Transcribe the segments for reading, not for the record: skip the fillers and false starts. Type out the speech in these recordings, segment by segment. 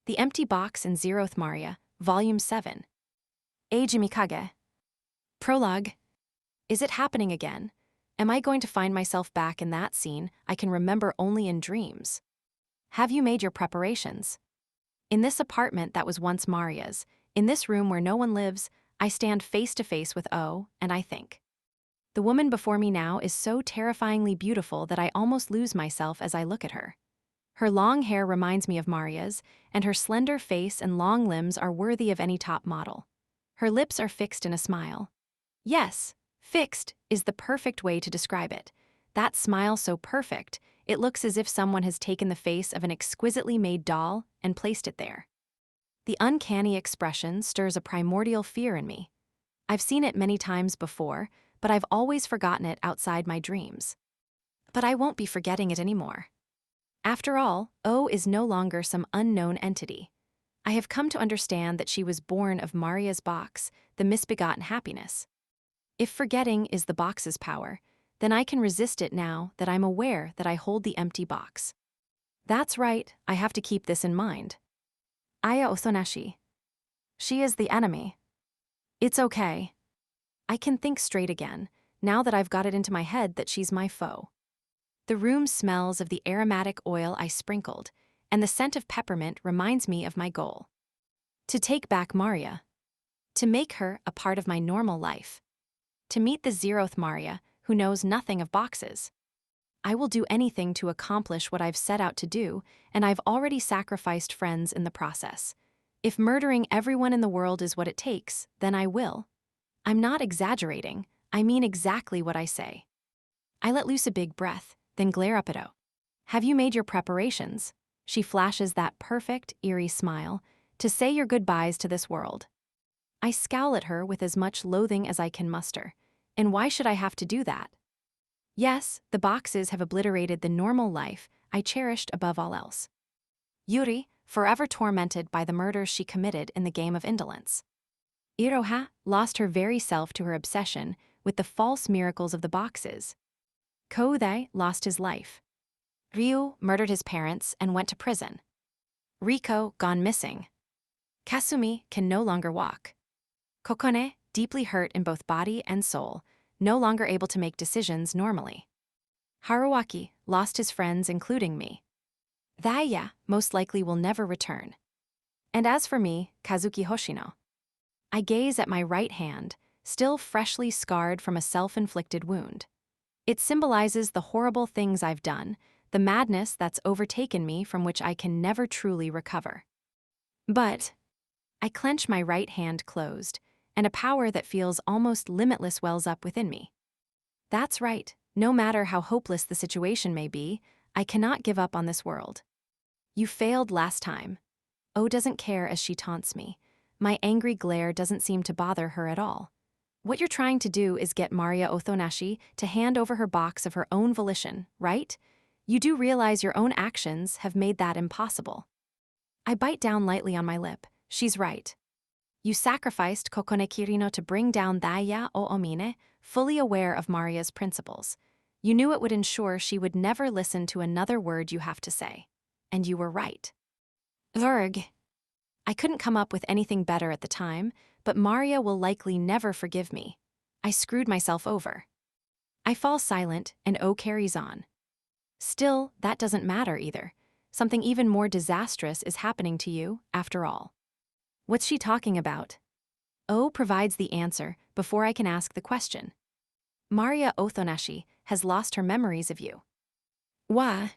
The Empty Box in Zeroth Maria, Volume 7. Eijimikage. Prologue. Is it happening again? Am I going to find myself back in that scene I can remember only in dreams? Have you made your preparations? In this apartment that was once Maria's, in this room where no one lives, I stand face to face with O, and I think. The woman before me now is so terrifyingly beautiful that I almost lose myself as I look at her. Her long hair reminds me of Maria's, and her slender face and long limbs are worthy of any top model. Her lips are fixed in a smile. Yes, fixed is the perfect way to describe it. That smile so perfect, it looks as if someone has taken the face of an exquisitely made doll and placed it there. The uncanny expression stirs a primordial fear in me. I've seen it many times before, but I've always forgotten it outside my dreams. But I won't be forgetting it anymore. After all, O is no longer some unknown entity. I have come to understand that she was born of Maria's box, the misbegotten happiness. If forgetting is the box's power, then I can resist it now that I'm aware that I hold the empty box. That's right, I have to keep this in mind. Aya Othonashi. She is the enemy. It's okay. I can think straight again, now that I've got it into my head that she's my foe. The room smells of the aromatic oil I sprinkled, and the scent of peppermint reminds me of my goal. To take back Maria. To make her a part of my normal life. To meet the Zeroth Maria, who knows nothing of boxes. I will do anything to accomplish what I've set out to do, and I've already sacrificed friends in the process. If murdering everyone in the world is what it takes, then I will. I'm not exaggerating, I mean exactly what I say. I let loose a big breath, then glare up at O. Have you made your preparations? She flashes that perfect, eerie smile, to say your goodbyes to this world. I scowl at her with as much loathing as I can muster. And why should I have to do that? Yes, the boxes have obliterated the normal life I cherished above all else. Yuri, forever tormented by the murders she committed in the game of indolence. Iroha lost her very self to her obsession with the false miracles of the boxes. Koudai lost his life. Ryu murdered his parents and went to prison. Riko gone missing. Kasumi can no longer walk. Kokone, deeply hurt in both body and soul, no longer able to make decisions normally. Haruaki lost his friends including me. Thaya most likely will never return. And as for me, Kazuki Hoshino. I gaze at my right hand, still freshly scarred from a self-inflicted wound. It symbolizes the horrible things I've done, the madness that's overtaken me from which I can never truly recover. But I clench my right hand closed, and a power that feels almost limitless wells up within me. That's right, no matter how hopeless the situation may be, I cannot give up on this world. You failed last time. O doesn't care as she taunts me. My angry glare doesn't seem to bother her at all. What you're trying to do is get Maria Othonashi to hand over her box of her own volition, right? You do realize your own actions have made that impossible. I bite down lightly on my lip. She's right. You sacrificed Kokone Kirino to bring down Thaya o Omine, fully aware of Maria's principles. You knew it would ensure she would never listen to another word you have to say. And you were right. Verg. I couldn't come up with anything better at the time, but Maria will likely never forgive me. I screwed myself over. I fall silent, and O carries on. Still, that doesn't matter either. Something even more disastrous is happening to you, after all. What's she talking about? O provides the answer before I can ask the question. Maria Othonashi has lost her memories of you. Why?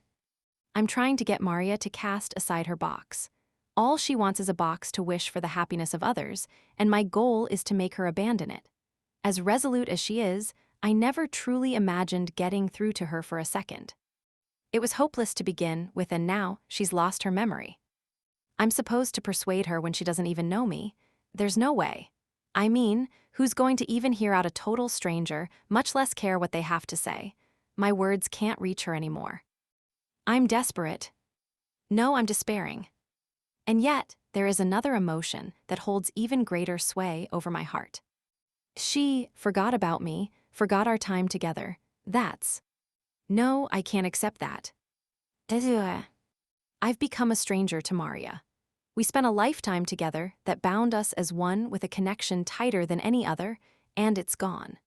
I'm trying to get Maria to cast aside her box. All she wants is a box to wish for the happiness of others, and my goal is to make her abandon it. As resolute as she is, I never truly imagined getting through to her for a second. It was hopeless to begin with, and now she's lost her memory. I'm supposed to persuade her when she doesn't even know me. There's no way. I mean, who's going to even hear out a total stranger, much less care what they have to say? My words can't reach her anymore. I'm desperate. No, I'm despairing. And yet, there is another emotion that holds even greater sway over my heart. She forgot about me, forgot our time together. That's. No, I can't accept that. I've become a stranger to Maria. We spent a lifetime together that bound us as one with a connection tighter than any other, and it's gone.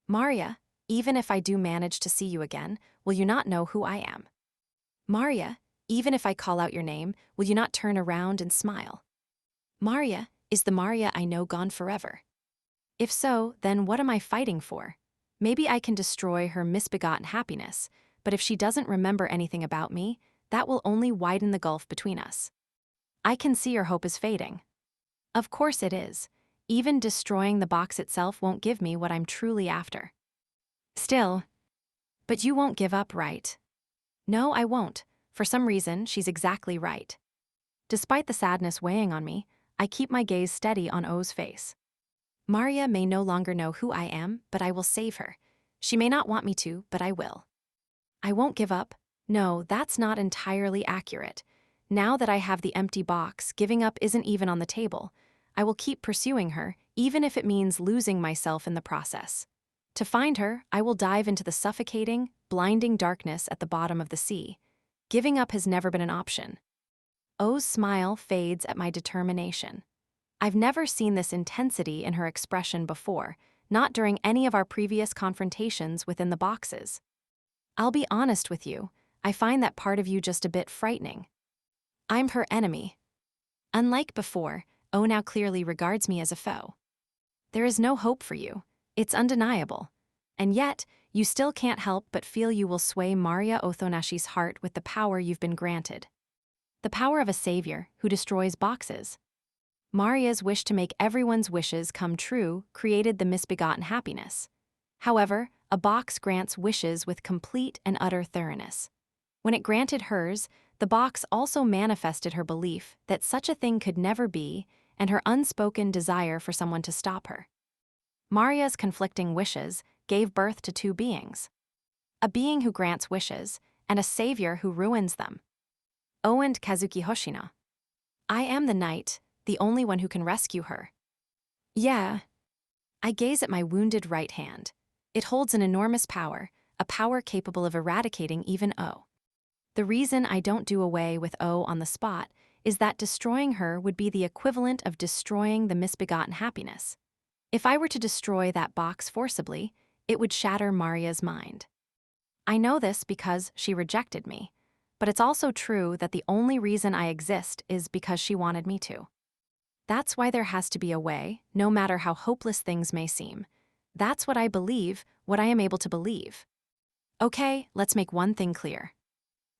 Maria, even if I do manage to see you again, will you not know who I am? Maria, even if I call out your name, will you not turn around and smile? Maria, is the Maria I know gone forever? If so, then what am I fighting for? Maybe I can destroy her misbegotten happiness, but if she doesn't remember anything about me, that will only widen the gulf between us. I can see your hope is fading. Of course it is. Even destroying the box itself won't give me what I'm truly after. Still, but you won't give up, right? No, I won't. For some reason, she's exactly right. Despite the sadness weighing on me, I keep my gaze steady on O's face. Maria may no longer know who I am, but I will save her. She may not want me to, but I will. I won't give up. No, that's not entirely accurate. Now that I have the empty box, giving up isn't even on the table. I will keep pursuing her, even if it means losing myself in the process. To find her, I will dive into the suffocating, blinding darkness at the bottom of the sea. Giving up has never been an option. O's smile fades at my determination. I've never seen this intensity in her expression before, not during any of our previous confrontations within the boxes. I'll be honest with you, I find that part of you just a bit frightening. I'm her enemy. Unlike before, O now clearly regards me as a foe. There is no hope for you. It's undeniable. And yet, you still can't help but feel you will sway Maria Othonashi's heart with the power you've been granted. The power of a savior who destroys boxes. Maria's wish to make everyone's wishes come true created the misbegotten happiness. However, a box grants wishes with complete and utter thoroughness. When it granted hers, the box also manifested her belief that such a thing could never be and her unspoken desire for someone to stop her. Maria's conflicting wishes gave birth to two beings. A being who grants wishes and a savior who ruins them. O and Kazuki Hoshino. I am the knight, the only one who can rescue her. Yeah. I gaze at my wounded right hand. It holds an enormous power, a power capable of eradicating even O. The reason I don't do away with O on the spot is that destroying her would be the equivalent of destroying the misbegotten happiness. If I were to destroy that box forcibly, it would shatter Maria's mind. I know this because she rejected me, but it's also true that the only reason I exist is because she wanted me to. That's why there has to be a way, no matter how hopeless things may seem. That's what I believe, what I am able to believe. Okay, let's make one thing clear.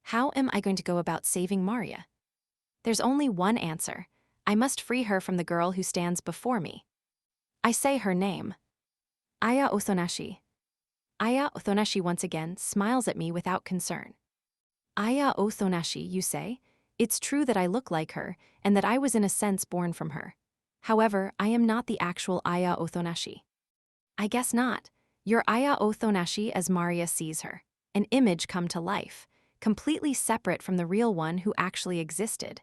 How am I going to go about saving Maria? There's only one answer. I must free her from the girl who stands before me. I say her name. Aya Othonashi. Aya Othonashi once again smiles at me without concern. Aya Othonashi, you say? It's true that I look like her, and that I was in a sense born from her. However, I am not the actual Aya Othonashi. I guess not. You're Aya Othonashi as Maria sees her. An image come to life, completely separate from the real one who actually existed.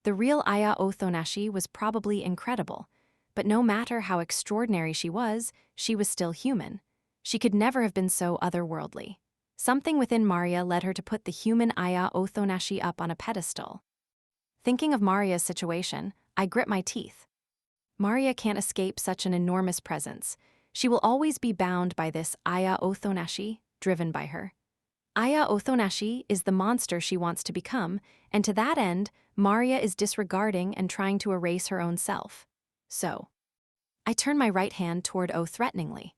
The real Aya Othonashi was probably incredible, but no matter how extraordinary she was still human. She could never have been so otherworldly. Something within Maria led her to put the human Aya Othonashi up on a pedestal. Thinking of Maria's situation, I grit my teeth. Maria can't escape such an enormous presence. She will always be bound by this Aya Othonashi, driven by her. Aya Othonashi is the monster she wants to become, and to that end, Maria is disregarding and trying to erase her own self. So, I turn my right hand toward O threateningly.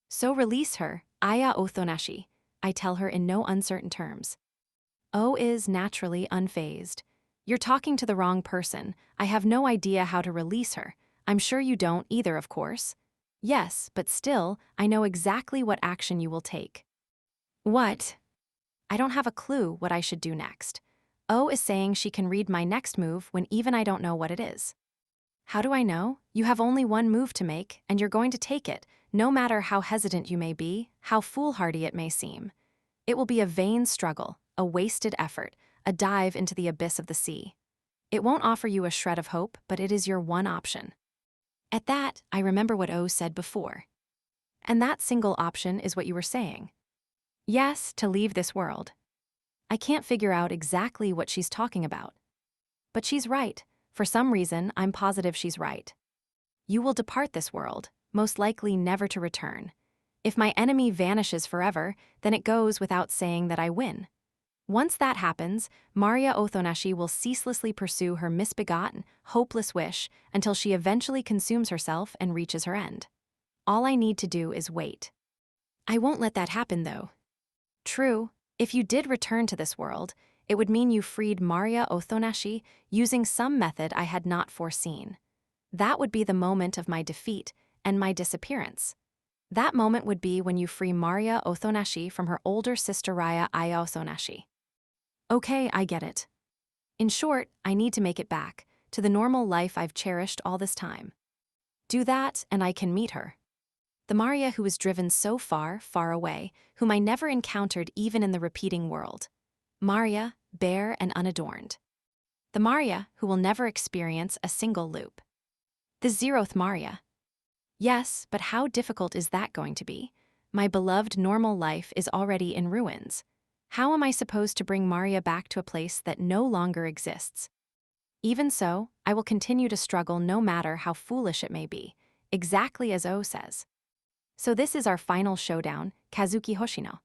So release her, Aya Othonashi, I tell her in no uncertain terms. O is naturally unfazed. You're talking to the wrong person. I have no idea how to release her. I'm sure you don't either, of course. Yes, but still, I know exactly what action you will take. What? I don't have a clue what I should do next. O is saying she can read my next move when even I don't know what it is. How do I know? You have only one move to make, and you're going to take it, no matter how hesitant you may be, how foolhardy it may seem. It will be a vain struggle, a wasted effort, a dive into the abyss of the sea. It won't offer you a shred of hope, but it is your one option. At that, I remember what O said before. And that single option is what you were saying. Yes, to leave this world. I can't figure out exactly what she's talking about. But she's right. For some reason, I'm positive she's right. You will depart this world, most likely never to return. If my enemy vanishes forever, then it goes without saying that I win. Once that happens, Maria Othonashi will ceaselessly pursue her misbegotten, hopeless wish until she eventually consumes herself and reaches her end. All I need to do is wait. I won't let that happen, though. True, if you did return to this world, it would mean you freed Maria Othonashi using some method I had not foreseen. That would be the moment of my defeat and my disappearance. That moment would be when you free Maria Othonashi from her older sister Raya Aya Othonashi. Okay, I get it. In short, I need to make it back to the normal life I've cherished all this time. Do that, and I can meet her. The Maria who was driven so far, far away, whom I never encountered even in the repeating world. Maria, bare and unadorned. The Maria who will never experience a single loop. The Zeroth Maria. Yes, but how difficult is that going to be? My beloved normal life is already in ruins. How am I supposed to bring Maria back to a place that no longer exists? Even so, I will continue to struggle no matter how foolish it may be, exactly as O says. So this is our final showdown, Kazuki Hoshino.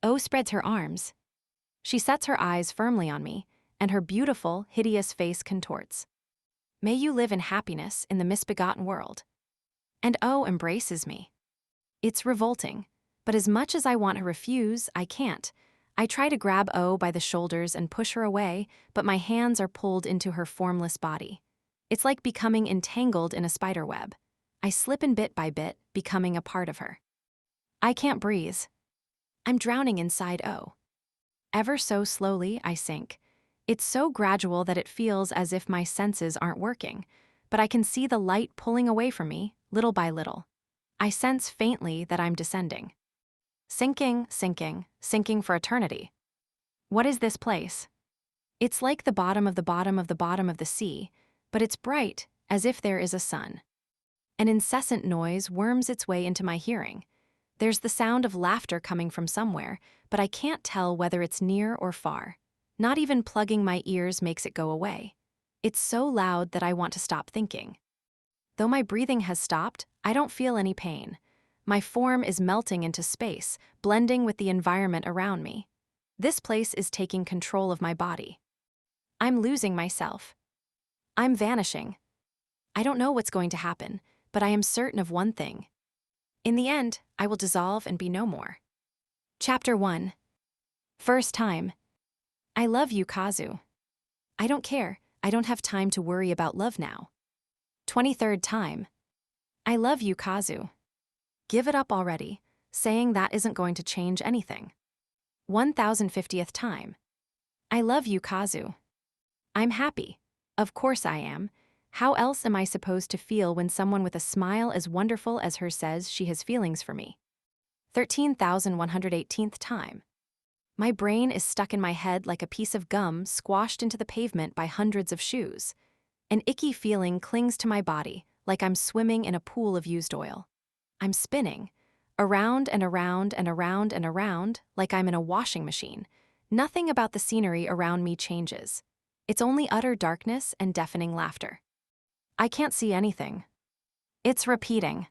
O spreads her arms. She sets her eyes firmly on me, and her beautiful, hideous face contorts. May you live in happiness in the misbegotten world. And O embraces me. It's revolting, but as much as I want to refuse, I can't. I try to grab O by the shoulders and push her away, but my hands are pulled into her formless body. It's like becoming entangled in a spider web. I slip in bit by bit, becoming a part of her. I can't breathe. I'm drowning inside O. Ever so slowly, I sink. It's so gradual that it feels as if my senses aren't working, but I can see the light pulling away from me, little by little. I sense faintly that I'm descending. Sinking, sinking, sinking for eternity. What is this place? It's like the bottom of the bottom of the bottom of the sea, but it's bright, as if there is a sun. An incessant noise worms its way into my hearing. There's the sound of laughter coming from somewhere, but I can't tell whether it's near or far. Not even plugging my ears makes it go away. It's so loud that I want to stop thinking. Though my breathing has stopped, I don't feel any pain. My form is melting into space, blending with the environment around me. This place is taking control of my body. I'm losing myself. I'm vanishing. I don't know what's going to happen, but I am certain of one thing. In the end, I will dissolve and be no more. Chapter 1. First time. I love you, Kazu. I don't care, I don't have time to worry about love now. 23rd time. I love you, Kazu. Give it up already, saying that isn't going to change anything. 1050th time. I love you, Kazu. I'm happy. Of course I am. How else am I supposed to feel when someone with a smile as wonderful as hers says she has feelings for me? 13,118th time. My brain is stuck in my head like a piece of gum squashed into the pavement by hundreds of shoes. An icky feeling clings to my body, like I'm swimming in a pool of used oil. I'm spinning, around and around and around and around, like I'm in a washing machine. Nothing about the scenery around me changes. It's only utter darkness and deafening laughter. I can't see anything. It's repeating.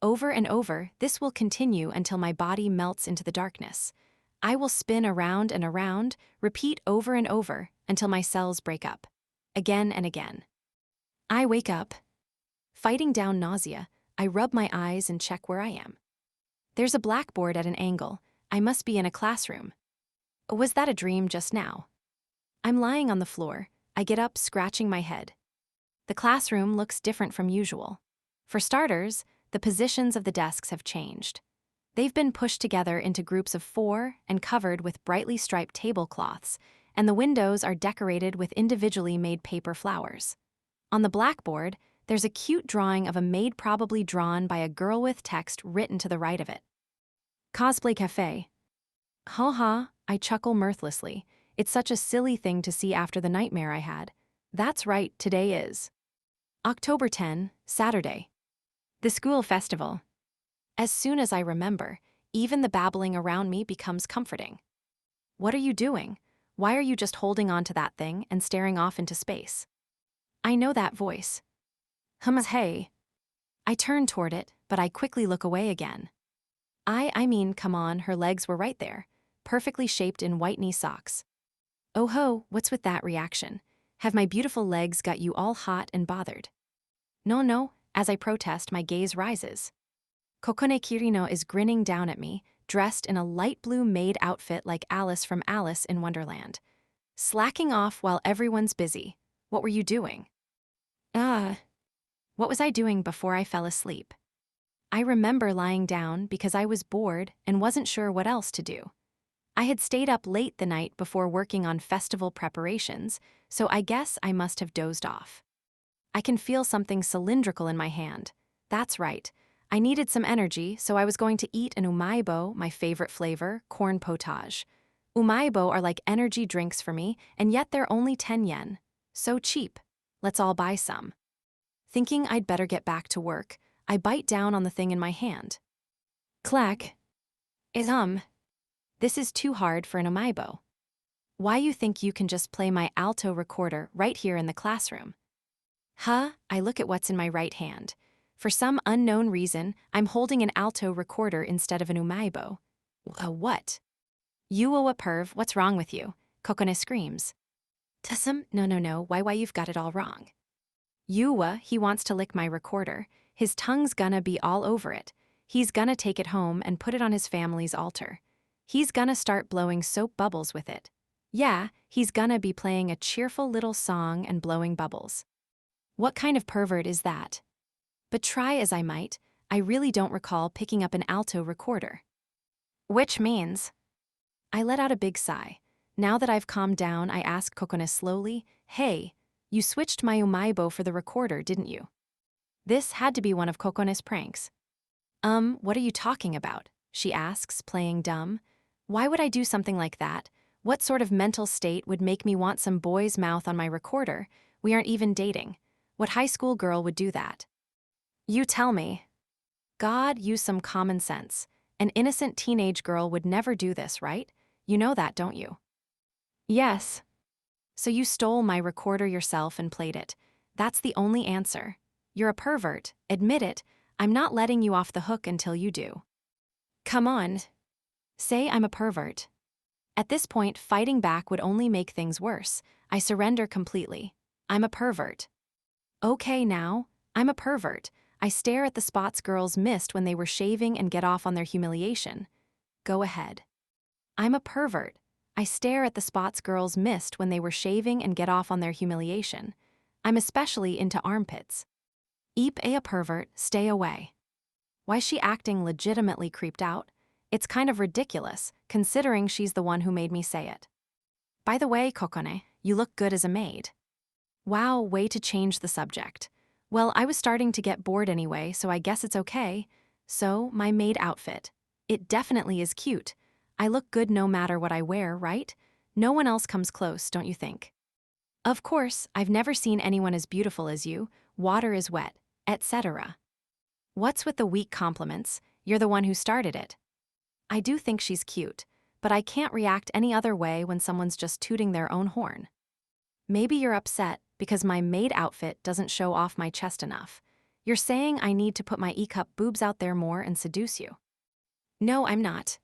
Over and over, this will continue until my body melts into the darkness. I will spin around and around, repeat over and over, until my cells break up. Again and again. I wake up. Fighting down nausea, I rub my eyes and check where I am. There's a blackboard at an angle. I must be in a classroom. Was that a dream just now? I'm lying on the floor. I get up, scratching my head. The classroom looks different from usual. For starters, the positions of the desks have changed. They've been pushed together into groups of 4 and covered with brightly striped tablecloths, and the windows are decorated with individually made paper flowers. On the blackboard, there's a cute drawing of a maid probably drawn by a girl with text written to the right of it. Cosplay Cafe. Ha ha, I chuckle mirthlessly. It's such a silly thing to see after the nightmare I had. That's right, today is October 10, Saturday. The school festival. As soon as I remember, even the babbling around me becomes comforting. What are you doing? Why are you just holding on to that thing and staring off into space? I know that voice. Hey. I turn toward it, but I quickly look away again. I mean, come on, her legs were right there, perfectly shaped in white knee socks. Oh ho, what's with that reaction? Have my beautiful legs got you all hot and bothered? No, no, as I protest, my gaze rises. Kokone Kirino is grinning down at me, dressed in a light blue maid outfit like Alice from Alice in Wonderland. Slacking off while everyone's busy. What were you doing? What was I doing before I fell asleep? I remember lying down because I was bored and wasn't sure what else to do. I had stayed up late the night before working on festival preparations, so I guess I must have dozed off. I can feel something cylindrical in my hand. That's right. I needed some energy, so I was going to eat an umaibo, my favorite flavor, corn potage. Umaibo are like energy drinks for me, and yet they're only 10 yen. So cheap. Let's all buy some. Thinking I'd better get back to work, I bite down on the thing in my hand. Clack. This is too hard for an umaibo. Why you think you can just play my alto recorder right here in the classroom? I look at what's in my right hand. For some unknown reason, I'm holding an alto recorder instead of an umaibo. A what? You a perv, what's wrong with you? Kokone screams. Tussum, no, why you've got it all wrong. Yuwa, he wants to lick my recorder. His tongue's gonna be all over it. He's gonna take it home and put it on his family's altar. He's gonna start blowing soap bubbles with it. Yeah, he's gonna be playing a cheerful little song and blowing bubbles. What kind of pervert is that? But try as I might, I really don't recall picking up an alto recorder. Which means? I let out a big sigh. Now that I've calmed down, I ask Kokone slowly, hey, you switched my umaibo for the recorder, didn't you? This had to be one of Kokone's pranks. What are you talking about? She asks, playing dumb. Why would I do something like that? What sort of mental state would make me want some boy's mouth on my recorder? We aren't even dating. What high school girl would do that? You tell me. God, use some common sense. An innocent teenage girl would never do this, right? You know that, don't you? Yes. So you stole my recorder yourself and played it. That's the only answer. You're a pervert, admit it. I'm not letting you off the hook until you do. Come on. Say I'm a pervert. At this point, fighting back would only make things worse. I surrender completely. I'm a pervert. Okay now, I'm a pervert. I stare at the spots girls missed when they were shaving and get off on their humiliation. Go ahead. I'm a pervert. I stare at the spots girls missed when they were shaving and get off on their humiliation. I'm especially into armpits. Eep a pervert, stay away. Why's she acting legitimately creeped out? It's kind of ridiculous, considering she's the one who made me say it. By the way, Kokone, you look good as a maid. Wow, way to change the subject. Well, I was starting to get bored anyway, so I guess it's okay. So, my maid outfit. It definitely is cute. I look good no matter what I wear, right? No one else comes close, don't you think? Of course, I've never seen anyone as beautiful as you. Water is wet, etc. What's with the weak compliments? You're the one who started it. I do think she's cute, but I can't react any other way when someone's just tooting their own horn. Maybe you're upset because my maid outfit doesn't show off my chest enough. You're saying I need to put my E-cup boobs out there more and seduce you. No, I'm not.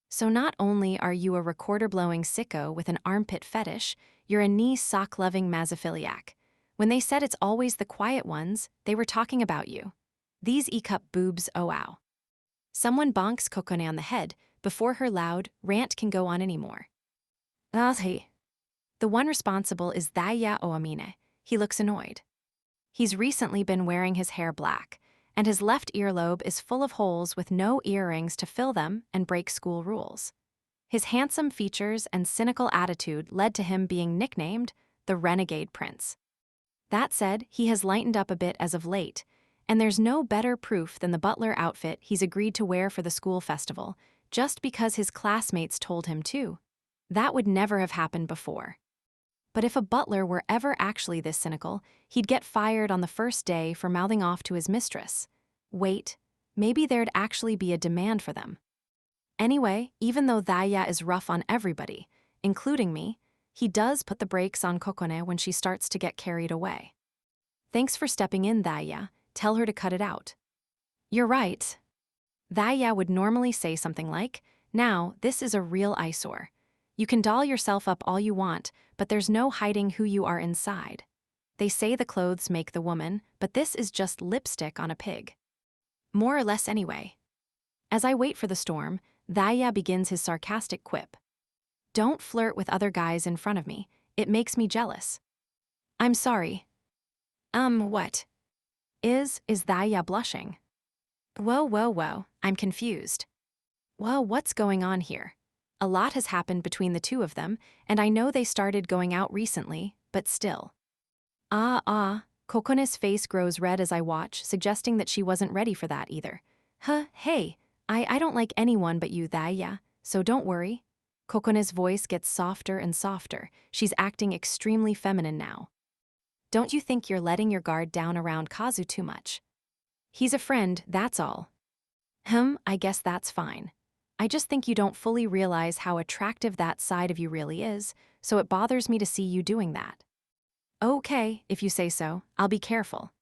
So not only are you a recorder-blowing sicko with an armpit fetish, you're a knee sock-loving masophiliac. When they said it's always the quiet ones, they were talking about you. These E-cup boobs, oh wow. Someone bonks Kokone on the head before her loud rant can go on anymore. The one responsible is Daya Oamine. He looks annoyed. He's recently been wearing his hair black, and his left earlobe is full of holes with no earrings to fill them and break school rules. His handsome features and cynical attitude led to him being nicknamed the Renegade Prince. That said, he has lightened up a bit as of late, and there's no better proof than the butler outfit he's agreed to wear for the school festival, just because his classmates told him to. That would never have happened before. But if a butler were ever actually this cynical, he'd get fired on the first day for mouthing off to his mistress. Wait, maybe there'd actually be a demand for them. Anyway, even though Daya is rough on everybody, including me, he does put the brakes on Kokone when she starts to get carried away. Thanks for stepping in, Thaya. Tell her to cut it out. You're right. Thaya would normally say something like, now, this is a real eyesore. You can doll yourself up all you want, but there's no hiding who you are inside. They say the clothes make the woman, but this is just lipstick on a pig. More or less anyway. As I wait for the storm, Thaya begins his sarcastic quip. Don't flirt with other guys in front of me. It makes me jealous. I'm sorry. What? Is Thaya blushing? Whoa, I'm confused. Well, what's going on here? A lot has happened between the two of them, and I know they started going out recently, but still. Kokone's face grows red as I watch, suggesting that she wasn't ready for that either. Hey, I don't like anyone but you, Thaya, so don't worry. Kokone's voice gets softer and softer. She's acting extremely feminine now. Don't you think you're letting your guard down around Kazu too much? He's a friend, that's all. I guess that's fine. I just think you don't fully realize how attractive that side of you really is, so it bothers me to see you doing that. Okay, if you say so, I'll be careful.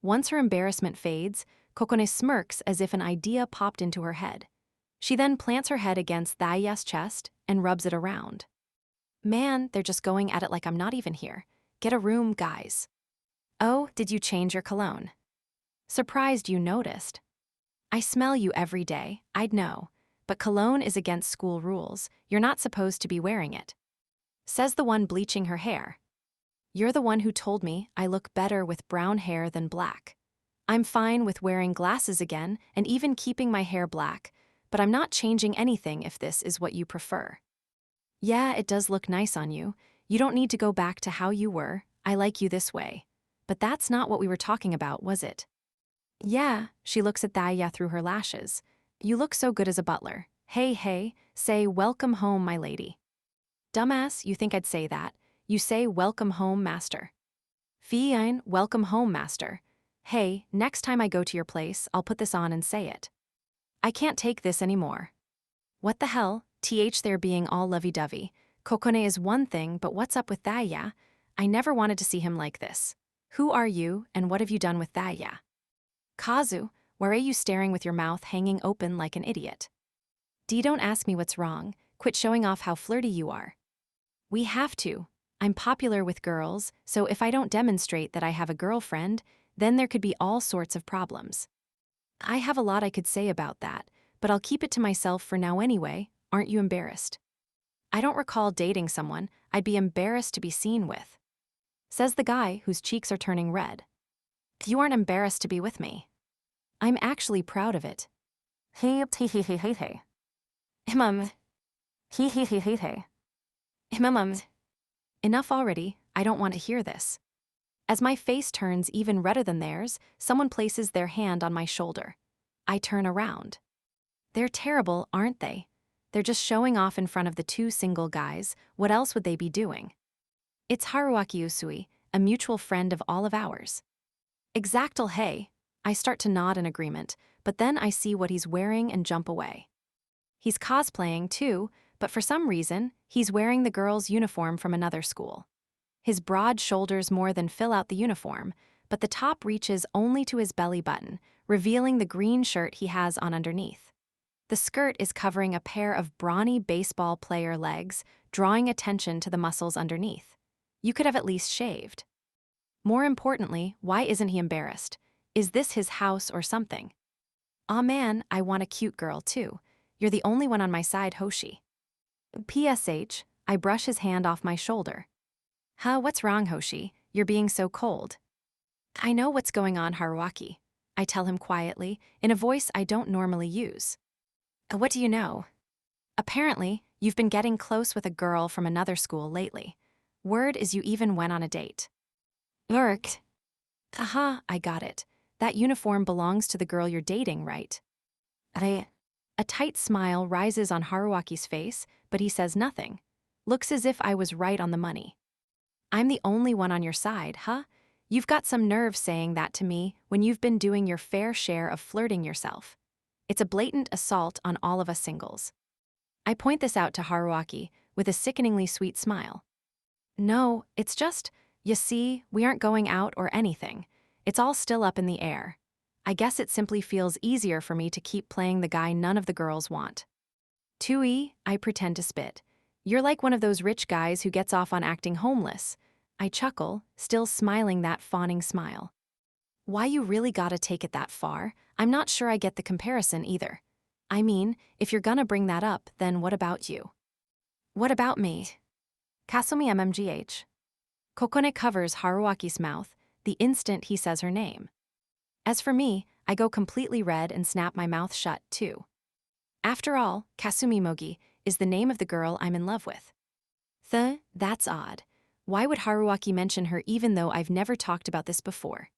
Once her embarrassment fades, Kokone smirks as if an idea popped into her head. She then plants her head against Thaya's chest and rubs it around. Man, they're just going at it like I'm not even here. Get a room, guys. Oh, did you change your cologne? Surprised you noticed. I smell you every day, I'd know. But cologne is against school rules. You're not supposed to be wearing it. Says the one bleaching her hair. You're the one who told me I look better with brown hair than black. I'm fine with wearing glasses again and even keeping my hair black, but I'm not changing anything if this is what you prefer. Yeah, it does look nice on you. You don't need to go back to how you were. I like you this way. But that's not what we were talking about, was it? Yeah, she looks at Thaya through her lashes. You look so good as a butler. Hey, say welcome home, my lady. Dumbass, you think I'd say that. You say welcome home, master. Fine, welcome home, master. Hey, next time I go to your place, I'll put this on and say it. I can't take this anymore. What the hell? They're being all lovey-dovey. Kokone is one thing, but what's up with Thaya? I never wanted to see him like this. Who are you, and what have you done with Thaya? Kazu, why are you staring with your mouth hanging open like an idiot? Don't ask me what's wrong. Quit showing off how flirty you are. We have to. I'm popular with girls, so if I don't demonstrate that I have a girlfriend, then there could be all sorts of problems. I have a lot I could say about that, but I'll keep it to myself for now anyway. Aren't you embarrassed? I don't recall dating someone I'd be embarrassed to be seen with. Says the guy whose cheeks are turning red. You aren't embarrassed to be with me. I'm actually proud of it. Enough already, I don't want to hear this. As my face turns even redder than theirs, someone places their hand on my shoulder. I turn around. They're terrible, aren't they? They're just showing off in front of the two single guys. What else would they be doing? It's Haruaki Usui, a mutual friend of all of ours. Exactal, hey. I start to nod in agreement, but then I see what he's wearing and jump away. He's cosplaying too, but for some reason, he's wearing the girl's uniform from another school. His broad shoulders more than fill out the uniform, but the top reaches only to his belly button, revealing the green shirt he has on underneath. The skirt is covering a pair of brawny baseball player legs, drawing attention to the muscles underneath. You could have at least shaved. More importantly, why isn't he embarrassed? Is this his house or something? Aw man, I want a cute girl too. You're the only one on my side, Hoshi. PSH, I brush his hand off my shoulder. What's wrong, Hoshi? You're being so cold. I know what's going on, Haruaki. I tell him quietly, in a voice I don't normally use. What do you know? Apparently, you've been getting close with a girl from another school lately. Word is you even went on a date. Lurked. I got it. That uniform belongs to the girl you're dating, right? A tight smile rises on Haruaki's face, but he says nothing. Looks as if I was right on the money. I'm the only one on your side, huh? You've got some nerve saying that to me when you've been doing your fair share of flirting yourself. It's a blatant assault on all of us singles. I point this out to Haruaki with a sickeningly sweet smile. No, it's just, You see, we aren't going out or anything. It's all still up in the air. I guess it simply feels easier for me to keep playing the guy none of the girls want. Tui, I pretend to spit. You're like one of those rich guys who gets off on acting homeless. I chuckle, still smiling that fawning smile. Why you really gotta take it that far? I'm not sure I get the comparison either. I mean, if you're gonna bring that up, then what about you? What about me? Kasumi mmgh. Kokone covers Haruaki's mouth the instant he says her name. As for me, I go completely red and snap my mouth shut, too. After all, Kasumi Mogi is the name of the girl I'm in love with. That's odd. Why would Haruaki mention her even though I've never talked about this before?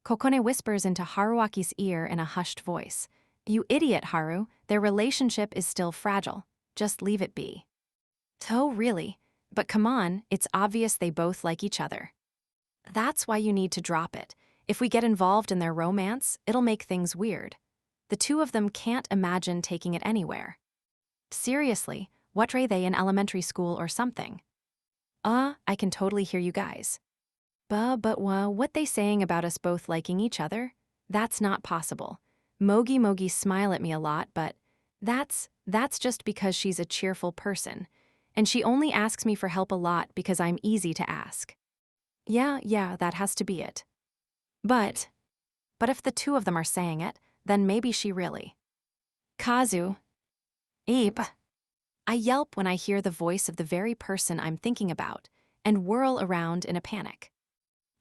Kokone whispers into Haruaki's ear in a hushed voice. You idiot, Haru, their relationship is still fragile. Just leave it be. Oh, really? But come on, it's obvious they both like each other. That's why you need to drop it. If we get involved in their romance, it'll make things weird. The two of them can't imagine taking it anywhere. Seriously, what are they in elementary school or something? I can totally hear you guys. But what they saying about us both liking each other? That's not possible. Mogi smile at me a lot, but that's just because she's a cheerful person. And she only asks me for help a lot because I'm easy to ask. Yeah, that has to be it. But if the two of them are saying it, then maybe she really. Kazu. Eep. I yelp when I hear the voice of the very person I'm thinking about, and whirl around in a panic.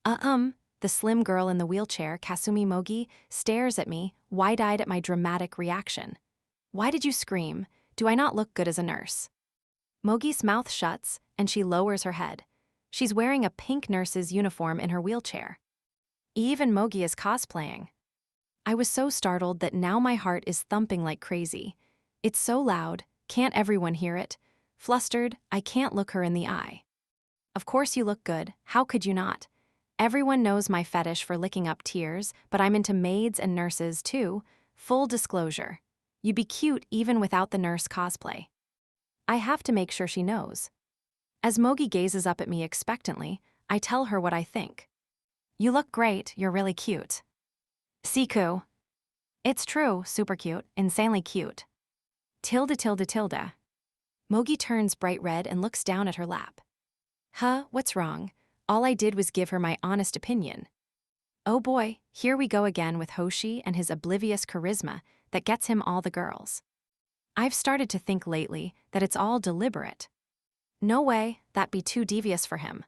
The slim girl in the wheelchair, Kasumi Mogi, stares at me, wide-eyed at my dramatic reaction. Why did you scream? Do I not look good as a nurse? Mogi's mouth shuts, and she lowers her head. She's wearing a pink nurse's uniform in her wheelchair. Even Mogi is cosplaying. I was so startled that now my heart is thumping like crazy. It's so loud, can't everyone hear it? Flustered, I can't look her in the eye. Of course you look good, how could you not? Everyone knows my fetish for licking up tears, but I'm into maids and nurses too. Full disclosure. You'd be cute even without the nurse cosplay. I have to make sure she knows. As Mogi gazes up at me expectantly, I tell her what I think. You look great, you're really cute. Siku. It's true, super cute, insanely cute. Tilde. Mogi turns bright red and looks down at her lap. What's wrong? All I did was give her my honest opinion. Oh boy, here we go again with Hoshi and his oblivious charisma that gets him all the girls. I've started to think lately that it's all deliberate. No way, that'd be too devious for him.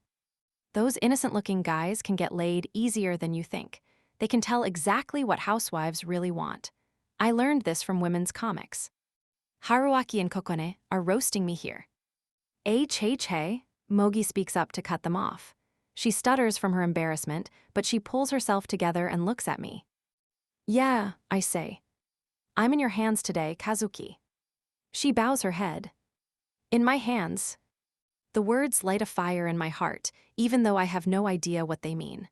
Those innocent-looking guys can get laid easier than you think. They can tell exactly what housewives really want. I learned this from women's comics. Haruaki and Kokone are roasting me here. Hey, Mogi speaks up to cut them off. She stutters from her embarrassment, but she pulls herself together and looks at me. Yeah, I say. I'm in your hands today, Kazuki. She bows her head. In my hands. The words light a fire in my heart, even though I have no idea what they mean.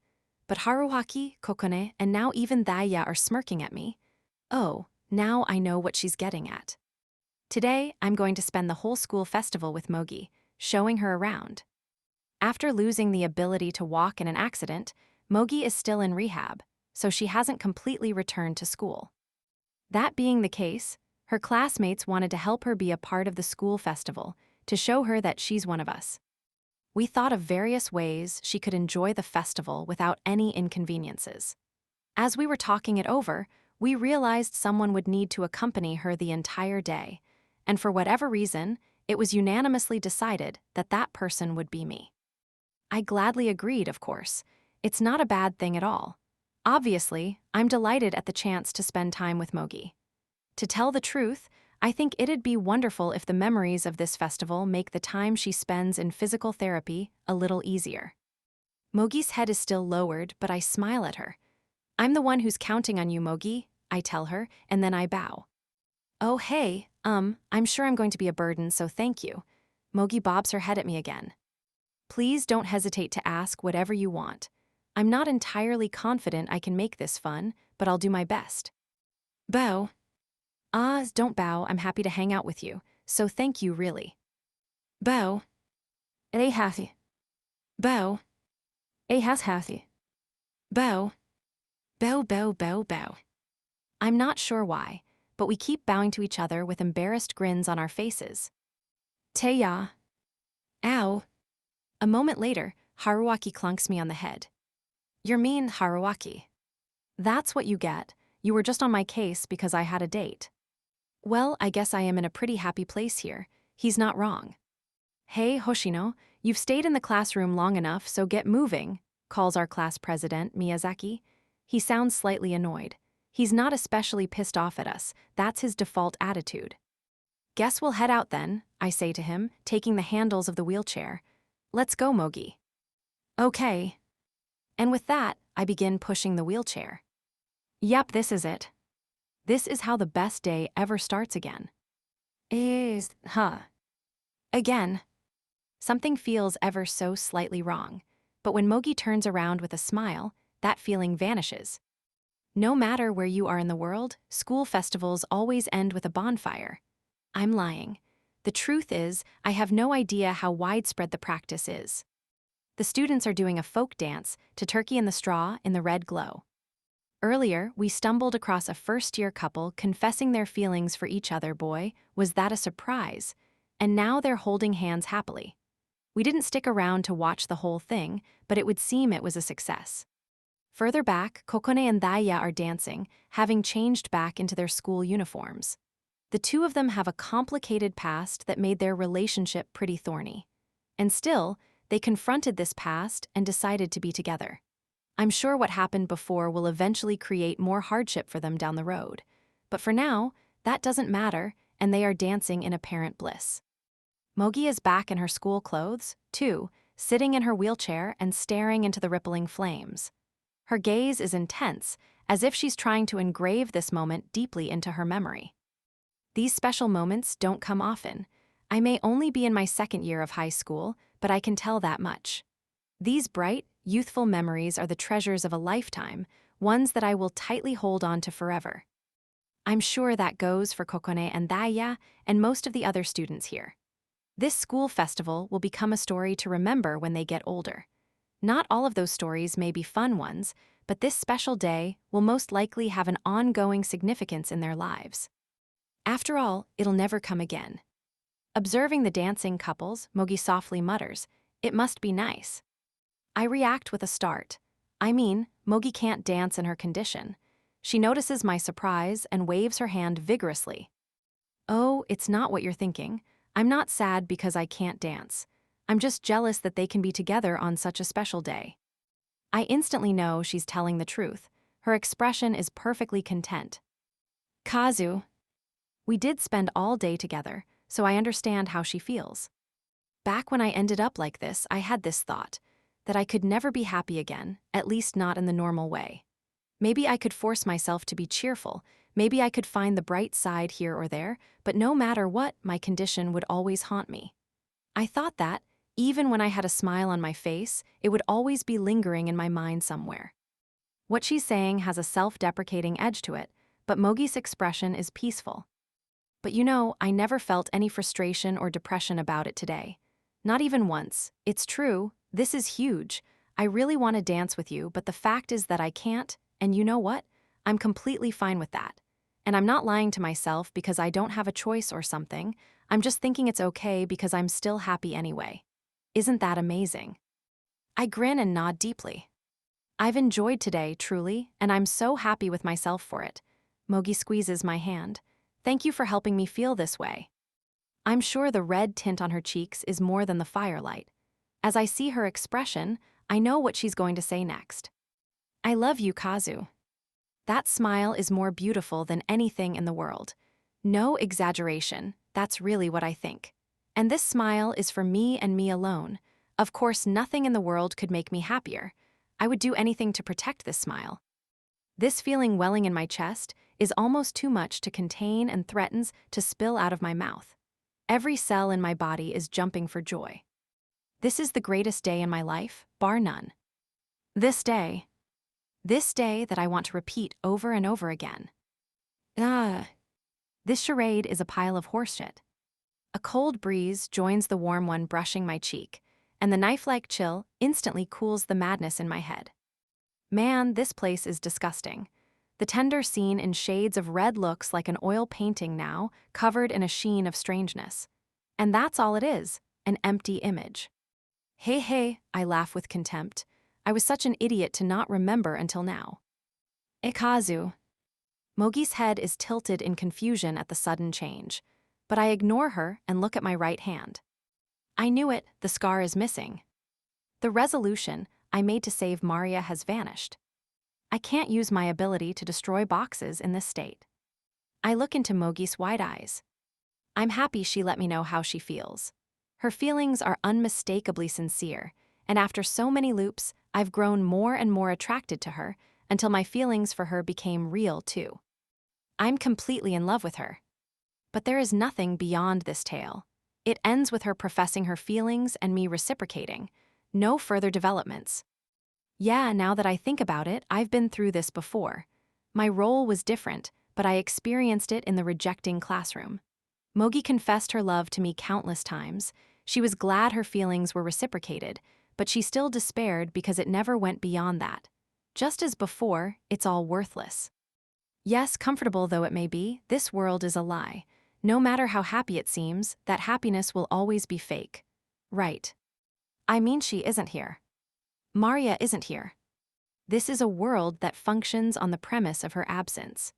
But Haruaki, Kokone, and now even Thaya are smirking at me. Oh, now I know what she's getting at. Today, I'm going to spend the whole school festival with Mogi, showing her around. After losing the ability to walk in an accident, Mogi is still in rehab, so she hasn't completely returned to school. That being the case, her classmates wanted to help her be a part of the school festival to show her that she's one of us. We thought of various ways she could enjoy the festival without any inconveniences. As we were talking it over, we realized someone would need to accompany her the entire day, and for whatever reason, it was unanimously decided that that person would be me. I gladly agreed, of course. It's not a bad thing at all. Obviously, I'm delighted at the chance to spend time with Mogi. To tell the truth, I think it'd be wonderful if the memories of this festival make the time she spends in physical therapy a little easier. Mogi's head is still lowered, but I smile at her. I'm the one who's counting on you, Mogi, I tell her, and then I bow. Oh, hey, I'm sure I'm going to be a burden, so thank you. Mogi bobs her head at me again. Please don't hesitate to ask whatever you want. I'm not entirely confident I can make this fun, but I'll do my best. Bow. Don't bow, I'm happy to hang out with you, so thank you really. Bow. Happy. Bow. has happy. Bow. Bow, bow, bow, bow. I'm not sure why, but we keep bowing to each other with embarrassed grins on our faces. Teya. Ow. A moment later, Haruaki clunks me on the head. You're mean, Haruaki. That's what you get. You were just on my case because I had a date. Well, I guess I am in a pretty happy place here. He's not wrong. Hey, Hoshino, you've stayed in the classroom long enough, so get moving, calls our class president, Miyazaki. He sounds slightly annoyed. He's not especially pissed off at us. That's his default attitude. Guess we'll head out then, I say to him, taking the handles of the wheelchair. Let's go, Mogi. Okay. And with that, I begin pushing the wheelchair. Yep, this is it. This is how the best day ever starts again. Again. Something feels ever so slightly wrong, but when Mogi turns around with a smile, that feeling vanishes. No matter where you are in the world, school festivals always end with a bonfire. I'm lying. The truth is, I have no idea how widespread the practice is. The students are doing a folk dance to Turkey in the Straw in the red glow. Earlier, we stumbled across a first-year couple confessing their feelings for each other. Boy, was that a surprise. And now they're holding hands happily. We didn't stick around to watch the whole thing, but it would seem it was a success. Further back, Kokone and Daya are dancing, having changed back into their school uniforms. The two of them have a complicated past that made their relationship pretty thorny. And still, they confronted this past and decided to be together. I'm sure what happened before will eventually create more hardship for them down the road. But for now, that doesn't matter, and they are dancing in apparent bliss. Mogi is back in her school clothes, too, sitting in her wheelchair and staring into the rippling flames. Her gaze is intense, as if she's trying to engrave this moment deeply into her memory. These special moments don't come often. I may only be in my second year of high school, but I can tell that much. These bright, youthful memories are the treasures of a lifetime, ones that I will tightly hold on to forever. I'm sure that goes for Kokone and Daya and most of the other students here. This school festival will become a story to remember when they get older. Not all of those stories may be fun ones, but this special day will most likely have an ongoing significance in their lives. After all, it'll never come again. Observing the dancing couples, Mogi softly mutters, "It must be nice." I react with a start. I mean, Mogi can't dance in her condition. She notices my surprise and waves her hand vigorously. Oh, it's not what you're thinking. I'm not sad because I can't dance. I'm just jealous that they can be together on such a special day. I instantly know she's telling the truth. Her expression is perfectly content. Kazu. We did spend all day together, so I understand how she feels. Back when I ended up like this, I had this thought, that I could never be happy again, at least not in the normal way. Maybe I could force myself to be cheerful, maybe I could find the bright side here or there, but no matter what, my condition would always haunt me. I thought that, even when I had a smile on my face, it would always be lingering in my mind somewhere. What she's saying has a self-deprecating edge to it, but Mogi's expression is peaceful. But you know, I never felt any frustration or depression about it today. Not even once. It's true, this is huge. I really want to dance with you, but the fact is that I can't, and you know what? I'm completely fine with that. And I'm not lying to myself because I don't have a choice or something. I'm just thinking it's okay because I'm still happy anyway. Isn't that amazing? I grin and nod deeply. I've enjoyed today, truly, and I'm so happy with myself for it. Mogi squeezes my hand. Thank you for helping me feel this way. I'm sure the red tint on her cheeks is more than the firelight. As I see her expression, I know what she's going to say next. I love you, Kazu. That smile is more beautiful than anything in the world. No exaggeration, that's really what I think. And this smile is for me and me alone. Of course, nothing in the world could make me happier. I would do anything to protect this smile. This feeling welling in my chest is almost too much to contain and threatens to spill out of my mouth. Every cell in my body is jumping for joy. This is the greatest day in my life, bar none. This day that I want to repeat over and over again. This charade is a pile of horseshit. A cold breeze joins the warm one brushing my cheek, and the knife-like chill instantly cools the madness in my head. Man, this place is disgusting. The tender scene in shades of red looks like an oil painting now, covered in a sheen of strangeness. And that's all it is, an empty image. Hey, I laugh with contempt. I was such an idiot to not remember until now. Ikazu. Mogi's head is tilted in confusion at the sudden change, but I ignore her and look at my right hand. I knew it, the scar is missing. The resolution I made to save Maria has vanished. I can't use my ability to destroy boxes in this state. I look into Mogi's wide eyes. I'm happy she let me know how she feels. Her feelings are unmistakably sincere, and after so many loops, I've grown more and more attracted to her until my feelings for her became real too. I'm completely in love with her. But there is nothing beyond this tale. It ends with her professing her feelings and me reciprocating. No further developments. Yeah, now that I think about it, I've been through this before. My role was different, but I experienced it in the rejecting classroom. Mogi confessed her love to me countless times. She was glad her feelings were reciprocated, but she still despaired because it never went beyond that. Just as before, it's all worthless. Yes, comfortable though it may be, this world is a lie. No matter how happy it seems, that happiness will always be fake. Right. I mean, she isn't here. Maria isn't here. This is a world that functions on the premise of her absence.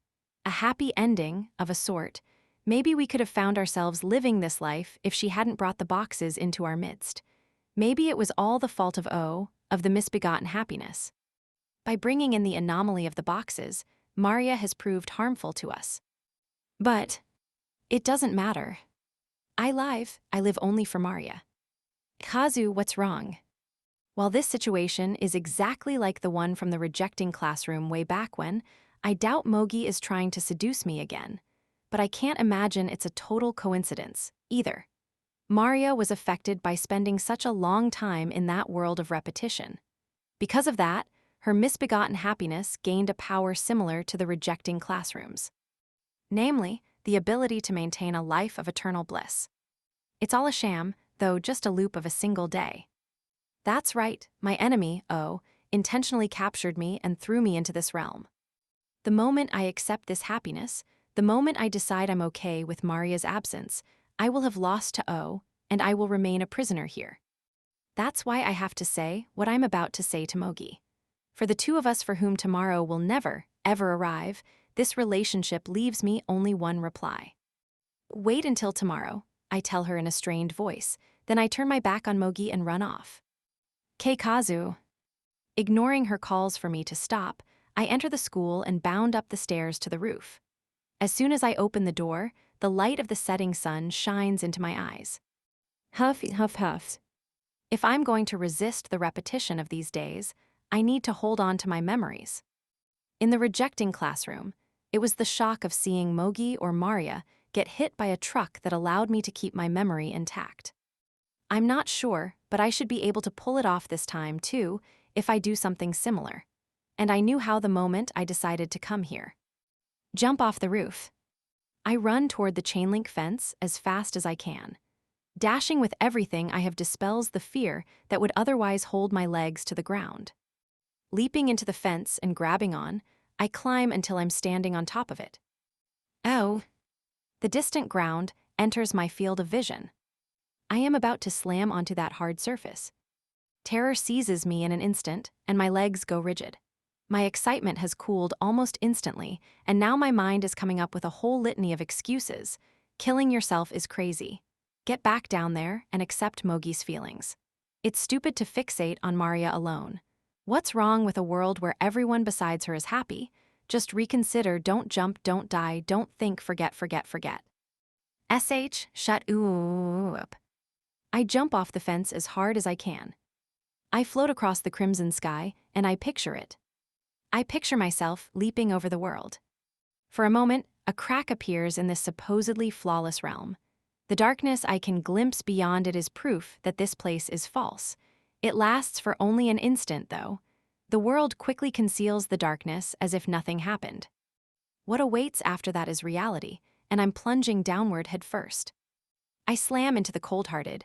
A happy ending, of a sort. Maybe we could have found ourselves living this life if she hadn't brought the boxes into our midst. Maybe it was all the fault of of the misbegotten happiness. By bringing in the anomaly of the boxes, Maria has proved harmful to us. But it doesn't matter. I live only for Maria. Kazu, what's wrong? While this situation is exactly like the one from the rejecting classroom way back when, I doubt Mogi is trying to seduce me again. But I can't imagine it's a total coincidence, either. Maria was affected by spending such a long time in that world of repetition. Because of that, her misbegotten happiness gained a power similar to the rejecting classrooms. Namely, the ability to maintain a life of eternal bliss. It's all a sham, though just a loop of a single day. That's right, my enemy, intentionally captured me and threw me into this realm. The moment I accept this happiness, the moment I decide I'm okay with Maria's absence, I will have lost to and I will remain a prisoner here. That's why I have to say what I'm about to say to Mogi. For the two of us for whom tomorrow will never, ever arrive, this relationship leaves me only one reply. Wait until tomorrow, I tell her in a strained voice, then I turn my back on Mogi and run off. Keikazu. Ignoring her calls for me to stop, I enter the school and bound up the stairs to the roof. As soon as I open the door, the light of the setting sun shines into my eyes. Huff. If I'm going to resist the repetition of these days, I need to hold on to my memories. In the rejecting classroom, it was the shock of seeing Mogi or Maria get hit by a truck that allowed me to keep my memory intact. I'm not sure, but I should be able to pull it off this time, too, if I do something similar. And I knew how the moment I decided to come here. Jump off the roof. I run toward the chain-link fence as fast as I can. Dashing with everything I have dispels the fear that would otherwise hold my legs to the ground. Leaping into the fence and grabbing on, I climb until I'm standing on top of it. Oh! The distant ground enters my field of vision. I am about to slam onto that hard surface. Terror seizes me in an instant, and my legs go rigid. My excitement has cooled almost instantly, and now my mind is coming up with a whole litany of excuses. Killing yourself is crazy. Get back down there and accept Mogi's feelings. It's stupid to fixate on Maria alone. What's wrong with a world where everyone besides her is happy? Just reconsider, don't jump, don't die, don't think, forget. Shut up. I jump off the fence as hard as I can. I float across the crimson sky, and I picture it. I picture myself leaping over the world. For a moment, a crack appears in this supposedly flawless realm. The darkness I can glimpse beyond it is proof that this place is false. It lasts for only an instant, though. The world quickly conceals the darkness as if nothing happened. What awaits after that is reality, and I'm plunging downward head first. I slam into the cold-hearted,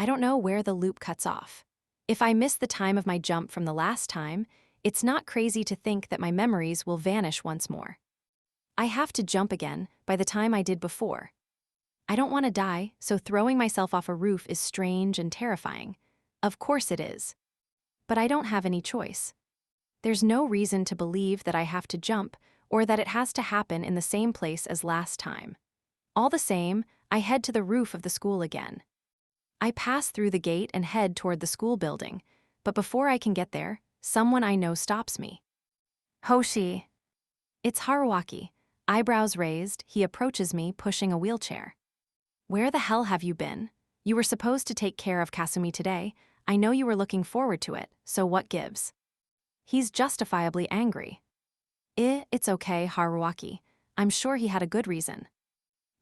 I don't know where the loop cuts off. If I miss the time of my jump from the last time, it's not crazy to think that my memories will vanish once more. I have to jump again by the time I did before. I don't want to die, so throwing myself off a roof is strange and terrifying. Of course it is. But I don't have any choice. There's no reason to believe that I have to jump or that it has to happen in the same place as last time. All the same, I head to the roof of the school again. I pass through the gate and head toward the school building, but before I can get there, someone I know stops me. Hoshi. It's Haruaki. Eyebrows raised, he approaches me, pushing a wheelchair. Where the hell have you been? You were supposed to take care of Kasumi today. I know you were looking forward to it, so what gives? He's justifiably angry. It's okay, Haruaki. I'm sure he had a good reason.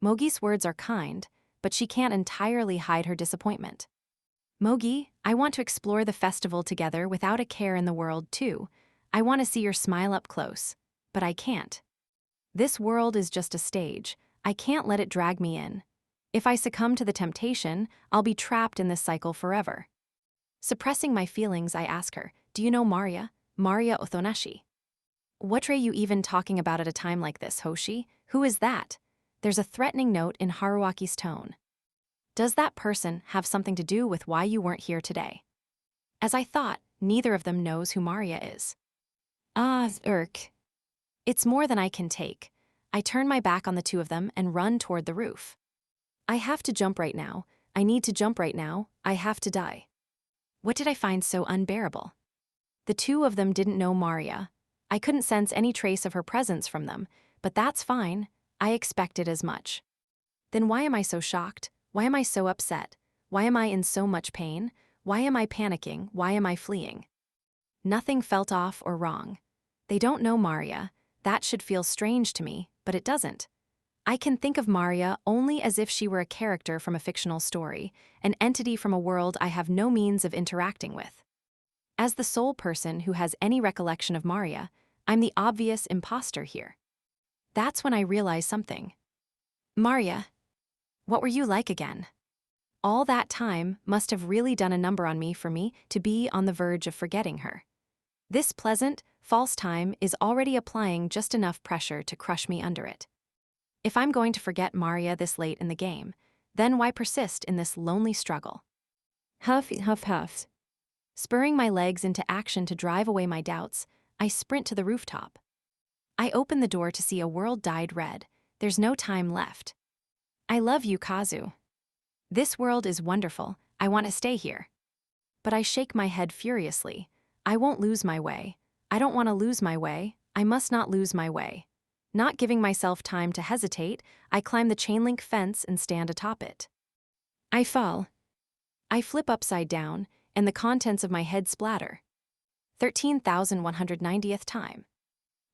Mogi's words are kind, but she can't entirely hide her disappointment. Mogi, I want to explore the festival together without a care in the world, too. I want to see your smile up close. But I can't. This world is just a stage. I can't let it drag me in. If I succumb to the temptation, I'll be trapped in this cycle forever. Suppressing my feelings, I ask her, do you know Maria Othonashi? What are you even talking about at a time like this, Hoshi? Who is that? There's a threatening note in Haruaki's tone. Does that person have something to do with why you weren't here today? As I thought, neither of them knows who Maria is. It's more than I can take. I turn my back on the two of them and run toward the roof. I have to jump right now. I need to jump right now. I have to die. What did I find so unbearable? The two of them didn't know Maria. I couldn't sense any trace of her presence from them, but that's fine. I expected as much. Then why am I so shocked? Why am I so upset? Why am I in so much pain? Why am I panicking? Why am I fleeing? Nothing felt off or wrong. They don't know Maria. That should feel strange to me, but it doesn't. I can think of Maria only as if she were a character from a fictional story, an entity from a world I have no means of interacting with. As the sole person who has any recollection of Maria, I'm the obvious imposter here. That's when I realize something. Maria, what were you like again? All that time must have really done a number on me for me to be on the verge of forgetting her. This pleasant, false time is already applying just enough pressure to crush me under it. If I'm going to forget Maria this late in the game, then why persist in this lonely struggle? Huff, huff, huff. Spurring my legs into action to drive away my doubts, I sprint to the rooftop. I open the door to see a world dyed red. There's no time left. I love you, Kazu. This world is wonderful. I want to stay here. But I shake my head furiously. I won't lose my way. I don't want to lose my way. I must not lose my way. Not giving myself time to hesitate, I climb the chain-link fence and stand atop it. I fall. I flip upside down, and the contents of my head splatter. 13,190th time.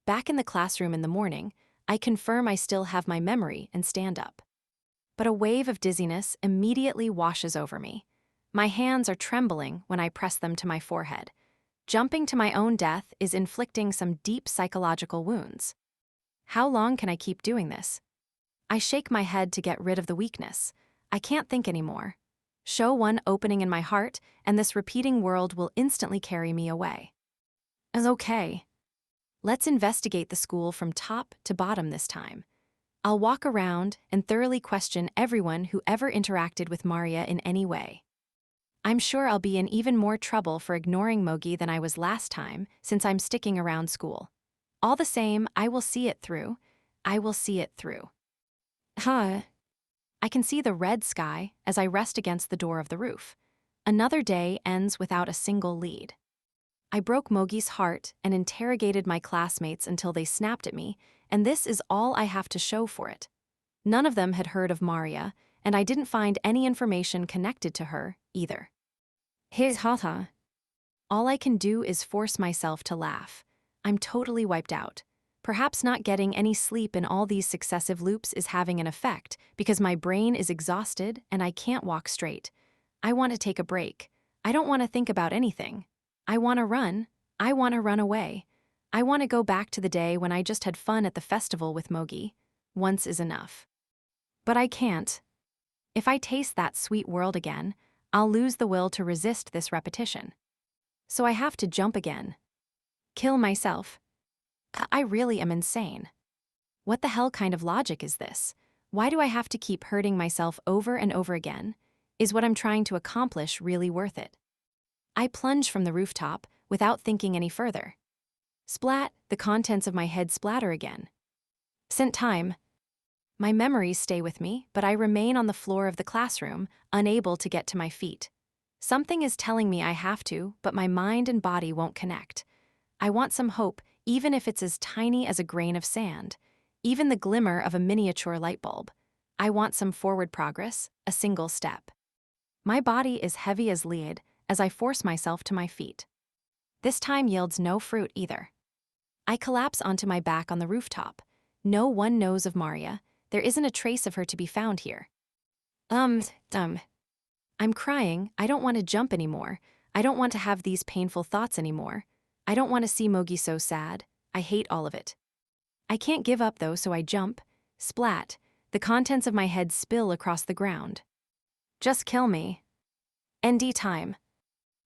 Back in the classroom in the morning, I confirm I still have my memory and stand up. But a wave of dizziness immediately washes over me. My hands are trembling when I press them to my forehead. Jumping to my own death is inflicting some deep psychological wounds. How long can I keep doing this? I shake my head to get rid of the weakness. I can't think anymore. Show one opening in my heart, and this repeating world will instantly carry me away. Okay. Let's investigate the school from top to bottom this time. I'll walk around and thoroughly question everyone who ever interacted with Maria in any way. I'm sure I'll be in even more trouble for ignoring Mogi than I was last time, since I'm sticking around school. All the same, I will see it through. I will see it through. I can see the red sky as I rest against the door of the roof. Another day ends without a single lead. I broke Mogi's heart and interrogated my classmates until they snapped at me, and this is all I have to show for it. None of them had heard of Maria, and I didn't find any information connected to her, either. Haha. All I can do is force myself to laugh. I'm totally wiped out. Perhaps not getting any sleep in all these successive loops is having an effect, because my brain is exhausted and I can't walk straight. I want to take a break. I don't want to think about anything. I want to run. I want to run away. I want to go back to the day when I just had fun at the festival with Mogi. Once is enough. But I can't. If I taste that sweet world again, I'll lose the will to resist this repetition. So I have to jump again. Kill myself. I really am insane. What the hell kind of logic is this? Why do I have to keep hurting myself over and over again? Is what I'm trying to accomplish really worth it? I plunge from the rooftop without thinking any further. Splat, the contents of my head splatter again. Scent time. My memories stay with me, but I remain on the floor of the classroom, unable to get to my feet. Something is telling me I have to, but my mind and body won't connect. I want some hope, even if it's as tiny as a grain of sand, even the glimmer of a miniature light bulb. I want some forward progress, a single step. My body is heavy as lead as I force myself to my feet. This time yields no fruit either. I collapse onto my back on the rooftop. No one knows of Maria. There isn't a trace of her to be found here. I'm crying. I don't want to jump anymore. I don't want to have these painful thoughts anymore. I don't want to see Mogi so sad. I hate all of it. I can't give up though, so I jump. Splat. The contents of my head spill across the ground. Just kill me. ND time.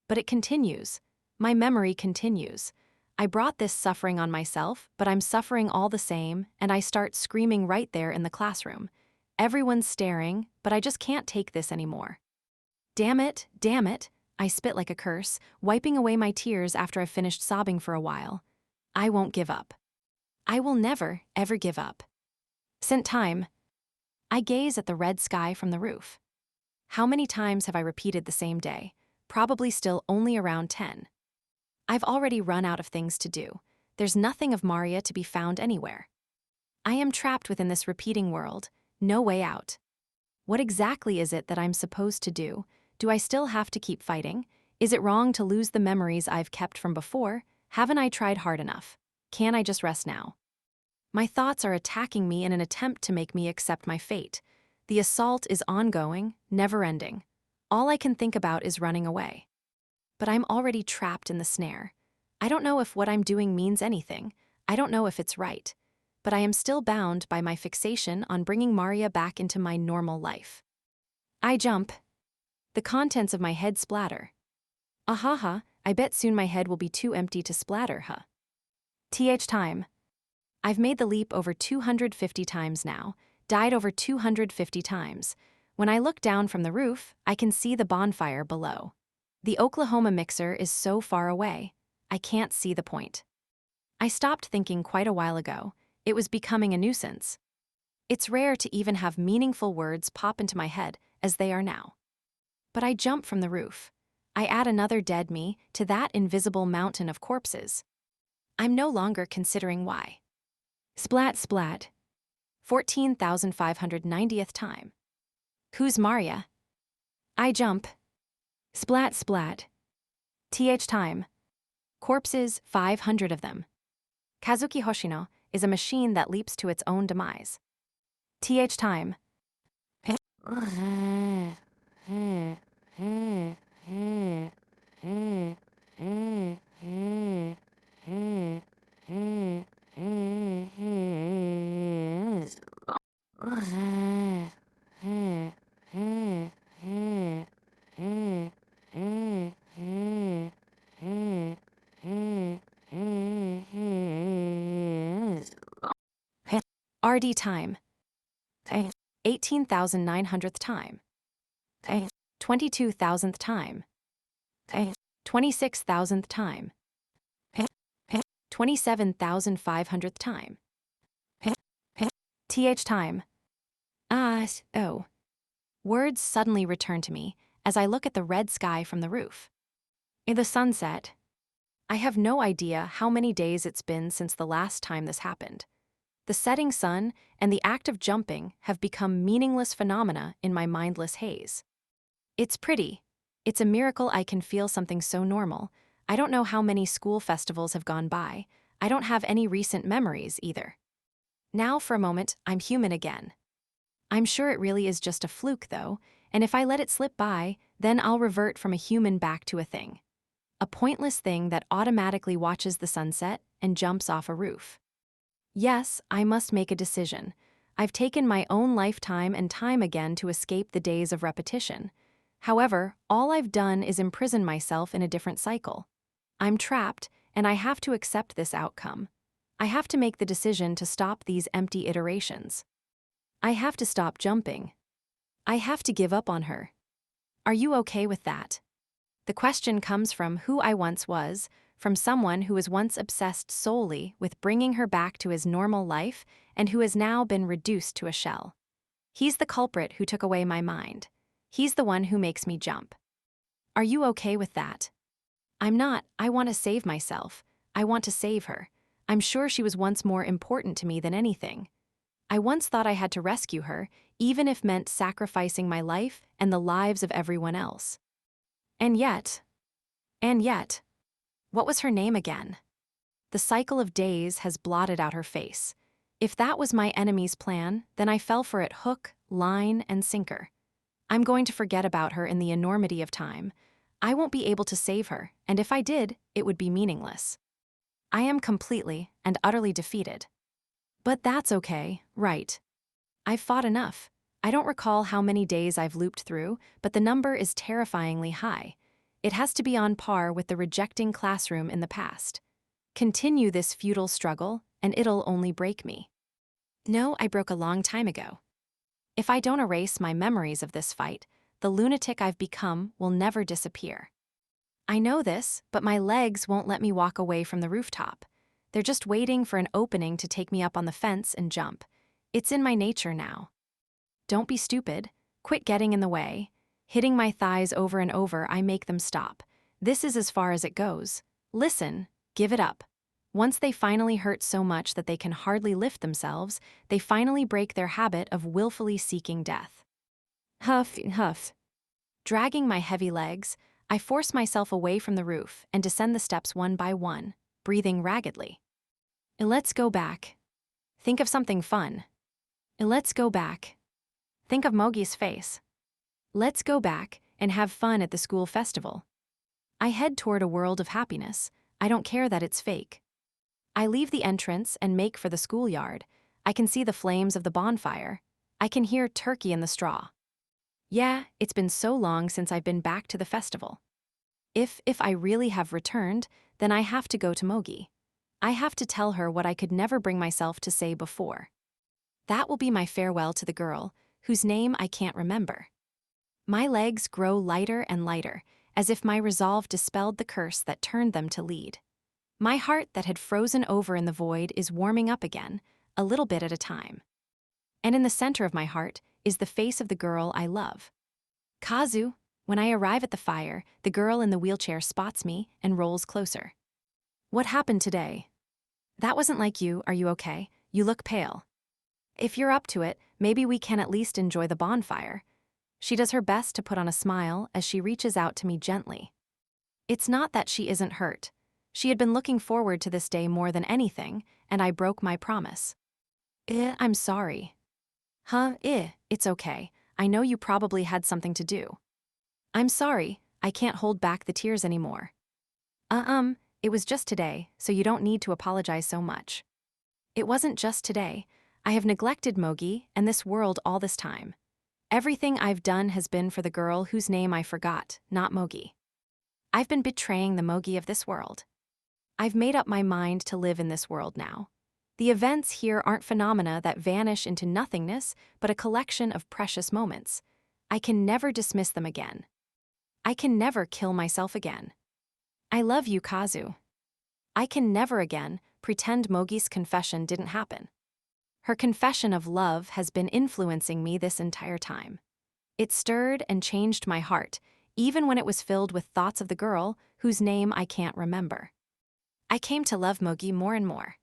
But it continues. My memory continues. I brought this suffering on myself, but I'm suffering all the same, and I start screaming right there in the classroom. Everyone's staring, but I just can't take this anymore. Damn it, I spit like a curse, wiping away my tears after I've finished sobbing for a while. I won't give up. I will never, ever give up. Scent time. I gaze at the red sky from the roof. How many times have I repeated the same day? Probably still only around 10. I've already run out of things to do. There's nothing of Maria to be found anywhere. I am trapped within this repeating world, no way out. What exactly is it that I'm supposed to do? Do I still have to keep fighting? Is it wrong to lose the memories I've kept from before? Haven't I tried hard enough? Can I just rest now? My thoughts are attacking me in an attempt to make me accept my fate. The assault is ongoing, never-ending. All I can think about is running away. But I'm already trapped in the snare. I don't know if what I'm doing means anything. I don't know if it's right. But I am still bound by my fixation on bringing Maria back into my normal life. I jump. The contents of my head splatter. Ahaha, I bet soon my head will be too empty to splatter, huh? TH time. I've made the leap over 250 times now, died over 250 times. When I look down from the roof, I can see the bonfire below. The Oklahoma mixer is so far away, I can't see the point. I stopped thinking quite a while ago. It was becoming a nuisance. It's rare to even have meaningful words pop into my head as they are now. But I jump from the roof. I add another dead me to that invisible mountain of corpses. I'm no longer considering why. Splat splat. 14,590th time. Who's Maria? I jump. Splat splat. TH time. Corpses, 500 of them. Kazuki Hoshino is a machine that leaps to its own demise. TH time. RD time. 18,900th time. 22,000th time. 26,000th time. 27,500th time. TH time. Oh. Words suddenly return to me as I look at the red sky from the roof. In the sunset. I have no idea how many days it's been since the last time this happened. The setting sun and the act of jumping have become meaningless phenomena in my mindless haze. It's pretty. It's a miracle I can feel something so normal. I don't know how many school festivals have gone by. I don't have any recent memories either. Now for a moment, I'm human again. I'm sure it really is just a fluke though, and if I let it slip by, then I'll revert from a human back to a thing. A pointless thing that automatically watches the sunset and jumps off a roof. Yes, I must make a decision. I've taken my own lifetime and time again to escape the days of repetition. However, all I've done is imprison myself in a different cycle. I'm trapped, and I have to accept this outcome. I have to make the decision to stop these empty iterations. I have to stop jumping. I have to give up on her. Are you okay with that? The question comes from who I once was, from someone who was once obsessed solely with bringing her back to his normal life and who has now been reduced to a shell. He's the culprit who took away my mind. He's the one who makes me jump. Are you okay with that? I'm not. I want to save myself. I want to save her. I'm sure she was once more important to me than anything. I once thought I had to rescue her, even if meant sacrificing my life and the lives of everyone else. And yet, what was her name again? The cycle of days has blotted out her face. If that was my enemy's plan, then I fell for it hook, line, and sinker. I'm going to forget about her in the enormity of time. I won't be able to save her, and if I did, it would be meaningless. I am completely and utterly defeated. But that's okay, right? I've fought enough. I don't recall how many days I've looped through, but the number is terrifyingly high. It has to be on par with the rejecting classroom in the past. Continue this futile struggle, and it'll only break me. No, I broke a long time ago. If I don't erase my memories of this fight, the lunatic I've become will never disappear. I know this, but my legs won't let me walk away from the rooftop. They're just waiting for an opening to take me up on the fence and jump. It's in my nature now. Don't be stupid. Quit getting in the way. Hitting my thighs over and over, I make them stop. This is as far as it goes. Listen, give it up. Once they finally hurt so much that they can hardly lift themselves, they finally break their habit of willfully seeking death. Huff, huff. Dragging my heavy legs, I force myself away from the roof and descend the steps one by one, breathing raggedly. Let's go back. Think of something fun. Let's go back. Think of Mogi's face. Let's go back and have fun at the school festival. I head toward a world of happiness. I don't care that it's fake. I leave the entrance and make for the schoolyard. I can see the flames of the bonfire. I can hear turkey in the straw. Yeah, it's been so long since I've been back to the festival. If I really have returned, then I have to go to Mogi. I have to tell her what I could never bring myself to say before. That will be my farewell to the girl, whose name I can't remember. My legs grow lighter and lighter, as if my resolve dispelled the curse that turned them to lead. My heart that had frozen over in the void is warming up again, a little bit at a time. And in the center of my heart is the face of the girl I love. Kazu. When I arrive at the fire, the girl in the wheelchair spots me and rolls closer. What happened today? That wasn't like you. Are you okay? You look pale. If you're up to it, maybe we can at least enjoy the bonfire. She does her best to put on a smile as she reaches out to me gently. It's not that she isn't hurt. She had been looking forward to this day more than anything, and I broke my promise. I'm sorry. It's okay. I know you probably had something to do. I'm sorry, I can't hold back the tears anymore. It was just today, so you don't need to apologize so much. It wasn't just today. I have neglected Mogi and this world all this time. Everything I've done has been for the girl whose name I forgot, not Mogi. I've been betraying the Mogi of this world. I've made up my mind to live in this world now. The events here aren't phenomena that vanish into nothingness, but a collection of precious moments. I can never dismiss them again. I can never kill myself again. I love you, Kazu. I can never again pretend Mogi's confession didn't happen. Her confession of love has been influencing me this entire time. It stirred and changed my heart, even when it was filled with thoughts of the girl whose name I can't remember. I came to love Mogi more and more.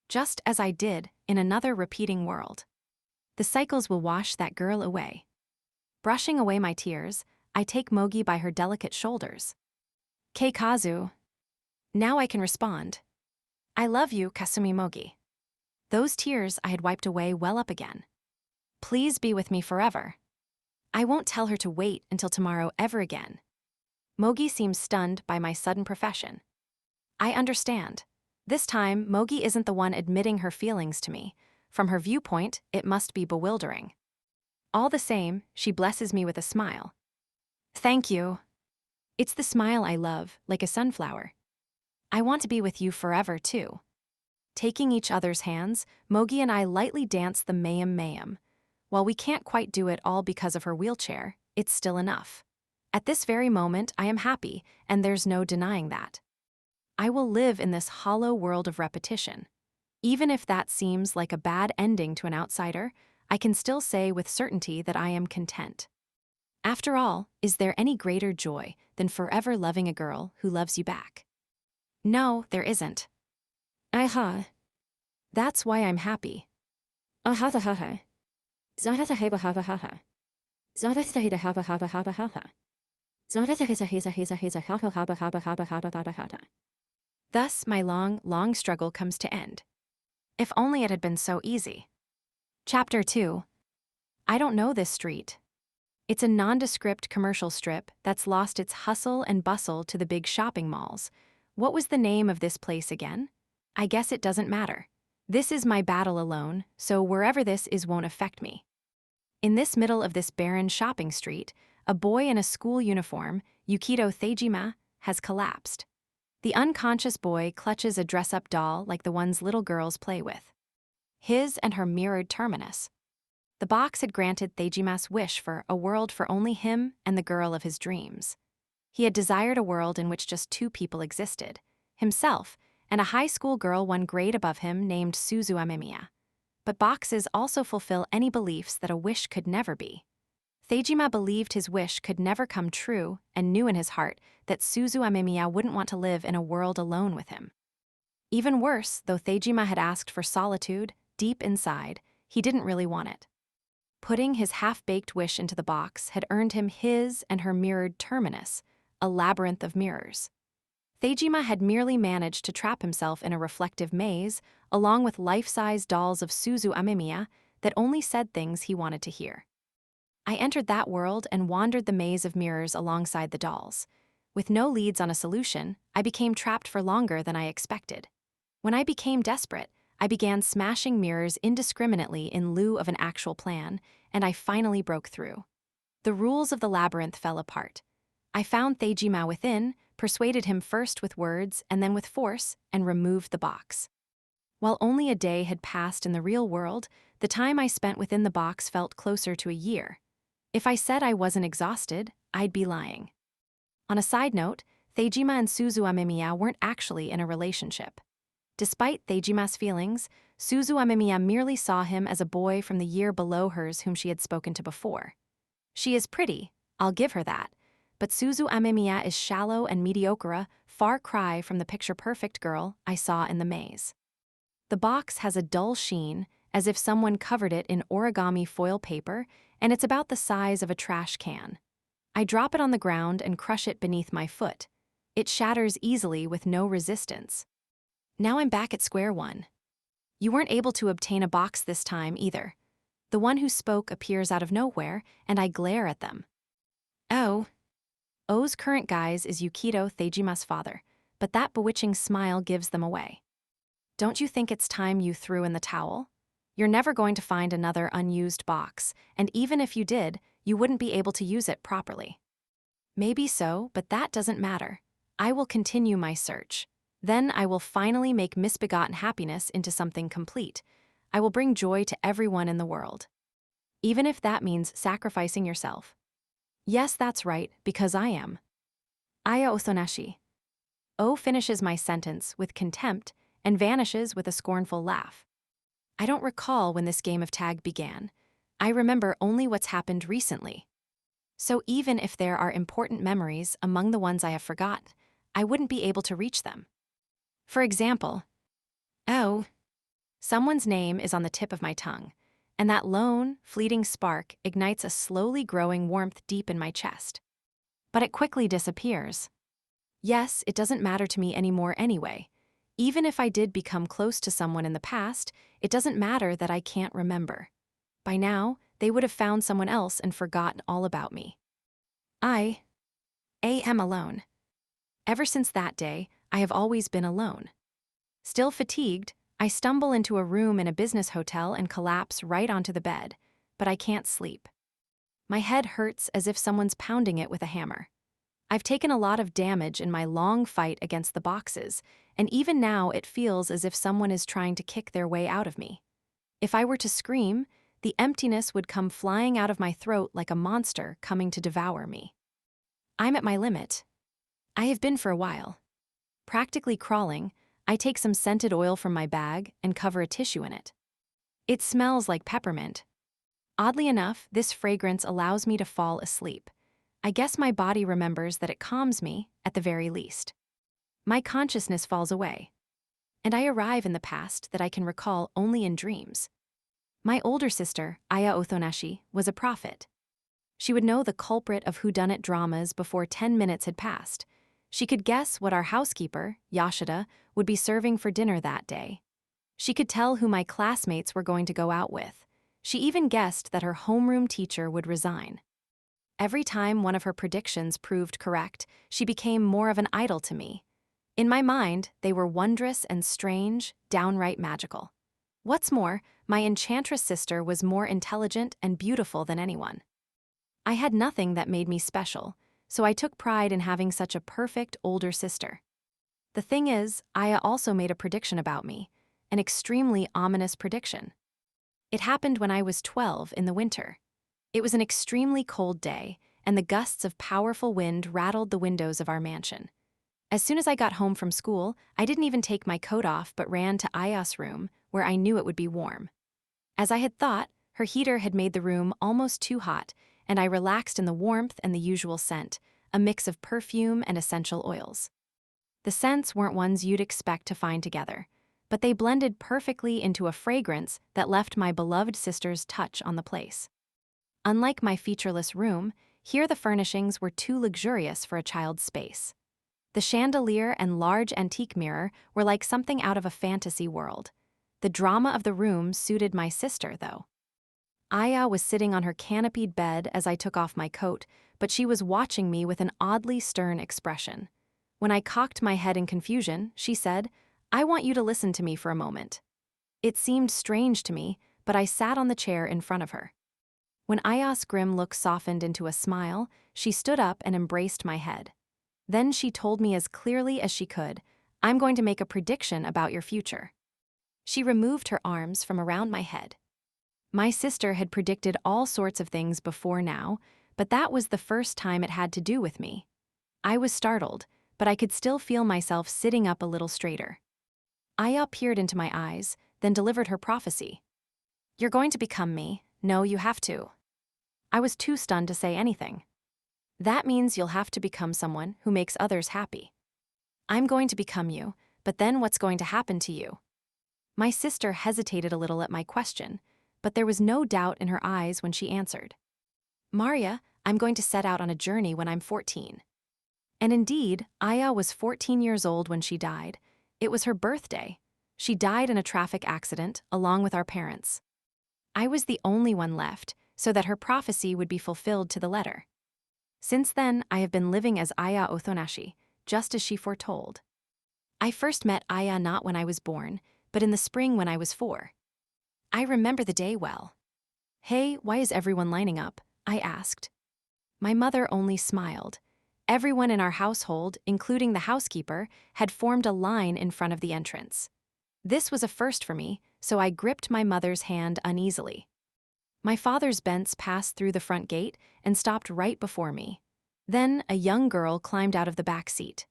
Just as I did in another repeating world. The cycles will wash that girl away. Brushing away my tears, I take Mogi by her delicate shoulders. Kazu. Now I can respond. I love you, Kasumi Mogi. Those tears I had wiped away well up again. Please be with me forever. I won't tell her to wait until tomorrow ever again. Mogi seems stunned by my sudden profession. I understand. This time, Mogi isn't the one admitting her feelings to me. From her viewpoint, it must be bewildering. All the same, she blesses me with a smile. Thank you. It's the smile I love, like a sunflower. I want to be with you forever, too. Taking each other's hands, Mogi and I lightly dance the Mayam Mayam. While we can't quite do it all because of her wheelchair, it's still enough. At this very moment, I am happy, and there's no denying that. I will live in this hollow world of repetition. Even if that seems like a bad ending to an outsider, I can still say with certainty that I am content. After all, is there any greater joy than forever loving a girl who loves you back? No, there isn't. Aha. That's why I'm happy. Aha ha ha. Zahata heba haba haha. Zahata hita haba haba haba haha. Zahata hisa hisa hisa hisa haba haba haba haba haba haba haba. Thus, my long, long struggle comes to end. If only it had been so easy. Chapter 2. I don't know this street. It's a nondescript commercial strip that's lost its hustle and bustle to the big shopping malls. What was the name of this place again? I guess it doesn't matter. This is my battle alone, so wherever this is won't affect me. In this middle of this barren shopping street, a boy in a school uniform, Yukito Thejima, has collapsed. The unconscious boy clutches a dress-up doll like the ones little girls play with. His and her mirrored terminus. The box had granted Thejima's wish for a world for only him and the girl of his dreams. He had desired a world in which just two people existed, himself and a high school girl 1 grade above him named Suzu Amemiya. But boxes also fulfill any beliefs that a wish could never be. Thejima believed his wish could never come true and knew in his heart that Suzu Amemiya wouldn't want to live in a world alone with him. Even worse, though Thejima had asked for solitude, deep inside, he didn't really want it. Putting his half-baked wish into the box had earned him his and her mirrored terminus, a labyrinth of mirrors. Thejima had merely managed to trap himself in a reflective maze, along with life-size dolls of Suzu Amemiya that only said things he wanted to hear. I entered that world and wandered the maze of mirrors alongside the dolls. With no leads on a solution, I became trapped for longer than I expected. When I became desperate, I began smashing mirrors indiscriminately in lieu of an actual plan, and I finally broke through. The rules of the labyrinth fell apart. I found Thejima within, persuaded him first with words and then with force, and removed the box. While only a day had passed in the real world, the time I spent within the box felt closer to a year. If I said I wasn't exhausted, I'd be lying. On a side note, Thejima and Suzu Amemiya weren't actually in a relationship. Despite Thejima's feelings, Suzu Amemiya merely saw him as a boy from the year below hers whom she had spoken to before. She is pretty, I'll give her that, but Suzu Amemiya is shallow and mediocre, far cry from the picture-perfect girl I saw in the maze. The box has a dull sheen, as if someone covered it in origami foil paper, and it's about the size of a trash can. I drop it on the ground and crush it beneath my foot. It shatters easily with no resistance. Now I'm back at square one. You weren't able to obtain a box this time either. The one who spoke appears out of nowhere, and I glare at them. Oh. O's current guise is Yukito Thejima's father, but that bewitching smile gives them away. Don't you think it's time you threw in the towel? You're never going to find another unused box, and even if you did, you wouldn't be able to use it properly. Maybe so, but that doesn't matter. I will continue my search. Then I will finally make misbegotten happiness into something complete. I will bring joy to everyone in the world. Even if that means sacrificing yourself. Yes, that's right, because I am. Aya Othonashi. O finishes my sentence with contempt and vanishes with a scornful laugh. I don't recall when this game of tag began. I remember only what's happened recently. So even if there are important memories among the ones I have forgotten, I wouldn't be able to reach them. For example, oh, someone's name is on the tip of my tongue, and that lone, fleeting spark ignites a slowly growing warmth deep in my chest. But it quickly disappears. Yes, it doesn't matter to me anymore anyway. Even if I did become close to someone in the past, it doesn't matter that I can't remember. By now, they would have found someone else and forgotten all about me. I am alone. Ever since that day, I have always been alone. Still fatigued, I stumble into a room in a business hotel and collapse right onto the bed, but I can't sleep. My head hurts as if someone's pounding it with a hammer. I've taken a lot of damage in my long fight against the boxes, and even now it feels as if someone is trying to kick their way out of me. If I were to scream, the emptiness would come flying out of my throat like a monster coming to devour me. I'm at my limit. I have been for a while. Practically crawling, I take some scented oil from my bag and cover a tissue in it. It smells like peppermint. Oddly enough, this fragrance allows me to fall asleep. I guess my body remembers that it calms me, at the very least. My consciousness falls away, and I arrive in the past that I can recall only in dreams. My older sister, Aya Othonashi, was a prophet. She would know the culprit of whodunit dramas before 10 minutes had passed. She could guess what our housekeeper, Yashida, would be serving for dinner that day. She could tell who my classmates were going to go out with. She even guessed that her homeroom teacher would resign. Every time one of her predictions proved correct, she became more of an idol to me. In my mind, they were wondrous and strange, downright magical. What's more, my enchantress sister was more intelligent and beautiful than anyone. I had nothing that made me special, so I took pride in having such a perfect older sister. The thing is, Aya also made a prediction about me, an extremely ominous prediction. It happened when I was 12 in the winter. It was an extremely cold day, and the gusts of powerful wind rattled the windows of our mansion. As soon as I got home from school, I didn't even take my coat off but ran to Aya's room, where I knew it would be warm. As I had thought, her heater had made the room almost too hot, and I relaxed in the warmth and the usual scent, a mix of perfume and essential oils. The scents weren't ones you'd expect to find together, but they blended perfectly into a fragrance that left my beloved sister's touch on the place. Unlike my featureless room, here the furnishings were too luxurious for a child's space. The chandelier and large antique mirror were like something out of a fantasy world. The drama of the room suited my sister, though. Aya was sitting on her canopied bed as I took off my coat, but she was watching me with an oddly stern expression. When I cocked my head in confusion, she said, "I want you to listen to me for a moment." It seemed strange to me, but I sat on the chair in front of her. When Aya's grim look softened into a smile, she stood up and embraced my head. Then she told me as clearly as she could, "I'm going to make a prediction about your future." She removed her arms from around my head. My sister had predicted all sorts of things before now, but that was the first time it had to do with me. I was startled, but I could still feel myself sitting up a little straighter. Aya peered into my eyes, then delivered her prophecy. "You're going to become me. No, you have to." I was too stunned to say anything. "That means you'll have to become someone who makes others happy." "I'm going to become you, but then what's going to happen to you?" My sister hesitated a little at my question, but there was no doubt in her eyes when she answered. "Maria, I'm going to set out on a journey when I'm 14. And indeed, Aya was 14 years old when she died. It was her birthday. She died in a traffic accident, along with our parents. I was the only one left, so that her prophecy would be fulfilled to the letter. Since then, I have been living as Aya Othonashi, just as she foretold. I first met Aya not when I was born, but in the spring when I was 4. I remember the day well. "Hey, why is everyone lining up?" I asked. My mother only smiled. Everyone in our household, including the housekeeper, had formed a line in front of the entrance. This was a first for me, so I gripped my mother's hand uneasily. My father's Benz passed through the front gate and stopped right before me. Then a young girl climbed out of the back seat.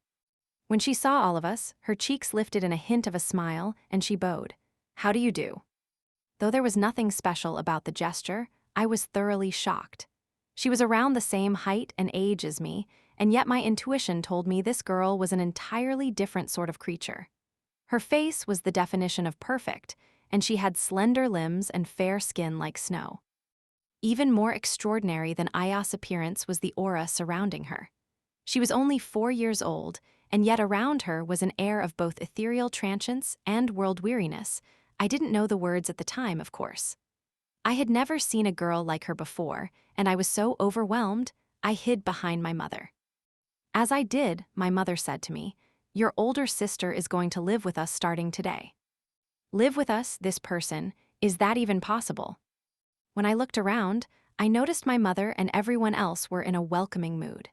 When she saw all of us, her cheeks lifted in a hint of a smile, and she bowed. "How do you do?" Though there was nothing special about the gesture, I was thoroughly shocked. She was around the same height and age as me, and yet my intuition told me this girl was an entirely different sort of creature. Her face was the definition of perfect, and she had slender limbs and fair skin like snow. Even more extraordinary than Aya's appearance was the aura surrounding her. She was only 4 years old, and yet around her was an air of both ethereal transience and world-weariness. I didn't know the words at the time, of course. I had never seen a girl like her before, and I was so overwhelmed, I hid behind my mother. As I did, my mother said to me, "Your older sister is going to live with us starting today." Live with us, this person, is that even possible? When I looked around, I noticed my mother and everyone else were in a welcoming mood.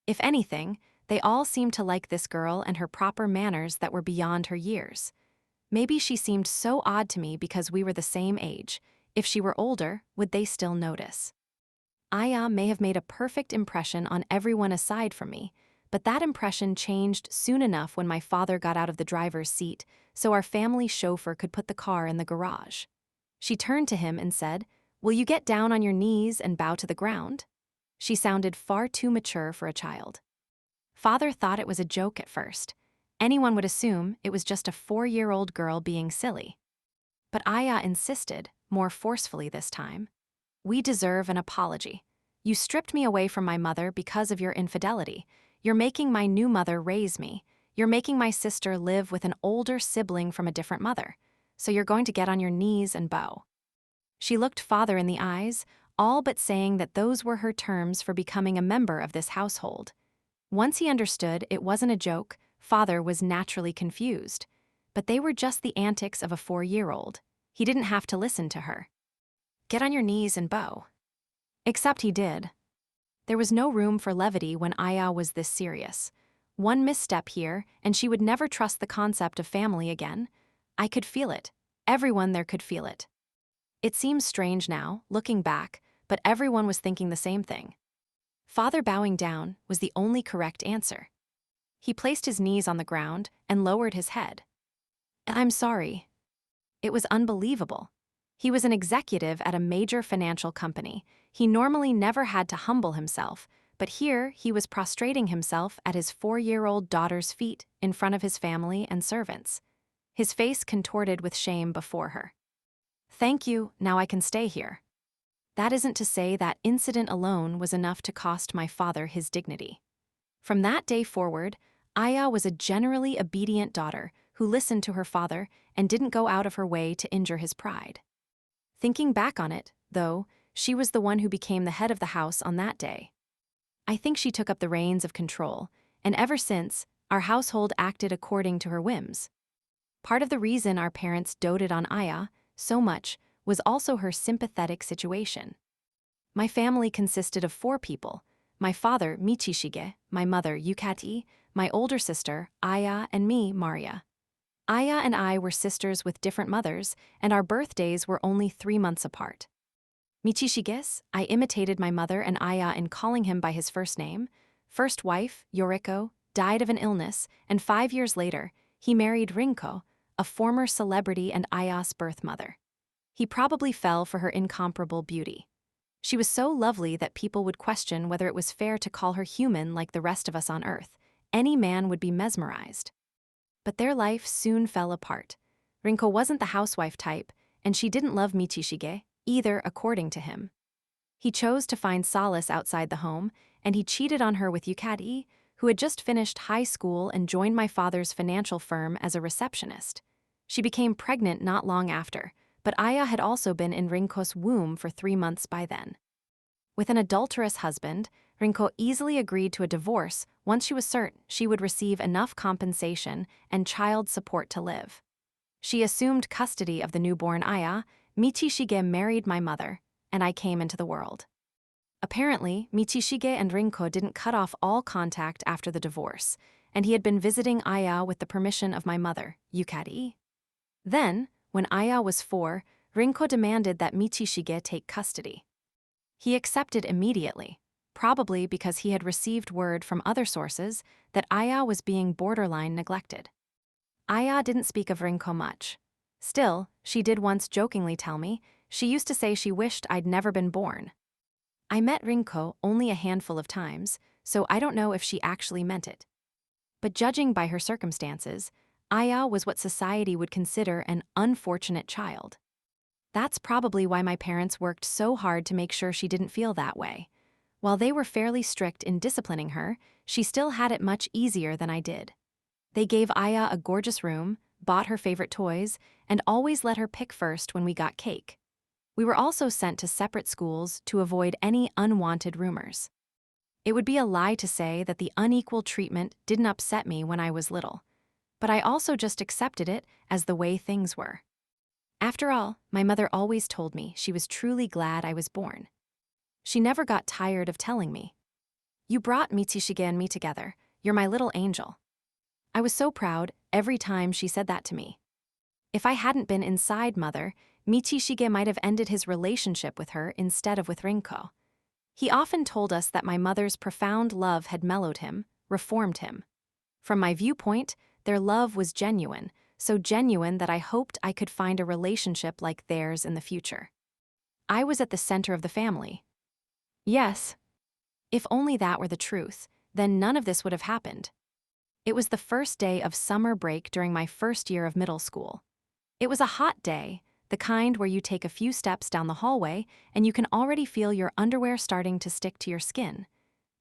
If anything, they all seemed to like this girl and her proper manners that were beyond her years. Maybe she seemed so odd to me because we were the same age. If she were older, would they still notice? Aya may have made a perfect impression on everyone aside from me, but that impression changed soon enough when my father got out of the driver's seat so our family chauffeur could put the car in the garage. She turned to him and said, "Will you get down on your knees and bow to the ground?" She sounded far too mature for a child. Father thought it was a joke at first. Anyone would assume it was just a 4-year-old girl being silly. But Aya insisted, more forcefully this time. "We deserve an apology. You stripped me away from my mother because of your infidelity. You're making my new mother raise me. You're making my sister live with an older sibling from a different mother. So you're going to get on your knees and bow." She looked father in the eyes, all but saying that those were her terms for becoming a member of this household. Once he understood it wasn't a joke, father was naturally confused. But they were just the antics of a 4-year-old. He didn't have to listen to her. "Get on your knees and bow." Except he did. There was no room for levity when Aya was this serious. One misstep here, and she would never trust the concept of family again. I could feel it. Everyone there could feel it. It seems strange now, looking back, but everyone was thinking the same thing. Father bowing down was the only correct answer. He placed his knees on the ground and lowered his head. "I'm sorry." It was unbelievable. He was an executive at a major financial company. He normally never had to humble himself, but here he was prostrating himself at his 4-year-old daughter's feet in front of his family and servants. His face contorted with shame before her. "Thank you, now I can stay here." That isn't to say that incident alone was enough to cost my father his dignity. From that day forward, Aya was a generally obedient daughter who listened to her father and didn't go out of her way to injure his pride. Thinking back on it, though, she was the one who became the head of the house on that day. I think she took up the reins of control, and ever since, our household acted according to her whims. Part of the reason our parents doted on Aya so much was also her sympathetic situation. My family consisted of 4 people: my father, Michishige, my mother, Yukati, my older sister, Aya, and me, Maria. Aya and I were sisters with different mothers, and our birthdays were only 3 months apart. Michishige's, I imitated my mother and Aya in calling him by his first name. First wife, Yoriko, died of an illness, and 5 years later, he married Rinko, a former celebrity and Aya's birth mother. He probably fell for her incomparable beauty. She was so lovely that people would question whether it was fair to call her human like the rest of us on Earth. Any man would be mesmerized. But their life soon fell apart. Rinko wasn't the housewife type, and she didn't love Michishige, either according to him. He chose to find solace outside the home, and he cheated on her with Yukati, who had just finished high school and joined my father's financial firm as a receptionist. She became pregnant not long after, but Aya had also been in Rinko's womb for 3 months by then. With an adulterous husband, Rinko easily agreed to a divorce once she was certain she would receive enough compensation and child support to live. She assumed custody of the newborn Aya. Michishige married my mother, and I came into the world. Apparently, Michishige and Rinko didn't cut off all contact after the divorce, and he had been visiting Aya with the permission of my mother, Yukari. Then, when Aya was 4, Rinko demanded that Michishige take custody. He accepted immediately, probably because he had received word from other sources that Aya was being borderline neglected. Aya didn't speak of Rinko much. Still, she did once jokingly tell me she used to say she wished I'd never been born. I met Rinko only a handful of times, so I don't know if she actually meant it. But judging by her circumstances, Aya was what society would consider an unfortunate child. That's probably why my parents worked so hard to make sure she didn't feel that way. While they were fairly strict in disciplining her, she still had it much easier than I did. They gave Aya a gorgeous room, bought her favorite toys, and always let her pick first when we got cake. We were also sent to separate schools to avoid any unwanted rumors. It would be a lie to say that the unequal treatment didn't upset me when I was little, but I also just accepted it as the way things were. After all, my mother always told me she was truly glad I was born. She never got tired of telling me. You brought Mitsushige and me together. You're my little angel. I was so proud every time she said that to me. If I hadn't been inside Mother, Mitsushige might have ended his relationship with her instead of with Rinko. He often told us that my mother's profound love had mellowed him, reformed him. From my viewpoint, their love was genuine, so genuine that I hoped I could find a relationship like theirs in the future. I was at the center of the family. Yes. If only that were the truth, then none of this would have happened. It was the first day of summer break during my first year of middle school. It was a hot day, the kind where you take a few steps down the hallway and you can already feel your underwear starting to stick to your skin.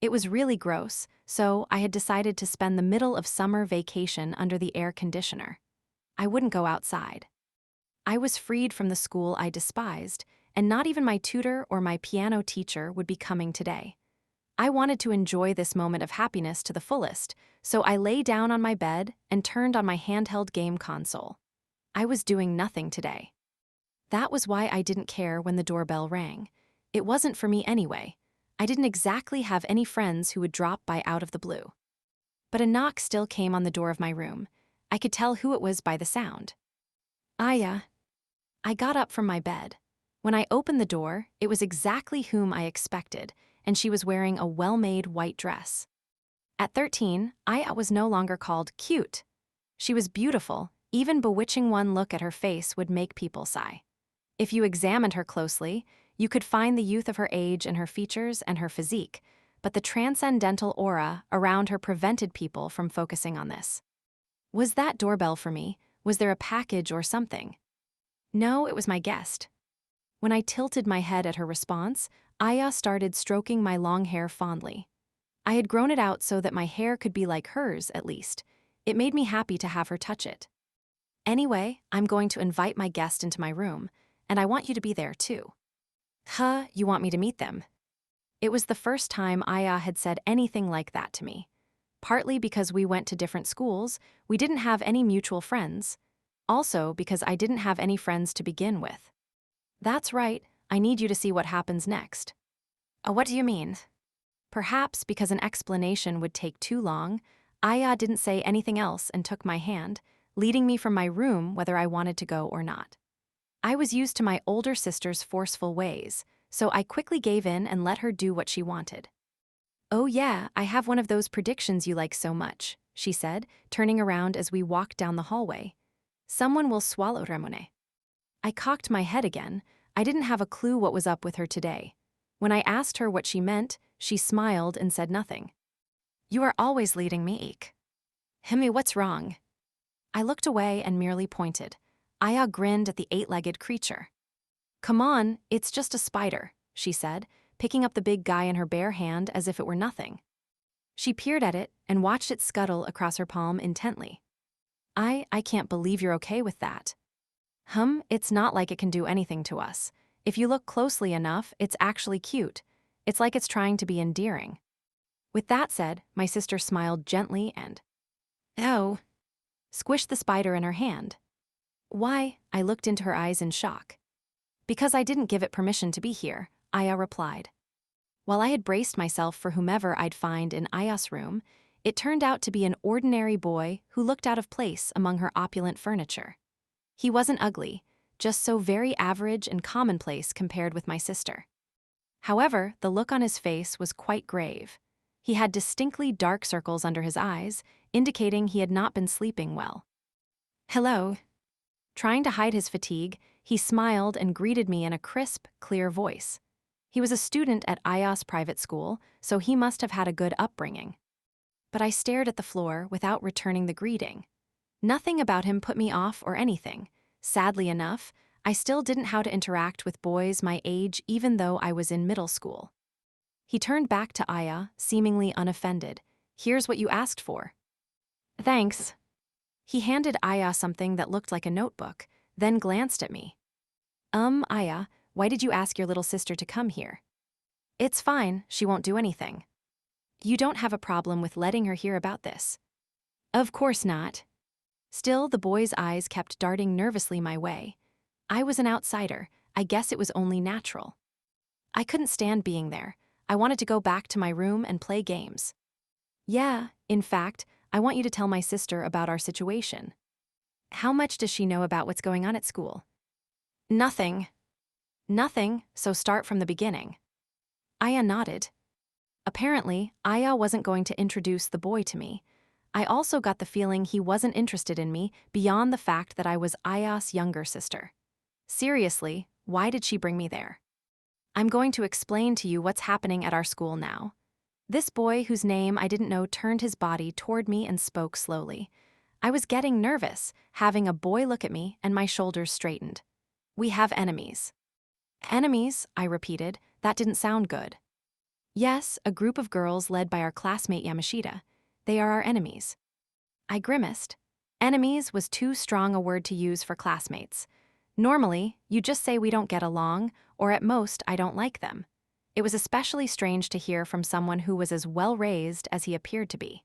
It was really gross, so I had decided to spend the middle of summer vacation under the air conditioner. I wouldn't go outside. I was freed from the school I despised, and not even my tutor or my piano teacher would be coming today. I wanted to enjoy this moment of happiness to the fullest, so I lay down on my bed and turned on my handheld game console. I was doing nothing today. That was why I didn't care when the doorbell rang. It wasn't for me anyway. I didn't exactly have any friends who would drop by out of the blue. But a knock still came on the door of my room. I could tell who it was by the sound. Aya. I got up from my bed. When I opened the door, it was exactly whom I expected, and she was wearing a well-made white dress. At 13, Aya was no longer called cute. She was beautiful. Even bewitching one look at her face would make people sigh. If you examined her closely, you could find the youth of her age in her features and her physique, but the transcendental aura around her prevented people from focusing on this. Was that doorbell for me? Was there a package or something? No, it was my guest. When I tilted my head at her response, Aya started stroking my long hair fondly. I had grown it out so that my hair could be like hers, at least. It made me happy to have her touch it. Anyway, I'm going to invite my guest into my room, and I want you to be there too. Huh, you want me to meet them? It was the first time Aya had said anything like that to me. Partly because we went to different schools, we didn't have any mutual friends. Also because I didn't have any friends to begin with. That's right, I need you to see what happens next. What do you mean? Perhaps because an explanation would take too long, Aya didn't say anything else and took my hand, leading me from my room whether I wanted to go or not. I was used to my older sister's forceful ways, so I quickly gave in and let her do what she wanted. Oh yeah, I have one of those predictions you like so much, she said, turning around as we walked down the hallway. Someone will swallow Remone. I cocked my head again. I didn't have a clue what was up with her today. When I asked her what she meant, she smiled and said nothing. You are always leading me, Eek. Himi, what's wrong? I looked away and merely pointed. Aya grinned at the eight-legged creature. Come on, it's just a spider, she said, picking up the big guy in her bare hand as if it were nothing. She peered at it and watched it scuttle across her palm intently. I can't believe you're okay with that. It's not like it can do anything to us. If you look closely enough, it's actually cute. It's like it's trying to be endearing. With that said, my sister smiled gently and, oh, squished the spider in her hand. Why? I looked into her eyes in shock. Because I didn't give it permission to be here, Aya replied. While I had braced myself for whomever I'd find in Aya's room, it turned out to be an ordinary boy who looked out of place among her opulent furniture. He wasn't ugly, just so very average and commonplace compared with my sister. However, the look on his face was quite grave. He had distinctly dark circles under his eyes, indicating he had not been sleeping well. Hello. Trying to hide his fatigue, he smiled and greeted me in a crisp, clear voice. He was a student at Aya's private school, so he must have had a good upbringing. But I stared at the floor without returning the greeting. Nothing about him put me off or anything. Sadly enough, I still didn't know how to interact with boys my age even though I was in middle school. He turned back to Aya, seemingly unoffended. Here's what you asked for. Thanks. He handed Aya something that looked like a notebook, then glanced at me. Aya, why did you ask your little sister to come here? It's fine, she won't do anything. You don't have a problem with letting her hear about this? Of course not. Still, the boy's eyes kept darting nervously my way. I was an outsider. I guess it was only natural. I couldn't stand being there. I wanted to go back to my room and play games. Yeah, in fact, I want you to tell my sister about our situation. How much does she know about what's going on at school? Nothing. Nothing, so start from the beginning. Aya nodded. Apparently, Aya wasn't going to introduce the boy to me. I also got the feeling he wasn't interested in me beyond the fact that I was Aya's younger sister. Seriously, why did she bring me there? I'm going to explain to you what's happening at our school now. This boy, whose name I didn't know, turned his body toward me and spoke slowly. I was getting nervous, having a boy look at me, and my shoulders straightened. We have enemies. Enemies, I repeated. That didn't sound good. Yes, a group of girls led by our classmate Yamashita. They are our enemies. I grimaced. Enemies was too strong a word to use for classmates. Normally, you just say we don't get along, or at most, I don't like them. It was especially strange to hear from someone who was as well-raised as he appeared to be.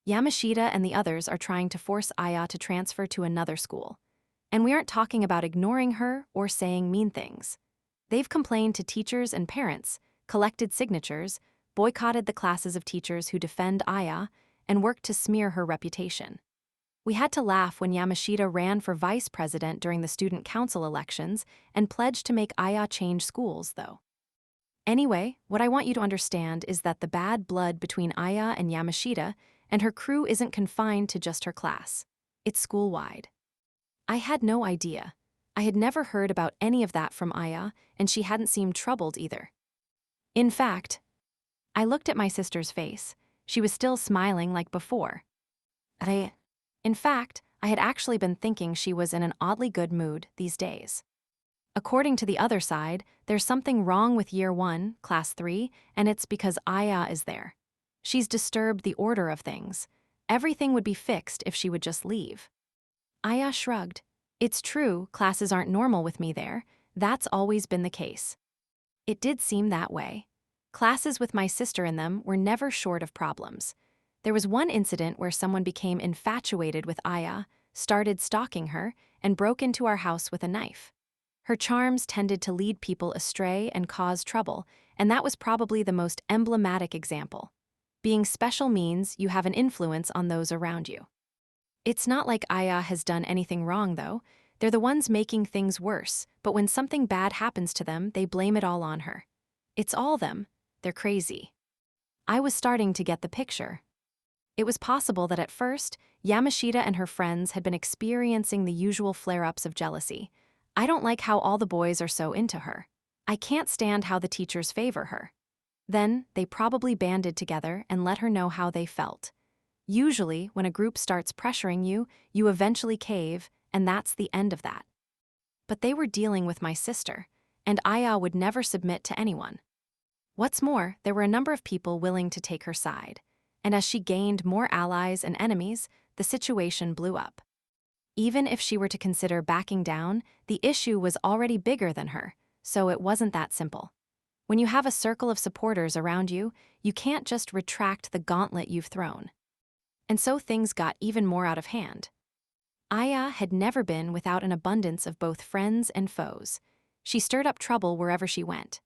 Yamashita and the others are trying to force Aya to transfer to another school. And we aren't talking about ignoring her or saying mean things. They've complained to teachers and parents, collected signatures, boycotted the classes of teachers who defend Aya, and worked to smear her reputation. We had to laugh when Yamashita ran for vice president during the student council elections and pledged to make Aya change schools, though. Anyway, what I want you to understand is that the bad blood between Aya and Yamashita and her crew isn't confined to just her class. It's school-wide. I had no idea. I had never heard about any of that from Aya, and she hadn't seemed troubled either. In fact, I looked at my sister's face. She was still smiling like before. In fact, I had actually been thinking she was in an oddly good mood these days. According to the other side, there's something wrong with Year 1, Class 3, and it's because Aya is there. She's disturbed the order of things. Everything would be fixed if she would just leave. Aya shrugged. It's true, classes aren't normal with me there. That's always been the case. It did seem that way. Classes with my sister in them were never short of problems. There was one incident where someone became infatuated with Aya, started stalking her, and broke into our house with a knife. Her charms tended to lead people astray and cause trouble, and that was probably the most emblematic example. Being special means you have an influence on those around you. It's not like Aya has done anything wrong, though. They're the ones making things worse, but when something bad happens to them, they blame it all on her. It's all them. They're crazy. I was starting to get the picture. It was possible that at first, Yamashita and her friends had been experiencing the usual flare-ups of jealousy. I don't like how all the boys are so into her. I can't stand how the teachers favor her. Then, they probably banded together and let her know how they felt. Usually, when a group starts pressuring you, you eventually cave, and that's the end of that. But they were dealing with my sister, and Aya would never submit to anyone. What's more, there were a number of people willing to take her side, and as she gained more allies and enemies, the situation blew up. Even if she were to consider backing down, the issue was already bigger than her, so it wasn't that simple. When you have a circle of supporters around you, you can't just retract the gauntlet you've thrown. And so things got even more out of hand. Aya had never been without an abundance of both friends and foes. She stirred up trouble wherever she went.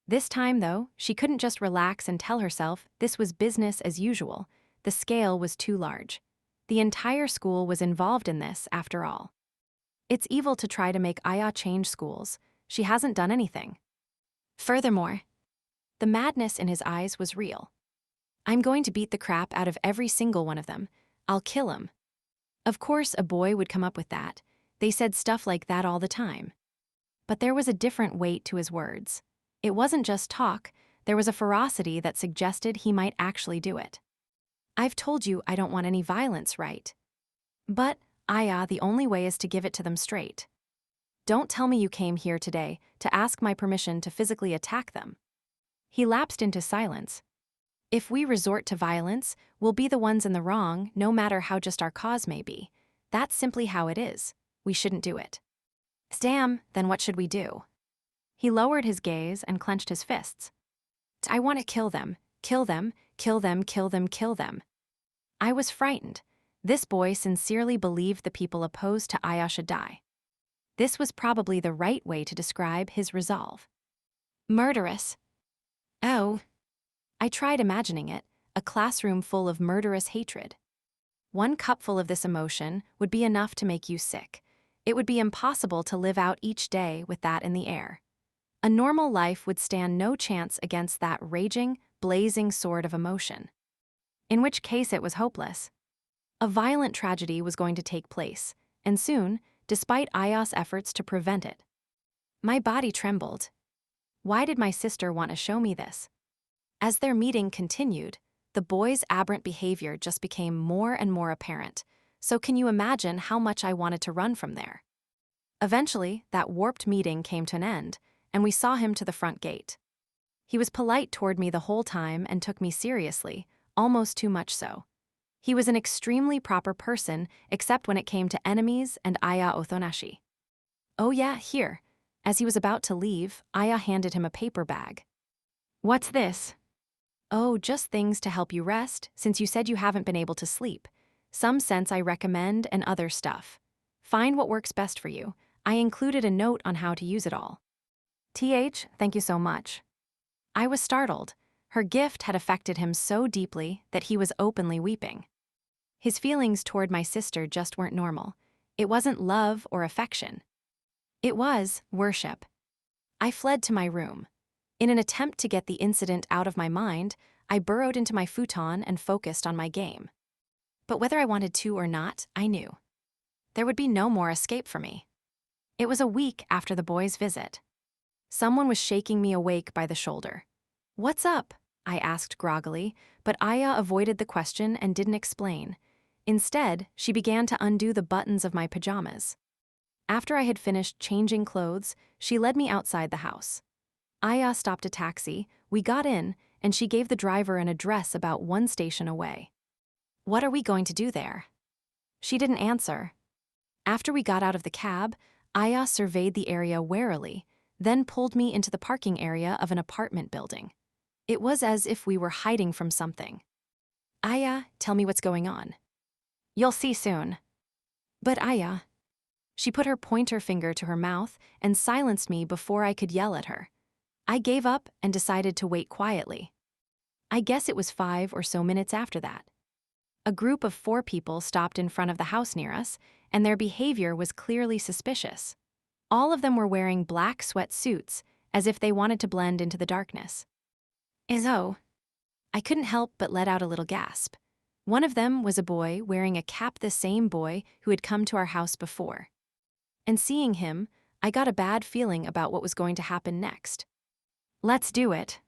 This time, though, she couldn't just relax and tell herself this was business as usual. The scale was too large. The entire school was involved in this, after all. It's evil to try to make Aya change schools. She hasn't done anything. Furthermore, the madness in his eyes was real. I'm going to beat the crap out of every single one of them. I'll kill him. Of course, a boy would come up with that. They said stuff like that all the time. But there was a different weight to his words. It wasn't just talk, there was a ferocity that suggested he might actually do it. I've told you I don't want any violence, right? But, Aya, the only way is to give it to them straight. Don't tell me you came here today to ask my permission to physically attack them. He lapsed into silence. If we resort to violence, we'll be the ones in the wrong, no matter how just our cause may be. That's simply how it is. We shouldn't do it. Damn, then what should we do? He lowered his gaze and clenched his fists. I want to kill them, kill them, kill them, kill them, kill them. I was frightened. This boy sincerely believed the people opposed to Aya should die. This was probably the right way to describe his resolve. Murderous. Oh. I tried imagining it, a classroom full of murderous hatred. One cupful of this emotion would be enough to make you sick. It would be impossible to live out each day with that in the air. A normal life would stand no chance against that raging, blazing sword of emotion. In which case it was hopeless. A violent tragedy was going to take place, and soon, despite Aya's efforts to prevent it. My body trembled. Why did my sister want to show me this? As their meeting continued, the boys' aberrant behavior just became more and more apparent, so can you imagine how much I wanted to run from there? Eventually, that warped meeting came to an end, and we saw him to the front gate. He was polite toward me the whole time and took me seriously, almost too much so. He was an extremely proper person, except when it came to enemies and Aya Othonashi. Oh yeah, here. As he was about to leave, Aya handed him a paper bag. What's this? Oh, just things to help you rest, since you said you haven't been able to sleep. Some scents I recommend and other stuff. Find what works best for you. I included a note on how to use it all. Thank you so much. I was startled. Her gift had affected him so deeply that he was openly weeping. His feelings toward my sister just weren't normal. It wasn't love or affection. It was worship. I fled to my room. In an attempt to get the incident out of my mind, I burrowed into my futon and focused on my game. But whether I wanted to or not, I knew. There would be no more escape for me. It was a week after the boys' visit. Someone was shaking me awake by the shoulder. What's up? I asked groggily, but Aya avoided the question and didn't explain. Instead, she began to undo the buttons of my pajamas. After I had finished changing clothes, she led me outside the house. Aya stopped a taxi, we got in, and she gave the driver an address about 1 station away. What are we going to do there? She didn't answer. After we got out of the cab, Aya surveyed the area warily, then pulled me into the parking area of an apartment building. It was as if we were hiding from something. Aya, tell me what's going on. You'll see soon. But Aya. She put her pointer finger to her mouth and silenced me before I could yell at her. I gave up and decided to wait quietly. I guess it was 5 or so minutes after that. A group of 4 people stopped in front of the house near us, and their behavior was clearly suspicious. All of them were wearing black sweatsuits, as if they wanted to blend into the darkness. Izzo. I couldn't help but let out a little gasp. One of them was a boy wearing a cap, the same boy who had come to our house before. And seeing him, I got a bad feeling about what was going to happen next. Let's do it.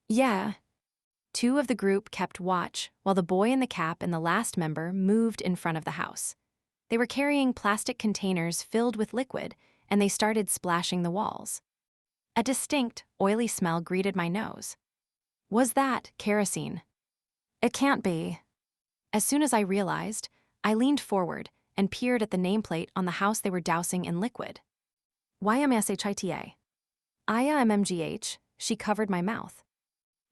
Yeah. 2 of the group kept watch while the boy in the cap and the last member moved in front of the house. They were carrying plastic containers filled with liquid, and they started splashing the walls. A distinct, oily smell greeted my nose. Was that kerosene? It can't be. As soon as I realized, I leaned forward and peered at the nameplate on the house they were dousing in liquid. YMSHITA. IMMGH, she covered my mouth.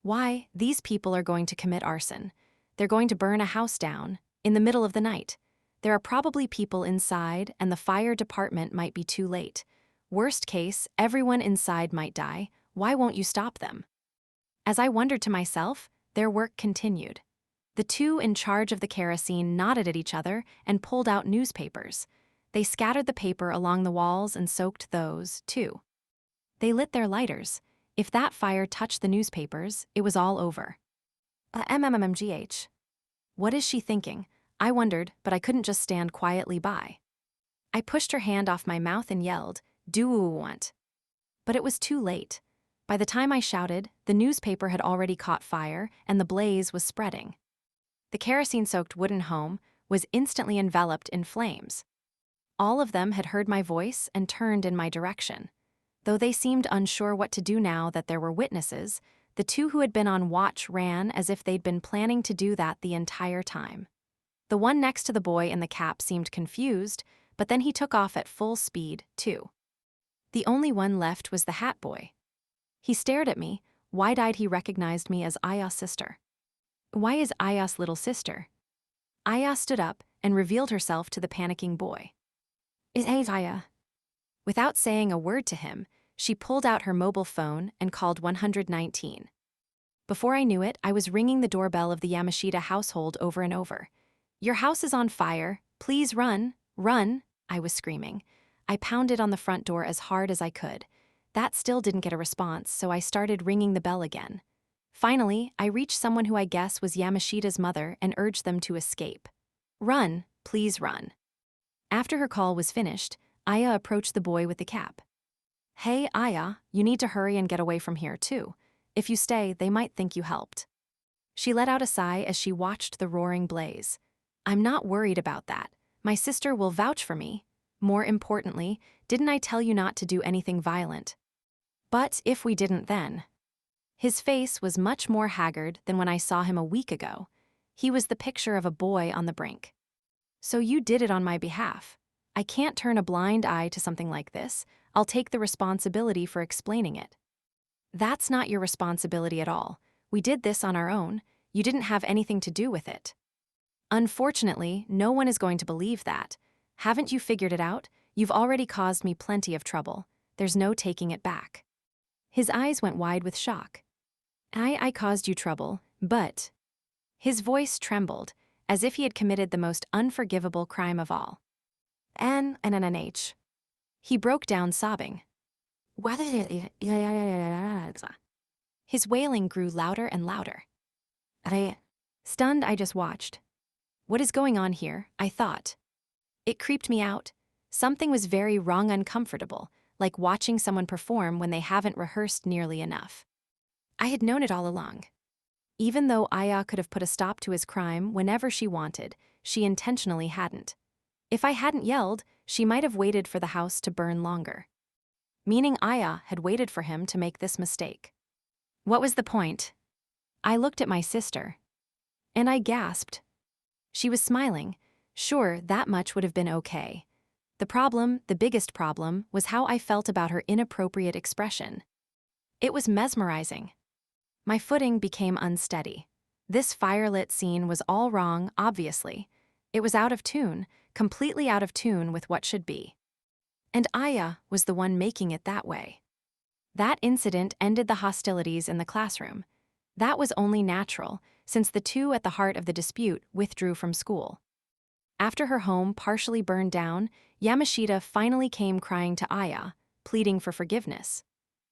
Why, these people are going to commit arson. They're going to burn a house down, in the middle of the night. There are probably people inside, and the fire department might be too late. Worst case, everyone inside might die. Why won't you stop them? As I wondered to myself, their work continued. The 2 in charge of the kerosene nodded at each other and pulled out newspapers. They scattered the paper along the walls and soaked those, too. They lit their lighters. If that fire touched the newspapers, it was all over. MMMGH. What is she thinking? I wondered, but I couldn't just stand quietly by. I pushed her hand off my mouth and yelled, "Do what we want." But it was too late. By the time I shouted, the newspaper had already caught fire and the blaze was spreading. The kerosene-soaked wooden home was instantly enveloped in flames. All of them had heard my voice and turned in my direction. Though they seemed unsure what to do now that there were witnesses, the 2 who had been on watch ran as if they'd been planning to do that the entire time. The one next to the boy in the cap seemed confused, but then he took off at full speed, too. The only one left was the hat boy. He stared at me, wide-eyed. He recognized me as Aya's sister. Why is Aya's little sister? Aya stood up and revealed herself to the panicking boy. Is Aya? Without saying a word to him, She pulled out her mobile phone and called 119. Before I knew it, I was ringing the doorbell of the Yamashita household over and over. "Your house is on fire. Please run, run," I was screaming. I pounded on the front door as hard as I could. That still didn't get a response, so I started ringing the bell again. Finally, I reached someone who I guess was Yamashita's mother and urged them to escape. "Run, please run." After her call was finished, Aya approached the boy with the cap. "Hey, Aya, you need to hurry and get away from here, too. If you stay, they might think you helped." She let out a sigh as she watched the roaring blaze. "I'm not worried about that. My sister will vouch for me. More importantly, didn't I tell you not to do anything violent? But if we didn't then?" His face was much more haggard than when I saw him a week ago. He was the picture of a boy on the brink. "So you did it on my behalf. I can't turn a blind eye to something like this. I'll take the responsibility for explaining it." "That's not your responsibility at all. We did this on our own. You didn't have anything to do with it." "Unfortunately, no one is going to believe that. Haven't you figured it out? You've already caused me plenty of trouble. There's no taking it back." His eyes went wide with shock. I caused you trouble, but..." His voice trembled, as if he had committed the most unforgivable crime of all. "NNH." He broke down sobbing. His wailing grew louder and louder. Stunned, I just watched. What is going on here, I thought. It creeped me out. Something was very wrong, uncomfortable, like watching someone perform when they haven't rehearsed nearly enough. I had known it all along. Even though Aya could have put a stop to his crime whenever she wanted, she intentionally hadn't. If I hadn't yelled, she might have waited for the house to burn longer. Meaning Aya had waited for him to make this mistake. What was the point? I looked at my sister. And I gasped. She was smiling. Sure, that much would have been okay. The biggest problem, was how I felt about her inappropriate expression. It was mesmerizing. My footing became unsteady. This firelit scene was all wrong, obviously. It was out of tune, completely out of tune with what should be. And Aya was the one making it that way. That incident ended the hostilities in the classroom. That was only natural, since the two at the heart of the dispute withdrew from school. After her home partially burned down, Yamashita finally came crying to Aya, pleading for forgiveness.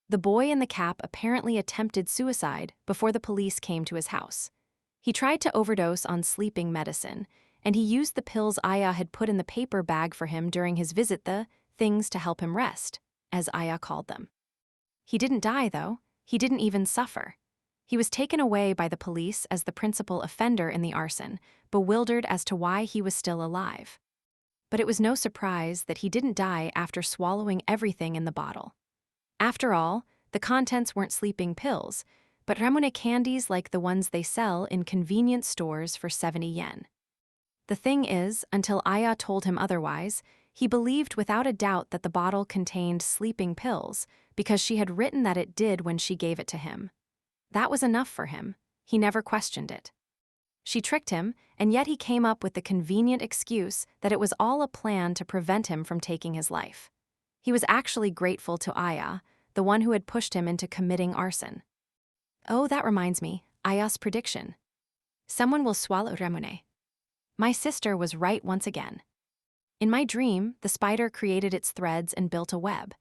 The boy in the cap apparently attempted suicide before the police came to his house. He tried to overdose on sleeping medicine, and he used the pills Aya had put in the paper bag for him during his visit, the things to help him rest, as Aya called them. He didn't die, though. He didn't even suffer. He was taken away by the police as the principal offender in the arson, bewildered as to why he was still alive. But it was no surprise that he didn't die after swallowing everything in the bottle. After all, the contents weren't sleeping pills, but ramune candies like the ones they sell in convenience stores for 70 yen. The thing is, until Aya told him otherwise, he believed without a doubt that the bottle contained sleeping pills because she had written that it did when she gave it to him. That was enough for him. He never questioned it. She tricked him, and yet he came up with the convenient excuse that it was all a plan to prevent him from taking his life. He was actually grateful to Aya, the one who had pushed him into committing arson. Oh, that reminds me, Aya's prediction. Someone will swallow Ramune. My sister was right once again. In my dream, the spider created its threads and built a web.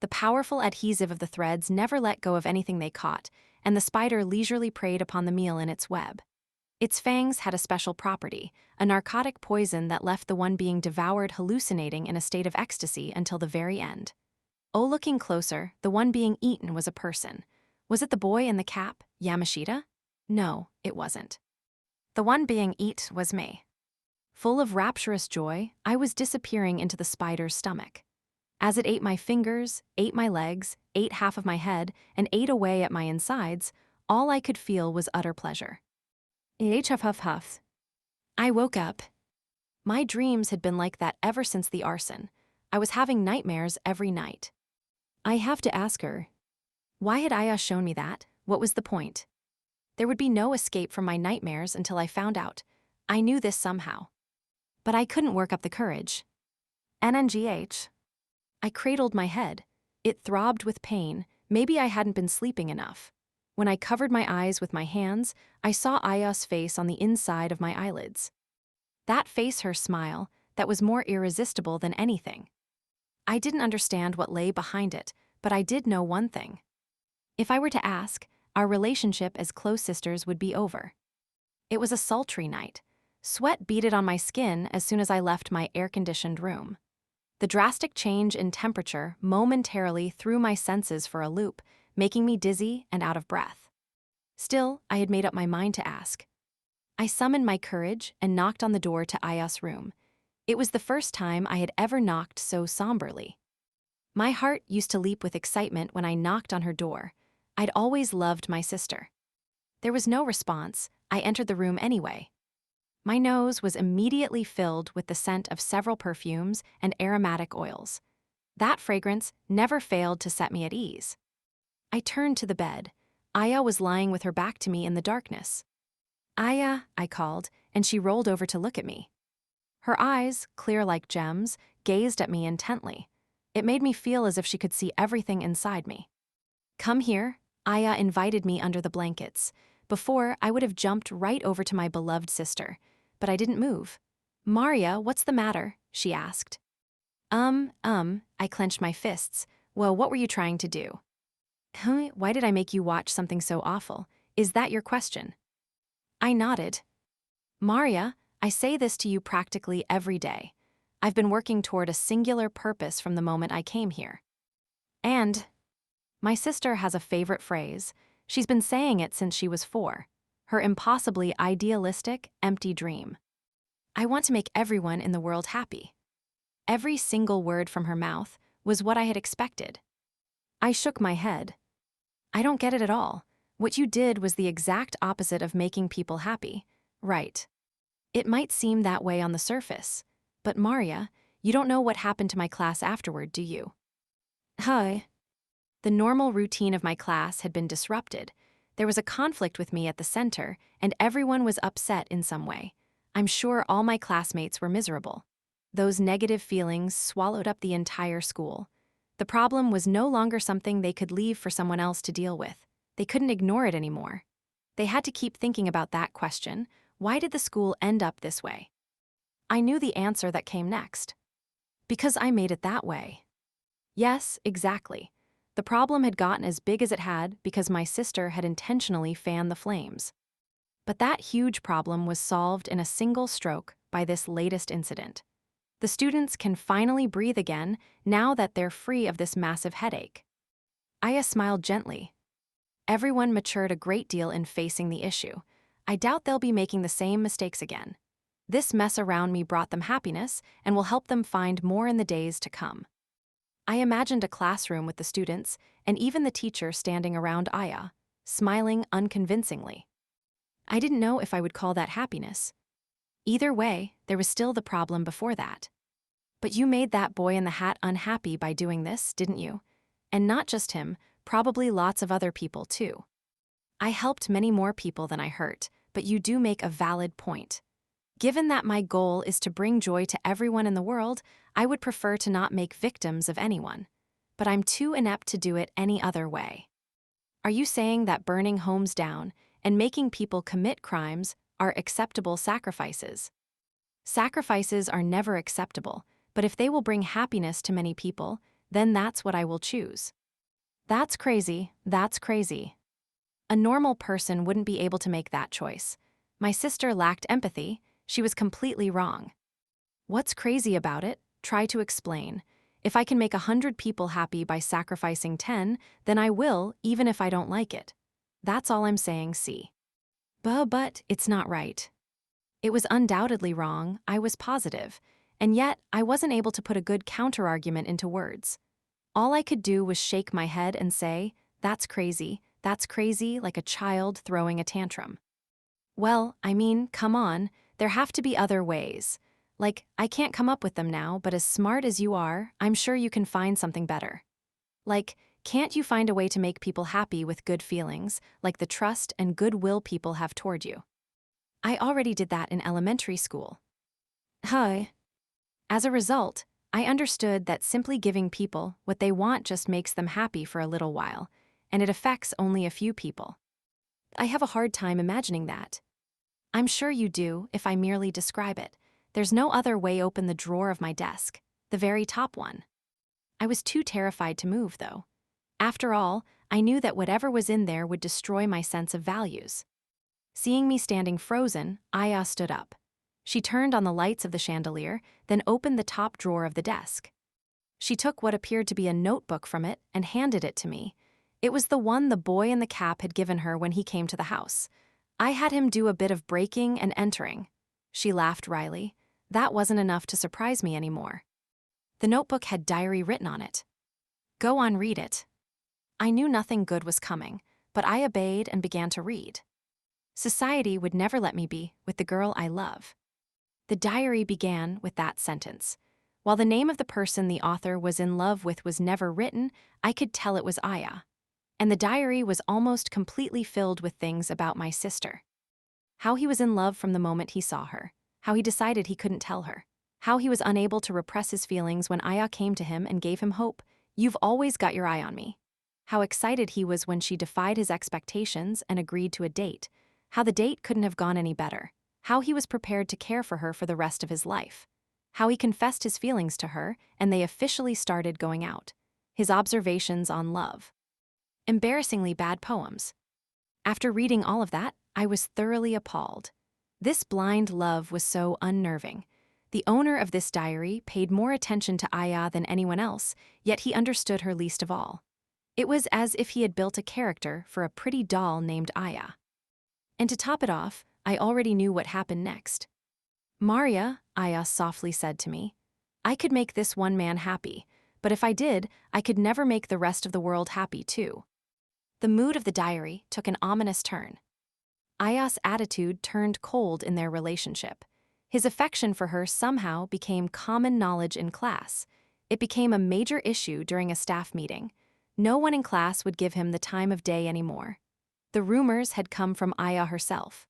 The powerful adhesive of the threads never let go of anything they caught, and the spider leisurely preyed upon the meal in its web. Its fangs had a special property, a narcotic poison that left the one being devoured hallucinating in a state of ecstasy until the very end. Oh, looking closer, the one being eaten was a person. Was it the boy in the cap, Yamashita? No, it wasn't. The one being eaten was me. Full of rapturous joy, I was disappearing into the spider's stomach. As it ate my fingers, ate my legs, ate half of my head, and ate away at my insides, all I could feel was utter pleasure. Huff. I woke up. My dreams had been like that ever since the arson. I was having nightmares every night. I have to ask her. Why had Aya shown me that? What was the point? There would be no escape from my nightmares until I found out. I knew this somehow. But I couldn't work up the courage. NNGH. I cradled my head. It throbbed with pain. Maybe I hadn't been sleeping enough. When I covered my eyes with my hands, I saw Aya's face on the inside of my eyelids. That face, her smile, that was more irresistible than anything. I didn't understand what lay behind it, but I did know one thing. If I were to ask, our relationship as close sisters would be over. It was a sultry night. Sweat beaded on my skin as soon as I left my air-conditioned room. The drastic change in temperature momentarily threw my senses for a loop, making me dizzy and out of breath. Still, I had made up my mind to ask. I summoned my courage and knocked on the door to Aya's room. It was the first time I had ever knocked so somberly. My heart used to leap with excitement when I knocked on her door. I'd always loved my sister. There was no response. I entered the room anyway. My nose was immediately filled with the scent of several perfumes and aromatic oils. That fragrance never failed to set me at ease. I turned to the bed. Aya was lying with her back to me in the darkness. "Aya," I called, and she rolled over to look at me. Her eyes, clear like gems, gazed at me intently. It made me feel as if she could see everything inside me. "Come here," Aya invited me under the blankets. Before, I would have jumped right over to my beloved sister, but I didn't move. "Maria, what's the matter?" she asked. I clenched my fists. "Well, what were you trying to do?" "Huh? Why did I make you watch something so awful? Is that your question?" I nodded. "Maria, I say this to you practically every day. I've been working toward a singular purpose from the moment I came here. And my sister has a favorite phrase. She's been saying it since she was 4. Her impossibly idealistic, empty dream. I want to make everyone in the world happy." Every single word from her mouth was what I had expected. I shook my head. "I don't get it at all. What you did was the exact opposite of making people happy, right? It might seem that way on the surface, but Maria, you don't know what happened to my class afterward, do you?" "Hi." The normal routine of my class had been disrupted. There was a conflict with me at the center, and everyone was upset in some way. I'm sure all my classmates were miserable. Those negative feelings swallowed up the entire school. The problem was no longer something they could leave for someone else to deal with. They couldn't ignore it anymore. They had to keep thinking about that question: why did the school end up this way? I knew the answer that came next. Because I made it that way. Yes, exactly. The problem had gotten as big as it had because my sister had intentionally fanned the flames. But that huge problem was solved in a single stroke by this latest incident. The students can finally breathe again now that they're free of this massive headache. Aya smiled gently. Everyone matured a great deal in facing the issue. I doubt they'll be making the same mistakes again. This mess around me brought them happiness and will help them find more in the days to come. I imagined a classroom with the students and even the teacher standing around Aya, smiling unconvincingly. I didn't know if I would call that happiness. Either way, there was still the problem before that. "But you made that boy in the hat unhappy by doing this, didn't you? And not just him, probably lots of other people too." "I helped many more people than I hurt, but you do make a valid point. Given that my goal is to bring joy to everyone in the world, I would prefer to not make victims of anyone. But I'm too inept to do it any other way." "Are you saying that burning homes down and making people commit crimes are acceptable sacrifices?" "Sacrifices are never acceptable, but if they will bring happiness to many people, then that's what I will choose." That's crazy. A normal person wouldn't be able to make that choice. My sister lacked empathy. She was completely wrong. "What's crazy about it? Try to explain. If I can make 100 people happy by sacrificing 10, then I will, even if I don't like it. That's all I'm saying, see." But it's not right. It was undoubtedly wrong, I was positive, and yet I wasn't able to put a good counterargument into words. All I could do was shake my head and say, that's crazy, like a child throwing a tantrum. "Well, I mean, come on, there have to be other ways. Like, I can't come up with them now, but as smart as you are, I'm sure you can find something better. Like, can't you find a way to make people happy with good feelings, like the trust and goodwill people have toward you?" "I already did that in elementary school." "Hi." As a result, I understood that simply giving people what they want just makes them happy for a little while, and it affects only a few people. I have a hard time imagining that. I'm sure you do if I merely describe it. There's no other way. Open the drawer of my desk, the very top one. I was too terrified to move, though. After all, I knew that whatever was in there would destroy my sense of values. Seeing me standing frozen, Aya stood up. She turned on the lights of the chandelier, then opened the top drawer of the desk. She took what appeared to be a notebook from it and handed it to me. It was the one the boy in the cap had given her when he came to the house. I had him do a bit of breaking and entering. She laughed wryly. That wasn't enough to surprise me anymore. The notebook had diary written on it. Go on, read it. I knew nothing good was coming, but I obeyed and began to read. Society would never let me be with the girl I love. The diary began with that sentence. While the name of the person the author was in love with was never written, I could tell it was Aya. And the diary was almost completely filled with things about my sister. How he was in love from the moment he saw her. How he decided he couldn't tell her. How he was unable to repress his feelings when Aya came to him and gave him hope. You've always got your eye on me. How excited he was when she defied his expectations and agreed to a date. How the date couldn't have gone any better. How he was prepared to care for her for the rest of his life. How he confessed his feelings to her and they officially started going out. His observations on love. Embarrassingly bad poems. After reading all of that, I was thoroughly appalled. This blind love was so unnerving. The owner of this diary paid more attention to Aya than anyone else, yet he understood her least of all. It was as if he had built a character for a pretty doll named Aya. And to top it off, I already knew what happened next. Maria, Aya softly said to me, I could make this one man happy, but if I did, I could never make the rest of the world happy too. The mood of the diary took an ominous turn. Aya's attitude turned cold in their relationship. His affection for her somehow became common knowledge in class. It became a major issue during a staff meeting. No one in class would give him the time of day anymore. The rumors had come from Aya herself.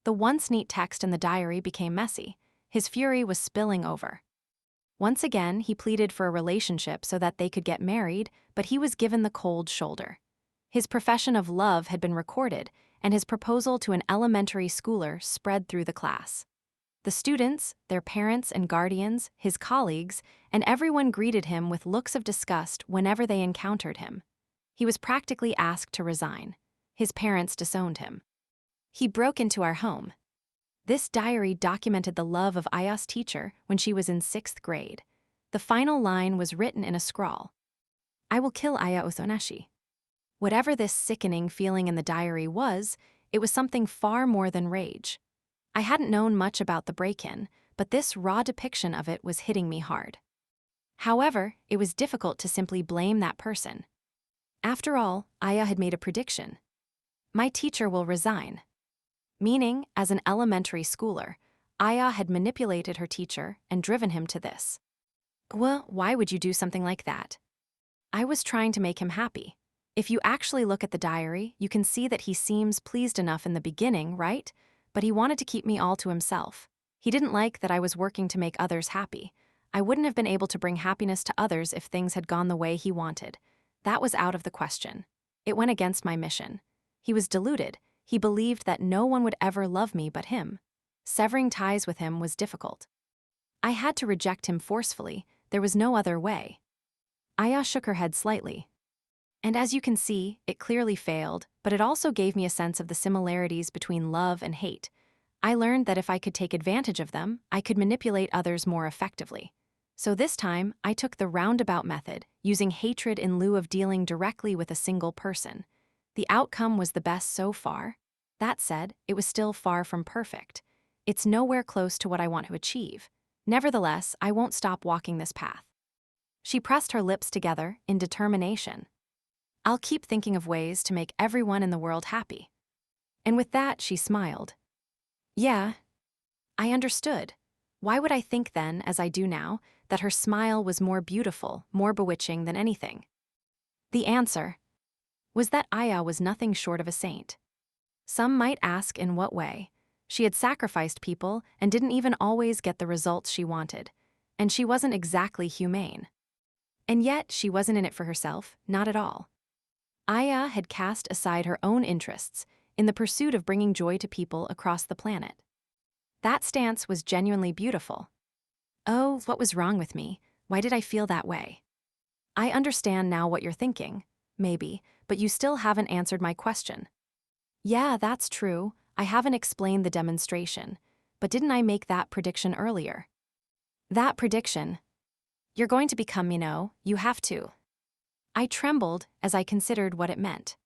The once neat text in the diary became messy. His fury was spilling over. Once again, he pleaded for a relationship so that they could get married, but he was given the cold shoulder. His profession of love had been recorded, and his proposal to an elementary schooler spread through the class. The students, their parents and guardians, his colleagues, and everyone greeted him with looks of disgust whenever they encountered him. He was practically asked to resign. His parents disowned him. He broke into our home. This diary documented the love of Aya's teacher when she was in 6th grade. The final line was written in a scrawl. I will kill Aya Usonashi. Whatever this sickening feeling in the diary was, it was something far more than rage. I hadn't known much about the break-in, but this raw depiction of it was hitting me hard. However, it was difficult to simply blame that person. After all, Aya had made a prediction. My teacher will resign. Meaning, as an elementary schooler, Aya had manipulated her teacher and driven him to this. Well, why would you do something like that? I was trying to make him happy. If you actually look at the diary, you can see that he seems pleased enough in the beginning, right? But he wanted to keep me all to himself. He didn't like that I was working to make others happy. I wouldn't have been able to bring happiness to others if things had gone the way he wanted. That was out of the question. It went against my mission. He was deluded. He believed that no one would ever love me but him. Severing ties with him was difficult. I had to reject him forcefully. There was no other way. Aya shook her head slightly. And as you can see, it clearly failed, but it also gave me a sense of the similarities between love and hate. I learned that if I could take advantage of them, I could manipulate others more effectively. So this time, I took the roundabout method, using hatred in lieu of dealing directly with a single person. The outcome was the best so far. That said, it was still far from perfect. It's nowhere close to what I want to achieve. Nevertheless, I won't stop walking this path. She pressed her lips together in determination. I'll keep thinking of ways to make everyone in the world happy. And with that, she smiled. Yeah, I understood. Why would I think then, as I do now, that her smile was more beautiful, more bewitching than anything? The answer was that Aya was nothing short of a saint. Some might ask in what way. She had sacrificed people and didn't even always get the results she wanted. and she wasn't exactly humane. And yet, she wasn't in it for herself, not at all. Aya had cast aside her own interests in the pursuit of bringing joy to people across the planet. That stance was genuinely beautiful. Oh, what was wrong with me? Why did I feel that way? I understand now what you're thinking, maybe, but you still haven't answered my question. Yeah, that's true. I haven't explained the demonstration. But didn't I make that prediction earlier? That prediction. You're going to become, you have to. I trembled as I considered what it meant.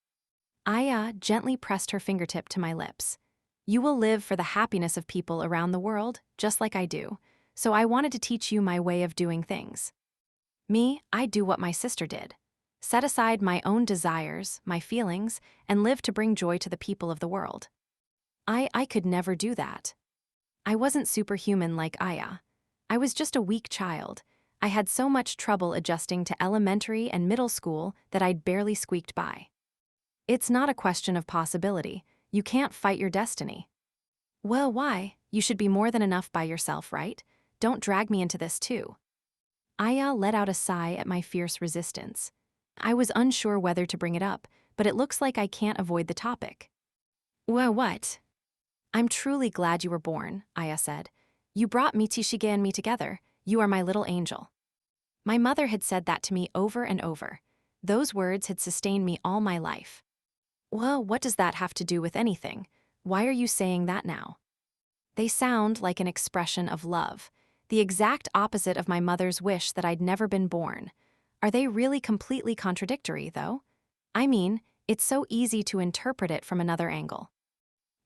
Aya gently pressed her fingertip to my lips. You will live for the happiness of people around the world, just like I do. So I wanted to teach you my way of doing things. Me, I do what my sister did. Set aside my own desires, my feelings, and live to bring joy to the people of the world. I could never do that. I wasn't superhuman like Aya. I was just a weak child. I had so much trouble adjusting to elementary and middle school that I'd barely squeaked by. It's not a question of possibility. You can't fight your destiny. Well, why? You should be more than enough by yourself, right? Don't drag me into this too. Aya let out a sigh at my fierce resistance. I was unsure whether to bring it up, but it looks like I can't avoid the topic. Well, what? I'm truly glad you were born, Aya said. You brought Michishige and me together. You are my little angel. My mother had said that to me over and over. Those words had sustained me all my life. Well, what does that have to do with anything? Why are you saying that now? They sound like an expression of love, the exact opposite of my mother's wish that I'd never been born. Are they really completely contradictory, though? I mean, it's so easy to interpret it from another angle.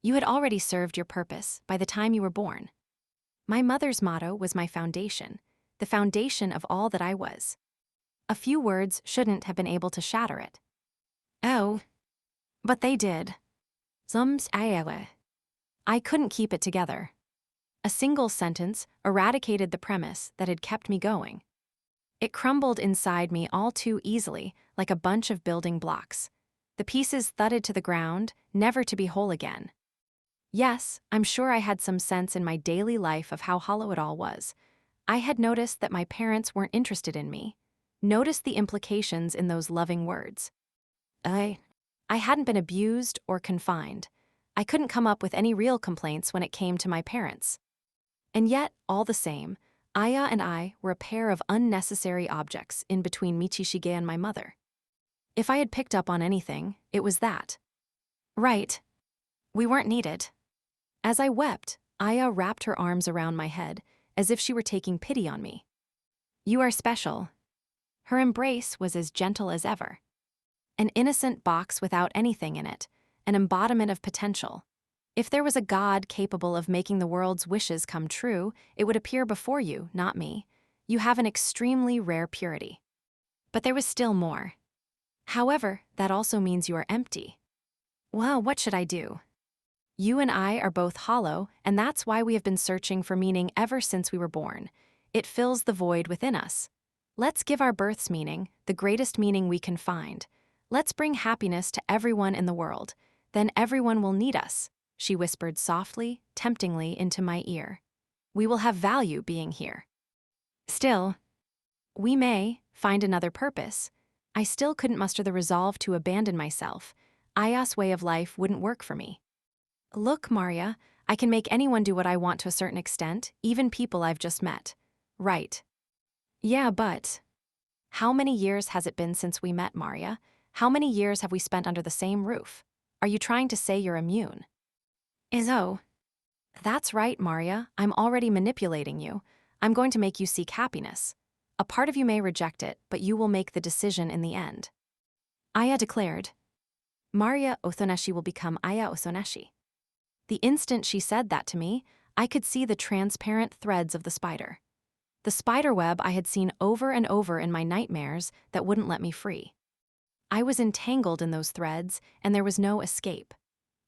You had already served your purpose by the time you were born. My mother's motto was my foundation, the foundation of all that I was. A few words shouldn't have been able to shatter it. Oh, but they did. I couldn't keep it together. A single sentence eradicated the premise that had kept me going. It crumbled inside me all too easily, like a bunch of building blocks. The pieces thudded to the ground, never to be whole again. Yes, I'm sure I had some sense in my daily life of how hollow it all was. I had noticed that my parents weren't interested in me. Noticed the implications in those loving words. I hadn't been abused or confined. I couldn't come up with any real complaints when it came to my parents. And yet, all the same, Aya and I were a pair of unnecessary objects in between Michishige and my mother. If I had picked up on anything, it was that. Right. We weren't needed. As I wept, Aya wrapped her arms around my head, as if she were taking pity on me. You are special. Her embrace was as gentle as ever. An innocent box without anything in it, an embodiment of potential. If there was a God capable of making the world's wishes come true, it would appear before you, not me. You have an extremely rare purity. But there was still more. However, that also means you are empty. Well, what should I do? You and I are both hollow, and that's why we have been searching for meaning ever since we were born. It fills the void within us. Let's give our births meaning, the greatest meaning we can find. Let's bring happiness to everyone in the world. Then everyone will need us, she whispered softly, temptingly into my ear. We will have value being here. Still, we may find another purpose. I still couldn't muster the resolve to abandon myself. Aya's way of life wouldn't work for me. Look, Maria, I can make anyone do what I want to a certain extent, even people I've just met. Right. Yeah, but how many years has it been since we met, Maria? How many years have we spent under the same roof? Are you trying to say you're immune? That's right, Maria. I'm already manipulating you. I'm going to make you seek happiness. A part of you may reject it, but you will make the decision in the end. Aya declared. Maria Othoneshi will become Aya Othoneshi. The instant she said that to me, I could see the transparent threads of the spider. The spider web I had seen over and over in my nightmares that wouldn't let me free. I was entangled in those threads, and there was no escape.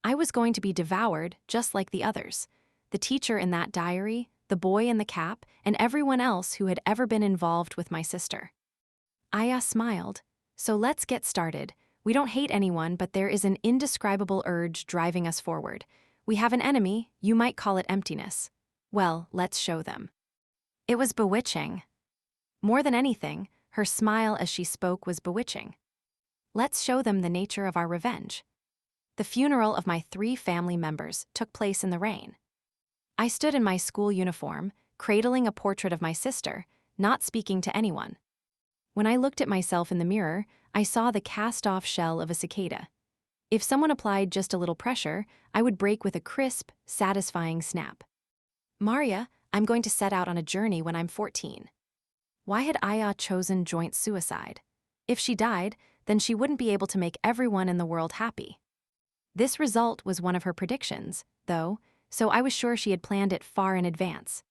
I was going to be devoured just like the others. The teacher in that diary, the boy in the cap, and everyone else who had ever been involved with my sister. Aya smiled. So let's get started. We don't hate anyone, but there is an indescribable urge driving us forward. We have an enemy, you might call it emptiness. Well, let's show them. It was bewitching. More than anything, her smile as she spoke was bewitching. Let's show them the nature of our revenge. The funeral of my 3 family members took place in the rain. I stood in my school uniform, cradling a portrait of my sister, not speaking to anyone. When I looked at myself in the mirror, I saw the cast-off shell of a cicada. If someone applied just a little pressure, I would break with a crisp, satisfying snap. Maria, I'm going to set out on a journey when I'm 14. Why had Aya chosen joint suicide? If she died, then she wouldn't be able to make everyone in the world happy. This result was one of her predictions, though, so I was sure she had planned it far in advance.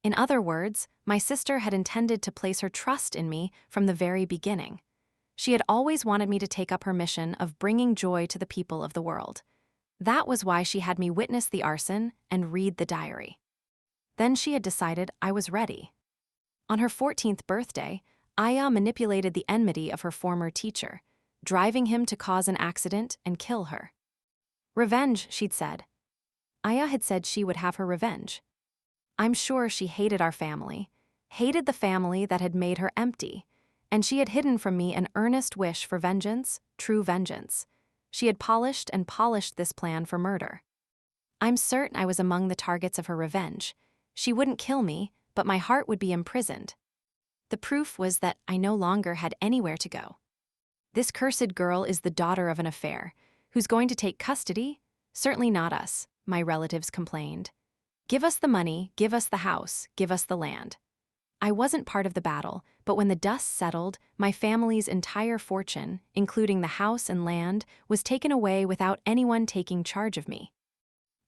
In other words, my sister had intended to place her trust in me from the very beginning. She had always wanted me to take up her mission of bringing joy to the people of the world. That was why she had me witness the arson and read the diary. Then she had decided I was ready. On her 14th birthday, Aya manipulated the enmity of her former teacher, driving him to cause an accident and kill her. Revenge, she'd said. Aya had said she would have her revenge. I'm sure she hated our family, hated the family that had made her empty, and she had hidden from me an earnest wish for vengeance, true vengeance. She had polished and polished this plan for murder. I'm certain I was among the targets of her revenge. She wouldn't kill me, but my heart would be imprisoned. The proof was that I no longer had anywhere to go. This cursed girl is the daughter of an affair. Who's going to take custody? Certainly not us, my relatives complained. Give us the money, give us the house, give us the land. I wasn't part of the battle, but when the dust settled, my family's entire fortune, including the house and land, was taken away without anyone taking charge of me.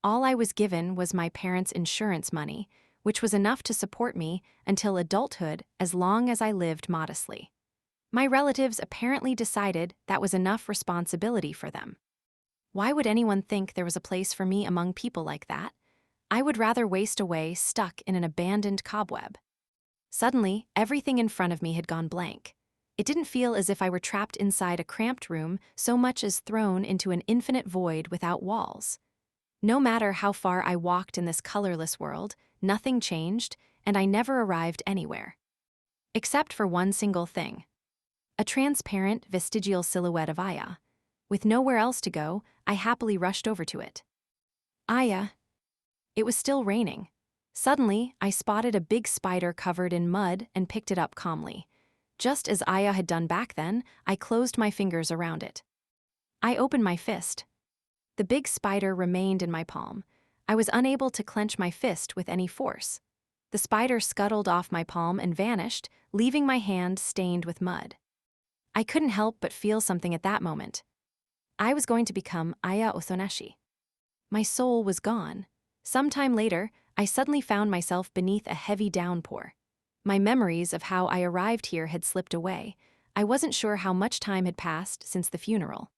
All I was given was my parents' insurance money, which was enough to support me until adulthood as long as I lived modestly. My relatives apparently decided that was enough responsibility for them. Why would anyone think there was a place for me among people like that? I would rather waste away stuck in an abandoned cobweb. Suddenly, everything in front of me had gone blank. It didn't feel as if I were trapped inside a cramped room so much as thrown into an infinite void without walls. No matter how far I walked in this colorless world, nothing changed, and I never arrived anywhere. Except for one single thing. A transparent, vestigial silhouette of Aya. With nowhere else to go, I happily rushed over to it. Aya. It was still raining. Suddenly, I spotted a big spider covered in mud and picked it up calmly. Just as Aya had done back then, I closed my fingers around it. I opened my fist. The big spider remained in my palm. I was unable to clench my fist with any force. The spider scuttled off my palm and vanished, leaving my hand stained with mud. I couldn't help but feel something at that moment. I was going to become Aya Othonashi. My soul was gone. Sometime later, I suddenly found myself beneath a heavy downpour. My memories of how I arrived here had slipped away. I wasn't sure how much time had passed since the funeral.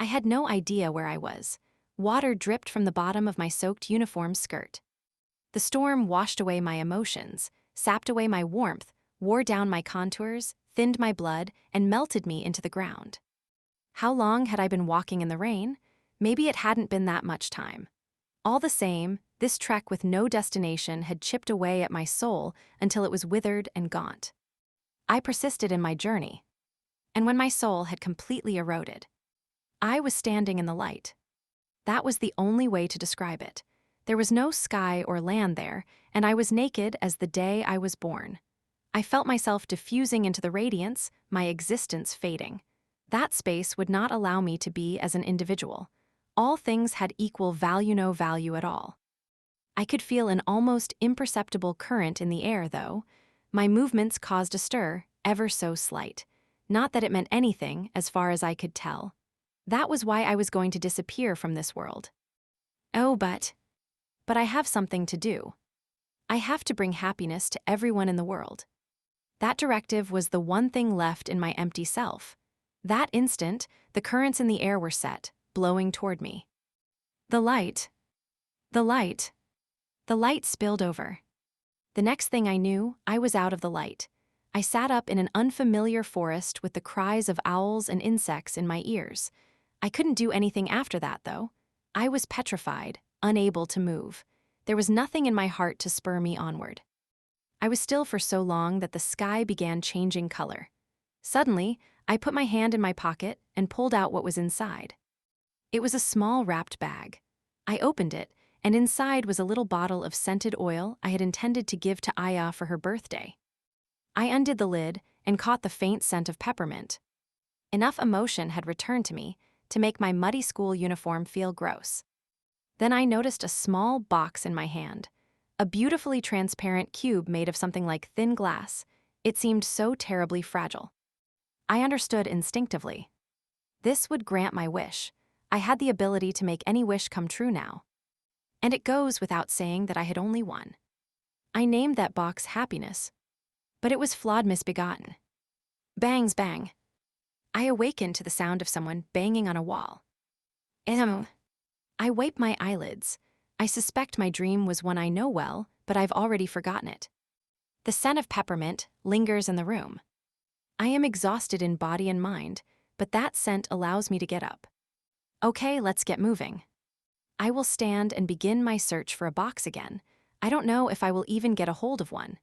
I had no idea where I was. Water dripped from the bottom of my soaked uniform skirt. The storm washed away my emotions, sapped away my warmth, wore down my contours, thinned my blood, and melted me into the ground. How long had I been walking in the rain? Maybe it hadn't been that much time. All the same, this trek with no destination had chipped away at my soul until it was withered and gaunt. I persisted in my journey. And when my soul had completely eroded, I was standing in the light. That was the only way to describe it. There was no sky or land there, and I was naked as the day I was born. I felt myself diffusing into the radiance, my existence fading. That space would not allow me to be as an individual. All things had equal value, no value at all. I could feel an almost imperceptible current in the air, though. My movements caused a stir, ever so slight. Not that it meant anything, as far as I could tell. That was why I was going to disappear from this world. Oh, but I have something to do. I have to bring happiness to everyone in the world. That directive was the one thing left in my empty self. That instant, the currents in the air were set, blowing toward me. The light spilled over. The next thing I knew, I was out of the light. I sat up in an unfamiliar forest with the cries of owls and insects in my ears. I couldn't do anything after that, though. I was petrified, unable to move. There was nothing in my heart to spur me onward. I was still for so long that the sky began changing color. Suddenly, I put my hand in my pocket and pulled out what was inside. It was a small wrapped bag. I opened it, and inside was a little bottle of scented oil I had intended to give to Aya for her birthday. I undid the lid and caught the faint scent of peppermint. Enough emotion had returned to me to make my muddy school uniform feel gross. Then I noticed a small box in my hand, a beautifully transparent cube made of something like thin glass. It seemed so terribly fragile. I understood instinctively. This would grant my wish. I had the ability to make any wish come true now. And it goes without saying that I had only one. I named that box Happiness, but it was flawed misbegotten. Bangs bang. I awakened to the sound of someone banging on a wall. I wipe my eyelids. I suspect my dream was one I know well, but I've already forgotten it. The scent of peppermint lingers in the room. I am exhausted in body and mind, but that scent allows me to get up. Okay, let's get moving. I will stand and begin my search for a box again. I don't know if I will even get a hold of one.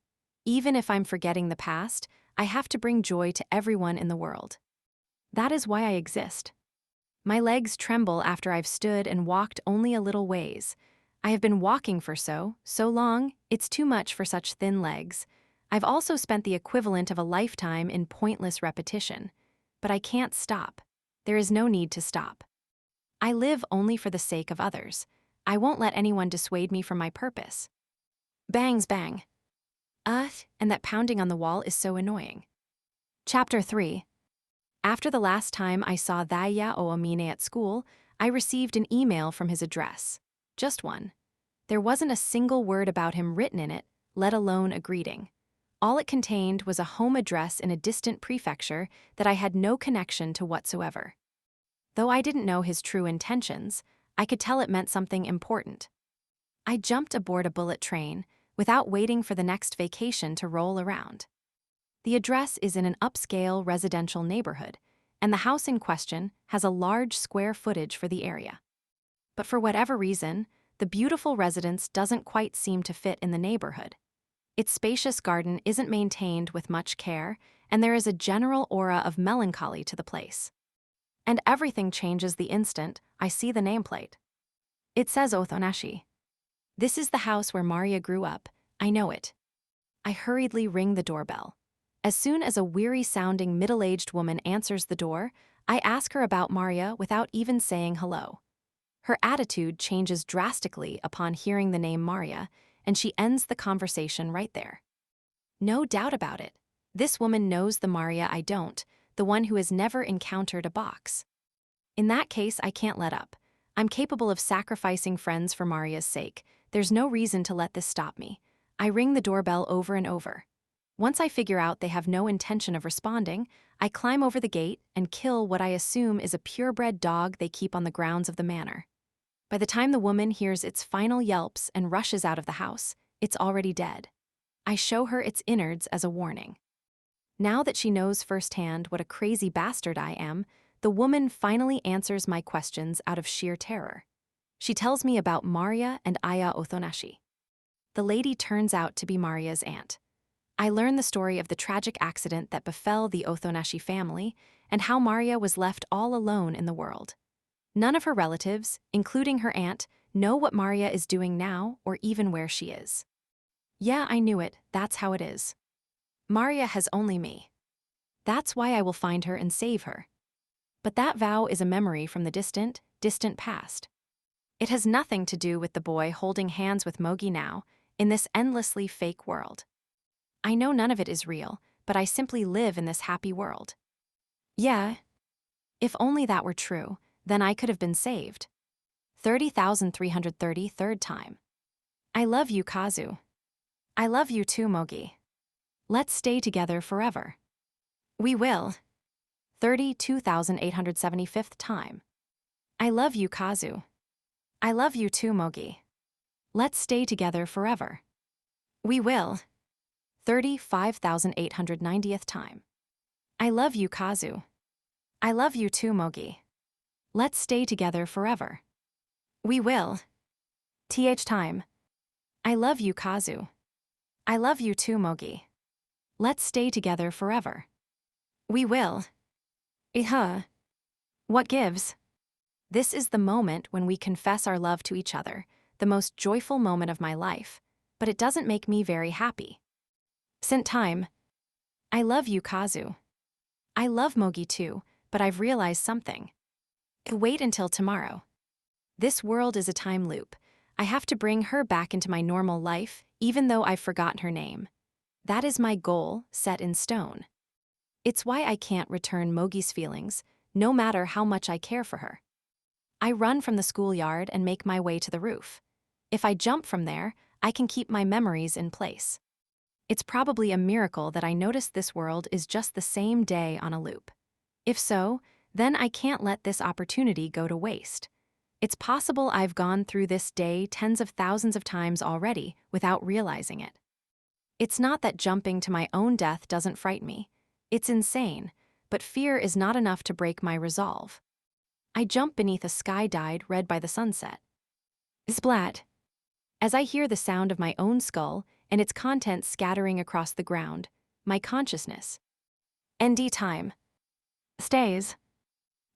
Even if I'm forgetting the past, I have to bring joy to everyone in the world. That is why I exist. My legs tremble after I've stood and walked only a little ways. I have been walking for so long, it's too much for such thin legs. I've also spent the equivalent of a lifetime in pointless repetition. But I can't stop. There is no need to stop. I live only for the sake of others. I won't let anyone dissuade me from my purpose. Bangs bang. And that pounding on the wall is so annoying. Chapter 3. After the last time I saw Thaya Oamine at school, I received an email from his address. Just one. There wasn't a single word about him written in it, let alone a greeting. All it contained was a home address in a distant prefecture that I had no connection to whatsoever. Though I didn't know his true intentions, I could tell it meant something important. I jumped aboard a bullet train without waiting for the next vacation to roll around. The address is in an upscale residential neighborhood, and the house in question has a large square footage for the area. But for whatever reason, the beautiful residence doesn't quite seem to fit in the neighborhood. Its spacious garden isn't maintained with much care, and there is a general aura of melancholy to the place. And everything changes the instant I see the nameplate. It says Othonashi. This is the house where Maria grew up. I know it. I hurriedly ring the doorbell. As soon as a weary-sounding middle-aged woman answers the door, I ask her about Maria without even saying hello. Her attitude changes drastically upon hearing the name Maria, and she ends the conversation right there. No doubt about it. This woman knows the Maria I don't, the one who has never encountered a box. In that case, I can't let up. I'm capable of sacrificing friends for Maria's sake. There's no reason to let this stop me. I ring the doorbell over and over. Once I figure out they have no intention of responding, I climb over the gate and kill what I assume is a purebred dog they keep on the grounds of the manor. By the time the woman hears its final yelps and rushes out of the house, it's already dead. I show her its innards as a warning. Now that she knows firsthand what a crazy bastard I am, the woman finally answers my questions out of sheer terror. She tells me about Maria and Aya Othonashi. The lady turns out to be Maria's aunt. I learn the story of the tragic accident that befell the Othonashi family and how Maria was left all alone in the world. None of her relatives, including her aunt, know what Maria is doing now or even where she is. Yeah, I knew it. That's how it is. Maria has only me. That's why I will find her and save her. But that vow is a memory from the distant past. It has nothing to do with the boy holding hands with Mogi now, in this endlessly fake world. I know none of it is real, but I simply live in this happy world. Yeah. If only that were true, then I could have been saved. 30,333rd time. I love you, Kazu. I love you too, Mogi. Let's stay together forever. We will. 32,875th time. I love you, Kazu. I love you too, Mogi. Let's stay together forever. We will. 35,890th time. I love you, Kazu. I love you too, Mogi. Let's stay together forever. We will. TH time. I love you, Kazu. I love you too, Mogi. Let's stay together forever. We will. What gives? This is the moment when we confess our love to each other, the most joyful moment of my life, but it doesn't make me very happy. Sent time. I love you, Kazu. I love Mogi too, but I've realized something. Wait until tomorrow. This world is a time loop. I have to bring her back into my normal life, even though I've forgotten her name. That is my goal, set in stone. It's why I can't return Mogi's feelings, no matter how much I care for her. I run from the schoolyard and make my way to the roof. If I jump from there, I can keep my memories in place. It's probably a miracle that I noticed this world is just the same day on a loop. If so, then I can't let this opportunity go to waste. It's possible I've gone through this day tens of thousands of times already without realizing it. It's not that jumping to my own death doesn't frighten me. It's insane, but fear is not enough to break my resolve. I jump beneath a sky dyed red by the sunset. Splat! As I hear the sound of my own skull and its contents scattering across the ground, my consciousness. ND time. Stays.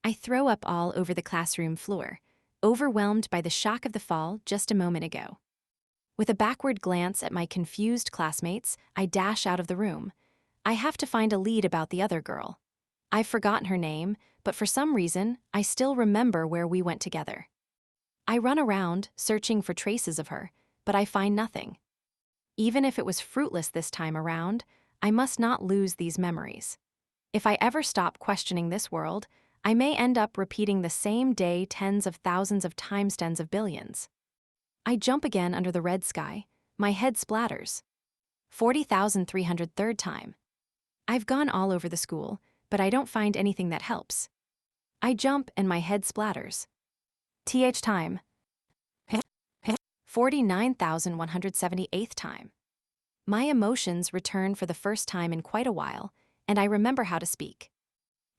I throw up all over the classroom floor, overwhelmed by the shock of the fall just a moment ago. With a backward glance at my confused classmates, I dash out of the room. I have to find a lead about the other girl. I've forgotten her name, but for some reason, I still remember where we went together. I run around, searching for traces of her, but I find nothing. Even if it was fruitless this time around, I must not lose these memories. If I ever stop questioning this world, I may end up repeating the same day tens of thousands of times tens of billions. I jump again under the red sky, my head splatters. 40,303rd time. I've gone all over the school, but I don't find anything that helps. I jump and my head splatters. TH time. 49,178th time. My emotions return for the first time in quite a while, and I remember how to speak.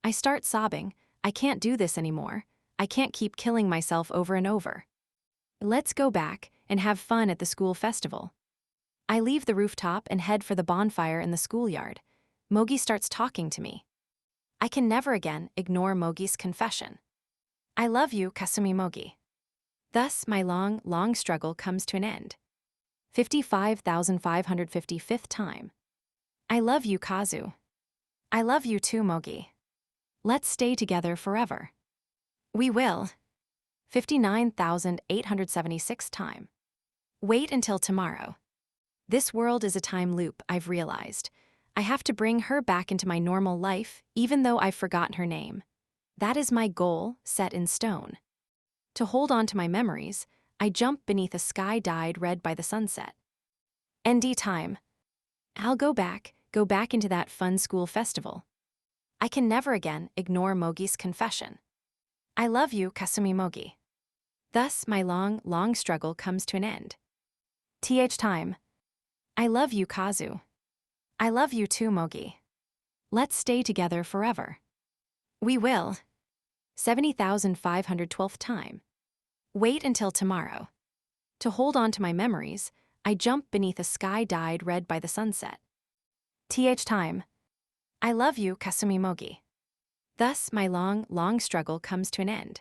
I start sobbing. I can't do this anymore. I can't keep killing myself over and over. Let's go back and have fun at the school festival. I leave the rooftop and head for the bonfire in the schoolyard. Mogi starts talking to me. I can never again ignore Mogi's confession. I love you, Kasumi Mogi. Thus, my long struggle comes to an end. 55,555th time. I love you, Kazu. I love you too, Mogi. Let's stay together forever. We will. 59,876th time. Wait until tomorrow. This world is a time loop, I've realized. I have to bring her back into my normal life, even though I've forgotten her name. That is my goal, set in stone. To hold on to my memories, I jump beneath a sky dyed red by the sunset. ND time. I'll go back into that fun school festival. I can never again ignore Mogi's confession. I love you, Kasumi Mogi. Thus, my long struggle comes to an end. TH time. I love you, Kazu. I love you too, Mogi. Let's stay together forever. We will. 70,512th time. Wait until tomorrow. To hold on to my memories, I jump beneath a sky dyed red by the sunset. TH time. I love you, Kasumi Mogi. Thus, my long struggle comes to an end.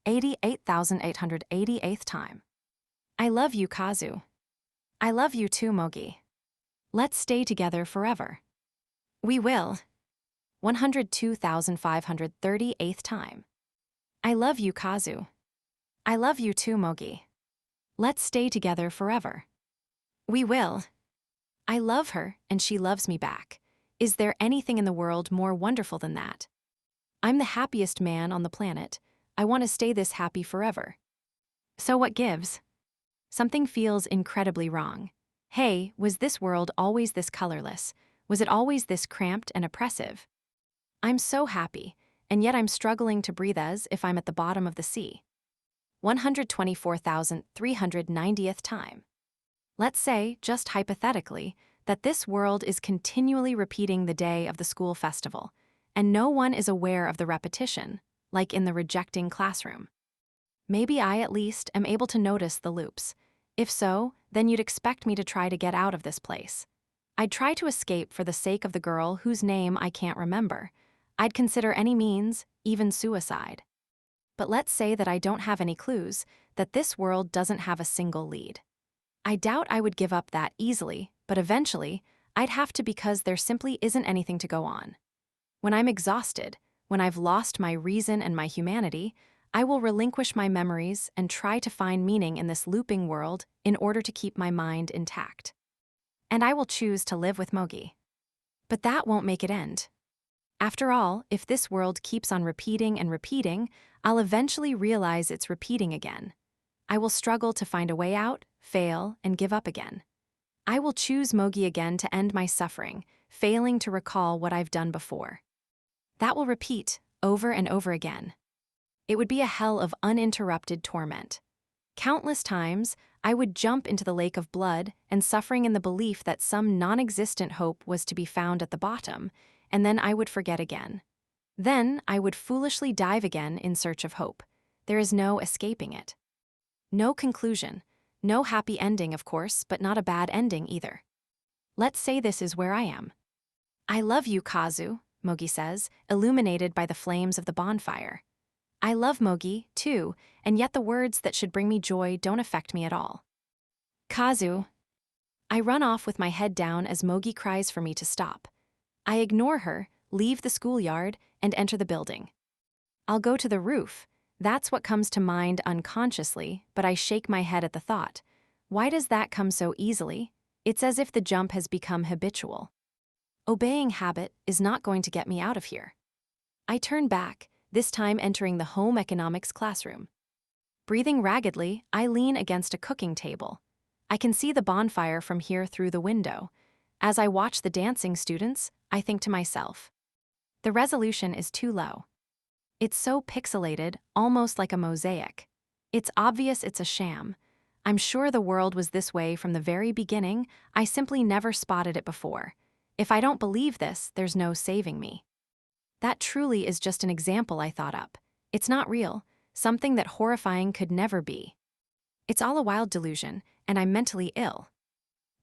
88,888th time. I love you, Kazu. I love you too, Mogi. Let's stay together forever. We will. 102,538th time. I love you, Kazu. I love you too, Mogi. Let's stay together forever. We will. I love her, and she loves me back. Is there anything in the world more wonderful than that? I'm the happiest man on the planet. I want to stay this happy forever. So what gives? Something feels incredibly wrong. Hey, was this world always this colorless? Was it always this cramped and oppressive? I'm so happy, and yet I'm struggling to breathe as if I'm at the bottom of the sea. 124,390th time. Let's say, just hypothetically, that this world is continually repeating the day of the school festival, and no one is aware of the repetition, like in the rejecting classroom. Maybe I, at least, am able to notice the loops. If so, then you'd expect me to try to get out of this place. I'd try to escape for the sake of the girl whose name I can't remember. I'd consider any means, even suicide. But let's say that I don't have any clues, that this world doesn't have a single lead. I doubt I would give up that easily, but eventually, I'd have to because there simply isn't anything to go on. When I'm exhausted, when I've lost my reason and my humanity, I will relinquish my memories and try to find meaning in this looping world in order to keep my mind intact. And I will choose to live with Mogi. But that won't make it end. After all, if this world keeps on repeating and repeating, I'll eventually realize it's repeating again. I will struggle to find a way out, fail, and give up again. I will choose Mogi again to end my suffering, failing to recall what I've done before. That will repeat over and over again. It would be a hell of uninterrupted torment. Countless times, I would jump into the lake of blood and suffering in the belief that some non-existent hope was to be found at the bottom, and then I would forget again. Then I would foolishly dive again in search of hope. There is no escaping it. No conclusion. No happy ending, of course, but not a bad ending either. Let's say this is where I am. I love you, Kazu, Mogi says, illuminated by the flames of the bonfire. I love Mogi, too, and yet the words that should bring me joy don't affect me at all. Kazu. I run off with my head down as Mogi cries for me to stop. I ignore her, leave the schoolyard, and enter the building. I'll go to the roof. That's what comes to mind unconsciously, but I shake my head at the thought. Why does that come so easily? It's as if the jump has become habitual. Obeying habit is not going to get me out of here. I turn back, this time entering the home economics classroom. Breathing raggedly, I lean against a cooking table. I can see the bonfire from here through the window. As I watch the dancing students, I think to myself, the resolution is too low. It's so pixelated, almost like a mosaic. It's obvious it's a sham. I'm sure the world was this way from the very beginning. I simply never spotted it before. If I don't believe this, there's no saving me. That truly is just an example I thought up. It's not real, something that horrifying could never be. It's all a wild delusion, and I'm mentally ill.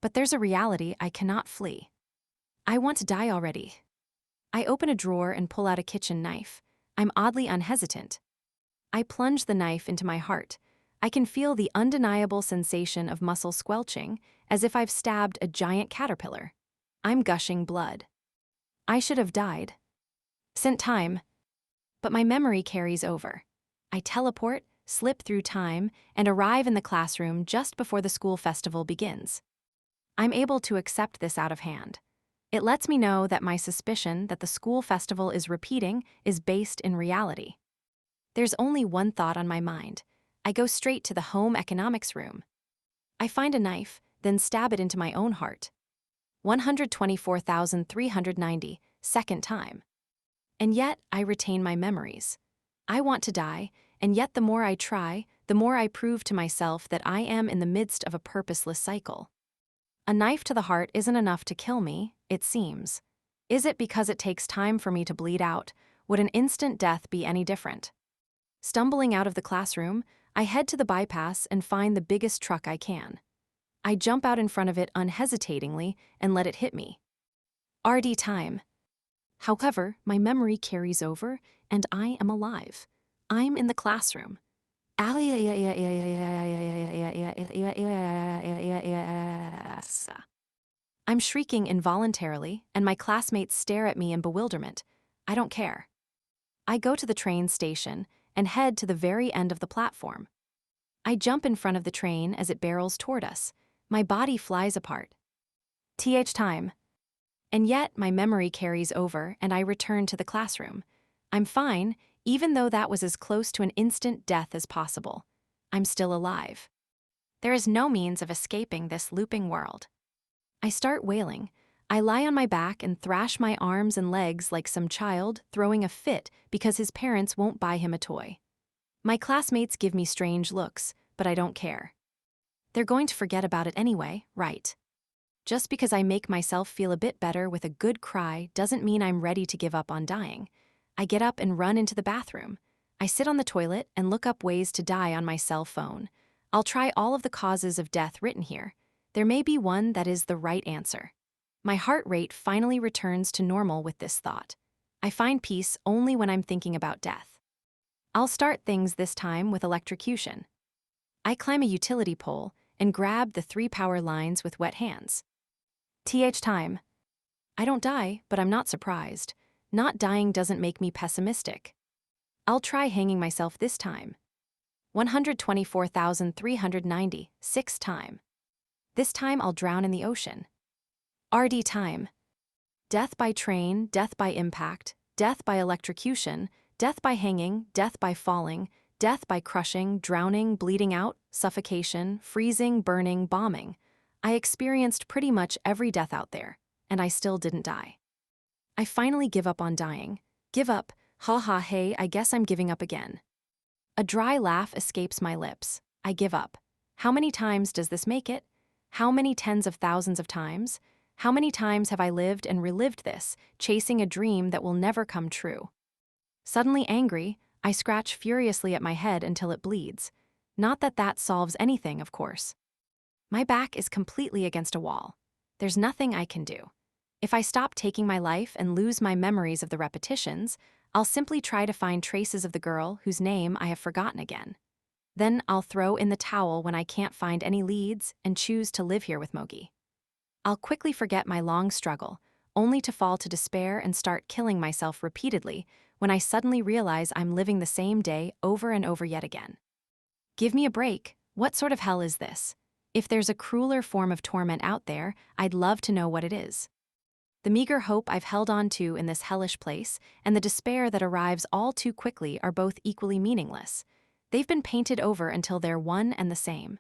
But there's a reality I cannot flee. I want to die already. I open a drawer and pull out a kitchen knife. I'm oddly unhesitant. I plunge the knife into my heart. I can feel the undeniable sensation of muscle squelching, as if I've stabbed a giant caterpillar. I'm gushing blood. I should have died. Sent time. But my memory carries over. I teleport, slip through time, and arrive in the classroom just before the school festival begins. I'm able to accept this out of hand. It lets me know that my suspicion that the school festival is repeating is based in reality. There's only one thought on my mind. I go straight to the home economics room. I find a knife, then stab it into my own heart. 124,390, second time. And yet, I retain my memories. I want to die, and yet the more I try, the more I prove to myself that I am in the midst of a purposeless cycle. A knife to the heart isn't enough to kill me, it seems. Is it because it takes time for me to bleed out? Would an instant death be any different? Stumbling out of the classroom, I head to the bypass and find the biggest truck I can. I jump out in front of it unhesitatingly and let it hit me. RD time. However, my memory carries over, and I am alive. I'm in the classroom. I'm shrieking involuntarily, and my classmates stare at me in bewilderment. I don't care. I go to the train station and head to the very end of the platform. I jump in front of the train as it barrels toward us. My body flies apart. TH time. And yet my memory carries over and I return to the classroom. I'm fine, even though that was as close to an instant death as possible. I'm still alive. There is no means of escaping this looping world. I start wailing. I lie on my back and thrash my arms and legs like some child throwing a fit because his parents won't buy him a toy. My classmates give me strange looks, but I don't care. They're going to forget about it anyway, right? Just because I make myself feel a bit better with a good cry doesn't mean I'm ready to give up on dying. I get up and run into the bathroom. I sit on the toilet and look up ways to die on my cell phone. I'll try all of the causes of death written here. There may be one that is the right answer. My heart rate finally returns to normal with this thought. I find peace only when I'm thinking about death. I'll start things this time with electrocution. I climb a utility pole and grab the 3 power lines with wet hands. Time. I don't die, but I'm not surprised. Not dying doesn't make me pessimistic. I'll try hanging myself this time. 124,390, 6th time. This time I'll drown in the ocean. RD time. Death by train, death by impact, death by electrocution, death by hanging, death by falling, death by crushing, drowning, bleeding out, suffocation, freezing, burning, bombing. I experienced pretty much every death out there, and I still didn't die. I finally give up on dying. Give up, hey, I guess I'm giving up again. A dry laugh escapes my lips. I give up. How many times does this make it? How many tens of thousands of times? How many times have I lived and relived this, chasing a dream that will never come true? Suddenly angry, I scratch furiously at my head until it bleeds. Not that that solves anything, of course. My back is completely against a wall. There's nothing I can do. If I stop taking my life and lose my memories of the repetitions, I'll simply try to find traces of the girl whose name I have forgotten again. Then I'll throw in the towel when I can't find any leads and choose to live here with Mogi. I'll quickly forget my long struggle, only to fall to despair and start killing myself repeatedly when I suddenly realize I'm living the same day over and over yet again. Give me a break. What sort of hell is this? If there's a crueler form of torment out there, I'd love to know what it is. The meager hope I've held on to in this hellish place and the despair that arrives all too quickly are both equally meaningless. They've been painted over until they're one and the same.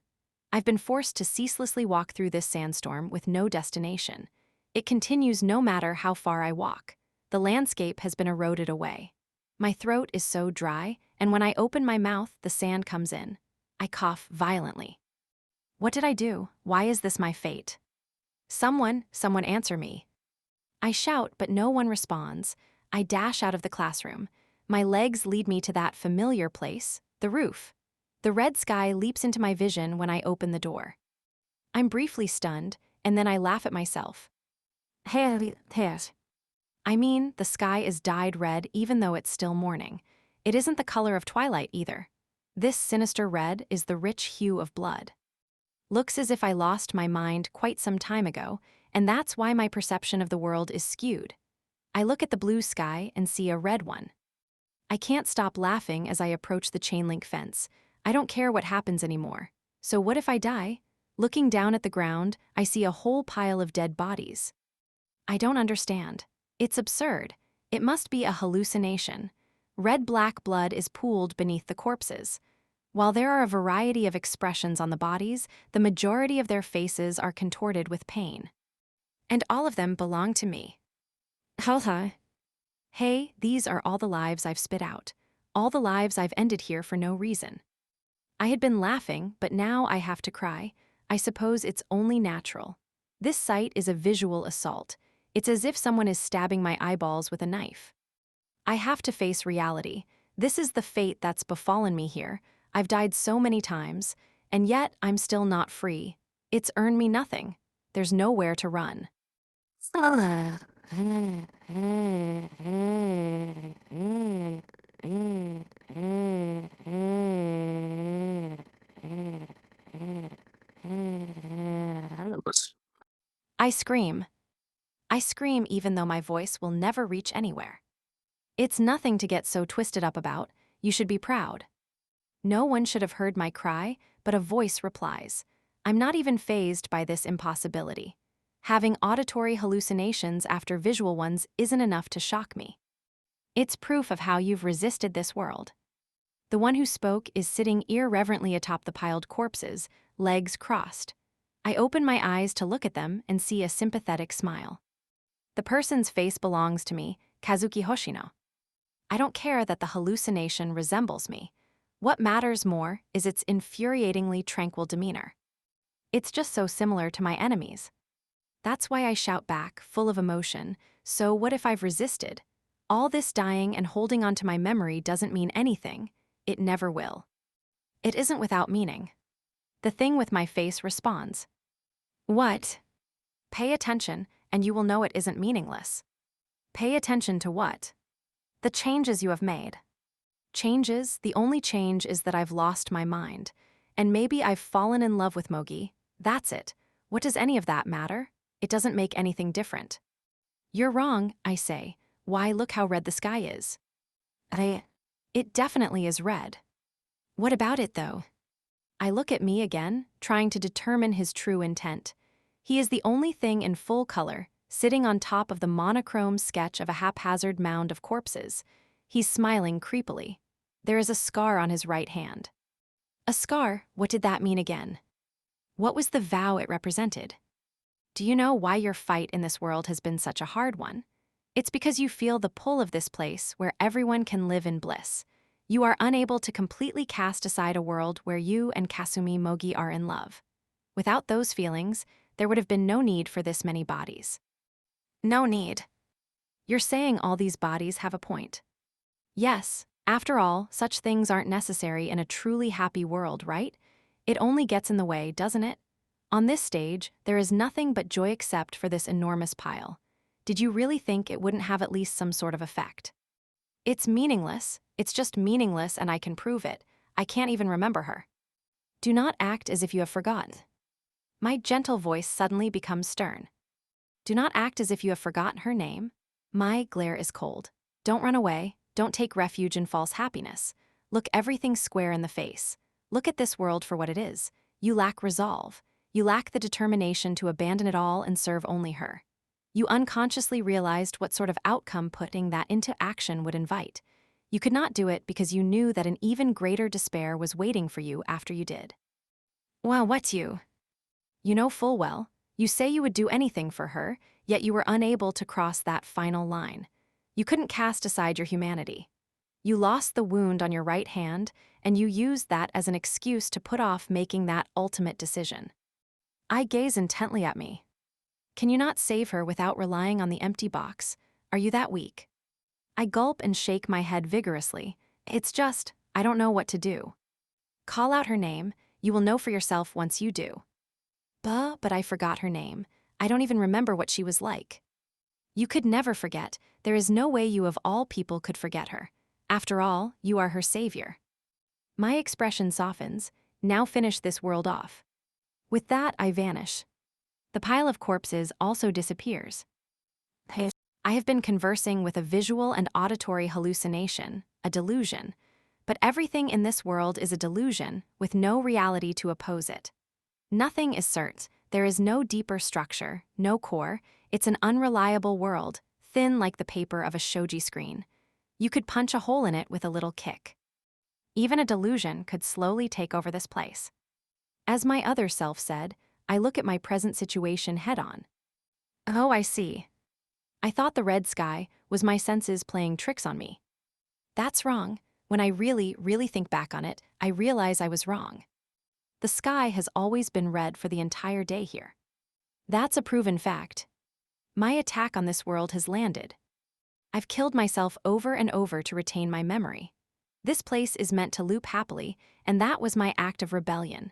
I've been forced to ceaselessly walk through this sandstorm with no destination. It continues no matter how far I walk. The landscape has been eroded away. My throat is so dry, and when I open my mouth, the sand comes in. I cough violently. What did I do? Why is this my fate? Someone answer me. I shout, but no one responds. I dash out of the classroom. My legs lead me to that familiar place, the roof. The red sky leaps into my vision when I open the door. I'm briefly stunned, and then I laugh at myself. I mean, the sky is dyed red even though it's still morning. It isn't the color of twilight either. This sinister red is the rich hue of blood. Looks as if I lost my mind quite some time ago, and that's why my perception of the world is skewed. I look at the blue sky and see a red one. I can't stop laughing as I approach the chain-link fence. I don't care what happens anymore. So what if I die? Looking down at the ground, I see a whole pile of dead bodies. I don't understand. It's absurd. It must be a hallucination. Red-black blood is pooled beneath the corpses. While there are a variety of expressions on the bodies, the majority of their faces are contorted with pain. And all of them belong to me. Hey, these are all the lives I've spit out. All the lives I've ended here for no reason. I had been laughing, but now I have to cry. I suppose it's only natural. This sight is a visual assault. It's as if someone is stabbing my eyeballs with a knife. I have to face reality. This is the fate that's befallen me here. I've died so many times, and yet I'm still not free. It's earned me nothing. There's nowhere to run. I scream. I scream even though my voice will never reach anywhere. It's nothing to get so twisted up about. You should be proud. No one should have heard my cry, but a voice replies. I'm not even fazed by this impossibility. Having auditory hallucinations after visual ones isn't enough to shock me. It's proof of how you've resisted this world. The one who spoke is sitting irreverently atop the piled corpses, legs crossed. I open my eyes to look at them and see a sympathetic smile. The person's face belongs to me, Kazuki Hoshino. I don't care that the hallucination resembles me. What matters more is its infuriatingly tranquil demeanor. It's just so similar to my enemies. That's why I shout back, full of emotion, so what if I've resisted? All this dying and holding on to my memory doesn't mean anything. It never will. It isn't without meaning. The thing with my face responds. What? Pay attention, and you will know it isn't meaningless. Pay attention to what? The changes you have made. Changes, the only change is that I've lost my mind. And maybe I've fallen in love with Mogi. That's it. What does any of that matter? It doesn't make anything different. You're wrong, I say. Why, look how red the sky is. It definitely is red. What about it, though? I look at me again, trying to determine his true intent. He is the only thing in full color, sitting on top of the monochrome sketch of a haphazard mound of corpses. He's smiling creepily. There is a scar on his right hand. A scar? What did that mean again? What was the vow it represented? Do you know why your fight in this world has been such a hard one? It's because you feel the pull of this place where everyone can live in bliss. You are unable to completely cast aside a world where you and Kasumi Mogi are in love. Without those feelings, there would have been no need for this many bodies. No need. You're saying all these bodies have a point. Yes, after all, such things aren't necessary in a truly happy world, right? It only gets in the way, doesn't it? On this stage, there is nothing but joy except for this enormous pile. Did you really think it wouldn't have at least some sort of effect? It's meaningless. It's just meaningless, and I can prove it. I can't even remember her. Do not act as if you have forgotten. My gentle voice suddenly becomes stern. Do not act as if you have forgotten her name. My glare is cold. Don't run away. Don't take refuge in false happiness. Look everything square in the face. Look at this world for what it is. You lack resolve. You lack the determination to abandon it all and serve only her. You unconsciously realized what sort of outcome putting that into action would invite. You could not do it because you knew that an even greater despair was waiting for you after you did. Well, what you? You know full well, you say you would do anything for her, yet you were unable to cross that final line. You couldn't cast aside your humanity. You lost the wound on your right hand, and you used that as an excuse to put off making that ultimate decision. I gaze intently at me. Can you not save her without relying on the empty box? Are you that weak? I gulp and shake my head vigorously. It's just, I don't know what to do. Call out her name. You will know for yourself once you do. But I forgot her name. I don't even remember what she was like. You could never forget. There is no way you of all people could forget her. After all, you are her savior. My expression softens. Now finish this world off. With that, I vanish. The pile of corpses also disappears. I have been conversing with a visual and auditory hallucination, a delusion. But everything in this world is a delusion, with no reality to oppose it. Nothing is certain. There is no deeper structure, no core. It's an unreliable world, thin like the paper of a shoji screen. You could punch a hole in it with a little kick. Even a delusion could slowly take over this place. As my other self said, I look at my present situation head-on. Oh, I see. I thought the red sky was my senses playing tricks on me. That's wrong. When I really think back on it, I realize I was wrong. The sky has always been red for the entire day here. That's a proven fact. My attack on this world has landed. I've killed myself over and over to retain my memory. This place is meant to loop happily, and that was my act of rebellion.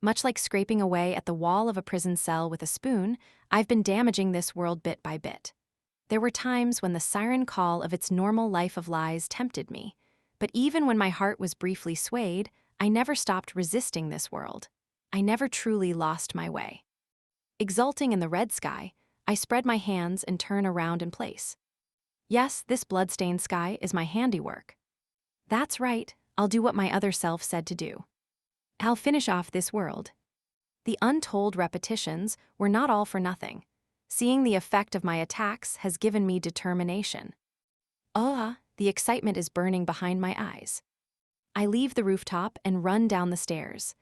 Much like scraping away at the wall of a prison cell with a spoon, I've been damaging this world bit by bit. There were times when the siren call of its normal life of lies tempted me, but even when my heart was briefly swayed, I never stopped resisting this world. I never truly lost my way. Exulting in the red sky, I spread my hands and turn around in place. Yes, this blood-stained sky is my handiwork. That's right, I'll do what my other self said to do. I'll finish off this world. The untold repetitions were not all for nothing. Seeing the effect of my attacks has given me determination. The excitement is burning behind my eyes. I leave the rooftop and run down the stairs.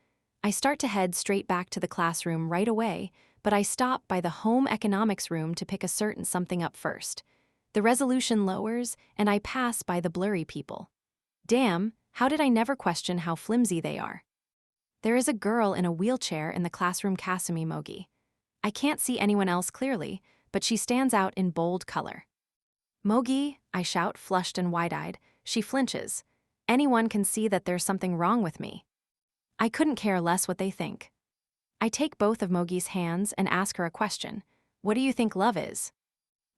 I start to head straight back to the classroom right away, but I stop by the home economics room to pick a certain something up first. The resolution lowers, and I pass by the blurry people. Damn, how did I never question how flimsy they are? There is a girl in a wheelchair in the classroom Kasumi Mogi. I can't see anyone else clearly, but she stands out in bold color. Mogi, I shout, flushed and wide-eyed. She flinches. Anyone can see that there's something wrong with me. I couldn't care less what they think. I take both of Mogi's hands and ask her a question. What do you think love is?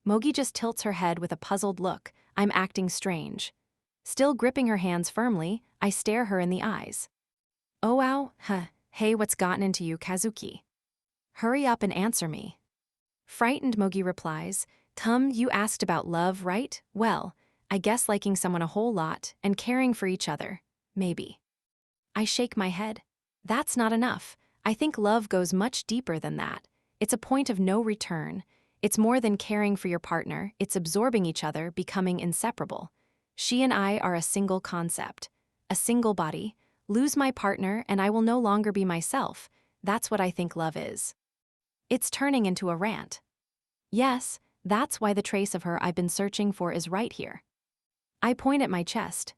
Mogi just tilts her head with a puzzled look. I'm acting strange. Still gripping her hands firmly, I stare her in the eyes. Oh wow, hey, what's gotten into you, Kazuki? Hurry up and answer me. Frightened, Mogi replies, you asked about love, right? Well, I guess liking someone a whole lot and caring for each other, maybe. I shake my head. That's not enough. I think love goes much deeper than that. It's a point of no return. It's more than caring for your partner, it's absorbing each other, becoming inseparable. She and I are a single concept, a single body. Lose my partner and I will no longer be myself. That's what I think love is. It's turning into a rant. Yes, that's why the trace of her I've been searching for is right here. I point at my chest.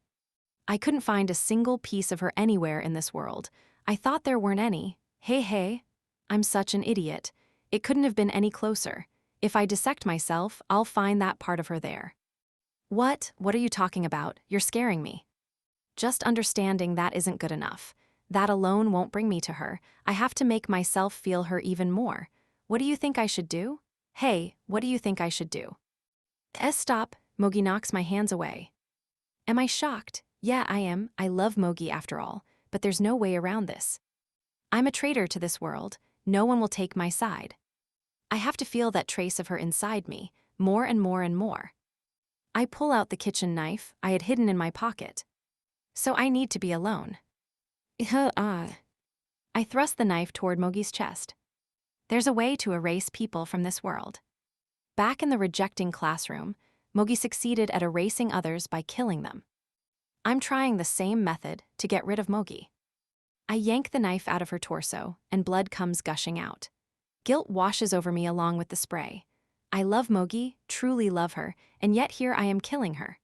I couldn't find a single piece of her anywhere in this world. I thought there weren't any. Hey, I'm such an idiot. It couldn't have been any closer. If I dissect myself, I'll find that part of her there. What are you talking about? You're scaring me. Just understanding that isn't good enough. That alone won't bring me to her. I have to make myself feel her even more. What do you think I should do? Hey, what do you think I should do? Stop, Mogi knocks my hands away. Am I shocked? Yeah, I am. I love Mogi after all, but there's no way around this. I'm a traitor to this world. No one will take my side. I have to feel that trace of her inside me, more and more and more. I pull out the kitchen knife I had hidden in my pocket. So I need to be alone. I thrust the knife toward Mogi's chest. There's a way to erase people from this world. Back in the rejecting classroom, Mogi succeeded at erasing others by killing them. I'm trying the same method to get rid of Mogi. I yank the knife out of her torso, and blood comes gushing out. Guilt washes over me along with the spray. I love Mogi, truly love her, and yet here I am killing her.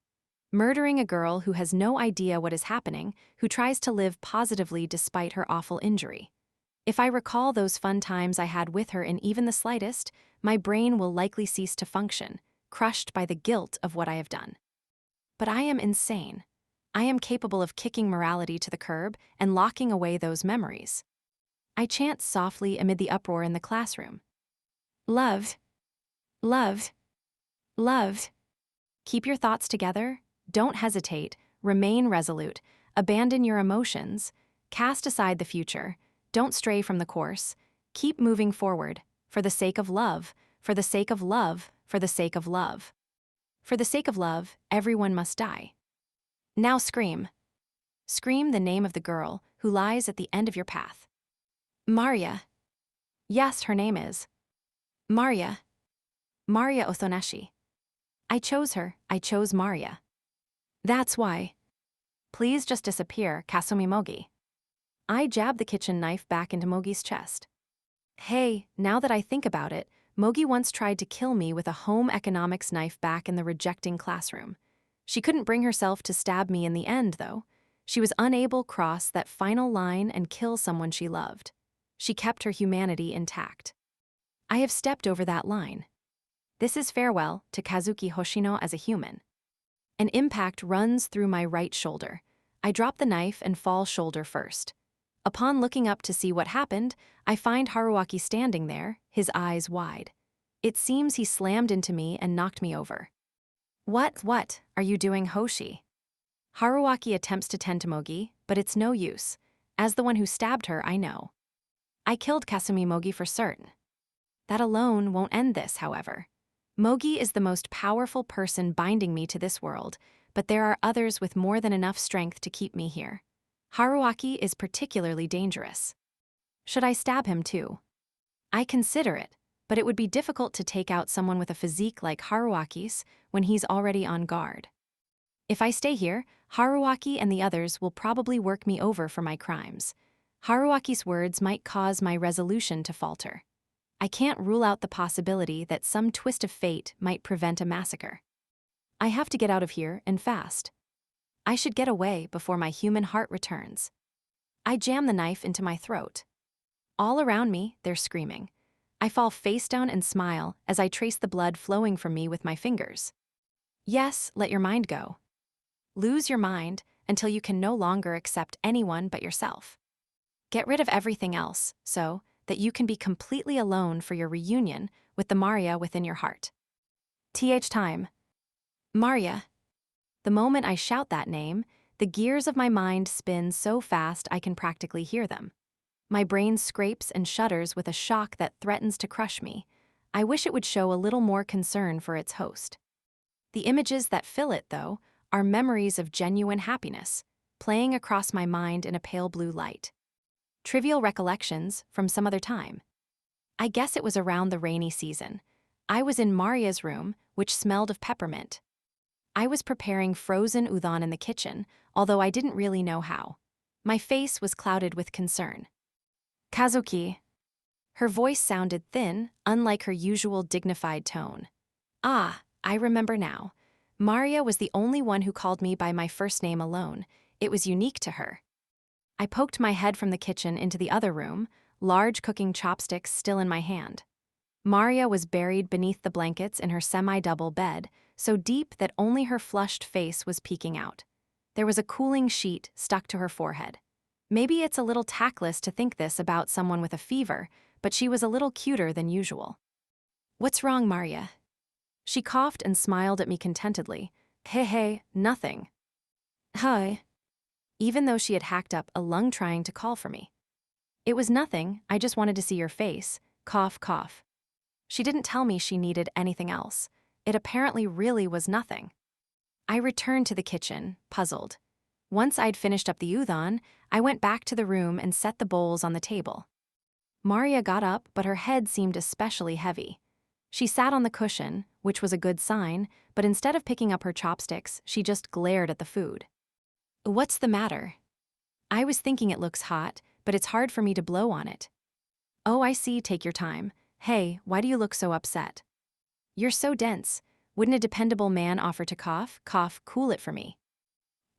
Murdering a girl who has no idea what is happening, who tries to live positively despite her awful injury. If I recall those fun times I had with her in even the slightest, my brain will likely cease to function, crushed by the guilt of what I have done. But I am insane. I am capable of kicking morality to the curb and locking away those memories. I chant softly amid the uproar in the classroom. Love. Love. Love. Keep your thoughts together. Don't hesitate. Remain resolute. Abandon your emotions. Cast aside the future. Don't stray from the course. Keep moving forward. For the sake of love. For the sake of love. For the sake of love. For the sake of love, everyone must die. Now scream. Scream the name of the girl who lies at the end of your path. Maria. Yes, her name is. Maria. Maria Othoneshi. I chose her. I chose Maria. That's why. Please just disappear, Kasumi Mogi. I jab the kitchen knife back into Mogi's chest. Hey, now that I think about it, Mogi once tried to kill me with a home economics knife back in the rejecting classroom. She couldn't bring herself to stab me in the end, though. She was unable to cross that final line and kill someone she loved. She kept her humanity intact. I have stepped over that line. This is farewell to Kazuki Hoshino as a human. An impact runs through my right shoulder. I drop the knife and fall shoulder first. Upon looking up to see what happened, I find Haruaki standing there, his eyes wide. It seems he slammed into me and knocked me over. What are you doing, Hoshi? Haruaki attempts to tend to Mogi, but it's no use. As the one who stabbed her, I know. I killed Kasumi Mogi for certain. That alone won't end this, however. Mogi is the most powerful person binding me to this world, but there are others with more than enough strength to keep me here. Haruaki is particularly dangerous. Should I stab him too? I consider it, but it would be difficult to take out someone with a physique like Haruaki's when he's already on guard. If I stay here, Haruaki and the others will probably work me over for my crimes. Haruaki's words might cause my resolution to falter. I can't rule out the possibility that some twist of fate might prevent a massacre. I have to get out of here, and fast. I should get away before my human heart returns. I jam the knife into my throat. All around me, they're screaming. I fall face down and smile as I trace the blood flowing from me with my fingers. Yes, let your mind go. Lose your mind until you can no longer accept anyone but yourself. Get rid of everything else, so that you can be completely alone for your reunion with the Maria within your heart. TH time. Maria. The moment I shout that name, the gears of my mind spin so fast I can practically hear them. My brain scrapes and shudders with a shock that threatens to crush me. I wish it would show a little more concern for its host. The images that fill it, though, are memories of genuine happiness, playing across my mind in a pale blue light. Trivial recollections from some other time. I guess it was around the rainy season. I was in Maria's room, which smelled of peppermint. I was preparing frozen udon in the kitchen, although I didn't really know how. My face was clouded with concern. Kazuki. Her voice sounded thin, unlike her usual dignified tone. Ah, I remember now. Maria was the only one who called me by my first name alone. It was unique to her. I poked my head from the kitchen into the other room, large cooking chopsticks still in my hand. Maria was buried beneath the blankets in her semi-double bed, so deep that only her flushed face was peeking out. There was a cooling sheet stuck to her forehead. Maybe it's a little tactless to think this about someone with a fever, but she was a little cuter than usual. What's wrong, Maria? She coughed and smiled at me contentedly. Hey, nothing. Hi. Even though she had hacked up a lung trying to call for me. It was nothing, I just wanted to see your face. Cough, cough. She didn't tell me she needed anything else. It apparently really was nothing. I returned to the kitchen, puzzled. Once I'd finished up the udon, I went back to the room and set the bowls on the table. Maria got up, but her head seemed especially heavy. She sat on the cushion, which was a good sign, but instead of picking up her chopsticks, she just glared at the food. What's the matter? I was thinking it looks hot, but it's hard for me to blow on it. Oh, I see, take your time. Hey, why do you look so upset? You're so dense. Wouldn't a dependable man offer to cough, cool it for me?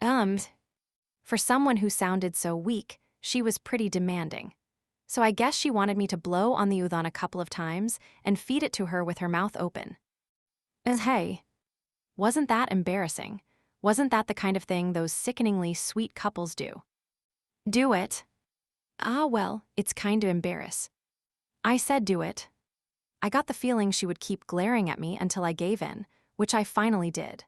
For someone who sounded so weak, she was pretty demanding. So I guess she wanted me to blow on the udon a couple of times and feed it to her with her mouth open. Hey. Wasn't that embarrassing? Wasn't that the kind of thing those sickeningly sweet couples do? Do it. Ah, well, it's kind of embarrass. I said do it. I got the feeling she would keep glaring at me until I gave in, which I finally did.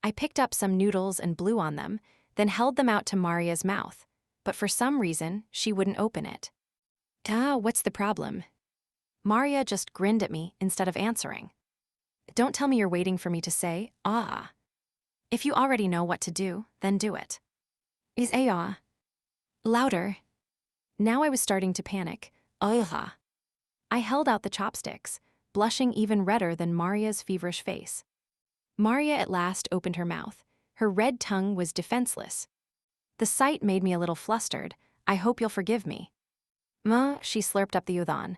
I picked up some noodles and blew on them, then held them out to Maria's mouth, but for some reason, she wouldn't open it. What's the problem? Maria just grinned at me instead of answering. Don't tell me you're waiting for me to say, ah. If you already know what to do, then do it. Is ah. Louder. Now I was starting to panic. Ah. I held out the chopsticks, blushing even redder than Maria's feverish face. Maria at last opened her mouth. Her red tongue was defenseless. The sight made me a little flustered. I hope you'll forgive me. She slurped up the udon.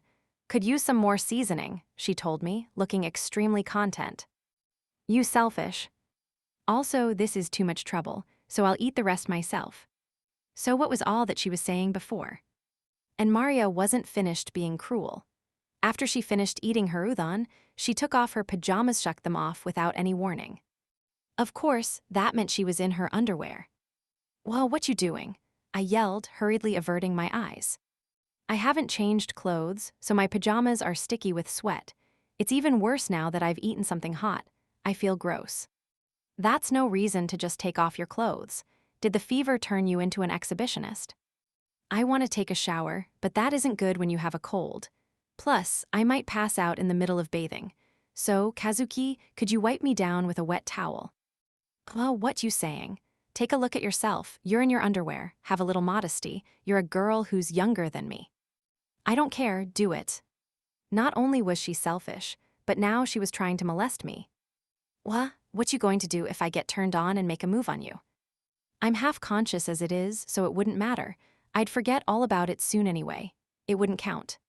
Could use some more seasoning, she told me, looking extremely content. You selfish. Also, this is too much trouble, so I'll eat the rest myself. So what was all that she was saying before? And Maria wasn't finished being cruel. After she finished eating her udon, she took off her pajamas, shucked them off without any warning. Of course, that meant she was in her underwear. Well, what you doing? I yelled, hurriedly averting my eyes. I haven't changed clothes, so my pajamas are sticky with sweat. It's even worse now that I've eaten something hot. I feel gross. That's no reason to just take off your clothes. Did the fever turn you into an exhibitionist? I want to take a shower, but that isn't good when you have a cold. Plus, I might pass out in the middle of bathing. So, Kazuki, could you wipe me down with a wet towel? Well, what you saying? Take a look at yourself. You're in your underwear. Have a little modesty. You're a girl who's younger than me. I don't care, do it. Not only was she selfish, but now she was trying to molest me. What you going to do if I get turned on and make a move on you? I'm half conscious as it is, so it wouldn't matter. I'd forget all about it soon anyway. It wouldn't count.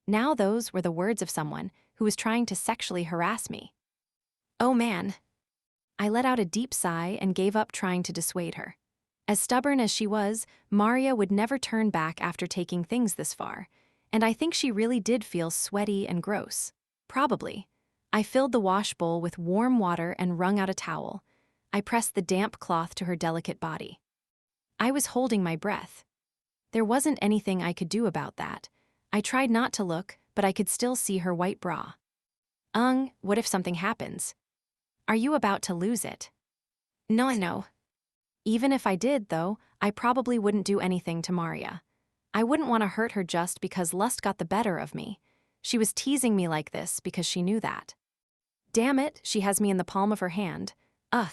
Now those were the words of someone who was trying to sexually harass me. Oh man. I let out a deep sigh and gave up trying to dissuade her. As stubborn as she was, Maria would never turn back after taking things this far, and I think she really did feel sweaty and gross. Probably. I filled the wash bowl with warm water and wrung out a towel. I pressed the damp cloth to her delicate body. I was holding my breath. There wasn't anything I could do about that. I tried not to look, but I could still see her white bra. What if something happens? Are you about to lose it? No. Even if I did, though, I probably wouldn't do anything to Maria. I wouldn't want to hurt her just because lust got the better of me. She was teasing me like this because she knew that. Damn it, she has me in the palm of her hand. Ugh.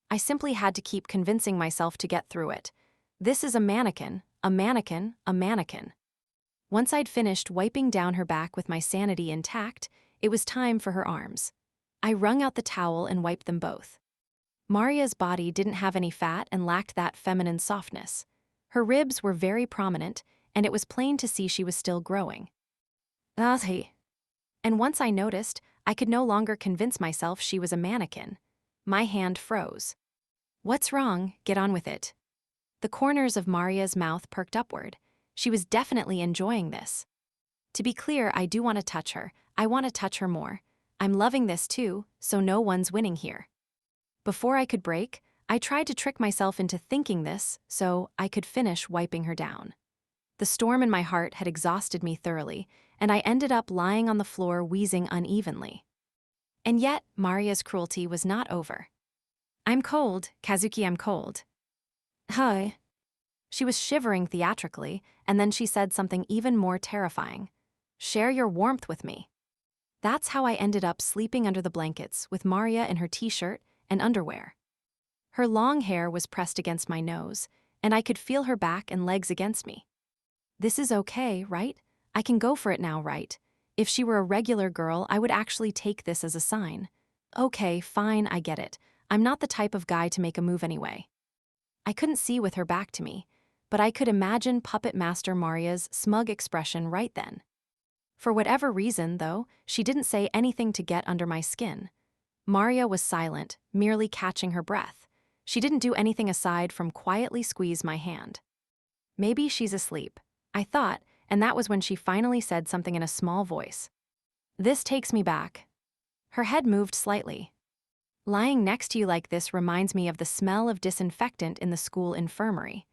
I simply had to keep convincing myself to get through it. This is a mannequin, a mannequin, a mannequin. Once I'd finished wiping down her back with my sanity intact, it was time for her arms. I wrung out the towel and wiped them both. Maria's body didn't have any fat and lacked that feminine softness. Her ribs were very prominent, and it was plain to see she was still growing. And once I noticed, I could no longer convince myself she was a mannequin. My hand froze. What's wrong? Get on with it. The corners of Maria's mouth perked upward. She was definitely enjoying this. To be clear, I do want to touch her. I want to touch her more. I'm loving this too, so no one's winning here. Before I could break, I tried to trick myself into thinking this so I could finish wiping her down. The storm in my heart had exhausted me thoroughly, and I ended up lying on the floor wheezing unevenly. And yet, Maria's cruelty was not over. I'm cold, Kazuki, I'm cold. Hi. She was shivering theatrically, and then she said something even more terrifying. Share your warmth with me. That's how I ended up sleeping under the blankets with Maria in her t-shirt and underwear. Her long hair was pressed against my nose, and I could feel her back and legs against me. This is okay, right? I can go for it now, right? If she were a regular girl, I would actually take this as a sign. Okay, fine, I get it. I'm not the type of guy to make a move anyway. I couldn't see with her back to me, but I could imagine Puppet Master Maria's smug expression right then. For whatever reason, though, she didn't say anything to get under my skin. Maria was silent, merely catching her breath. She didn't do anything aside from quietly squeeze my hand. Maybe she's asleep, I thought, and that was when she finally said something in a small voice. This takes me back. Her head moved slightly. Lying next to you like this reminds me of the smell of disinfectant in the school infirmary.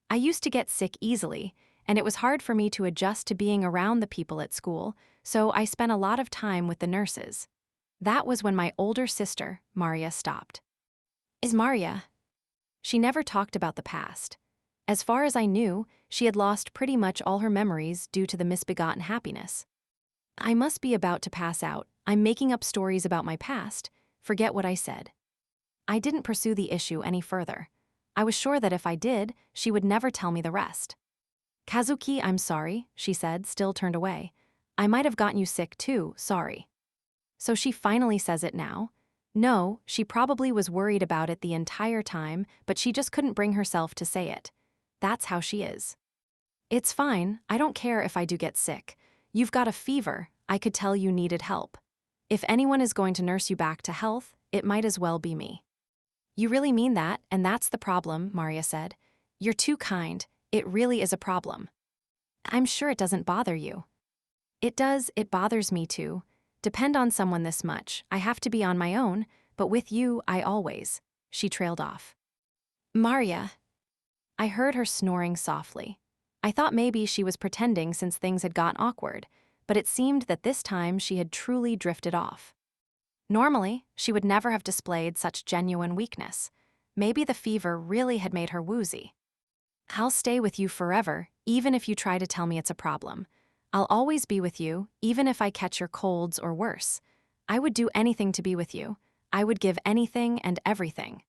I used to get sick easily, and it was hard for me to adjust to being around the people at school, so I spent a lot of time with the nurses. That was when my older sister, Maria, stopped. Is Maria? She never talked about the past. As far as I knew, she had lost pretty much all her memories due to the misbegotten happiness. I must be about to pass out. I'm making up stories about my past. Forget what I said. I didn't pursue the issue any further. I was sure that if I did, she would never tell me the rest. Kazuki, I'm sorry, she said, still turned away. I might have gotten you sick too, sorry. So she finally says it now? No, she probably was worried about it the entire time, but she just couldn't bring herself to say it. That's how she is. It's fine, I don't care if I do get sick. You've got a fever, I could tell you needed help. If anyone is going to nurse you back to health, it might as well be me. You really mean that, and that's the problem, Maria said. You're too kind, it really is a problem. I'm sure it doesn't bother you. It does, it bothers me too. Depend on someone this much, I have to be on my own, but with you, I always. She trailed off. Maria. I heard her snoring softly. I thought maybe she was pretending since things had gotten awkward, but it seemed that this time she had truly drifted off. Normally, she would never have displayed such genuine weakness. Maybe the fever really had made her woozy. I'll stay with you forever, even if you try to tell me it's a problem. I'll always be with you, even if I catch your colds or worse. I would do anything to be with you. I would give anything and everything.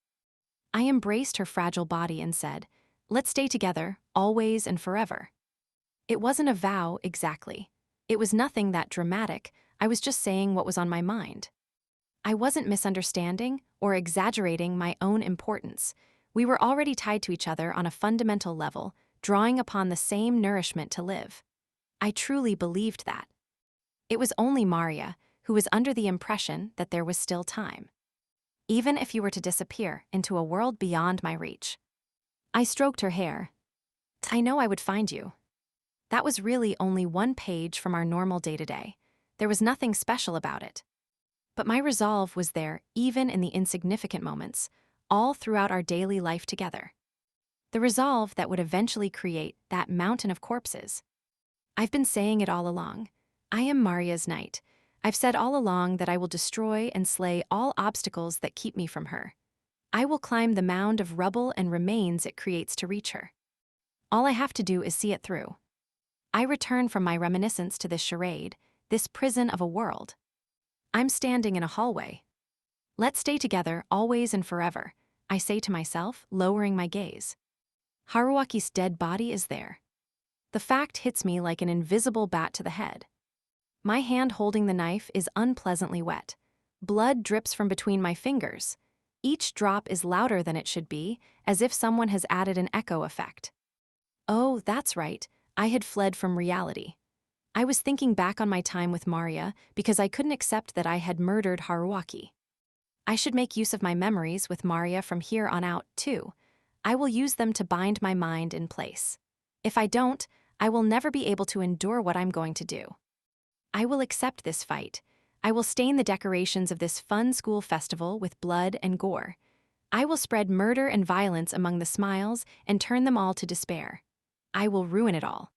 I embraced her fragile body and said, let's stay together, always and forever. It wasn't a vow, exactly. It was nothing that dramatic, I was just saying what was on my mind. I wasn't misunderstanding or exaggerating my own importance. We were already tied to each other on a fundamental level, drawing upon the same nourishment to live. I truly believed that. It was only Maria who was under the impression that there was still time. Even if you were to disappear into a world beyond my reach. I stroked her hair. I know I would find you. That was really only one page from our normal day-to-day. There was nothing special about it. But my resolve was there even in the insignificant moments, all throughout our daily life together. The resolve that would eventually create that mountain of corpses. I've been saying it all along. I am Maria's knight. I've said all along that I will destroy and slay all obstacles that keep me from her. I will climb the mound of rubble and remains it creates to reach her. All I have to do is see it through. I return from my reminiscence to this charade, this prison of a world. I'm standing in a hallway. Let's stay together always and forever, I say to myself, lowering my gaze. Haruaki's dead body is there. The fact hits me like an invisible bat to the head. My hand holding the knife is unpleasantly wet. Blood drips from between my fingers. Each drop is louder than it should be, as if someone has added an echo effect. Oh, that's right, I had fled from reality. I was thinking back on my time with Maria because I couldn't accept that I had murdered Haruaki. I should make use of my memories with Maria from here on out, too. I will use them to bind my mind in place. If I don't, I will never be able to endure what I'm going to do. I will accept this fight. I will stain the decorations of this fun school festival with blood and gore. I will spread murder and violence among the smiles and turn them all to despair. I will ruin it all.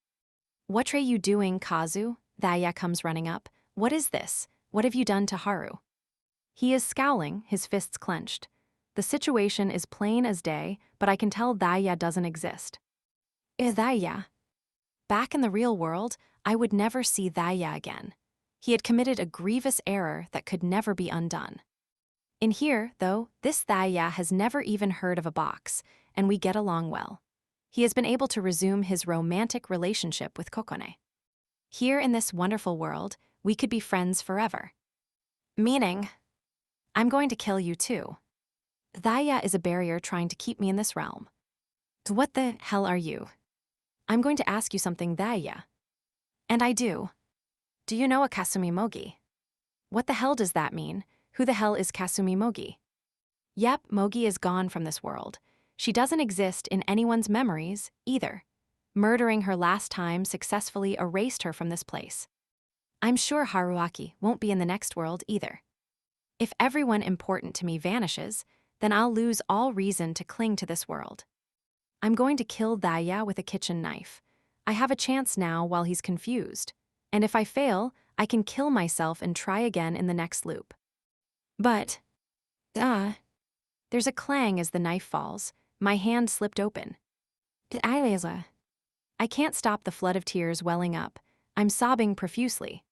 What are you doing, Kazu? Thaya comes running up. What is this? What have you done to Haru? He is scowling, his fists clenched. The situation is plain as day, but I can tell Thaya doesn't exist. Thaya. Back in the real world, I would never see Thaya again. He had committed a grievous error that could never be undone. In here, though, this Thaya has never even heard of a box, and we get along well. He has been able to resume his romantic relationship with Kokone. Here in this wonderful world, we could be friends forever. Meaning, I'm going to kill you too. Thaya is a barrier trying to keep me in this realm. What the hell are you? I'm going to ask you something, Thaya. And I do. Do you know a Kasumi Mogi? What the hell does that mean? Who the hell is Kasumi Mogi? Yep, Mogi is gone from this world. She doesn't exist in anyone's memories, either. Murdering her last time successfully erased her from this place. I'm sure Haruaki won't be in the next world either. If everyone important to me vanishes, then I'll lose all reason to cling to this world. I'm going to kill Thaya with a kitchen knife. I have a chance now while he's confused. And if I fail, I can kill myself and try again in the next loop. But, there's a clang as the knife falls. My hand slipped open. I can't stop the flood of tears welling up. I'm sobbing profusely.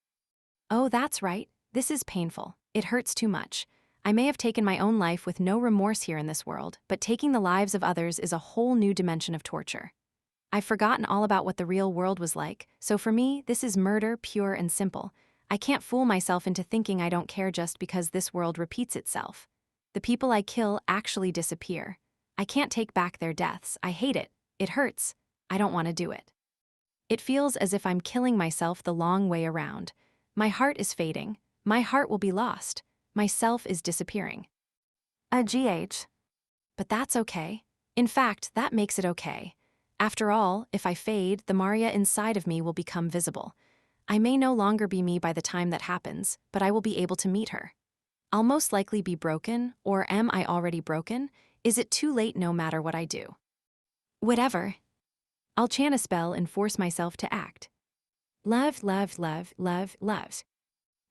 Oh, that's right. This is painful. It hurts too much. I may have taken my own life with no remorse here in this world, but taking the lives of others is a whole new dimension of torture. I've forgotten all about what the real world was like, so for me, this is murder, pure and simple. I can't fool myself into thinking I don't care just because this world repeats itself. The people I kill actually disappear. I can't take back their deaths. I hate it. It hurts. I don't want to do it. It feels as if I'm killing myself the long way around. My heart is fading. My heart will be lost. My self is disappearing. GH. But that's okay. In fact, that makes it okay. After all, if I fade, the Maria inside of me will become visible. I may no longer be me by the time that happens, but I will be able to meet her. I'll most likely be broken, or am I already broken? Is it too late no matter what I do? Whatever. I'll chant a spell and force myself to act. Love, love, love, love, love.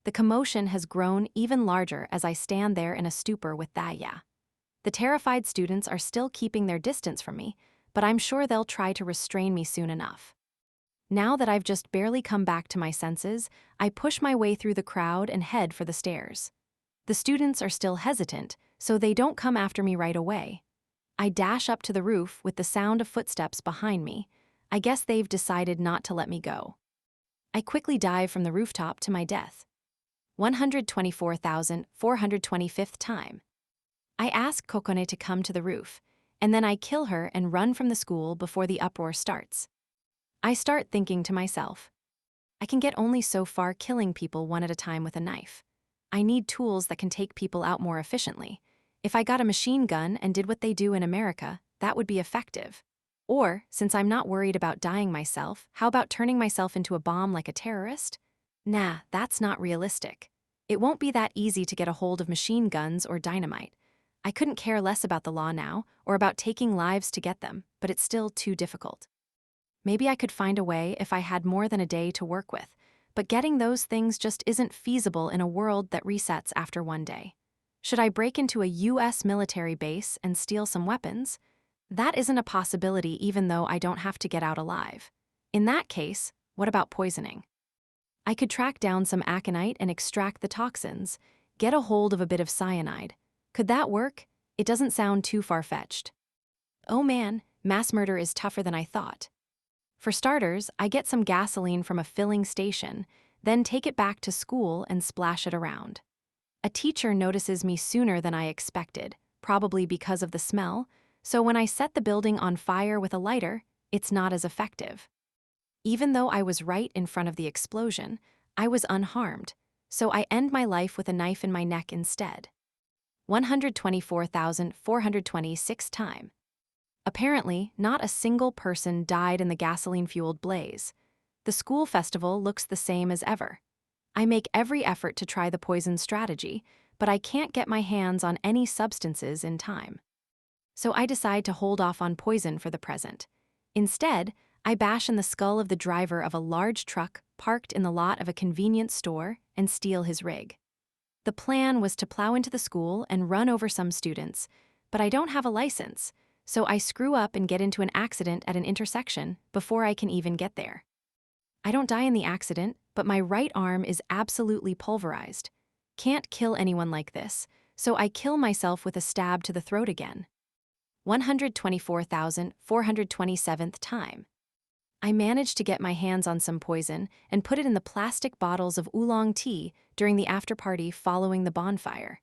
The commotion has grown even larger as I stand there in a stupor with Thaya. The terrified students are still keeping their distance from me, but I'm sure they'll try to restrain me soon enough. Now that I've just barely come back to my senses, I push my way through the crowd and head for the stairs. The students are still hesitant, so they don't come after me right away. I dash up to the roof with the sound of footsteps behind me. I guess they've decided not to let me go. I quickly dive from the rooftop to my death. 124,425th time. I ask Kokone to come to the roof, and then I kill her and run from the school before the uproar starts. I start thinking to myself, I can get only so far killing people one at a time with a knife. I need tools that can take people out more efficiently. If I got a machine gun and did what they do in America, that would be effective. Or, since I'm not worried about dying myself, how about turning myself into a bomb like a terrorist? Nah, that's not realistic. It won't be that easy to get a hold of machine guns or dynamite. I couldn't care less about the law now, or about taking lives to get them, but it's still too difficult. Maybe I could find a way if I had more than a day to work with, but getting those things just isn't feasible in a world that resets after one day. Should I break into a US military base and steal some weapons? That isn't a possibility even though I don't have to get out alive. In that case, what about poisoning? I could track down some aconite and extract the toxins, get a hold of a bit of cyanide. Could that work? It doesn't sound too far-fetched. Oh man, mass murder is tougher than I thought. For starters, I get some gasoline from a filling station, then take it back to school and splash it around. A teacher notices me sooner than I expected, probably because of the smell, so when I set the building on fire with a lighter, it's not as effective. Even though I was right in front of the explosion, I was unharmed, so I end my life with a knife in my neck instead. 124,426 time. Apparently, not a single person died in the gasoline-fueled blaze. The school festival looks the same as ever. I make every effort to try the poison strategy, but I can't get my hands on any substances in time. So I decide to hold off on poison for the present. Instead, I bash in the skull of the driver of a large truck parked in the lot of a convenience store and steal his rig. The plan was to plow into the school and run over some students, but I don't have a license, so I screw up and get into an accident at an intersection before I can even get there. I don't die in the accident, but my right arm is absolutely pulverized. Can't kill anyone like this, so I kill myself with a stab to the throat again. 124,427th time. I managed to get my hands on some poison and put it in the plastic bottles of oolong tea during the after-party following the bonfire.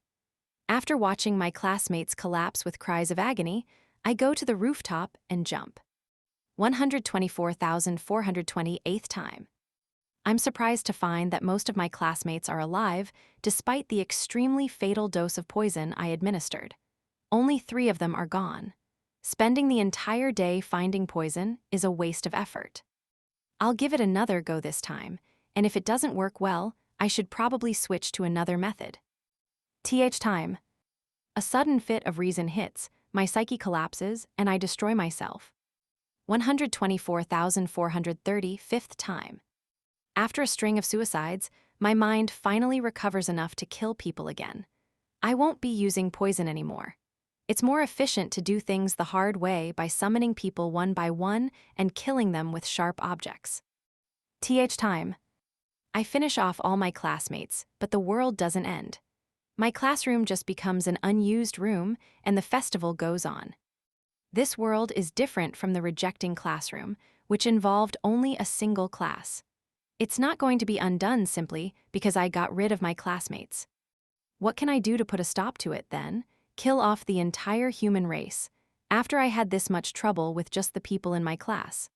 After watching my classmates collapse with cries of agony, I go to the rooftop and jump. 124,428th time. I'm surprised to find that most of my classmates are alive despite the extremely fatal dose of poison I administered. Only 3 of them are gone. Spending the entire day finding poison is a waste of effort. I'll give it another go this time, and if it doesn't work well, I should probably switch to another method. Time. A sudden fit of reason hits, my psyche collapses, and I destroy myself. 124,435th time. After a string of suicides, my mind finally recovers enough to kill people again. I won't be using poison anymore. It's more efficient to do things the hard way by summoning people one by one and killing them with sharp objects. Time. I finish off all my classmates, but the world doesn't end. My classroom just becomes an unused room, and the festival goes on. This world is different from the rejecting classroom, which involved only a single class. It's not going to be undone simply because I got rid of my classmates. What can I do to put a stop to it, then? Kill off the entire human race, after I had this much trouble with just the people in my class.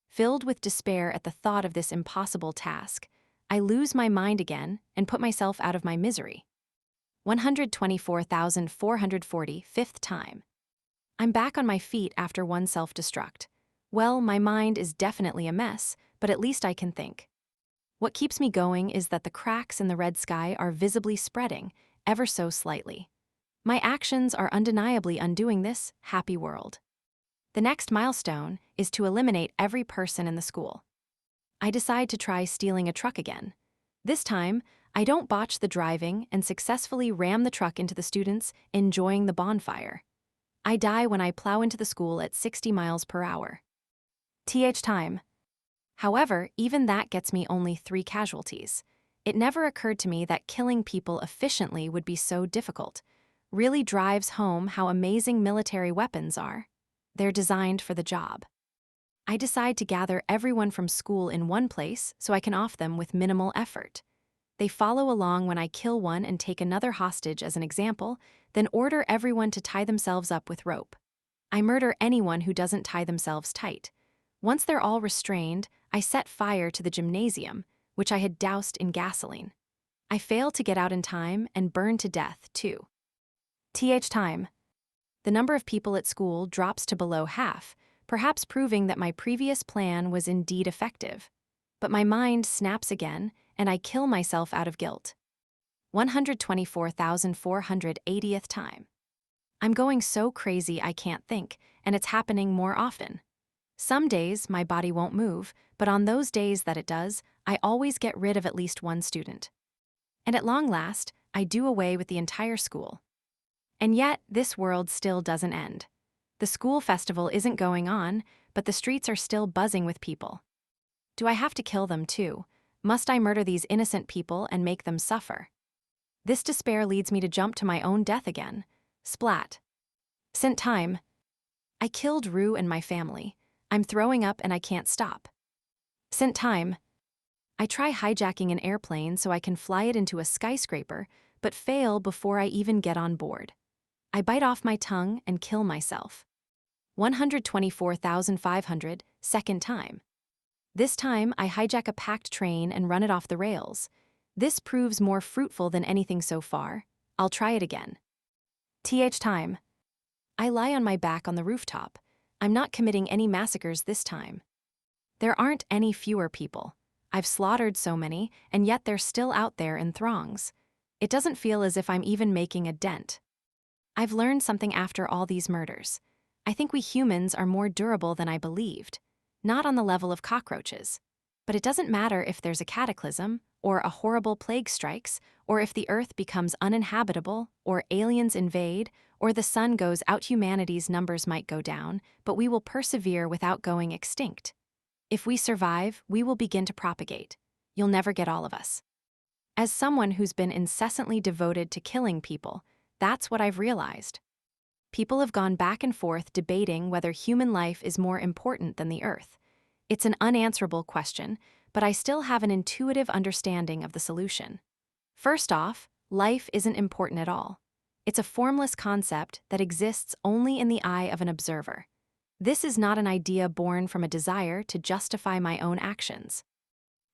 Filled with despair at the thought of this impossible task, I lose my mind again and put myself out of my misery. 124,445th time. I'm back on my feet after one self-destruct. Well, my mind is definitely a mess, but at least I can think. What keeps me going is that the cracks in the red sky are visibly spreading, ever so slightly. My actions are undeniably undoing this happy world. The next milestone is to eliminate every person in the school. I decide to try stealing a truck again. This time, I don't botch the driving and successfully ram the truck into the students enjoying the bonfire. I die when I plow into the school at 60 miles per hour. Time. However, even that gets me only 3 casualties. It never occurred to me that killing people efficiently would be so difficult. Really drives home how amazing military weapons are. They're designed for the job. I decide to gather everyone from school in one place so I can off them with minimal effort. They follow along when I kill one and take another hostage as an example, then order everyone to tie themselves up with rope. I murder anyone who doesn't tie themselves tight. Once they're all restrained, I set fire to the gymnasium, which I had doused in gasoline. I fail to get out in time and burn to death, too. Time. The number of people at school drops to below half, perhaps proving that my previous plan was indeed effective. But my mind snaps again, and I kill myself out of guilt. 124,480th time. I'm going so crazy I can't think, and it's happening more often. Some days my body won't move, but on those days that it does, I always get rid of at least one student. And at long last, I do away with the entire school. And yet, this world still doesn't end. The school festival isn't going on, but the streets are still buzzing with people. Do I have to kill them too? Must I murder these innocent people and make them suffer? This despair leads me to jump to my own death again. Splat. Scent time. I killed Rue and my family. I'm throwing up and I can't stop. Scent time. I try hijacking an airplane so I can fly it into a skyscraper, but fail before I even get on board. I bite off my tongue and kill myself. 124,500, second time. This time, I hijack a packed train and run it off the rails. This proves more fruitful than anything so far. I'll try it again. TH time. I lie on my back on the rooftop. I'm not committing any massacres this time. There aren't any fewer people. I've slaughtered so many, and yet they're still out there in throngs. It doesn't feel as if I'm even making a dent. I've learned something after all these murders. I think we humans are more durable than I believed. Not on the level of cockroaches. But it doesn't matter if there's a cataclysm, or a horrible plague strikes, or if the earth becomes uninhabitable, or aliens invade, or the sun goes out. Humanity's numbers might go down, but we will persevere without going extinct. If we survive, we will begin to propagate. You'll never get all of us. As someone who's been incessantly devoted to killing people, that's what I've realized. People have gone back and forth debating whether human life is more important than the earth. It's an unanswerable question, but I still have an intuitive understanding of the solution. First off, life isn't important at all. It's a formless concept that exists only in the eye of an observer. This is not an idea born from a desire to justify my own actions.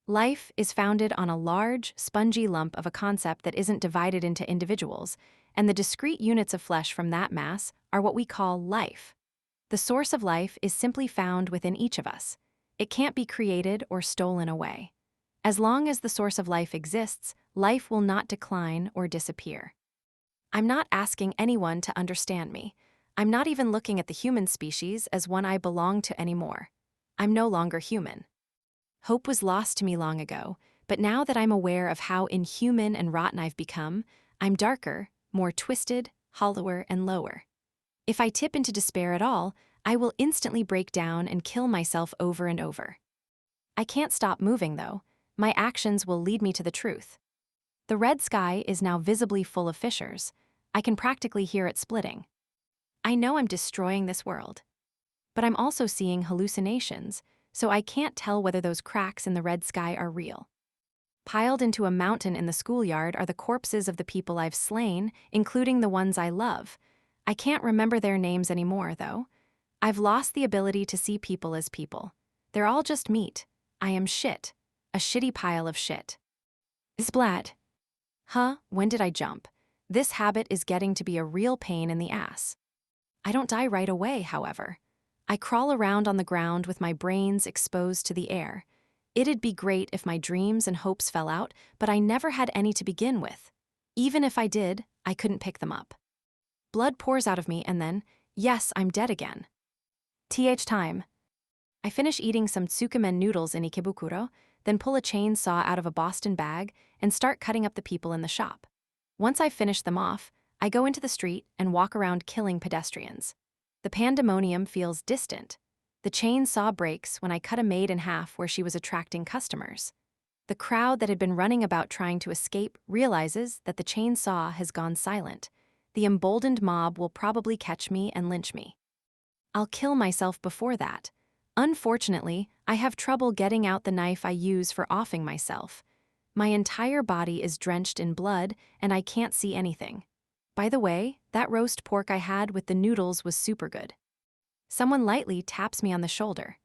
Life is founded on a large, spongy lump of a concept that isn't divided into individuals, and the discrete units of flesh from that mass are what we call life. The source of life is simply found within each of us. It can't be created or stolen away. As long as the source of life exists, life will not decline or disappear. I'm not asking anyone to understand me. I'm not even looking at the human species as one I belong to anymore. I'm no longer human. Hope was lost to me long ago, but now that I'm aware of how inhuman and rotten I've become, I'm darker, more twisted, hollower, and lower. If I tip into despair at all, I will instantly break down and kill myself over and over. I can't stop moving, though. My actions will lead me to the truth. The red sky is now visibly full of fissures. I can practically hear it splitting. I know I'm destroying this world. But I'm also seeing hallucinations, so I can't tell whether those cracks in the red sky are real. Piled into a mountain in the schoolyard are the corpses of the people I've slain, including the ones I love. I can't remember their names anymore, though. I've lost the ability to see people as people. They're all just meat. I am shit. A shitty pile of shit. Splat. Huh, when did I jump? This habit is getting to be a real pain in the ass. I don't die right away, however. I crawl around on the ground with my brains exposed to the air. It'd be great if my dreams and hopes fell out, but I never had any to begin with. Even if I did, I couldn't pick them up. Blood pours out of me and then, yes, I'm dead again. TH time. I finish eating some tsukemen noodles in Ikebukuro, then pull a chainsaw out of a Boston bag and start cutting up the people in the shop. Once I've finished them off, I go into the street and walk around killing pedestrians. The pandemonium feels distant. The chainsaw breaks when I cut a maid in half where she was attracting customers. The crowd that had been running about trying to escape realizes that the chainsaw has gone silent. The emboldened mob will probably catch me and lynch me. I'll kill myself before that. Unfortunately, I have trouble getting out the knife I use for offing myself. My entire body is drenched in blood, and I can't see anything. By the way, that roast pork I had with the noodles was super good. Someone lightly taps me on the shoulder.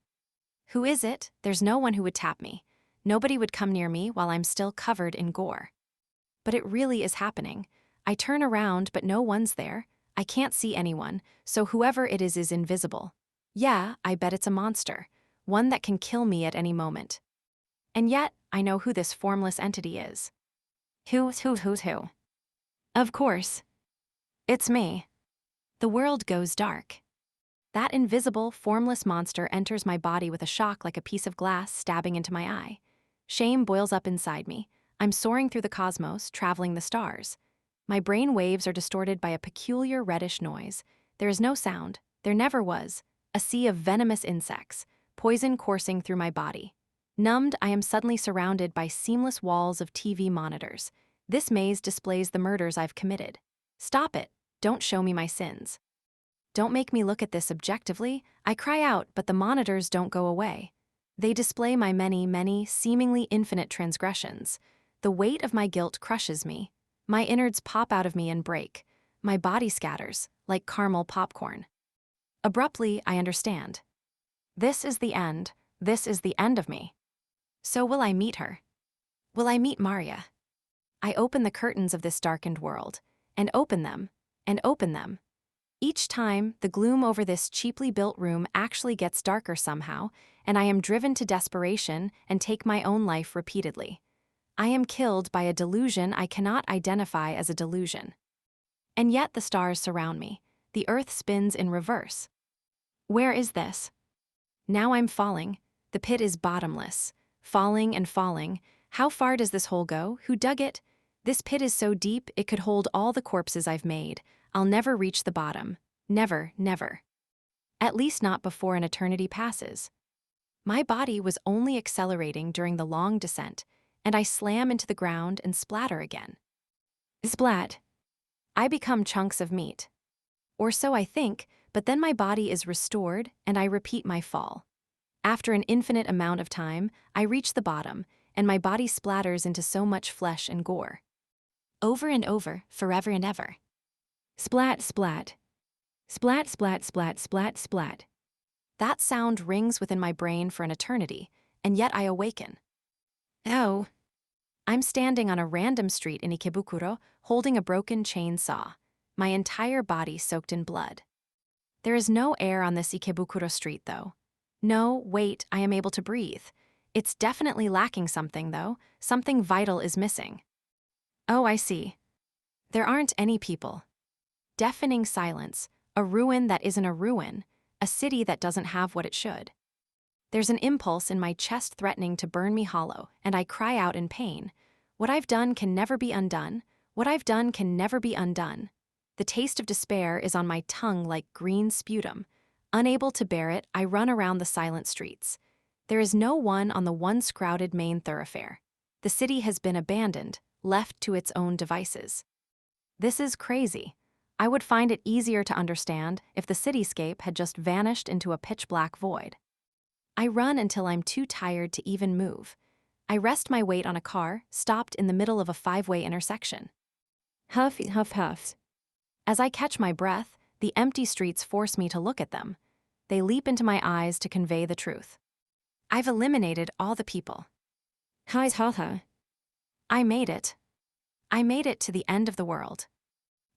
Who is it? There's no one who would tap me. Nobody would come near me while I'm still covered in gore. But it really is happening. I turn around, but no one's there. I can't see anyone, so whoever it is invisible. Yeah, I bet it's a monster. One that can kill me at any moment. And yet, I know who this formless entity is. Who? Of course. It's me. The world goes dark. That invisible, formless monster enters my body with a shock like a piece of glass stabbing into my eye. Shame boils up inside me. I'm soaring through the cosmos, traveling the stars. My brain waves are distorted by a peculiar reddish noise. There is no sound. There never was. A sea of venomous insects, poison coursing through my body. Numbed, I am suddenly surrounded by seamless walls of TV monitors. This maze displays the murders I've committed. Stop it. Don't show me my sins. Don't make me look at this objectively. I cry out, but the monitors don't go away. They display my many, seemingly infinite transgressions. The weight of my guilt crushes me. My innards pop out of me and break. My body scatters, like caramel popcorn. Abruptly, I understand. This is the end. This is the end of me. So will I meet her? Will I meet Maria? I open the curtains of this darkened world, and open them, and open them. Each time, the gloom over this cheaply built room actually gets darker somehow, and I am driven to desperation and take my own life repeatedly. I am killed by a delusion I cannot identify as a delusion. And yet the stars surround me. The earth spins in reverse. Where is this? Now I'm falling. The pit is bottomless. Falling and falling. How far does this hole go? Who dug it? This pit is so deep it could hold all the corpses I've made. I'll never reach the bottom. Never, never. At least not before an eternity passes. My body was only accelerating during the long descent, and I slam into the ground and splatter again. Splat. I become chunks of meat. Or so I think, but then my body is restored and I repeat my fall. After an infinite amount of time, I reach the bottom, and my body splatters into so much flesh and gore. Over and over, forever and ever. Splat, splat. Splat, splat, splat, splat, splat. That sound rings within my brain for an eternity, and yet I awaken. Oh. I'm standing on a random street in Ikebukuro, holding a broken chainsaw, my entire body soaked in blood. There is no air on this Ikebukuro street, though. No, wait, I am able to breathe. It's definitely lacking something, though. Something vital is missing. Oh, I see. There aren't any people. Deafening silence, a ruin that isn't a ruin, a city that doesn't have what it should. There's an impulse in my chest threatening to burn me hollow, and I cry out in pain. What I've done can never be undone. What I've done can never be undone. The taste of despair is on my tongue like green sputum. Unable to bear it, I run around the silent streets. There is no one on the once crowded main thoroughfare. The city has been abandoned, left to its own devices. This is crazy. I would find it easier to understand if the cityscape had just vanished into a pitch-black void. I run until I'm too tired to even move. I rest my weight on a car, stopped in the middle of a 5-way intersection. Huff, huff, huff. As I catch my breath, the empty streets force me to look at them. They leap into my eyes to convey the truth. I've eliminated all the people. Hi, ha, ha. I made it. I made it to the end of the world.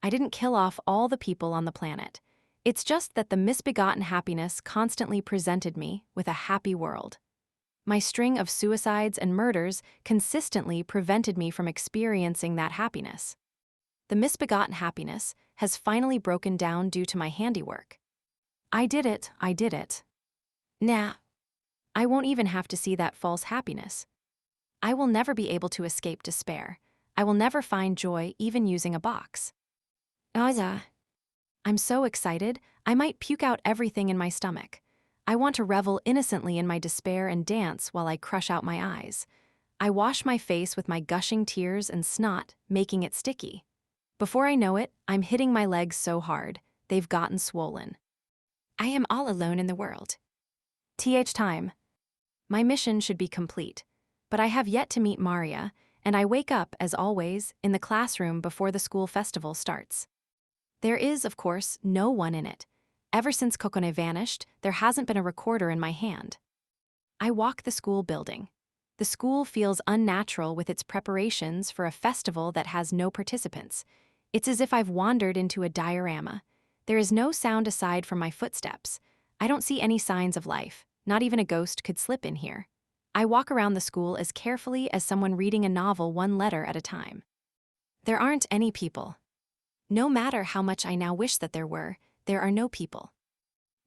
I didn't kill off all the people on the planet. It's just that the misbegotten happiness constantly presented me with a happy world. My string of suicides and murders consistently prevented me from experiencing that happiness. The misbegotten happiness has finally broken down due to my handiwork. I did it, I did it. Nah. I won't even have to see that false happiness. I will never be able to escape despair. I will never find joy even using a box. I'm so excited, I might puke out everything in my stomach. I want to revel innocently in my despair and dance while I crush out my eyes. I wash my face with my gushing tears and snot, making it sticky. Before I know it, I'm hitting my legs so hard, they've gotten swollen. I am all alone in the world. Time. My mission should be complete, but I have yet to meet Maria, and I wake up, as always, in the classroom before the school festival starts. There is, of course, no one in it. Ever since Kokone vanished, there hasn't been a recorder in my hand. I walk the school building. The school feels unnatural with its preparations for a festival that has no participants. It's as if I've wandered into a diorama. There is no sound aside from my footsteps. I don't see any signs of life. Not even a ghost could slip in here. I walk around the school as carefully as someone reading a novel one letter at a time. There aren't any people. No matter how much I now wish that there were, there are no people.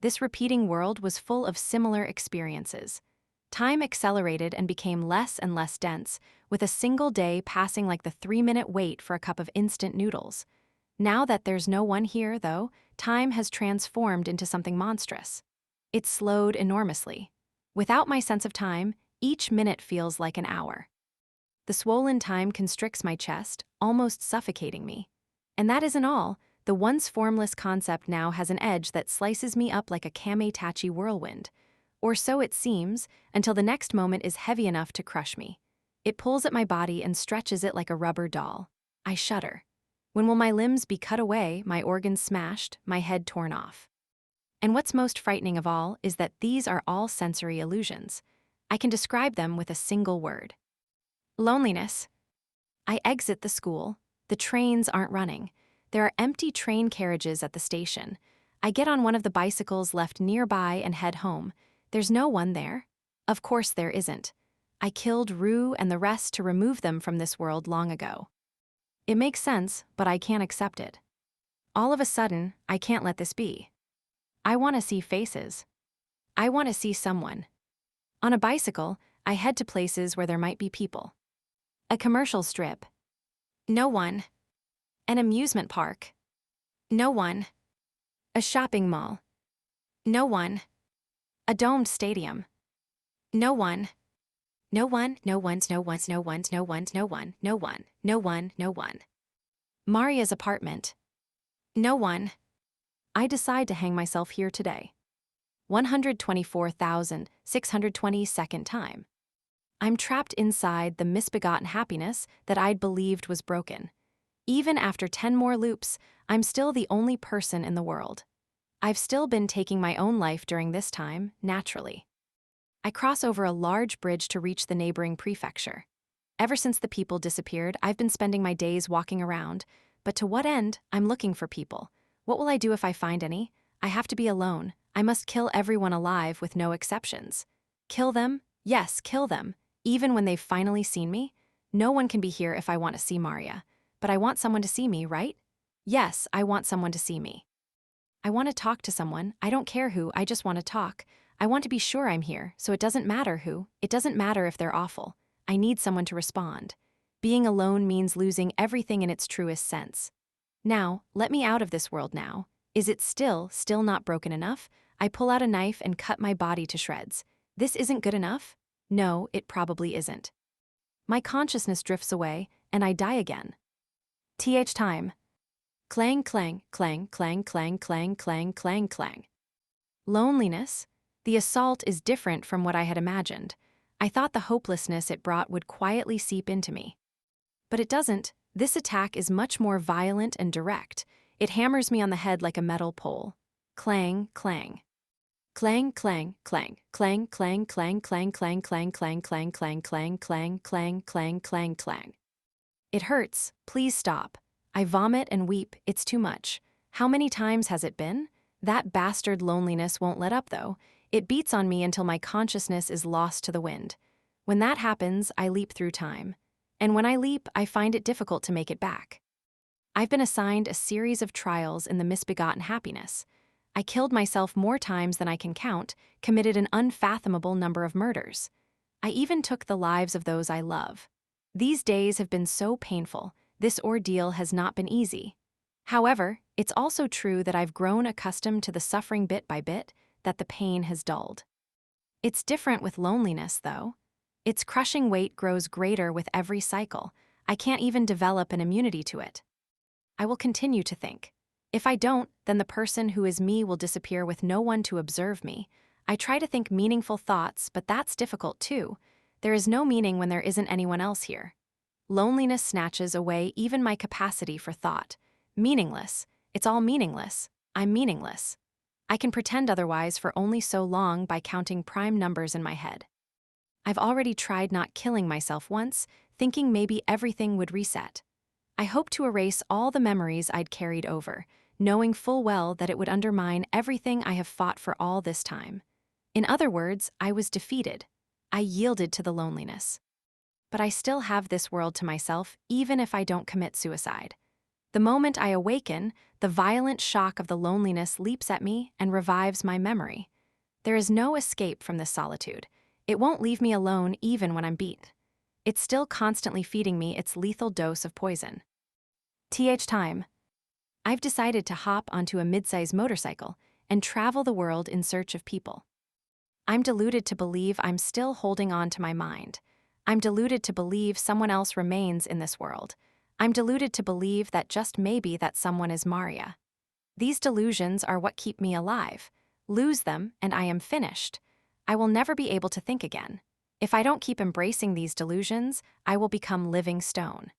This repeating world was full of similar experiences. Time accelerated and became less and less dense, with a single day passing like the 3-minute wait for a cup of instant noodles. Now that there's no one here, though, time has transformed into something monstrous. It slowed enormously. Without my sense of time, each minute feels like an hour. The swollen time constricts my chest, almost suffocating me. And that isn't all. The once formless concept now has an edge that slices me up like a kame-tachi whirlwind. Or so it seems, until the next moment is heavy enough to crush me. It pulls at my body and stretches it like a rubber doll. I shudder. When will my limbs be cut away, my organs smashed, my head torn off? And what's most frightening of all is that these are all sensory illusions. I can describe them with a single word. Loneliness. I exit the school. The trains aren't running. There are empty train carriages at the station. I get on one of the bicycles left nearby and head home. There's no one there. Of course there isn't. I killed Rue and the rest to remove them from this world long ago. It makes sense, but I can't accept it. All of a sudden, I can't let this be. I want to see faces. I want to see someone. On a bicycle, I head to places where there might be people. A commercial strip. No one. An amusement park. No one. A shopping mall. No one. A domed stadium. No one. No one, no one's, no one's, no one's, no one's, no one, no one, no one, no one. Maria's apartment. No one. I decide to hang myself here today. 124,622nd time. I'm trapped inside the misbegotten happiness that I'd believed was broken. Even after 10 more loops, I'm still the only person in the world. I've still been taking my own life during this time, naturally. I cross over a large bridge to reach the neighboring prefecture. Ever since the people disappeared, I've been spending my days walking around. But to what end? I'm looking for people. What will I do if I find any? I have to be alone. I must kill everyone alive with no exceptions. Kill them? Yes, kill them. Even when they've finally seen me? No one can be here if I want to see Maria. But I want someone to see me, right? Yes, I want someone to see me. I want to talk to someone. I don't care who, I just want to talk. I want to be sure I'm here, so it doesn't matter who. It doesn't matter if they're awful. I need someone to respond. Being alone means losing everything in its truest sense. Now, let me out of this world now. Is it still not broken enough? I pull out a knife and cut my body to shreds. This isn't good enough? No, it probably isn't. My consciousness drifts away, and I die again. TH time. Clang, clang, clang, clang, clang, clang, clang, clang, clang. Loneliness? The assault is different from what I had imagined. I thought the hopelessness it brought would quietly seep into me. But it doesn't. This attack is much more violent and direct. It hammers me on the head like a metal pole. Clang, clang. Clang, clang, clang, clang, clang, clang, clang, clang, clang, clang, clang, clang, clang, clang, clang, clang, clang, clang. It hurts. Please stop. I vomit and weep. It's too much. How many times has it been? That bastard loneliness won't let up, though. It beats on me until my consciousness is lost to the wind. When that happens, I leap through time. And when I leap, I find it difficult to make it back. I've been assigned a series of trials in the misbegotten happiness. I killed myself more times than I can count, committed an unfathomable number of murders. I even took the lives of those I love. These days have been so painful. This ordeal has not been easy. However, it's also true that I've grown accustomed to the suffering bit by bit, that the pain has dulled. It's different with loneliness, though. Its crushing weight grows greater with every cycle. I can't even develop an immunity to it. I will continue to think. If I don't, then the person who is me will disappear with no one to observe me. I try to think meaningful thoughts, but that's difficult too. There is no meaning when there isn't anyone else here. Loneliness snatches away even my capacity for thought. Meaningless. It's all meaningless. I'm meaningless. I can pretend otherwise for only so long by counting prime numbers in my head. I've already tried not killing myself once, thinking maybe everything would reset. I hoped to erase all the memories I'd carried over, knowing full well that it would undermine everything I have fought for all this time. In other words, I was defeated. I yielded to the loneliness. But I still have this world to myself, even if I don't commit suicide. The moment I awaken, the violent shock of the loneliness leaps at me and revives my memory. There is no escape from this solitude. It won't leave me alone even when I'm beat. It's still constantly feeding me its lethal dose of poison. Time. I've decided to hop onto a mid-size motorcycle and travel the world in search of people. I'm deluded to believe I'm still holding on to my mind. I'm deluded to believe someone else remains in this world. I'm deluded to believe that just maybe that someone is Maria. These delusions are what keep me alive. Lose them, and I am finished. I will never be able to think again. If I don't keep embracing these delusions, I will become living stone.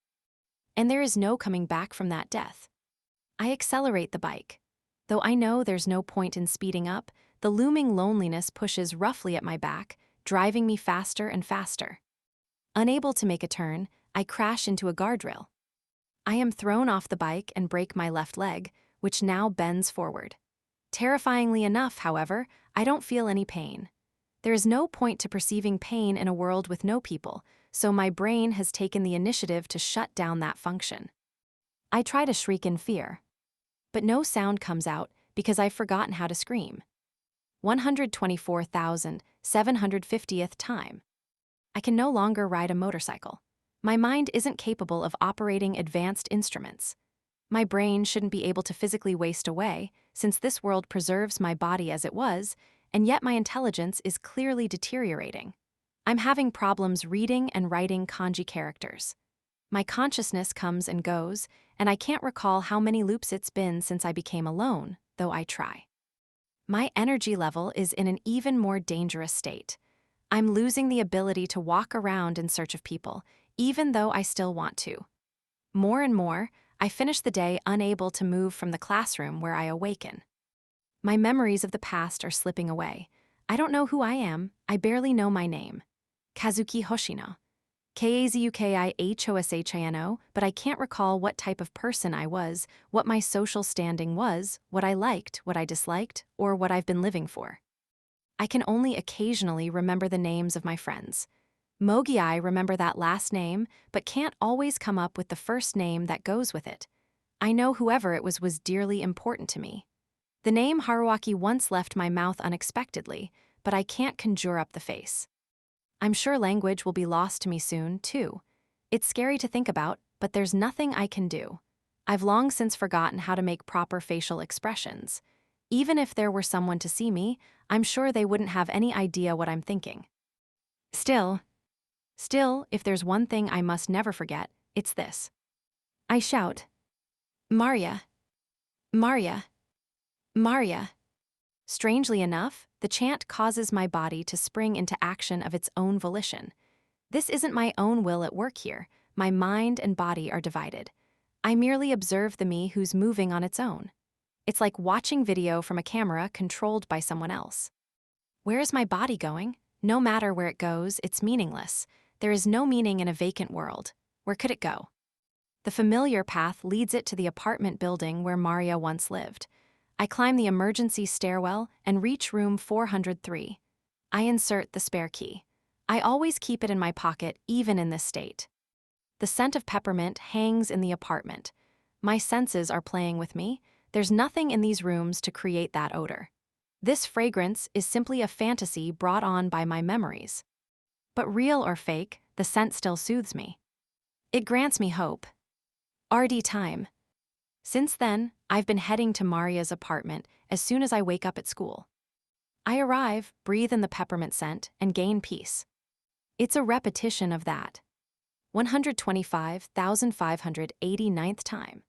And there is no coming back from that death. I accelerate the bike. Though I know there's no point in speeding up, the looming loneliness pushes roughly at my back, driving me faster and faster. Unable to make a turn, I crash into a guardrail. I am thrown off the bike and break my left leg, which now bends forward. Terrifyingly enough, however, I don't feel any pain. There is no point to perceiving pain in a world with no people, so my brain has taken the initiative to shut down that function. I try to shriek in fear, but no sound comes out because I've forgotten how to scream. 124,750th time. I can no longer ride a motorcycle. My mind isn't capable of operating advanced instruments. My brain shouldn't be able to physically waste away, since this world preserves my body as it was, and yet my intelligence is clearly deteriorating. I'm having problems reading and writing kanji characters. My consciousness comes and goes, and I can't recall how many loops it's been since I became alone, though I try. My energy level is in an even more dangerous state. I'm losing the ability to walk around in search of people, even though I still want to. More and more, I finish the day unable to move from the classroom where I awaken. My memories of the past are slipping away. I don't know who I am. I barely know my name. Kazuki Hoshino. Kazukihosino, but I can't recall what type of person I was, what my social standing was, what I liked, what I disliked, or what I've been living for. I can only occasionally remember the names of my friends. I remember that last name, but can't always come up with the first name that goes with it. I know whoever it was dearly important to me. The name Haruaki once left my mouth unexpectedly, but I can't conjure up the face. I'm sure language will be lost to me soon, too. It's scary to think about, but there's nothing I can do. I've long since forgotten how to make proper facial expressions. Even if there were someone to see me, I'm sure they wouldn't have any idea what I'm thinking. Still, if there's one thing I must never forget, it's this. I shout, Maria, Maria, Maria. Strangely enough, the chant causes my body to spring into action of its own volition. This isn't my own will at work here. My mind and body are divided. I merely observe the me who's moving on its own. It's like watching video from a camera controlled by someone else. Where is my body going? No matter where it goes, it's meaningless. There is no meaning in a vacant world. Where could it go? The familiar path leads it to the apartment building where Maria once lived. I climb the emergency stairwell and reach room 403. I insert the spare key. I always keep it in my pocket, even in this state. The scent of peppermint hangs in the apartment. My senses are playing with me. There's nothing in these rooms to create that odor. This fragrance is simply a fantasy brought on by my memories. But real or fake, the scent still soothes me. It grants me hope. RD time. Since then, I've been heading to Maria's apartment as soon as I wake up at school. I arrive, breathe in the peppermint scent, and gain peace. It's a repetition of that. 125,589th time.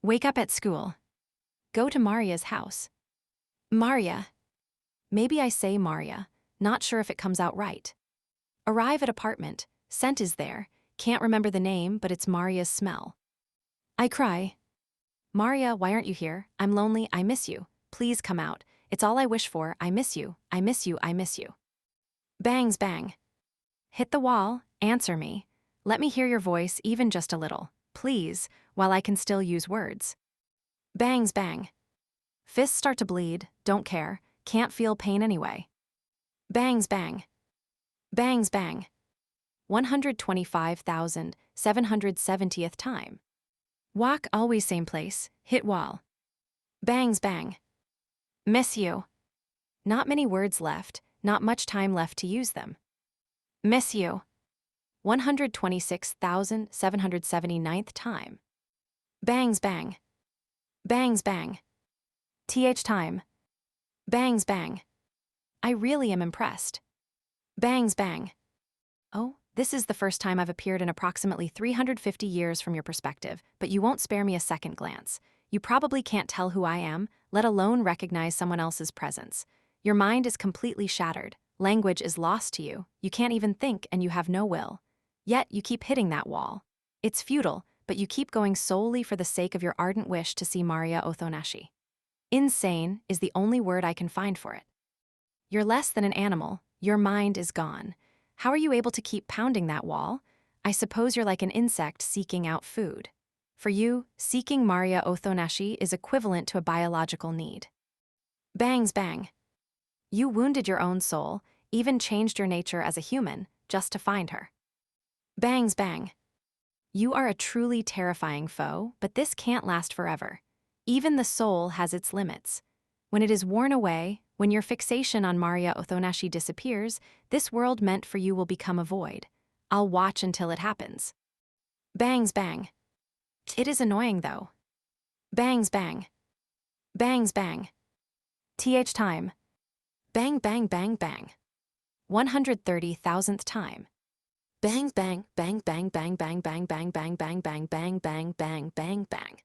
Wake up at school. Go to Maria's house. Maria. Maybe I say Maria, not sure if it comes out right. Arrive at apartment, scent is there, can't remember the name, but it's Maria's smell. I cry. Maria, why aren't you here? I'm lonely, I miss you. Please come out. It's all I wish for, I miss you, I miss you, I miss you. Bangs bang. Hit the wall, answer me. Let me hear your voice even just a little, please, while I can still use words. Bangs bang. Fists start to bleed, don't care, can't feel pain anyway. Bangs bang. Bangs bang. 125,770th time. Walk always same place, hit wall. Bangs bang. Miss you. Not many words left, not much time left to use them. Miss you. 126,779th time. Bangs bang. Bangs bang. TH time. Bangs bang. I really am impressed. Bangs bang. Oh, this is the first time I've appeared in approximately 350 years from your perspective, but you won't spare me a second glance. You probably can't tell who I am, let alone recognize someone else's presence. Your mind is completely shattered. Language is lost to you. You can't even think and you have no will. Yet you keep hitting that wall. It's futile, but you keep going solely for the sake of your ardent wish to see Maria Othonashi. Insane is the only word I can find for it. You're less than an animal. Your mind is gone. How are you able to keep pounding that wall? I suppose you're like an insect seeking out food. For you, seeking Maria Othonashi is equivalent to a biological need. Bangs bang. You wounded your own soul, even changed your nature as a human, just to find her. Bangs bang. You are a truly terrifying foe, but this can't last forever. Even the soul has its limits. When it is worn away, when your fixation on Maria Othonashi disappears, this world meant for you will become a void. I'll watch until it happens. Bangs bang. It is annoying though. Bangs bang. Bangs bang. TH time. Bang bang bang bang. 130,000th time. Bang bang bang bang bang bang bang bang bang bang bang bang bang bang bang bang.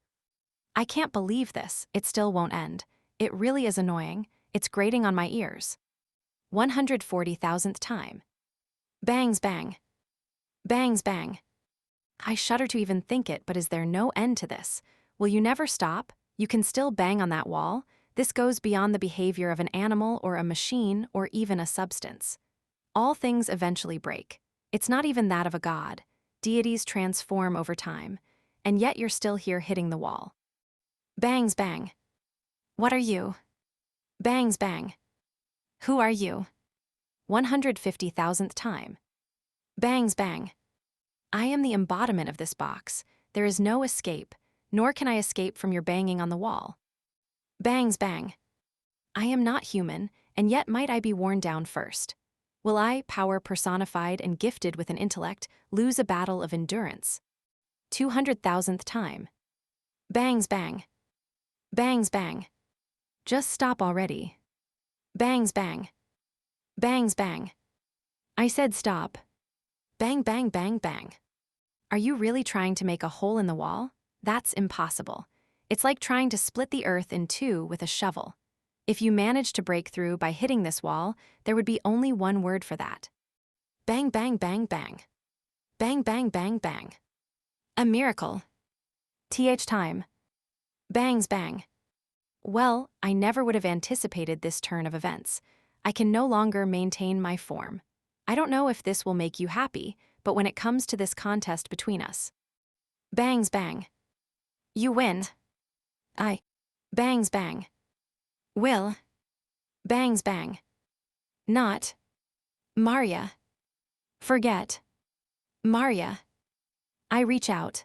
I can't believe this, it still won't end. It really is annoying, it's grating on my ears. 140,000th time. Bangs bang. Bangs bang. I shudder to even think it, but is there no end to this? Will you never stop? You can still bang on that wall? This goes beyond the behavior of an animal or a machine or even a substance. All things eventually break. It's not even that of a god. Deities transform over time. And yet you're still here hitting the wall. Bangs bang. What are you? Bangs bang. Who are you? 150,000th time. Bangs bang. I am the embodiment of this box. There is no escape, nor can I escape from your banging on the wall. Bangs bang. I am not human, and yet might I be worn down first. Will I, power personified and gifted with an intellect, lose a battle of endurance? 200,000th time. Bangs bang. Bangs bang. Just stop already. Bangs bang. Bangs bang. I said stop. Bang bang bang bang. Are you really trying to make a hole in the wall? That's impossible. It's like trying to split the earth in two with a shovel. If you managed to break through by hitting this wall, there would be only one word for that. Bang bang bang bang. Bang bang bang bang. A miracle. TH time. Bangs bang. Well, I never would have anticipated this turn of events. I can no longer maintain my form. I don't know if this will make you happy, but when it comes to this contest between us. Bangs bang. You win. Bangs bang. Will. Bangs bang. Not. Maria. Forget. Maria. I reach out.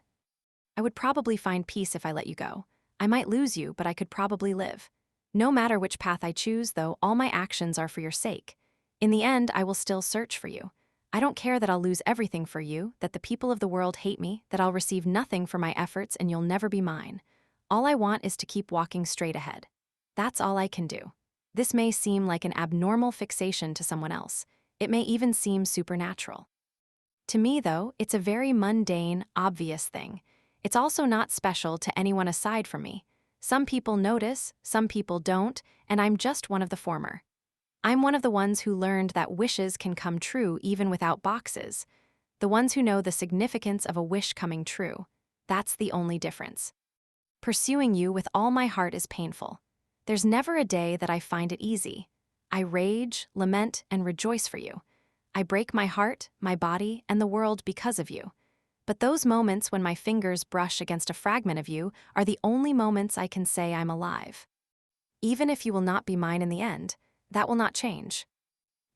I would probably find peace if I let you go. I might lose you, but I could probably live. No matter which path I choose, though, all my actions are for your sake. In the end, I will still search for you. I don't care that I'll lose everything for you, that the people of the world hate me, that I'll receive nothing for my efforts and you'll never be mine. All I want is to keep walking straight ahead. That's all I can do. This may seem like an abnormal fixation to someone else. It may even seem supernatural. To me, though, it's a very mundane, obvious thing. It's also not special to anyone aside from me. Some people notice, some people don't, and I'm just one of the former. I'm one of the ones who learned that wishes can come true even without boxes. The ones who know the significance of a wish coming true. That's the only difference. Pursuing you with all my heart is painful. There's never a day that I find it easy. I rage, lament, and rejoice for you. I break my heart, my body, and the world because of you. But those moments when my fingers brush against a fragment of you are the only moments I can say I'm alive. Even if you will not be mine in the end, that will not change.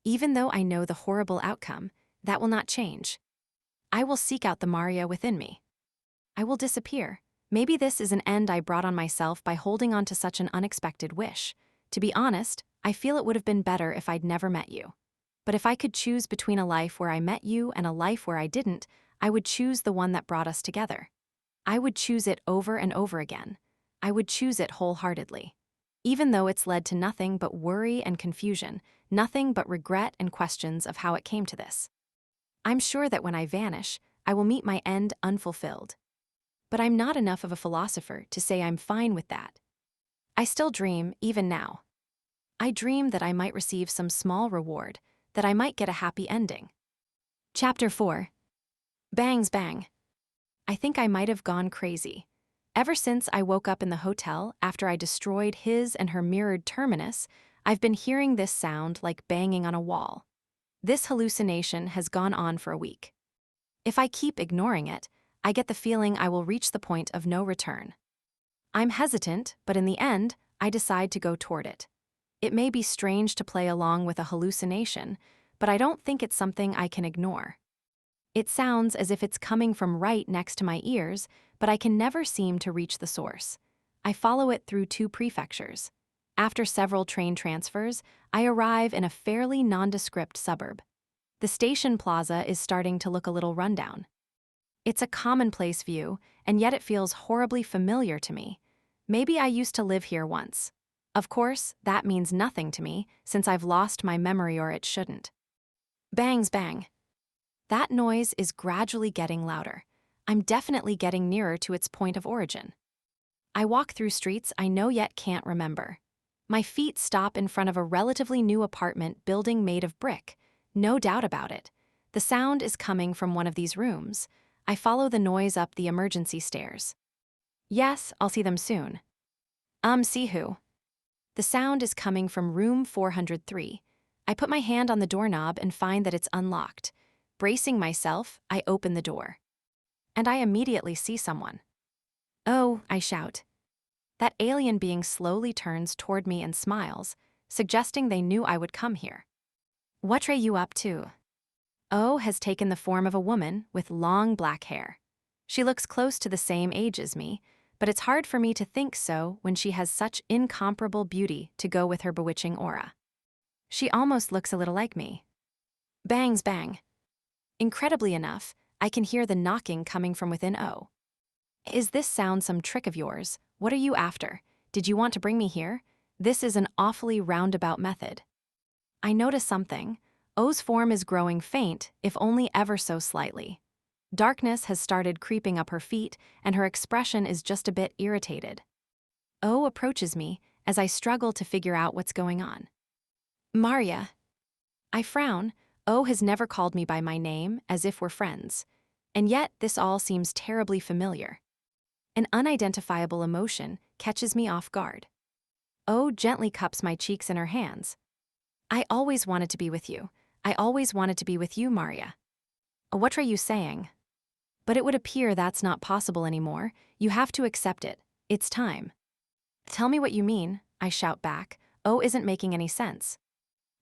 Even though I know the horrible outcome, that will not change. I will seek out the Maria within me. I will disappear. Maybe this is an end I brought on myself by holding on to such an unexpected wish. To be honest, I feel it would have been better if I'd never met you. But if I could choose between a life where I met you and a life where I didn't, I would choose the one that brought us together. I would choose it over and over again. I would choose it wholeheartedly. Even though it's led to nothing but worry and confusion, nothing but regret and questions of how it came to this. I'm sure that when I vanish, I will meet my end unfulfilled. But I'm not enough of a philosopher to say I'm fine with that. I still dream, even now. I dream that I might receive some small reward, that I might get a happy ending. Chapter 4. Bangs bang. I think I might have gone crazy. Ever since I woke up in the hotel after I destroyed his and her mirrored terminus, I've been hearing this sound like banging on a wall. This hallucination has gone on for a week. If I keep ignoring it, I get the feeling I will reach the point of no return. I'm hesitant, but in the end, I decide to go toward it. It may be strange to play along with a hallucination, but I don't think it's something I can ignore. It sounds as if it's coming from right next to my ears, but I can never seem to reach the source. I follow it through 2 prefectures. After several train transfers, I arrive in a fairly nondescript suburb. The station plaza is starting to look a little rundown. It's a commonplace view, and yet it feels horribly familiar to me. Maybe I used to live here once. Of course, that means nothing to me, since I've lost my memory or it shouldn't. Bangs bang. That noise is gradually getting louder. I'm definitely getting nearer to its point of origin. I walk through streets I know yet can't remember. My feet stop in front of a relatively new apartment building made of brick. No doubt about it. The sound is coming from one of these rooms. I follow the noise up the emergency stairs. Yes, I'll see them soon. See who? The sound is coming from room 403. I put my hand on the doorknob and find that it's unlocked. Bracing myself, I open the door. And I immediately see someone. Oh, I shout. That alien being slowly turns toward me and smiles, suggesting they knew I would come here. What are you up to? O has taken the form of a woman with long black hair. She looks close to the same age as me, but it's hard for me to think so when she has such incomparable beauty to go with her bewitching aura. She almost looks a little like me. Bangs bang. Incredibly enough, I can hear the knocking coming from within O. Is this sound some trick of yours? What are you after? Did you want to bring me here? This is an awfully roundabout method. I notice something. O's form is growing faint, if only ever so slightly. Darkness has started creeping up her feet, and her expression is just a bit irritated. O approaches me as I struggle to figure out what's going on. Maria. I frown. O has never called me by my name, as if we're friends. And yet, this all seems terribly familiar. An unidentifiable emotion catches me off guard. O gently cups my cheeks in her hands. I always wanted to be with you. I always wanted to be with you, Maria. What are you saying? But it would appear that's not possible anymore. You have to accept it. It's time. Tell me what you mean, I shout back. O isn't making any sense.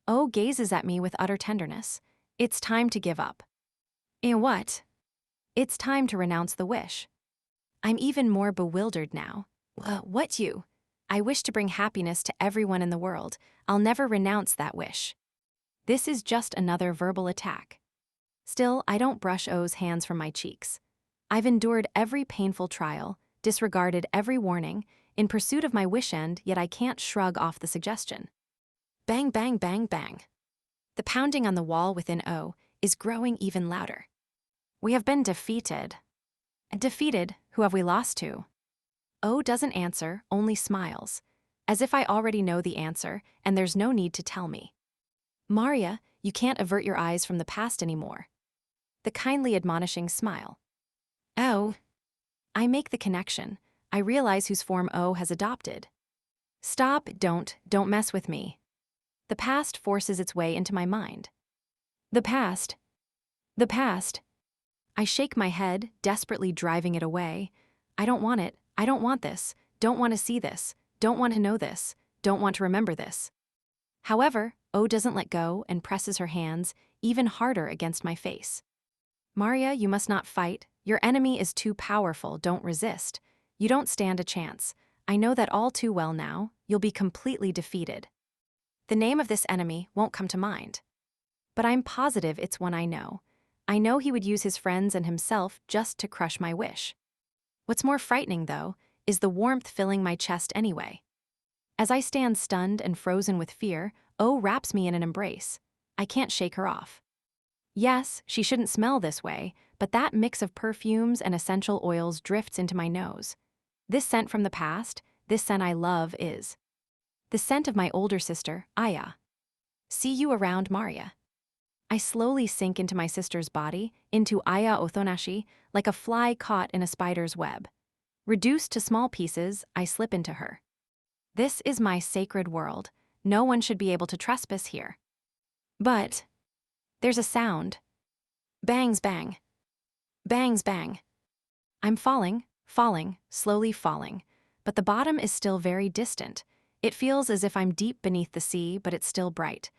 O gazes at me with utter tenderness. It's time to give up. And what? It's time to renounce the wish. I'm even more bewildered now. What you? I wish to bring happiness to everyone in the world. I'll never renounce that wish. This is just another verbal attack. Still, I don't brush O's hands from my cheeks. I've endured every painful trial, disregarded every warning, in pursuit of my wish end, yet I can't shrug off the suggestion. Bang, bang, bang, bang. The pounding on the wall within O is growing even louder. We have been defeated. Defeated? Who have we lost to? O doesn't answer, only smiles, as if I already know the answer and there's no need to tell me. Maria, you can't avert your eyes from the past anymore. The kindly admonishing smile. Oh. I make the connection. I realize whose form O has adopted. Stop, don't mess with me. The past forces its way into my mind. The past. The past. I shake my head, desperately driving it away. I don't want it. I don't want this. Don't want to see this. Don't want to know this. Don't want to remember this. However, O doesn't let go and presses her hands even harder against my face. Maria, you must not fight. Your enemy is too powerful. Don't resist. You don't stand a chance. I know that all too well now. You'll be completely defeated. The name of this enemy won't come to mind. But I'm positive it's one I know. I know he would use his friends and himself just to crush my wish. What's more frightening, though, is the warmth filling my chest anyway. As I stand stunned and frozen with fear, O wraps me in an embrace. I can't shake her off. Yes, she shouldn't smell this way, but that mix of perfumes and essential oils drifts into my nose. This scent from the past, this scent I love is the scent of my older sister, Aya. See you around, Maria. I slowly sink into my sister's body, into Aya Othonashi, like a fly caught in a spider's web. Reduced to small pieces, I slip into her. This is my sacred world. No one should be able to trespass here. But there's a sound. Bangs bang. Bangs bang. I'm falling, slowly falling. But the bottom is still very distant. It feels as if I'm deep beneath the sea, but it's still bright.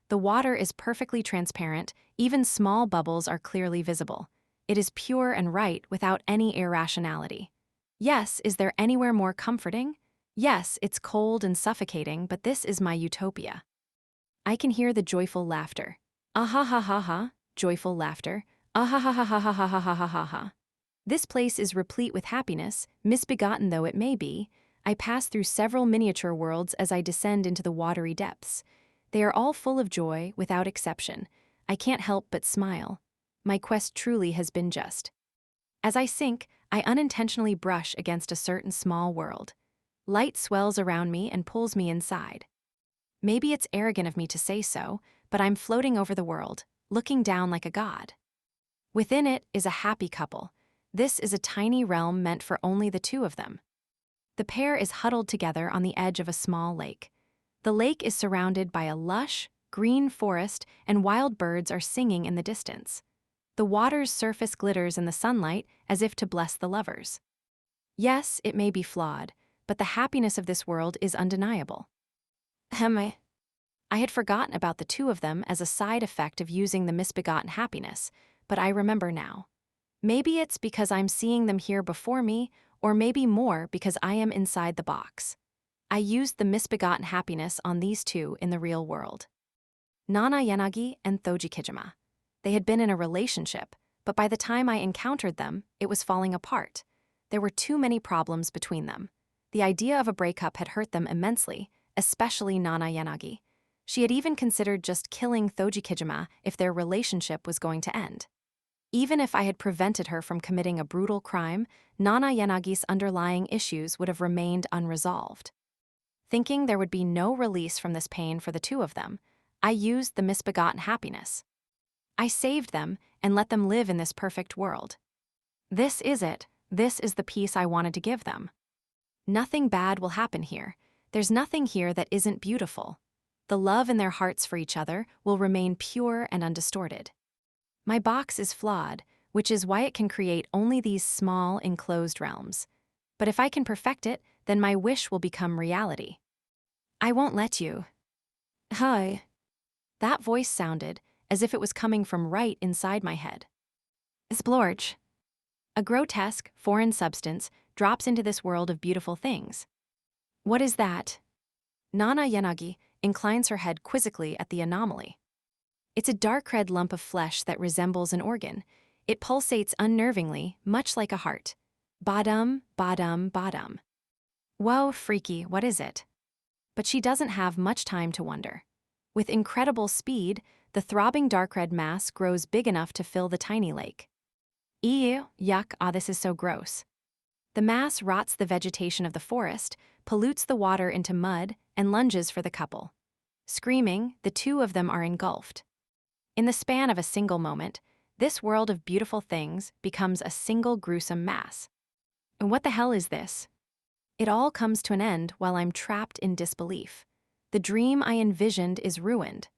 The water is perfectly transparent, even small bubbles are clearly visible. It is pure and right without any irrationality. Yes, is there anywhere more comforting? Yes, it's cold and suffocating, but this is my utopia. I can hear the joyful laughter. Ah ha ha ha ha, joyful laughter. Ah ha ha ha ha ha ha ha ha ha ha ha. This place is replete with happiness, misbegotten though it may be. I pass through several miniature worlds as I descend into the watery depths. They are all full of joy, without exception. I can't help but smile. My quest truly has been just. As I sink, I unintentionally brush against a certain small world. Light swells around me and pulls me inside. Maybe it's arrogant of me to say so, but I'm floating over the world, looking down like a god. Within it is a happy couple. This is a tiny realm meant for only the two of them. The pair is huddled together on the edge of a small lake. The lake is surrounded by a lush, green forest, and wild birds are singing in the distance. The water's surface glitters in the sunlight as if to bless the lovers. Yes, it may be flawed, but the happiness of this world is undeniable. I had forgotten about the two of them as a side effect of using the misbegotten happiness, but I remember now. Maybe it's because I'm seeing them here before me, or maybe more because I am inside the box. I used the misbegotten happiness on these two in the real world. Nana Yanagi and Thoji Kijima. They had been in a relationship, but by the time I encountered them, it was falling apart. There were too many problems between them. The idea of a breakup had hurt them immensely, especially Nana Yanagi. She had even considered just killing Thoji Kijima if their relationship was going to end. Even if I had prevented her from committing a brutal crime, Nana Yanagi's underlying issues would have remained unresolved. Thinking there would be no release from this pain for the two of them, I used the misbegotten happiness. I saved them and let them live in this perfect world. This is it. This is the peace I wanted to give them. Nothing bad will happen here. There's nothing here that isn't beautiful. The love in their hearts for each other will remain pure and undistorted. My box is flawed, which is why it can create only these small, enclosed realms. But if I can perfect it, then my wish will become reality. I won't let you. Hi. That voice sounded as if it was coming from right inside my head. Splorch. A grotesque, foreign substance drops into this world of beautiful things. What is that? Nana Yanagi inclines her head quizzically at the anomaly. It's a dark red lump of flesh that resembles an organ. It pulsates unnervingly, much like a heart. Badum, badum, badum. Whoa, freaky, what is it? But she doesn't have much time to wonder. With incredible speed, the throbbing dark red mass grows big enough to fill the tiny lake. Ew, yuck, this is so gross. The mass rots the vegetation of the forest, pollutes the water into mud, and lunges for the couple. Screaming, the two of them are engulfed. In the span of a single moment, this world of beautiful things becomes a single gruesome mass. And what the hell is this? It all comes to an end while I'm trapped in disbelief. The dream I envisioned is ruined.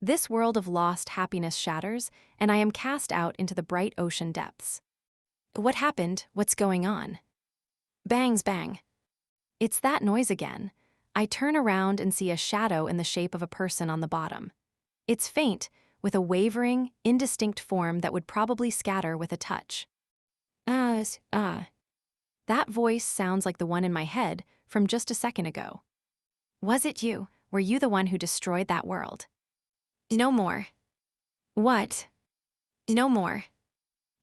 This world of lost happiness shatters, and I am cast out into the bright ocean depths. What happened? What's going on? Bangs bang. It's that noise again. I turn around and see a shadow in the shape of a person on the bottom. It's faint, with a wavering, indistinct form that would probably scatter with a touch. The That voice sounds like the one in my head from just a second ago. Was it you? Were you the one who destroyed that world? No more. What? No more.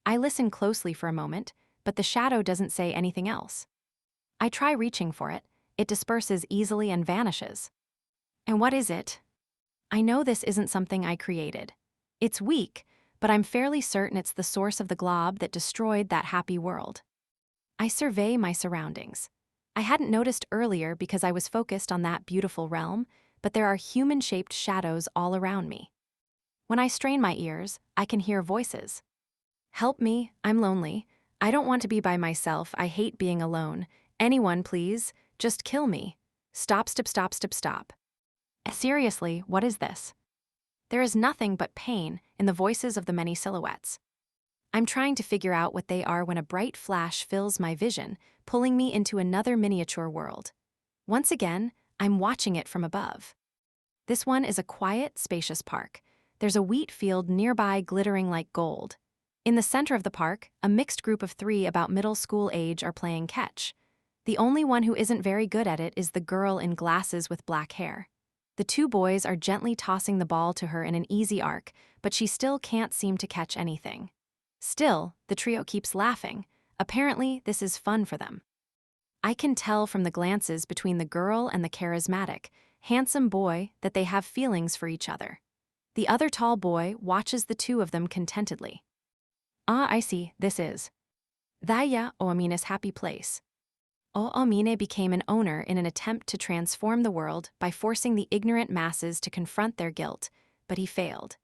I listen closely for a moment, but the shadow doesn't say anything else. I try reaching for it. It disperses easily and vanishes. And what is it? I know this isn't something I created. It's weak, but I'm fairly certain it's the source of the glob that destroyed that happy world. I survey my surroundings. I hadn't noticed earlier because I was focused on that beautiful realm, but there are human-shaped shadows all around me. When I strain my ears, I can hear voices. Help me, I'm lonely. I don't want to be by myself, I hate being alone. Anyone, please, just kill me. Stop, stop, stop, stop, stop. Seriously, what is this? There is nothing but pain in the voices of the many silhouettes. I'm trying to figure out what they are when a bright flash fills my vision, pulling me into another miniature world. Once again, I'm watching it from above. This one is a quiet, spacious park. There's a wheat field nearby glittering like gold. In the center of the park, a mixed group of 3 about middle school age are playing catch. The only one who isn't very good at it is the girl in glasses with black hair. The 2 boys are gently tossing the ball to her in an easy arc, but she still can't seem to catch anything. Still, the trio keeps laughing. Apparently, this is fun for them. I can tell from the glances between the girl and the charismatic, handsome boy that they have feelings for each other. The other tall boy watches the 2 of them contentedly. Ah, I see, this is Daya Oamina's happy place. Oamine became an owner in an attempt to transform the world by forcing the ignorant masses to confront their guilt, but he failed.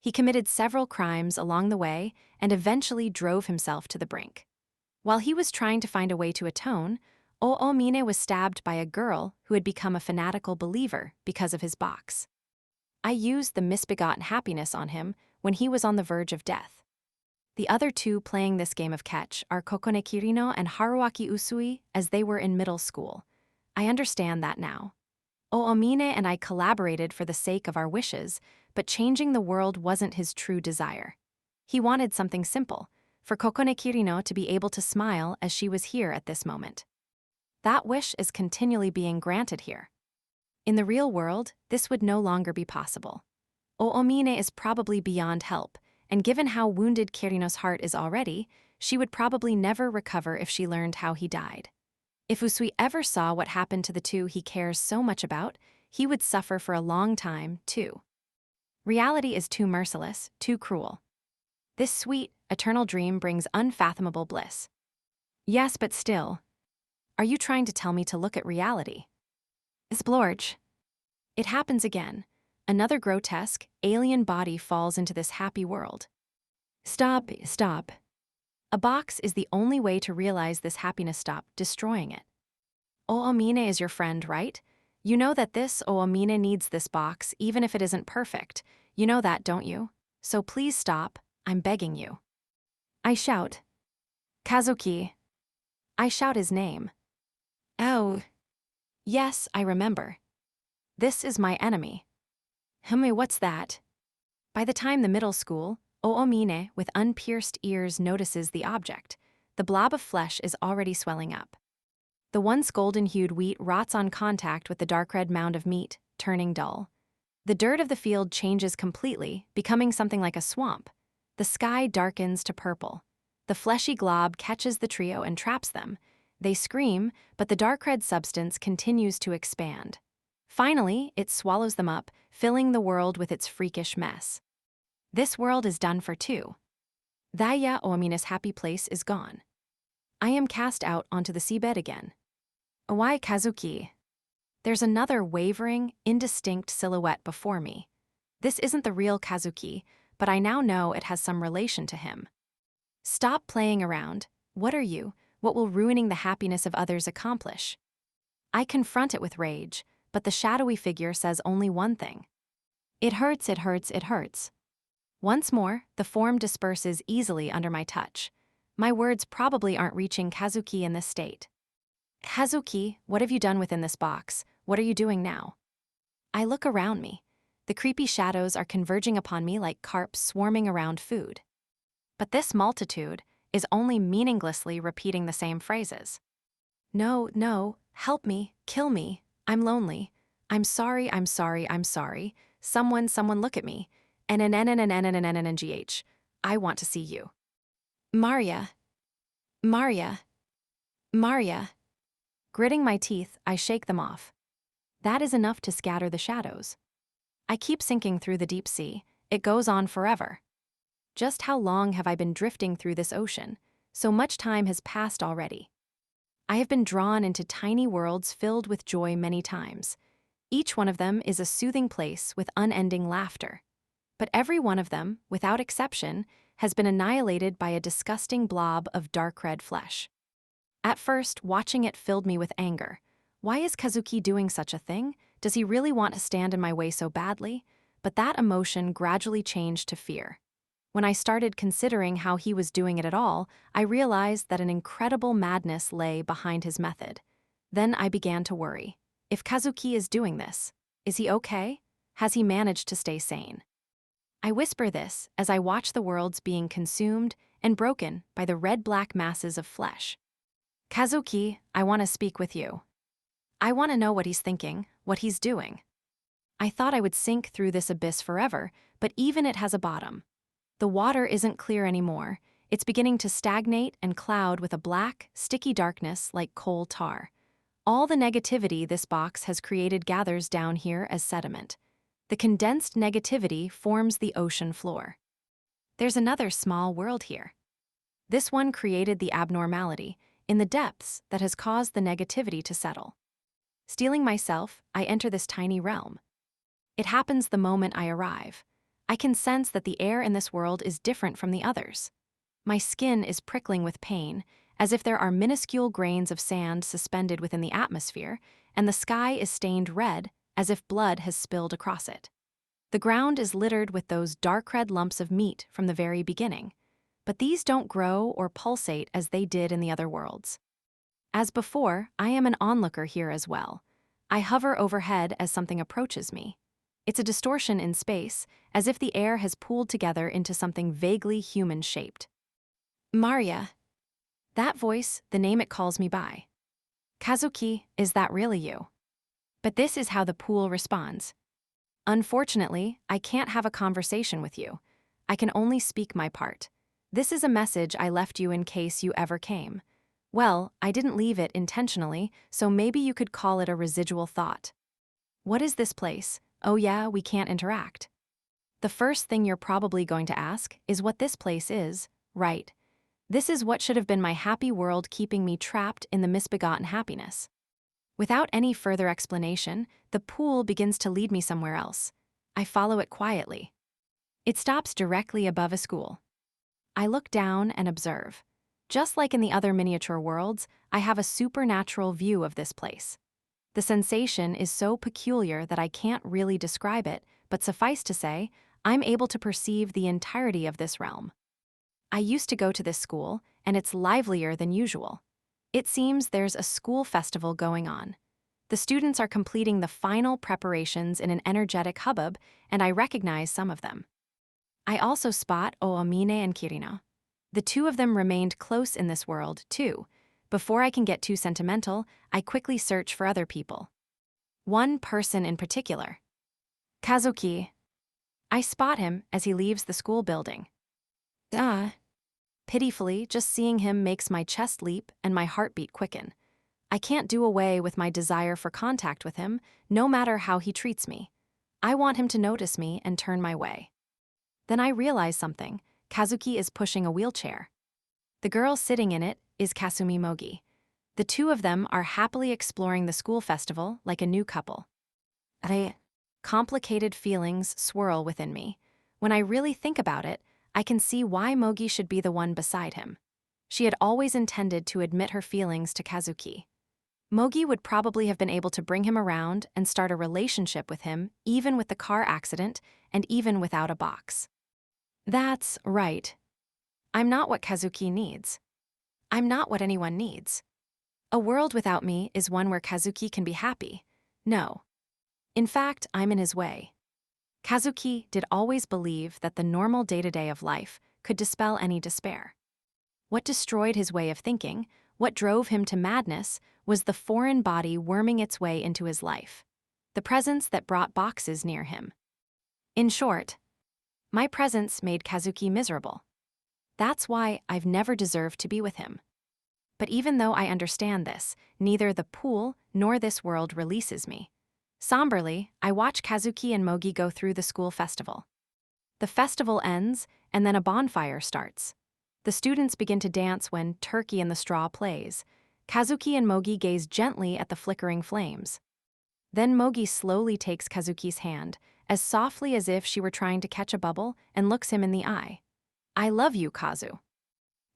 He committed several crimes along the way and eventually drove himself to the brink. While he was trying to find a way to atone, Oomine was stabbed by a girl who had become a fanatical believer because of his box. I used the misbegotten happiness on him when he was on the verge of death. The other 2 playing this game of catch are Kokone Kirino and Haruaki Usui as they were in middle school. I understand that now. Oomine and I collaborated for the sake of our wishes, but changing the world wasn't his true desire. He wanted something simple, for Kokone Kirino to be able to smile as she was here at this moment. That wish is continually being granted here. In the real world, this would no longer be possible. Oomine is probably beyond help, and given how wounded Kirino's heart is already, she would probably never recover if she learned how he died. If Usui ever saw what happened to the 2 he cares so much about, he would suffer for a long time, too. Reality is too merciless, too cruel. This sweet, eternal dream brings unfathomable bliss. Yes, but still. Are you trying to tell me to look at reality? Splorge. It happens again. Another grotesque, alien body falls into this happy world. Stop, stop. A box is the only way to realize this happiness. Stop destroying it. Oomine is your friend, right? You know that this Oomine needs this box even if it isn't perfect. You know that, don't you? So please stop, I'm begging you. I shout. Kazuki. I shout his name. Oh. Yes, I remember. This is my enemy. What's that? By the time the middle school, Oomine, with unpierced ears, notices the object. The blob of flesh is already swelling up. The once golden-hued wheat rots on contact with the dark red mound of meat, turning dull. The dirt of the field changes completely, becoming something like a swamp. The sky darkens to purple. The fleshy glob catches the trio and traps them. They scream, but the dark red substance continues to expand. Finally, it swallows them up, filling the world with its freakish mess. This world is done for too. Daya Oamina's happy place is gone. I am cast out onto the seabed again. Why, Kazuki? There's another wavering, indistinct silhouette before me. This isn't the real Kazuki, but I now know it has some relation to him. Stop playing around. What are you? What will ruining the happiness of others accomplish? I confront it with rage, but the shadowy figure says only one thing. It hurts, it hurts, it hurts. Once more, the form disperses easily under my touch. My words probably aren't reaching Kazuki in this state. Kazuki, what have you done within this box? What are you doing now? I look around me. The creepy shadows are converging upon me like carp swarming around food. But this multitude is only meaninglessly repeating the same phrases. No, no, help me, kill me. I'm lonely. I'm sorry, I'm sorry, I'm sorry. Someone look at me. NNNNNNNNNGH. I want to see you. Maria. Maria. Maria. Gritting my teeth, I shake them off. That is enough to scatter the shadows. I keep sinking through the deep sea. It goes on forever. Just how long have I been drifting through this ocean? So much time has passed already. I have been drawn into tiny worlds filled with joy many times. Each one of them is a soothing place with unending laughter. But every one of them, without exception, has been annihilated by a disgusting blob of dark red flesh. At first, watching it filled me with anger. Why is Kazuki doing such a thing? Does he really want to stand in my way so badly? But that emotion gradually changed to fear. When I started considering how he was doing it at all, I realized that an incredible madness lay behind his method. Then I began to worry. If Kazuki is doing this, is he okay? Has he managed to stay sane? I whisper this as I watch the worlds being consumed and broken by the red-black masses of flesh. Kazuki, I want to speak with you. I want to know what he's thinking, what he's doing. I thought I would sink through this abyss forever, but even it has a bottom. The water isn't clear anymore. It's beginning to stagnate and cloud with a black, sticky darkness like coal tar. All the negativity this box has created gathers down here as sediment. The condensed negativity forms the ocean floor. There's another small world here. This one created the abnormality in the depths that has caused the negativity to settle. Steeling myself, I enter this tiny realm. It happens the moment I arrive. I can sense that the air in this world is different from the others. My skin is prickling with pain, as if there are minuscule grains of sand suspended within the atmosphere, and the sky is stained red, as if blood has spilled across it. The ground is littered with those dark red lumps of meat from the very beginning, but these don't grow or pulsate as they did in the other worlds. As before, I am an onlooker here as well. I hover overhead as something approaches me. It's a distortion in space, as if the air has pooled together into something vaguely human-shaped. Maria. That voice, the name it calls me by. Kazuki, is that really you? But this is how the pool responds. Unfortunately, I can't have a conversation with you. I can only speak my part. This is a message I left you in case you ever came. Well, I didn't leave it intentionally, so maybe you could call it a residual thought. What is this place? Oh yeah, we can't interact. The first thing you're probably going to ask is what this place is, right? This is what should have been my happy world keeping me trapped in the misbegotten happiness. Without any further explanation, the pool begins to lead me somewhere else. I follow it quietly. It stops directly above a school. I look down and observe. Just like in the other miniature worlds, I have a supernatural view of this place. The sensation is so peculiar that I can't really describe it, but suffice to say, I'm able to perceive the entirety of this realm. I used to go to this school, and it's livelier than usual. It seems there's a school festival going on. The students are completing the final preparations in an energetic hubbub, and I recognize some of them. I also spot Oomine and Kirina. The two of them remained close in this world, too. Before I can get too sentimental, I quickly search for other people. One person in particular. Kazuki. I spot him as he leaves the school building. Pitifully, just seeing him makes my chest leap and my heartbeat quicken. I can't do away with my desire for contact with him, no matter how he treats me. I want him to notice me and turn my way. Then I realize something. Kazuki is pushing a wheelchair. The girl sitting in it is Kasumi Mogi. The two of them are happily exploring the school festival like a new couple. Complicated feelings swirl within me. When I really think about it, I can see why Mogi should be the one beside him. She had always intended to admit her feelings to Kazuki. Mogi would probably have been able to bring him around and start a relationship with him, even with the car accident and even without a box. That's right. I'm not what Kazuki needs. I'm not what anyone needs. A world without me is one where Kazuki can be happy. No. In fact, I'm in his way. Kazuki did always believe that the normal day-to-day of life could dispel any despair. What destroyed his way of thinking What drove him to madness was the foreign body worming its way into his life, the presence that brought boxes near him. In short, my presence made Kazuki miserable. That's why I've never deserved to be with him. But even though I understand this, neither the pool nor this world releases me. Somberly, I watch Kazuki and Mogi go through the school festival. The festival ends, and then a bonfire starts. The students begin to dance when Turkey in the Straw plays. Kazuki and Mogi gaze gently at the flickering flames. Then Mogi slowly takes Kazuki's hand, as softly as if she were trying to catch a bubble, and looks him in the eye. "I love you, Kazu."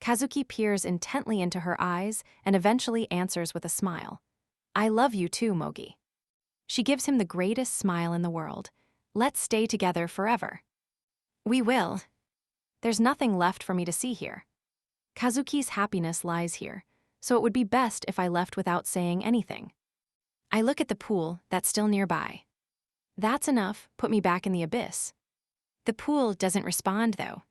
Kazuki peers intently into her eyes and eventually answers with a smile. "I love you too, Mogi." She gives him the greatest smile in the world. "Let's stay together forever." "We will. There's nothing left for me to see here. Kazuki's happiness lies here, so it would be best if I left without saying anything." I look at the pool that's still nearby. "That's enough, put me back in the abyss." The pool doesn't respond, though.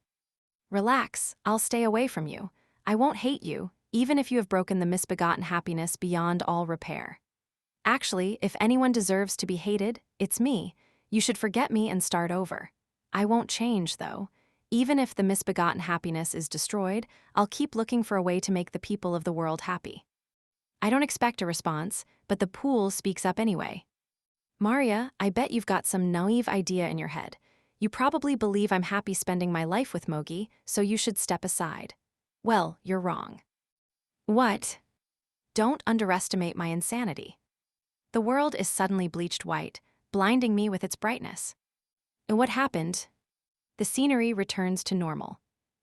"Relax, I'll stay away from you. I won't hate you, even if you have broken the misbegotten happiness beyond all repair. Actually, if anyone deserves to be hated, it's me. You should forget me and start over. I won't change, though. Even if the misbegotten happiness is destroyed, I'll keep looking for a way to make the people of the world happy." I don't expect a response, but the pool speaks up anyway. "Maria, I bet you've got some naive idea in your head. You probably believe I'm happy spending my life with Mogi, so you should step aside. Well, you're wrong." "What?" "Don't underestimate my insanity." The world is suddenly bleached white, blinding me with its brightness. And what happened? The scenery returns to normal.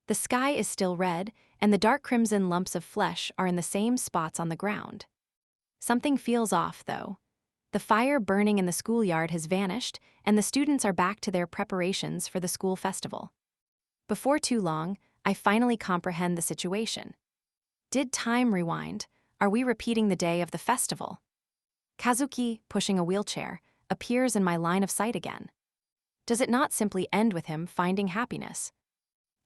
The sky is still red, and the dark crimson lumps of flesh are in the same spots on the ground. Something feels off, though. The fire burning in the schoolyard has vanished, and the students are back to their preparations for the school festival. Before too long, I finally comprehend the situation. Did time rewind? Are we repeating the day of the festival? Kazuki, pushing a wheelchair, appears in my line of sight again. Does it not simply end with him finding happiness?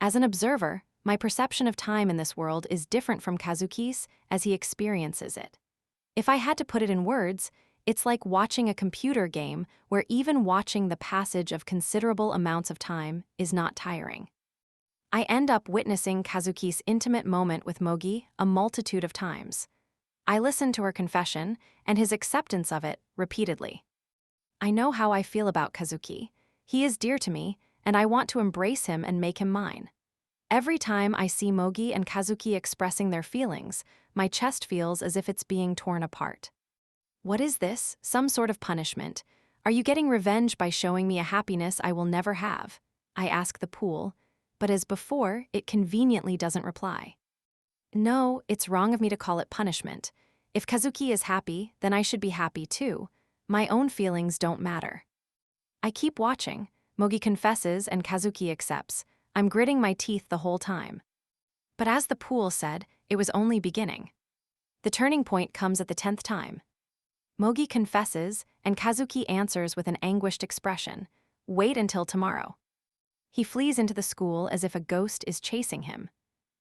As an observer, my perception of time in this world is different from Kazuki's as he experiences it. If I had to put it in words, it's like watching a computer game where even watching the passage of considerable amounts of time is not tiring. I end up witnessing Kazuki's intimate moment with Mogi a multitude of times. I listen to her confession and his acceptance of it repeatedly. I know how I feel about Kazuki. He is dear to me, and I want to embrace him and make him mine. Every time I see Mogi and Kazuki expressing their feelings, my chest feels as if it's being torn apart. What is this? Some sort of punishment? Are you getting revenge by showing me a happiness I will never have? I ask the pool, but as before, it conveniently doesn't reply. No, it's wrong of me to call it punishment. If Kazuki is happy, then I should be happy too. My own feelings don't matter. I keep watching. Mogi confesses and Kazuki accepts. I'm gritting my teeth the whole time. But as the pool said, it was only beginning. The turning point comes at the 10th time. Mogi confesses, and Kazuki answers with an anguished expression. Wait until tomorrow. He flees into the school as if a ghost is chasing him.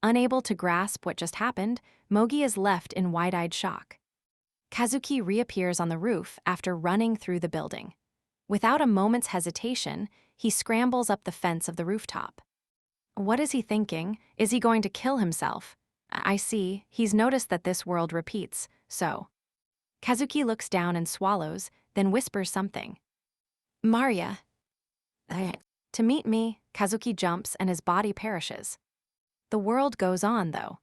Unable to grasp what just happened, Mogi is left in wide-eyed shock. Kazuki reappears on the roof after running through the building. Without a moment's hesitation, he scrambles up the fence of the rooftop. What is he thinking? Is he going to kill himself? I see, he's noticed that this world repeats, so. Kazuki looks down and swallows, then whispers something. "Maria." To meet me, Kazuki jumps and his body perishes. The world goes on, though.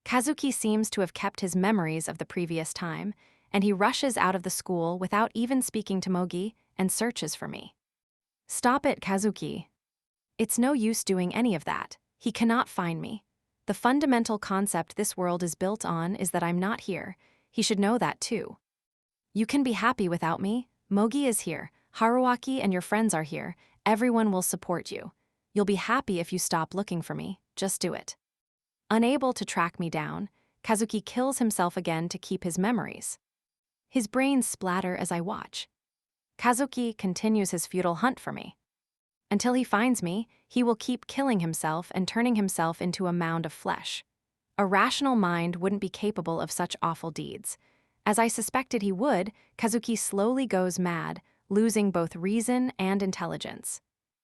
Kazuki seems to have kept his memories of the previous time, and he rushes out of the school without even speaking to Mogi and searches for me. Stop it, Kazuki. It's no use doing any of that. He cannot find me. The fundamental concept this world is built on is that I'm not here. He should know that too. You can be happy without me. Mogi is here. Haruaki and your friends are here. Everyone will support you. You'll be happy if you stop looking for me. Just do it. Unable to track me down, Kazuki kills himself again to keep his memories. His brains splatter as I watch. Kazuki continues his futile hunt for me. Until he finds me, he will keep killing himself and turning himself into a mound of flesh. A rational mind wouldn't be capable of such awful deeds. As I suspected he would, Kazuki slowly goes mad, losing both reason and intelligence.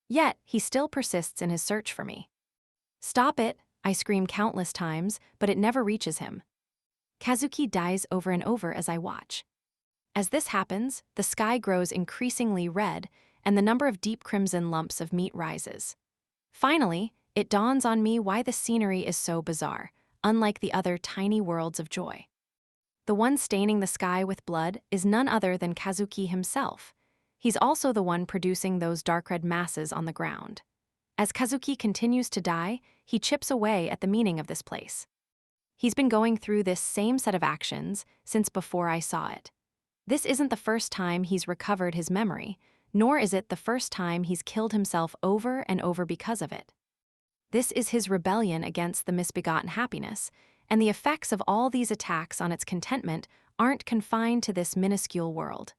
Yet, he still persists in his search for me. "Stop it!" I scream countless times, but it never reaches him. Kazuki dies over and over as I watch. As this happens, the sky grows increasingly red, and the number of deep crimson lumps of meat rises. Finally, it dawns on me why the scenery is so bizarre, unlike the other tiny worlds of joy. The one staining the sky with blood is none other than Kazuki himself. He's also the one producing those dark red masses on the ground. As Kazuki continues to die, he chips away at the meaning of this place. He's been going through this same set of actions since before I saw it. This isn't the first time he's recovered his memory, nor is it the first time he's killed himself over and over because of it. This is his rebellion against the misbegotten happiness, and the effects of all these attacks on its contentment aren't confined to this minuscule world.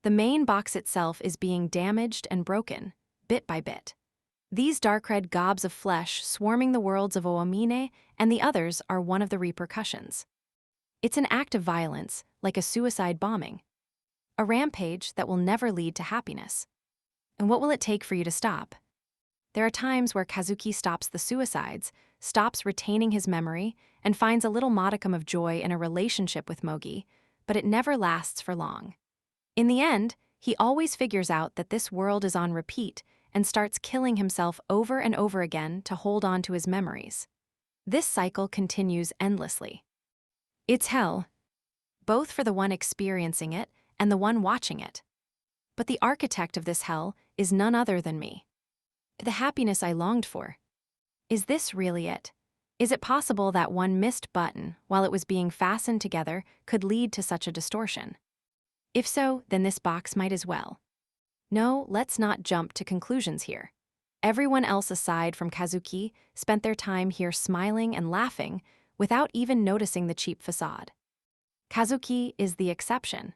The main box itself is being damaged and broken, bit by bit. These dark red gobs of flesh swarming the worlds of Oamine and the others are one of the repercussions. It's an act of violence, like a suicide bombing. A rampage that will never lead to happiness. And what will it take for you to stop? There are times where Kazuki stops the suicides, stops retaining his memory, and finds a little modicum of joy in a relationship with Mogi, but it never lasts for long. In the end, he always figures out that this world is on repeat and starts killing himself over and over again to hold on to his memories. This cycle continues endlessly. It's hell, both for the one experiencing it and the one watching it. But the architect of this hell is none other than me. The happiness I longed for. Is this really it? Is it possible that one missed button while it was being fastened together could lead to such a distortion? If so, then this box might as well. No, let's not jump to conclusions here. Everyone else aside from Kazuki spent their time here smiling and laughing without even noticing the cheap facade. Kazuki is the exception.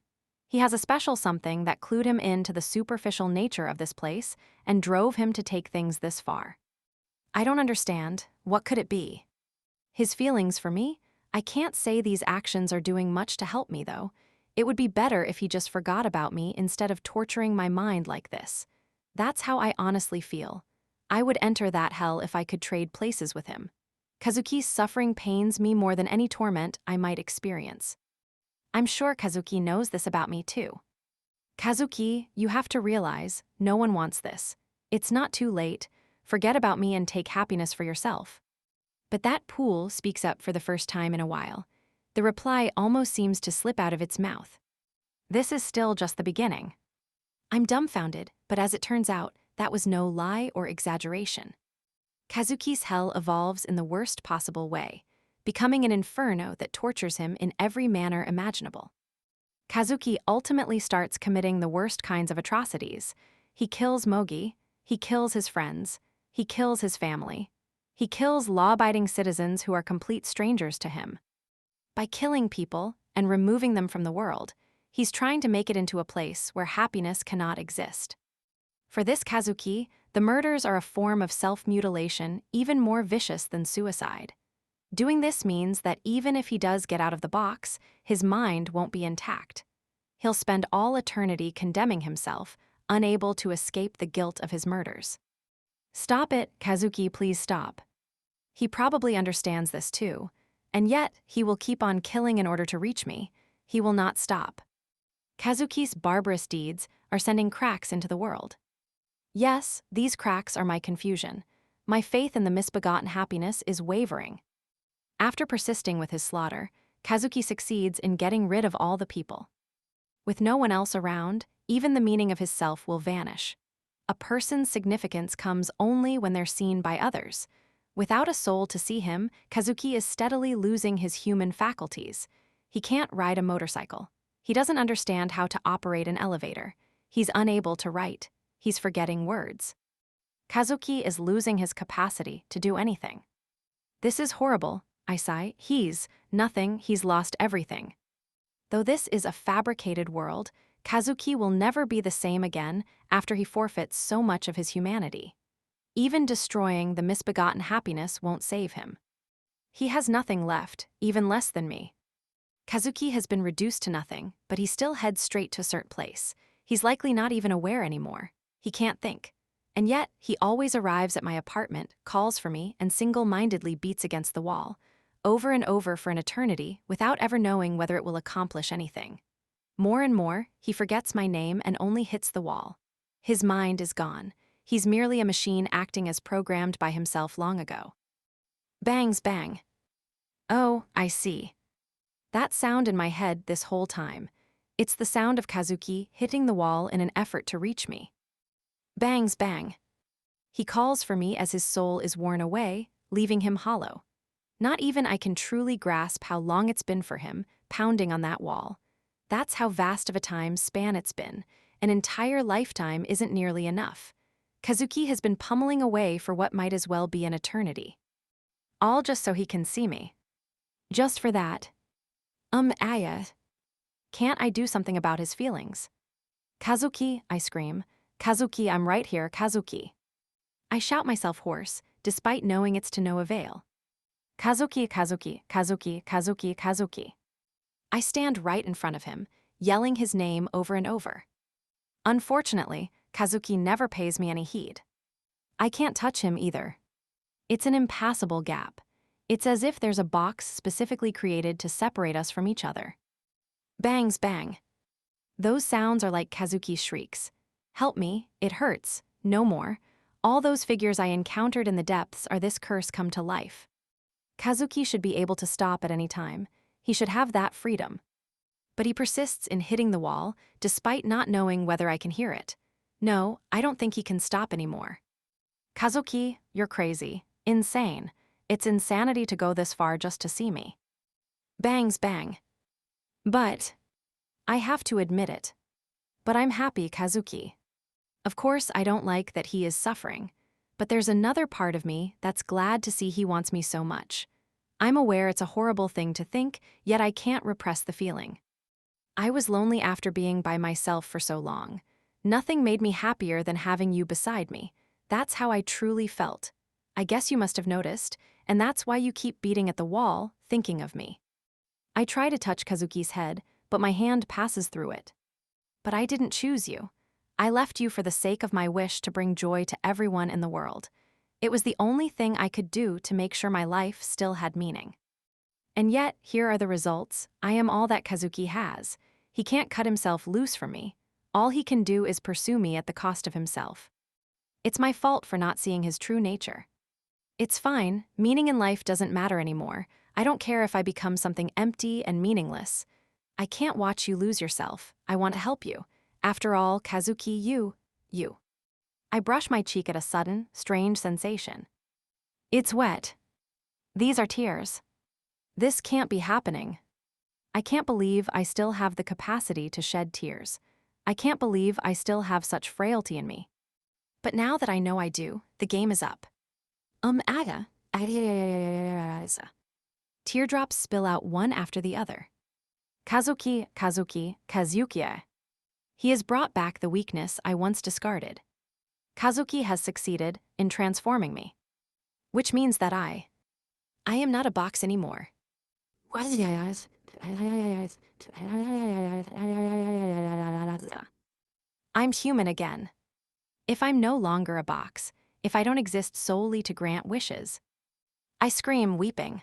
He has a special something that clued him into the superficial nature of this place and drove him to take things this far. I don't understand. What could it be? His feelings for me? I can't say these actions are doing much to help me, though. It would be better if he just forgot about me instead of torturing my mind like this. That's how I honestly feel. I would enter that hell if I could trade places with him. Kazuki's suffering pains me more than any torment I might experience. I'm sure Kazuki knows this about me too. Kazuki, you have to realize, no one wants this. It's not too late. Forget about me and take happiness for yourself. But that pool speaks up for the first time in a while. The reply almost seems to slip out of its mouth. This is still just the beginning. I'm dumbfounded, but as it turns out, that was no lie or exaggeration. Kazuki's hell evolves in the worst possible way, becoming an inferno that tortures him in every manner imaginable. Kazuki ultimately starts committing the worst kinds of atrocities. He kills Mogi, he kills his friends, he kills his family. He kills law-abiding citizens who are complete strangers to him. By killing people and removing them from the world, he's trying to make it into a place where happiness cannot exist. For this Kazuki, the murders are a form of self-mutilation even more vicious than suicide. Doing this means that even if he does get out of the box, his mind won't be intact. He'll spend all eternity condemning himself, unable to escape the guilt of his murders. Stop it, Kazuki, please stop. He probably understands this too, and yet he will keep on killing in order to reach me. He will not stop. Kazuki's barbarous deeds are sending cracks into the world. Yes, these cracks are my confusion. My faith in the misbegotten happiness is wavering. After persisting with his slaughter, Kazuki succeeds in getting rid of all the people. With no one else around, even the meaning of his self will vanish. A person's significance comes only when they're seen by others. Without a soul to see him, Kazuki is steadily losing his human faculties. He can't ride a motorcycle. He doesn't understand how to operate an elevator. He's unable to write. He's forgetting words. Kazuki is losing his capacity to do anything. This is horrible, I sigh. He's lost everything. Though this is a fabricated world, Kazuki will never be the same again after he forfeits so much of his humanity. Even destroying the misbegotten happiness won't save him. He has nothing left, even less than me. Kazuki has been reduced to nothing, but he still heads straight to a certain place. He's likely not even aware anymore. He can't think. And yet, he always arrives at my apartment, calls for me, and single-mindedly beats against the wall, over and over for an eternity, without ever knowing whether it will accomplish anything. More and more, he forgets my name and only hits the wall. His mind is gone. He's merely a machine acting as programmed by himself long ago. Bangs bang. Oh, I see. That sound in my head this whole time. It's the sound of Kazuki hitting the wall in an effort to reach me. Bangs bang. He calls for me as his soul is worn away, leaving him hollow. Not even I can truly grasp how long it's been for him, pounding on that wall. That's how vast of a time span it's been. An entire lifetime isn't nearly enough. Kazuki has been pummeling away for what might as well be an eternity. All just so he can see me. Just for that. Aya. Can't I do something about his feelings? Kazuki, I scream. Kazuki, I'm right here, Kazuki. I shout myself hoarse, despite knowing it's to no avail. Kazuki, Kazuki, Kazuki, Kazuki, Kazuki. I stand right in front of him, yelling his name over and over. Unfortunately, Kazuki never pays me any heed. I can't touch him either. It's an impassable gap. It's as if there's a box specifically created to separate us from each other. Bangs bang. Those sounds are like Kazuki's shrieks. Help me, it hurts, no more. All those figures I encountered in the depths are this curse come to life. Kazuki should be able to stop at any time. He should have that freedom. But he persists in hitting the wall, despite not knowing whether I can hear it. No, I don't think he can stop anymore. Kazuki, you're crazy. Insane. It's insanity to go this far just to see me. Bangs bang. But I have to admit it. But I'm happy, Kazuki. Of course, I don't like that he is suffering, but there's another part of me that's glad to see he wants me so much. I'm aware it's a horrible thing to think, yet I can't repress the feeling. I was lonely after being by myself for so long. Nothing made me happier than having you beside me. That's how I truly felt. I guess you must have noticed, and that's why you keep beating at the wall, thinking of me. I try to touch Kazuki's head, but my hand passes through it. But I didn't choose you. I left you for the sake of my wish to bring joy to everyone in the world. It was the only thing I could do to make sure my life still had meaning. And yet, here are the results. I am all that Kazuki has. He can't cut himself loose from me. All he can do is pursue me at the cost of himself. It's my fault for not seeing his true nature. It's fine, meaning in life doesn't matter anymore. I don't care if I become something empty and meaningless. I can't watch you lose yourself. I want to help you. After all, Kazuki, you. I brush my cheek at a sudden, strange sensation. It's wet. These are tears. This can't be happening. I can't believe I still have the capacity to shed tears. I can't believe I still have such frailty in me. But now that I know I do, the game is up. Aga. Teardrops spill out one after the other. Kazuki. He has brought back the weakness I once discarded. Kazuki has succeeded in transforming me. Which means that I am not a box anymore. I'm human again. If I'm no longer a box, if I don't exist solely to grant wishes. I scream, weeping.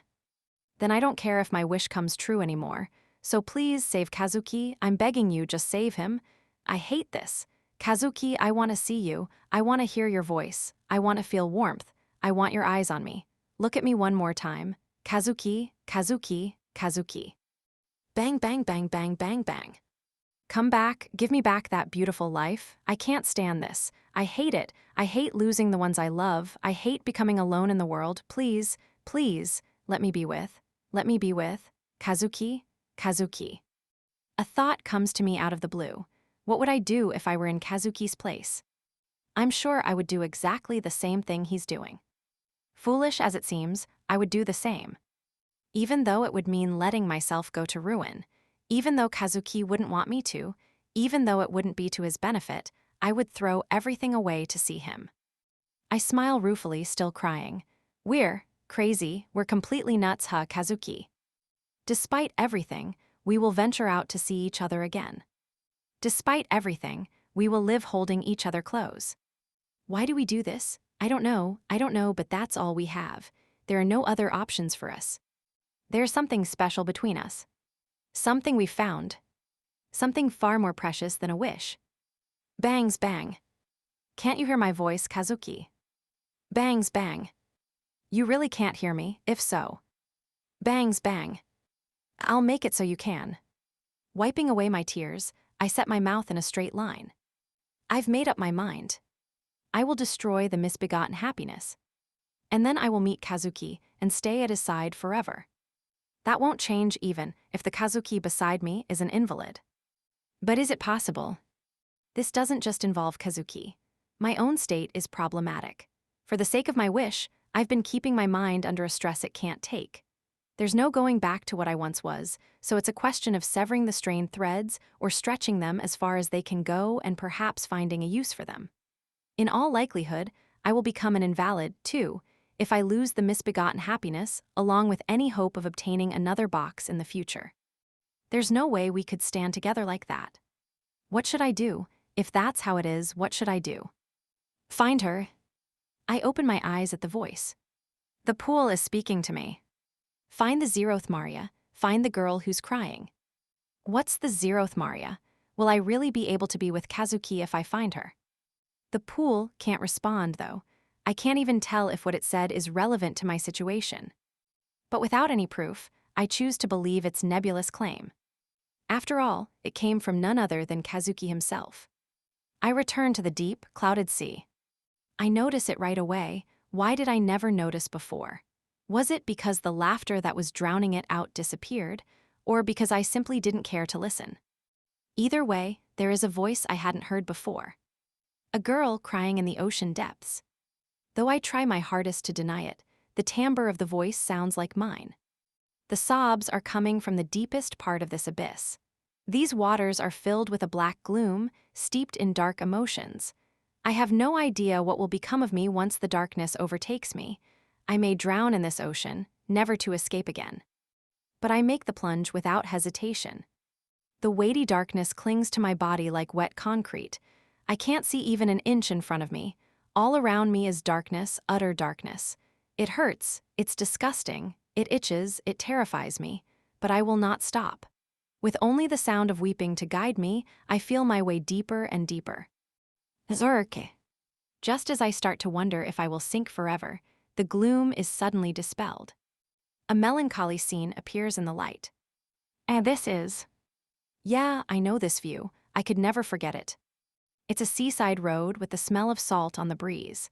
Then I don't care if my wish comes true anymore. So please save Kazuki, I'm begging you, just save him. I hate this. Kazuki, I want to see you. I want to hear your voice. I want to feel warmth. I want your eyes on me. Look at me one more time. Kazuki. Bang, bang, bang, bang, bang, bang. Come back, give me back that beautiful life. I can't stand this. I hate it. I hate losing the ones I love. I hate becoming alone in the world. Please, let me be with Kazuki. A thought comes to me out of the blue. What would I do if I were in Kazuki's place? I'm sure I would do exactly the same thing he's doing. Foolish as it seems, I would do the same. Even though it would mean letting myself go to ruin, even though Kazuki wouldn't want me to, even though it wouldn't be to his benefit, I would throw everything away to see him. I smile ruefully, still crying. We're Crazy, we're completely nuts, huh, Kazuki? Despite everything, we will venture out to see each other again. Despite everything, we will live holding each other close. Why do we do this? I don't know, but that's all we have. There are no other options for us. There's something special between us. Something we found. Something far more precious than a wish. Bangs bang. Can't you hear my voice, Kazuki? Bangs bang. You really can't hear me, if so. Bangs bang. I'll make it so you can. Wiping away my tears, I set my mouth in a straight line. I've made up my mind. I will destroy the misbegotten happiness. And then I will meet Kazuki and stay at his side forever. That won't change even if the Kazuki beside me is an invalid. But is it possible? This doesn't just involve Kazuki. My own state is problematic. For the sake of my wish, I've been keeping my mind under a stress it can't take. There's no going back to what I once was, so it's a question of severing the strained threads or stretching them as far as they can go and perhaps finding a use for them. In all likelihood, I will become an invalid, too, if I lose the misbegotten happiness along with any hope of obtaining another box in the future. There's no way we could stand together like that. What should I do? If that's how it is, what should I do? Find her. I open my eyes at the voice. The pool is speaking to me. Find the Zeroth, Maria. Find the girl who's crying. What's the Zeroth, Maria? Will I really be able to be with Kazuki if I find her? The pool can't respond, though. I can't even tell if what it said is relevant to my situation. But without any proof, I choose to believe its nebulous claim. After all, it came from none other than Kazuki himself. I return to the deep, clouded sea. I notice it right away. Why did I never notice before? Was it because the laughter that was drowning it out disappeared, or because I simply didn't care to listen? Either way, there is a voice I hadn't heard before. A girl crying in the ocean depths. Though I try my hardest to deny it, the timbre of the voice sounds like mine. The sobs are coming from the deepest part of this abyss. These waters are filled with a black gloom, steeped in dark emotions. I have no idea what will become of me once the darkness overtakes me. I may drown in this ocean, never to escape again. But I make the plunge without hesitation. The weighty darkness clings to my body like wet concrete. I can't see even an inch in front of me. All around me is darkness, utter darkness. It hurts, it's disgusting, it itches, it terrifies me, but I will not stop. With only the sound of weeping to guide me, I feel my way deeper and deeper. Zurke. Just as I start to wonder if I will sink forever, the gloom is suddenly dispelled. A melancholy scene appears in the light. And this is... Yeah, I know this view. I could never forget it. It's a seaside road with the smell of salt on the breeze.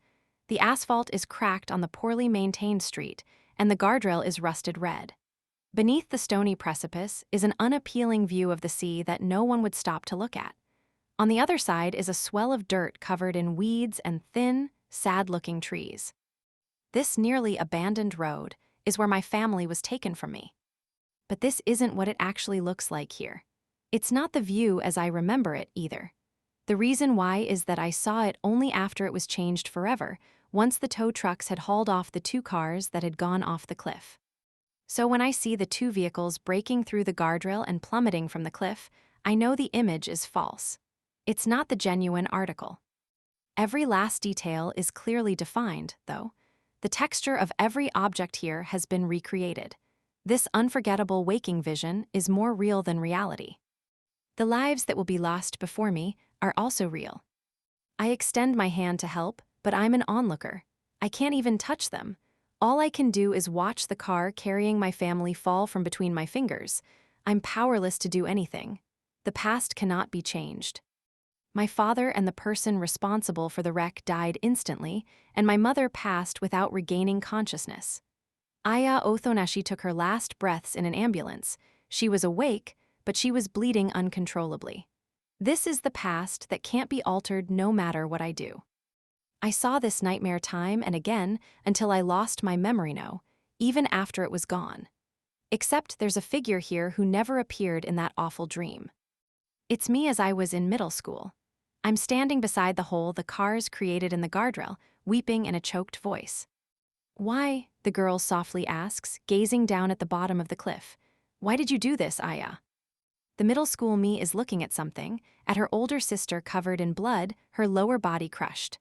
The asphalt is cracked on the poorly maintained street, and the guardrail is rusted red. Beneath the stony precipice is an unappealing view of the sea that no one would stop to look at. On the other side is a swell of dirt covered in weeds and thin, sad-looking trees. This nearly abandoned road is where my family was taken from me. But this isn't what it actually looks like here. It's not the view as I remember it either. The reason why is that I saw it only after it was changed forever, once the tow trucks had hauled off the two cars that had gone off the cliff. So when I see the two vehicles breaking through the guardrail and plummeting from the cliff, I know the image is false. It's not the genuine article. Every last detail is clearly defined, though. The texture of every object here has been recreated. This unforgettable waking vision is more real than reality. The lives that will be lost before me are also real. I extend my hand to help, but I'm an onlooker. I can't even touch them. All I can do is watch the car carrying my family fall from between my fingers. I'm powerless to do anything. The past cannot be changed. My father and the person responsible for the wreck died instantly, and my mother passed without regaining consciousness. Aya Othonashi took her last breaths in an ambulance. She was awake, but she was bleeding uncontrollably. This is the past that can't be altered no matter what I do. I saw this nightmare time and again until I lost my memory even after it was gone. Except there's a figure here who never appeared in that awful dream. It's me as I was in middle school. I'm standing beside the hole the cars created in the guardrail, weeping in a choked voice. Why the girl softly asks, gazing down at the bottom of the cliff. Why did you do this, Aya? The middle school me is looking at something, at her older sister covered in blood, her lower body crushed.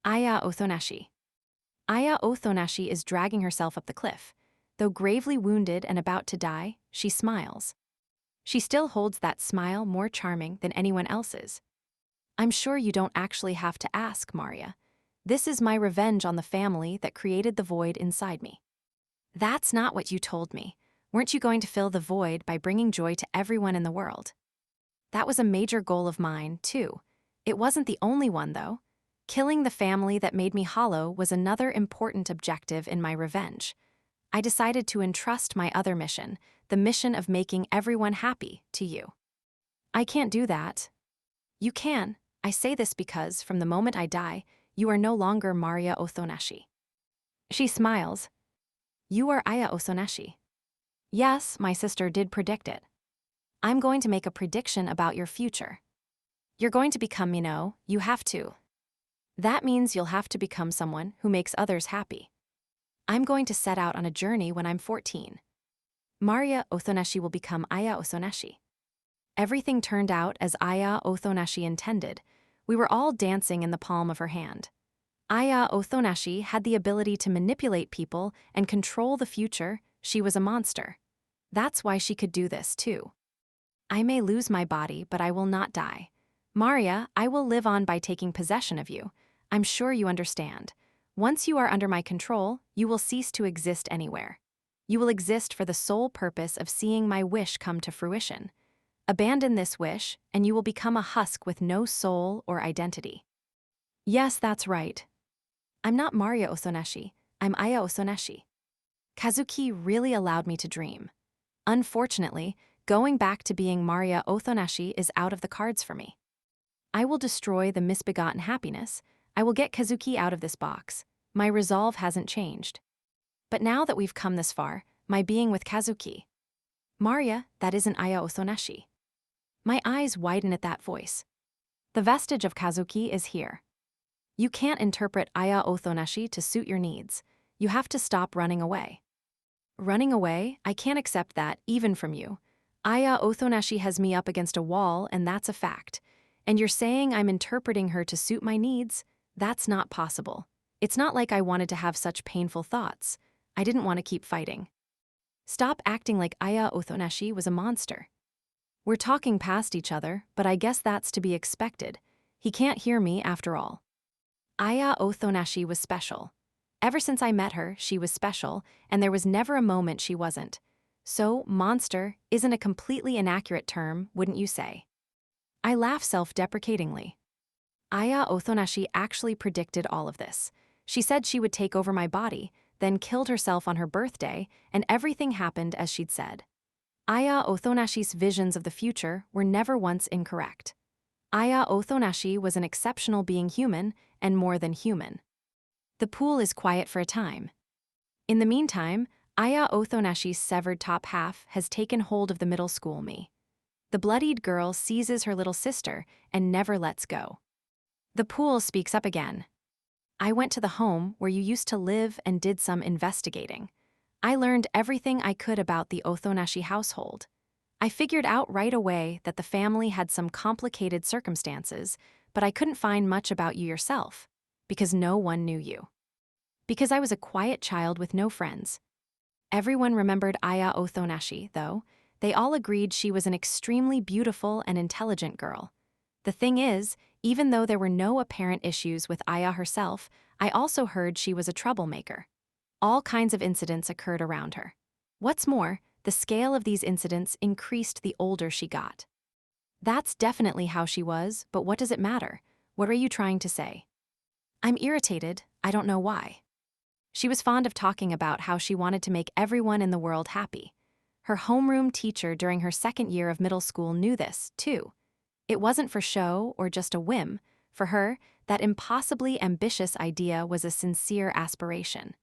Aya Othonashi. Aya Othonashi is dragging herself up the cliff. Though gravely wounded and about to die, she smiles. She still holds that smile more charming than anyone else's. I'm sure you don't actually have to ask, Maria. This is my revenge on the family that created the void inside me. That's not what you told me. Weren't you going to fill the void by bringing joy to everyone in the world? That was a major goal of mine, too. It wasn't the only one, though. Killing the family that made me hollow was another important objective in my revenge. I decided to entrust my other mission, the mission of making everyone happy, to you. I can't do that. You can. I say this because, from the moment I die, you are no longer Maria Othonashi. She smiles. You are Aya Othonashi. Yes, my sister did predict it. I'm going to make a prediction about your future. You're going to become, you have to. That means you'll have to become someone who makes others happy. I'm going to set out on a journey when I'm 14. Maria Othonashi will become Aya Othonashi. Everything turned out as Aya Othonashi intended. We were all dancing in the palm of her hand. Aya Othonashi had the ability to manipulate people and control the future. She was a monster. That's why she could do this, too. I may lose my body, but I will not die. Maria, I will live on by taking possession of you. I'm sure you understand. Once you are under my control, you will cease to exist anywhere. You will exist for the sole purpose of seeing my wish come to fruition. Abandon this wish, and you will become a husk with no soul or identity. Yes, that's right. I'm not Maria Othonashi, I'm Aya Othonashi. Kazuki really allowed me to dream. Unfortunately, going back to being Maria Othonashi is out of the cards for me. I will destroy the misbegotten happiness. I will get Kazuki out of this box. My resolve hasn't changed. But now that we've come this far, my being with Kazuki. Maria, that isn't Aya Othonashi. My eyes widen at that voice. The vestige of Kazuki is here. You can't interpret Aya Othonashi to suit your needs. You have to stop running away. Running away? I can't accept that, even from you. Aya Othonashi has me up against a wall, and that's a fact. And you're saying I'm interpreting her to suit my needs? That's not possible. It's not like I wanted to have such painful thoughts. I didn't want to keep fighting. Stop acting like Aya Othonashi was a monster. We're talking past each other, but I guess that's to be expected. He can't hear me after all. Aya Othonashi was special. Ever since I met her, she was special, and there was never a moment she wasn't. So, monster isn't a completely inaccurate term, wouldn't you say? I laugh self-deprecatingly. Aya Othonashi actually predicted all of this. She said she would take over my body, then killed herself on her birthday, and everything happened as she'd said. Aya Othonashi's visions of the future were never once incorrect. Aya Othonashi was an exceptional being, human, and more than human. The pool is quiet for a time. In the meantime, Aya Othonashi's severed top half has taken hold of the middle school me. The bloodied girl seizes her little sister and never lets go. The pool speaks up again. I went to the home where you used to live and did some investigating. I learned everything I could about the Othonashi household. I figured out right away that the family had some complicated circumstances, but I couldn't find much about you yourself, because no one knew you. Because I was a quiet child with no friends. Everyone remembered Aya Othonashi, though. They all agreed she was an extremely beautiful and intelligent girl. The thing is, even though there were no apparent issues with Aya herself, I also heard she was a troublemaker. All kinds of incidents occurred around her. What's more, the scale of these incidents increased the older she got. That's definitely how she was, but what does it matter? What are you trying to say? I'm irritated, I don't know why. She was fond of talking about how she wanted to make everyone in the world happy. Her homeroom teacher during her second year of middle school knew this, too. It wasn't for show or just a whim. For her, that impossibly ambitious idea was a sincere aspiration.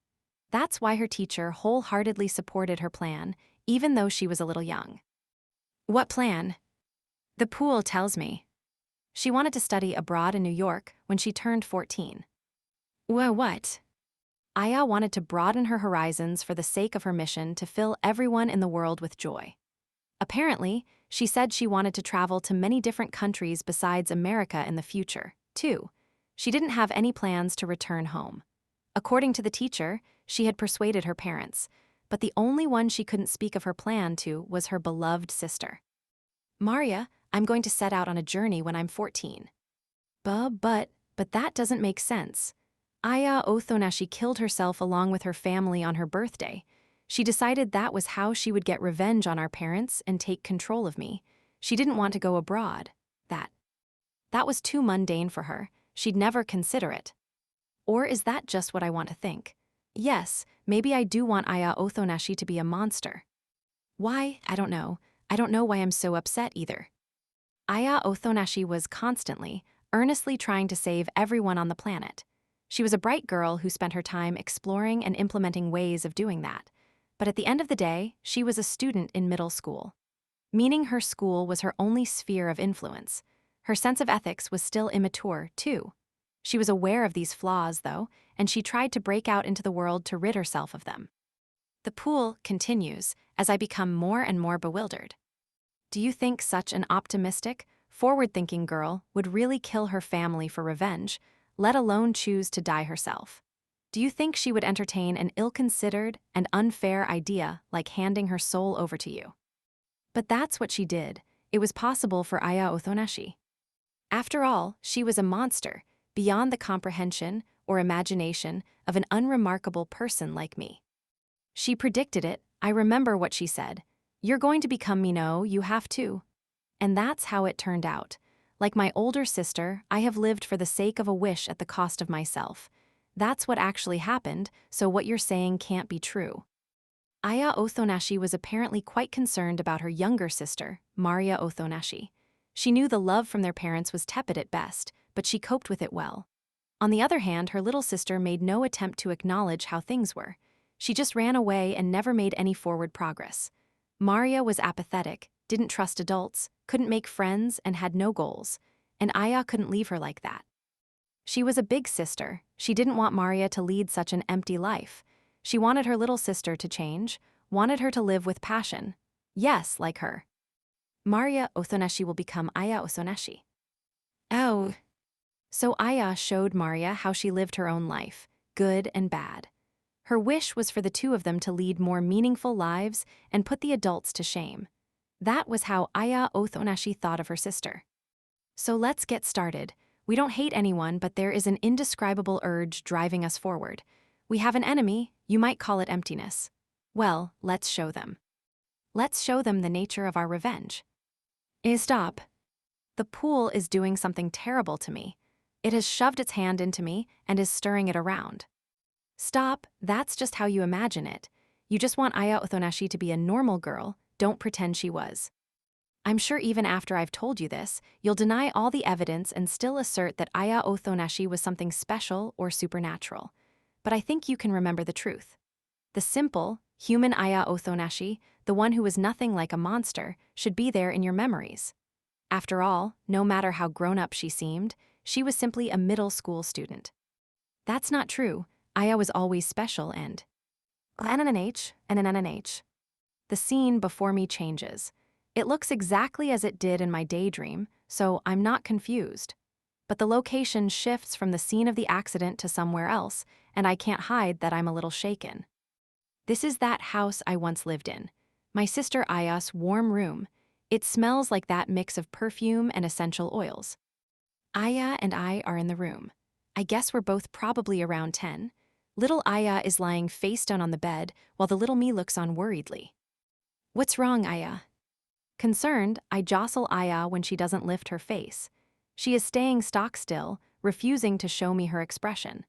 That's why her teacher wholeheartedly supported her plan, even though she was a little young. What plan? The pool tells me. She wanted to study abroad in New York when she turned 14. Well, what? Aya wanted to broaden her horizons for the sake of her mission to fill everyone in the world with joy. Apparently, she said she wanted to travel to many different countries besides America in the future, too. She didn't have any plans to return home. According to the teacher, she had persuaded her parents, but the only one she couldn't speak of her plan to was her beloved sister. Maria, I'm going to set out on a journey when I'm 14. But that doesn't make sense. Aya Othonashi killed herself along with her family on her birthday. She decided that was how she would get revenge on our parents and take control of me. She didn't want to go abroad. That was too mundane for her. She'd never consider it. Or is that just what I want to think? Yes, maybe I do want Aya Othonashi to be a monster. Why? I don't know. I don't know why I'm so upset either. Aya Othonashi was constantly, earnestly trying to save everyone on the planet. She was a bright girl who spent her time exploring and implementing ways of doing that. But at the end of the day, she was a student in middle school. Meaning her school was her only sphere of influence. Her sense of ethics was still immature, too. She was aware of these flaws, though, and she tried to break out into the world to rid herself of them. The pool continues as I become more and more bewildered. Do you think such an optimistic, forward-thinking girl would really kill her family for revenge, let alone choose to die herself? Do you think she would entertain an ill-considered and unfair idea like handing her soul over to you? But that's what she did. It was possible for Aya Othonashi. After all, she was a monster, beyond the comprehension or imagination of an unremarkable person like me. She predicted it. I remember what she said. You're going to become me, no, you have to. And that's how it turned out. Like my older sister, I have lived for the sake of a wish at the cost of myself. That's what actually happened, so what you're saying can't be true. Aya Othonashi was apparently quite concerned about her younger sister, Maria Othonashi. She knew the love from their parents was tepid at best, but she coped with it well. On the other hand, her little sister made no attempt to acknowledge how things were. She just ran away and never made any forward progress. Maria was apathetic, didn't trust adults, couldn't make friends, and had no goals. And Aya couldn't leave her like that. She was a big sister. She didn't want Maria to lead such an empty life. She wanted her little sister to change, wanted her to live with passion. Yes, like her. Maria Othonashi will become Aya Othonashi. Oh. So Aya showed Maria how she lived her own life, good and bad. Her wish was for the two of them to lead more meaningful lives and put the adults to shame. That was how Aya Othonashi thought of her sister. So let's get started. We don't hate anyone, but there is an indescribable urge driving us forward. We have an enemy, you might call it emptiness. Well, let's show them. Let's show them the nature of our revenge. Stop. The pool is doing something terrible to me. It has shoved its hand into me and is stirring it around. Stop, that's just how you imagine it. You just want Aya Othonashi to be a normal girl, don't pretend she was. I'm sure even after I've told you this, you'll deny all the evidence and still assert that Aya Othonashi was something special or supernatural. But I think you can remember the truth. The simple, human Aya Othonashi, the one who was nothing like a monster, should be there in your memories. After all, no matter how grown-up she seemed, she was simply a middle school student. That's not true. Aya was always special and NNH. The scene before me changes. It looks exactly as it did in my daydream, so I'm not confused. But the location shifts from the scene of the accident to somewhere else, and I can't hide that I'm a little shaken. This is that house I once lived in. My sister Aya's warm room. It smells like that mix of perfume and essential oils. Aya and I are in the room. I guess we're both probably around 10. Little Aya is lying face down on the bed, while the little me looks on worriedly. What's wrong, Aya? Concerned, I jostle Aya when she doesn't lift her face. She is staying stock still, refusing to show me her expression.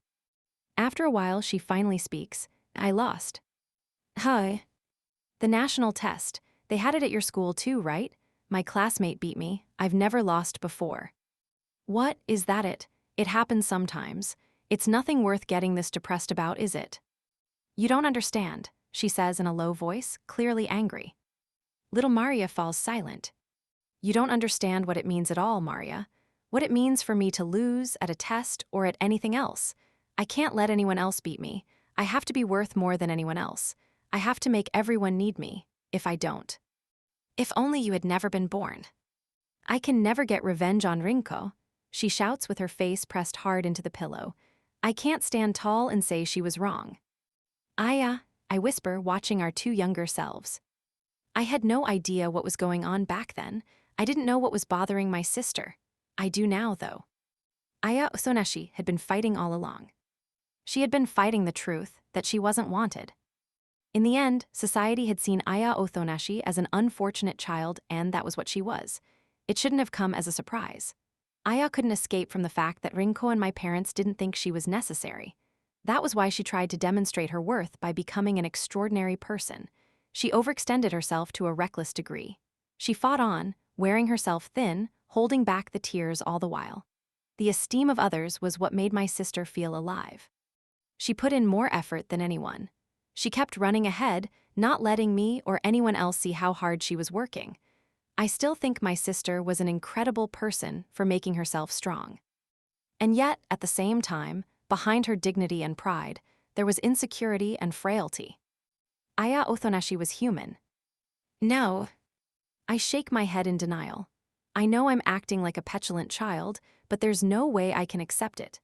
After a while, she finally speaks. I lost. Hi. The national test. They had it at your school too, right? My classmate beat me. I've never lost before. What, is that it? It happens sometimes. It's nothing worth getting this depressed about, is it? You don't understand, she says in a low voice, clearly angry. Little Maria falls silent. You don't understand what it means at all, Maria. What it means for me to lose at a test or at anything else. I can't let anyone else beat me. I have to be worth more than anyone else. I have to make everyone need me, if I don't. If only you had never been born. I can never get revenge on Rinko, she shouts with her face pressed hard into the pillow. I can't stand tall and say she was wrong. Aya, I whisper, watching our two younger selves. I had no idea what was going on back then. I didn't know what was bothering my sister. I do now, though. Aya Usonashi had been fighting all along. She had been fighting the truth that she wasn't wanted. In the end, society had seen Aya Othonashi as an unfortunate child, and that was what she was. It shouldn't have come as a surprise. Aya couldn't escape from the fact that Rinko and my parents didn't think she was necessary. That was why she tried to demonstrate her worth by becoming an extraordinary person. She overextended herself to a reckless degree. She fought on, wearing herself thin, holding back the tears all the while. The esteem of others was what made my sister feel alive. She put in more effort than anyone. She kept running ahead, not letting me or anyone else see how hard she was working. I still think my sister was an incredible person for making herself strong. And yet, at the same time, behind her dignity and pride, there was insecurity and frailty. Aya Othonashi was human. No. I shake my head in denial. I know I'm acting like a petulant child, but there's no way I can accept it.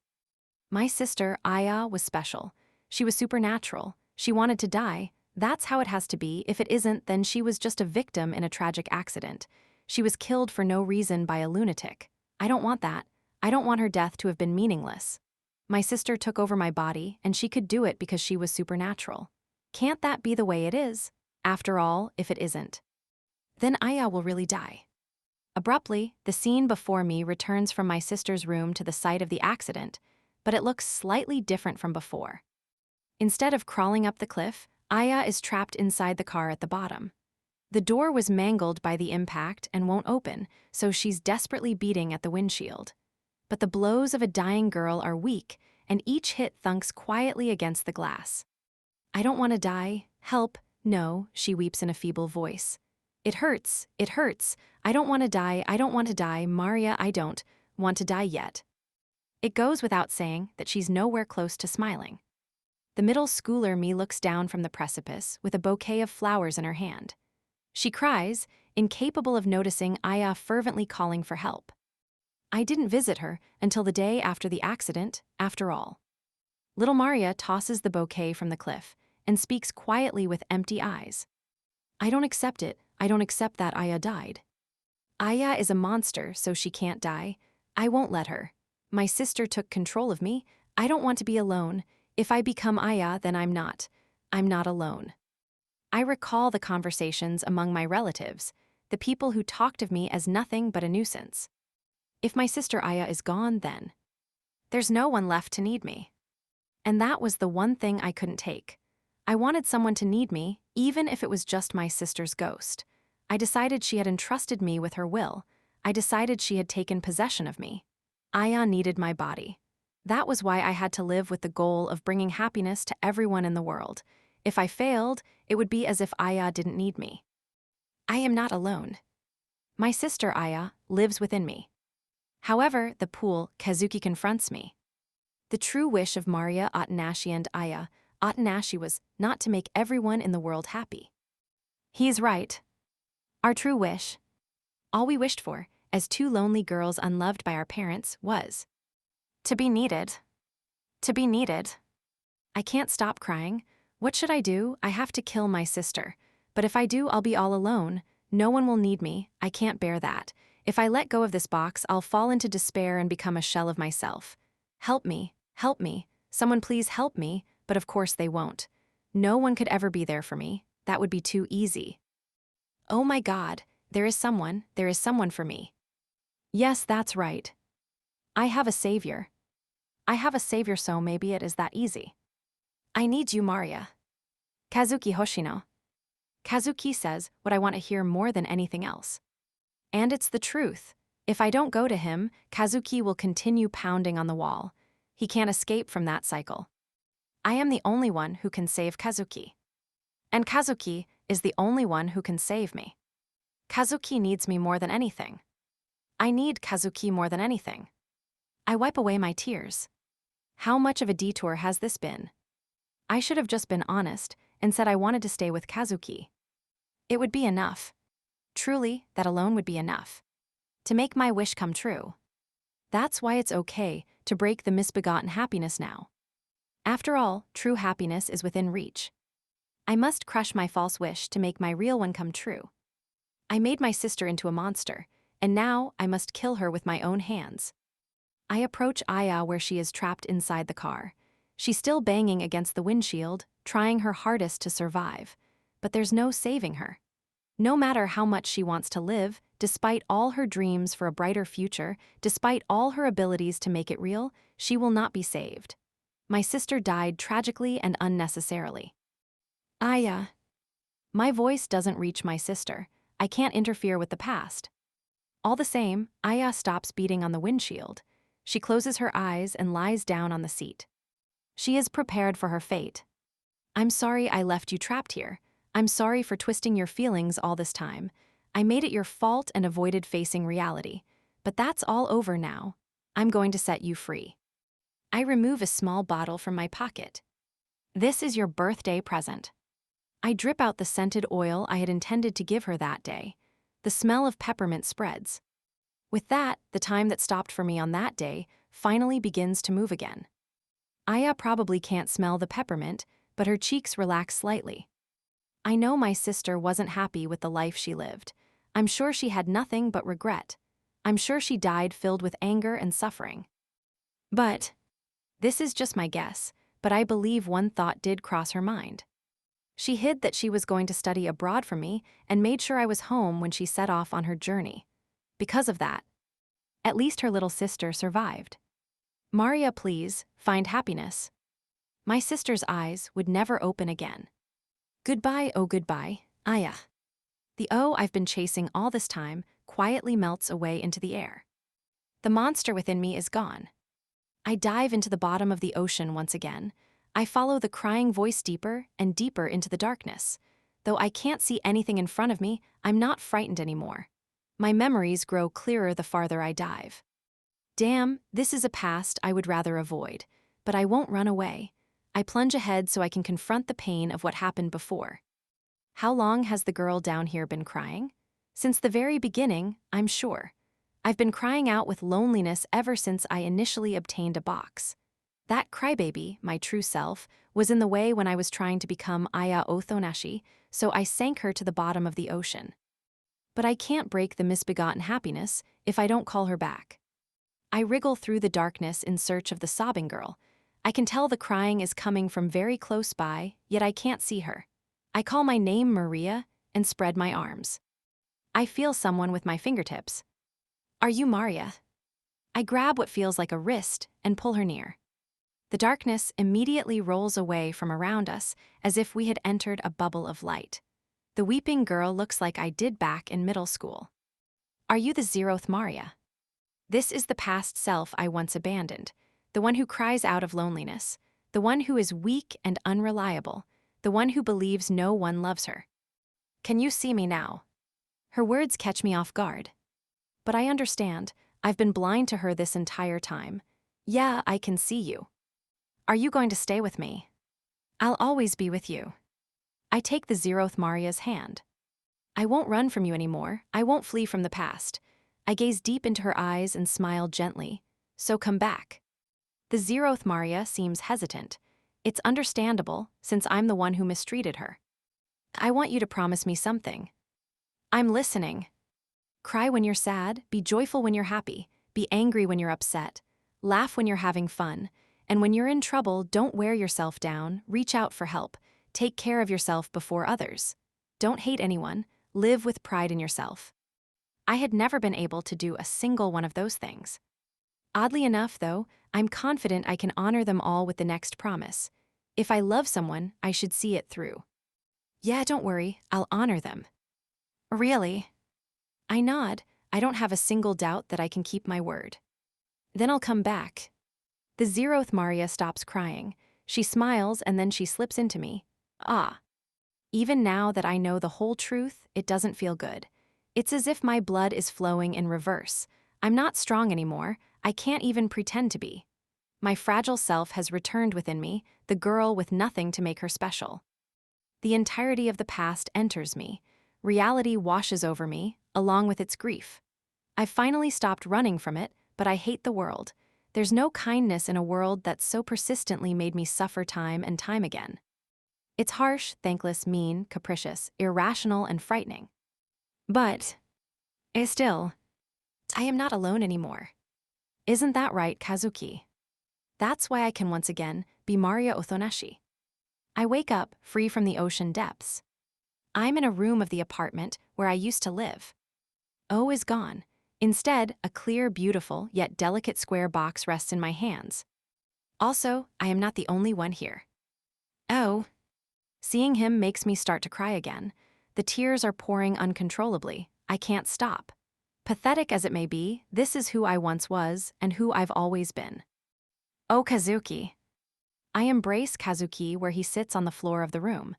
My sister, Aya, was special. She was supernatural. She wanted to die. That's how it has to be. If it isn't, then she was just a victim in a tragic accident. She was killed for no reason by a lunatic. I don't want that. I don't want her death to have been meaningless. My sister took over my body, and she could do it because she was supernatural. Can't that be the way it is? After all, if it isn't, then Aya will really die. Abruptly, the scene before me returns from my sister's room to the site of the accident, but it looks slightly different from before. Instead of crawling up the cliff, Aya is trapped inside the car at the bottom. The door was mangled by the impact and won't open, so she's desperately beating at the windshield. But the blows of a dying girl are weak, and each hit thunks quietly against the glass. I don't want to die. Help. No, she weeps in a feeble voice. It hurts. It hurts. I don't want to die. I don't want to die. Maria, I don't want to die yet. It goes without saying that she's nowhere close to smiling. The middle schooler me looks down from the precipice with a bouquet of flowers in her hand. She cries, incapable of noticing Aya fervently calling for help. I didn't visit her until the day after the accident, after all. Little Maria tosses the bouquet from the cliff and speaks quietly with empty eyes. I don't accept it. I don't accept that Aya died. Aya is a monster, so she can't die. I won't let her. My sister took control of me. I don't want to be alone. If I become Aya, then I'm not. I'm not alone. I recall the conversations among my relatives, the people who talked of me as nothing but a nuisance. If my sister Aya is gone, then there's no one left to need me. And that was the one thing I couldn't take. I wanted someone to need me, even if it was just my sister's ghost. I decided she had entrusted me with her will. I decided she had taken possession of me. Aya needed my body. That was why I had to live with the goal of bringing happiness to everyone in the world. If I failed, it would be as if Aya didn't need me. I am not alone. My sister Aya lives within me. However, the pool, Kazuki confronts me. The true wish of Maria Otanashi and Aya Otanashi was not to make everyone in the world happy. He's right. Our true wish, all we wished for, as two lonely girls unloved by our parents, was to be needed. To be needed. I can't stop crying. What should I do? I have to kill my sister. But if I do, I'll be all alone. No one will need me. I can't bear that. If I let go of this box, I'll fall into despair and become a shell of myself. Help me. Help me. Someone please help me. But of course they won't. No one could ever be there for me. That would be too easy. Oh my God, there is someone for me. Yes, that's right. I have a savior. I have a savior, so maybe it is that easy. I need you, Maria. Kazuki Hoshino. Kazuki says what I want to hear more than anything else. And it's the truth. If I don't go to him, Kazuki will continue pounding on the wall. He can't escape from that cycle. I am the only one who can save Kazuki. And Kazuki is the only one who can save me. Kazuki needs me more than anything. I need Kazuki more than anything. I wipe away my tears. How much of a detour has this been? I should have just been honest and said I wanted to stay with Kazuki. It would be enough. Truly, that alone would be enough. To make my wish come true. That's why it's okay to break the misbegotten happiness now. After all, true happiness is within reach. I must crush my false wish to make my real one come true. I made my sister into a monster, and now I must kill her with my own hands. I approach Aya where she is trapped inside the car. She's still banging against the windshield, trying her hardest to survive. But there's no saving her. No matter how much she wants to live, despite all her dreams for a brighter future, despite all her abilities to make it real, she will not be saved. My sister died tragically and unnecessarily. Aya. My voice doesn't reach my sister. I can't interfere with the past. All the same, Aya stops beating on the windshield. She closes her eyes and lies down on the seat. She is prepared for her fate. I'm sorry I left you trapped here. I'm sorry for twisting your feelings all this time. I made it your fault and avoided facing reality. But that's all over now. I'm going to set you free. I remove a small bottle from my pocket. This is your birthday present. I drip out the scented oil I had intended to give her that day. The smell of peppermint spreads. With that, the time that stopped for me on that day finally begins to move again. Aya probably can't smell the peppermint, but her cheeks relax slightly. I know my sister wasn't happy with the life she lived. I'm sure she had nothing but regret. I'm sure she died filled with anger and suffering. But this is just my guess, but I believe one thought did cross her mind. She hid that she was going to study abroad from me and made sure I was home when she set off on her journey. Because of that, at least her little sister survived. Maria, please, find happiness. My sister's eyes would never open again. Goodbye, oh goodbye, Aya. The O I've been chasing all this time quietly melts away into the air. The monster within me is gone. I dive into the bottom of the ocean once again. I follow the crying voice deeper and deeper into the darkness. Though I can't see anything in front of me, I'm not frightened anymore. My memories grow clearer the farther I dive. Damn, this is a past I would rather avoid. But I won't run away. I plunge ahead so I can confront the pain of what happened before. How long has the girl down here been crying? Since the very beginning, I'm sure. I've been crying out with loneliness ever since I initially obtained a box. That crybaby, my true self, was in the way when I was trying to become Aya Othonashi, so I sank her to the bottom of the ocean. But I can't break the misbegotten happiness if I don't call her back. I wriggle through the darkness in search of the sobbing girl. I can tell the crying is coming from very close by, yet I can't see her. I call my name Maria and spread my arms. I feel someone with my fingertips. Are you Maria? I grab what feels like a wrist and pull her near. The darkness immediately rolls away from around us as if we had entered a bubble of light. The weeping girl looks like I did back in middle school. Are you the Zeroth Maria? This is the past self I once abandoned, the one who cries out of loneliness, the one who is weak and unreliable, the one who believes no one loves her. Can you see me now? Her words catch me off guard. But I understand, I've been blind to her this entire time. Yeah, I can see you. Are you going to stay with me? I'll always be with you. I take the Zeroth Maria's hand. I won't run from you anymore. I won't flee from the past. I gaze deep into her eyes and smile gently. So come back. The Zeroth Maria seems hesitant. It's understandable, since I'm the one who mistreated her. I want you to promise me something. I'm listening. Cry when you're sad, be joyful when you're happy, be angry when you're upset, laugh when you're having fun. And when you're in trouble, don't wear yourself down, reach out for help, take care of yourself before others. Don't hate anyone, live with pride in yourself. I had never been able to do a single one of those things. Oddly enough, though, I'm confident I can honor them all with the next promise. If I love someone, I should see it through. Yeah, don't worry, I'll honor them. Really? I nod. I don't have a single doubt that I can keep my word. Then I'll come back. The Zeroth Maria stops crying. She smiles and then she slips into me. Ah. Even now that I know the whole truth, it doesn't feel good. It's as if my blood is flowing in reverse. I'm not strong anymore. I can't even pretend to be. My fragile self has returned within me, the girl with nothing to make her special. The entirety of the past enters me. Reality washes over me, along with its grief. I've finally stopped running from it, but I hate the world. There's no kindness in a world that's so persistently made me suffer time and time again. It's harsh, thankless, mean, capricious, irrational, and frightening. But, still, I am not alone anymore. Isn't that right, Kazuki? That's why I can once again be Maria Othonashi. I wake up, free from the ocean depths. I'm in a room of the apartment where I used to live. O is gone. Instead, a clear, beautiful, yet delicate square box rests in my hands. Also, I am not the only one here. Oh. Seeing him makes me start to cry again. The tears are pouring uncontrollably. I can't stop. Pathetic as it may be, this is who I once was and who I've always been. Oh, Kazuki. I embrace Kazuki where he sits on the floor of the room.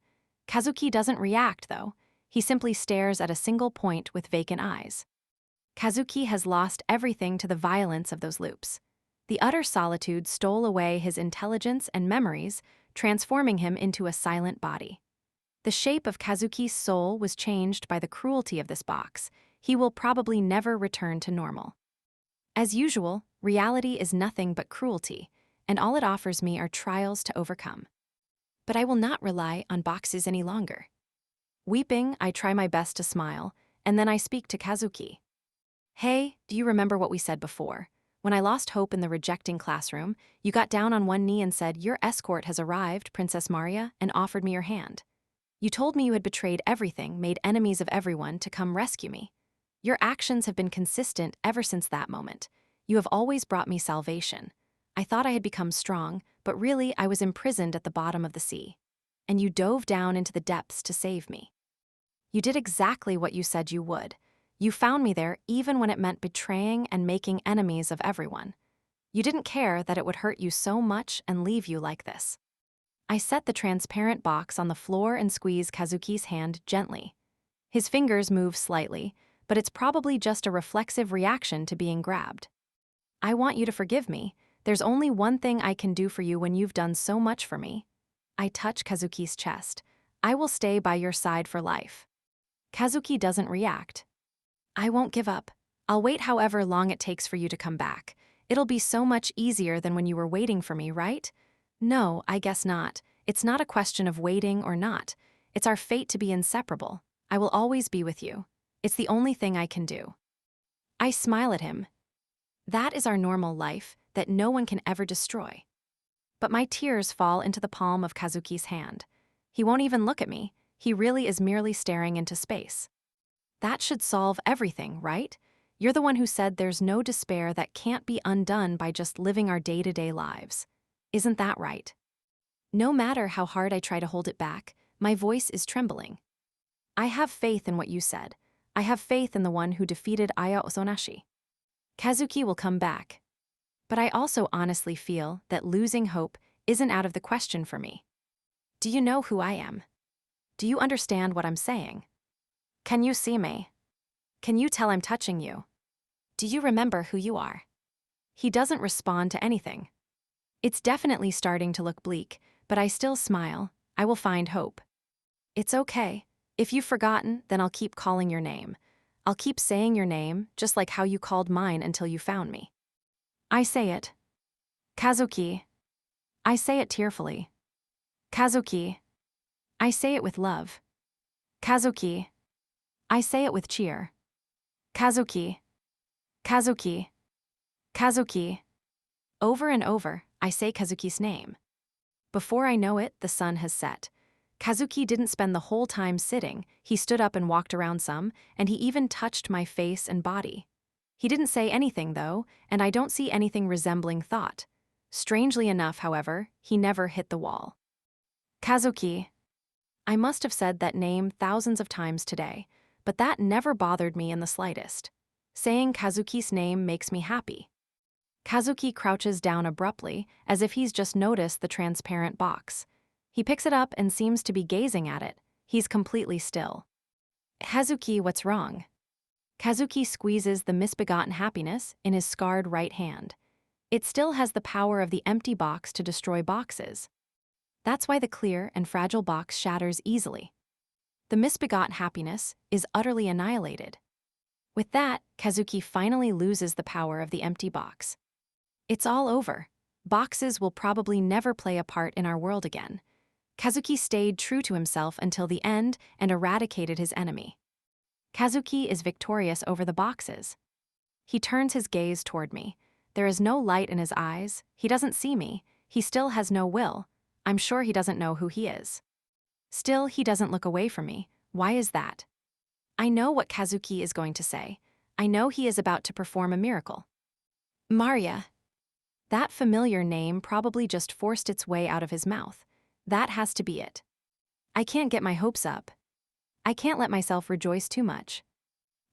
Kazuki doesn't react, though. He simply stares at a single point with vacant eyes. Kazuki has lost everything to the violence of those loops. The utter solitude stole away his intelligence and memories, transforming him into a silent body. The shape of Kazuki's soul was changed by the cruelty of this box. He will probably never return to normal. As usual, reality is nothing but cruelty, and all it offers me are trials to overcome. But I will not rely on boxes any longer. Weeping, I try my best to smile, and then I speak to Kazuki. Hey, do you remember what we said before? When I lost hope in the rejecting classroom, you got down on one knee and said, "Your escort has arrived, Princess Maria," and offered me your hand. You told me you had betrayed everything, made enemies of everyone to come rescue me. Your actions have been consistent ever since that moment. You have always brought me salvation. I thought I had become strong, but really I was imprisoned at the bottom of the sea. And you dove down into the depths to save me. You did exactly what you said you would. You found me there even when it meant betraying and making enemies of everyone. You didn't care that it would hurt you so much and leave you like this. I set the transparent box on the floor and squeeze Kazuki's hand gently. His fingers move slightly, but it's probably just a reflexive reaction to being grabbed. I want you to forgive me. There's only one thing I can do for you when you've done so much for me. I touch Kazuki's chest. I will stay by your side for life. Kazuki doesn't react. I won't give up. I'll wait however long it takes for you to come back. It'll be so much easier than when you were waiting for me, right? No, I guess not. It's not a question of waiting or not. It's our fate to be inseparable. I will always be with you. It's the only thing I can do. I smile at him. That is our normal life that no one can ever destroy. But my tears fall into the palm of Kazuki's hand. He won't even look at me. He really is merely staring into space. That should solve everything, right? You're the one who said there's no despair that can't be undone by just living our day-to-day lives. Isn't that right? No matter how hard I try to hold it back, my voice is trembling. I have faith in what you said. I have faith in the one who defeated Aya Ozonashi. Kazuki will come back. But I also honestly feel that losing hope isn't out of the question for me. Do you know who I am? Do you understand what I'm saying? Can you see me? Can you tell I'm touching you? Do you remember who you are? He doesn't respond to anything. It's definitely starting to look bleak, but I still smile. I will find hope. It's okay. If you've forgotten, then I'll keep calling your name. I'll keep saying your name, just like how you called mine until you found me. I say it. Kazuki. I say it tearfully. Kazuki. I say it with love. Kazuki. I say it with cheer. Kazuki. Kazuki. Kazuki. Over and over, I say Kazuki's name. Before I know it, the sun has set. Kazuki didn't spend the whole time sitting. He stood up and walked around some, and he even touched my face and body. He didn't say anything, though, and I don't see anything resembling thought. Strangely enough, however, he never hit the wall. Kazuki. I must have said that name thousands of times today, but that never bothered me in the slightest. Saying Kazuki's name makes me happy. Kazuki crouches down abruptly, as if he's just noticed the transparent box. He picks it up and seems to be gazing at it. He's completely still. Kazuki, what's wrong? Kazuki squeezes the misbegotten happiness in his scarred right hand. It still has the power of the empty box to destroy boxes. That's why the clear and fragile box shatters easily. The misbegot happiness is utterly annihilated. With that, Kazuki finally loses the power of the empty box. It's all over. Boxes will probably never play a part in our world again. Kazuki stayed true to himself until the end and eradicated his enemy. Kazuki is victorious over the boxes. He turns his gaze toward me. There is no light in his eyes. He doesn't see me. He still has no will. I'm sure he doesn't know who he is. Still, he doesn't look away from me. Why is that? I know what Kazuki is going to say. I know he is about to perform a miracle. Maria. That familiar name probably just forced its way out of his mouth. That has to be it. I can't get my hopes up. I can't let myself rejoice too much.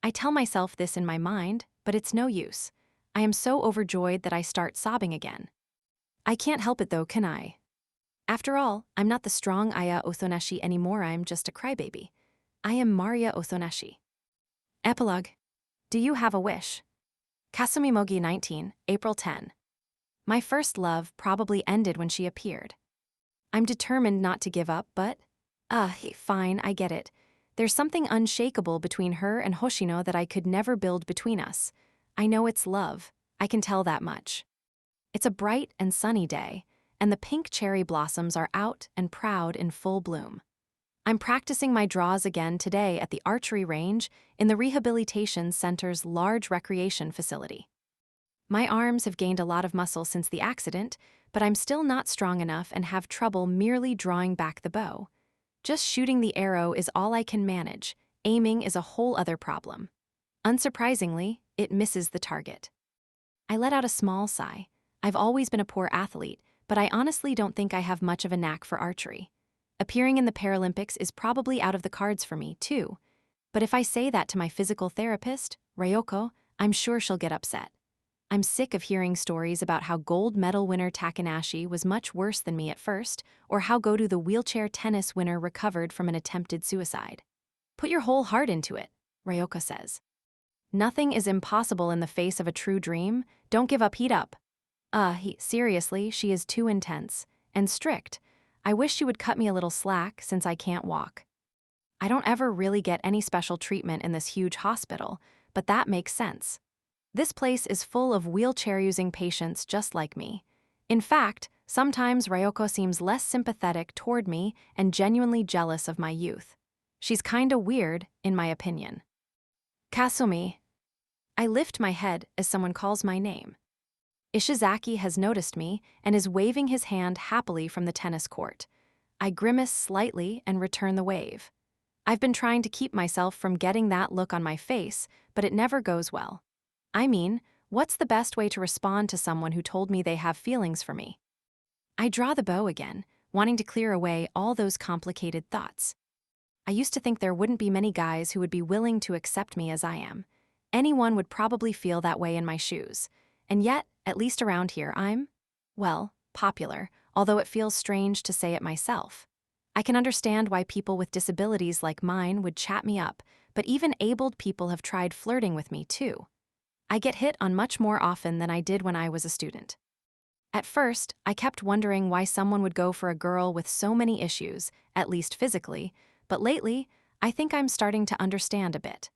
I tell myself this in my mind, but it's no use. I am so overjoyed that I start sobbing again. I can't help it though, can I? After all, I'm not the strong Aya Othonashi anymore, I'm just a crybaby. I am Maria Othonashi. Epilogue. Do you have a wish? Kasumi Mogi 19, April 10. My first love probably ended when she appeared. I'm determined not to give up, but... fine, I get it. There's something unshakable between her and Hoshino that I could never build between us. I know it's love. I can tell that much. It's a bright and sunny day, and the pink cherry blossoms are out and proud in full bloom. I'm practicing my draws again today at the archery range in the Rehabilitation Center's large recreation facility. My arms have gained a lot of muscle since the accident, but I'm still not strong enough and have trouble merely drawing back the bow. Just shooting the arrow is all I can manage. Aiming is a whole other problem. Unsurprisingly, it misses the target. I let out a small sigh. I've always been a poor athlete, but I honestly don't think I have much of a knack for archery. Appearing in the Paralympics is probably out of the cards for me, too. But if I say that to my physical therapist, Ryoko, I'm sure she'll get upset. I'm sick of hearing stories about how gold medal winner Takanashi was much worse than me at first, or how Goto the wheelchair tennis winner recovered from an attempted suicide. Put your whole heart into it, Ryoko says. Nothing is impossible in the face of a true dream. Don't give up, heat up. Seriously, she is too intense and strict. I wish she would cut me a little slack since I can't walk. I don't ever really get any special treatment in this huge hospital, but that makes sense. This place is full of wheelchair-using patients just like me. In fact, sometimes Ryoko seems less sympathetic toward me and genuinely jealous of my youth. She's kinda weird, in my opinion. Kasumi. I lift my head as someone calls my name. Ishizaki has noticed me and is waving his hand happily from the tennis court. I grimace slightly and return the wave. I've been trying to keep myself from getting that look on my face, but it never goes well. I mean, what's the best way to respond to someone who told me they have feelings for me? I draw the bow again, wanting to clear away all those complicated thoughts. I used to think there wouldn't be many guys who would be willing to accept me as I am. Anyone would probably feel that way in my shoes. And yet, at least around here, I'm, well, popular, although it feels strange to say it myself. I can understand why people with disabilities like mine would chat me up, but even abled people have tried flirting with me too. I get hit on much more often than I did when I was a student. At first, I kept wondering why someone would go for a girl with so many issues, at least physically, but lately, I think I'm starting to understand a bit.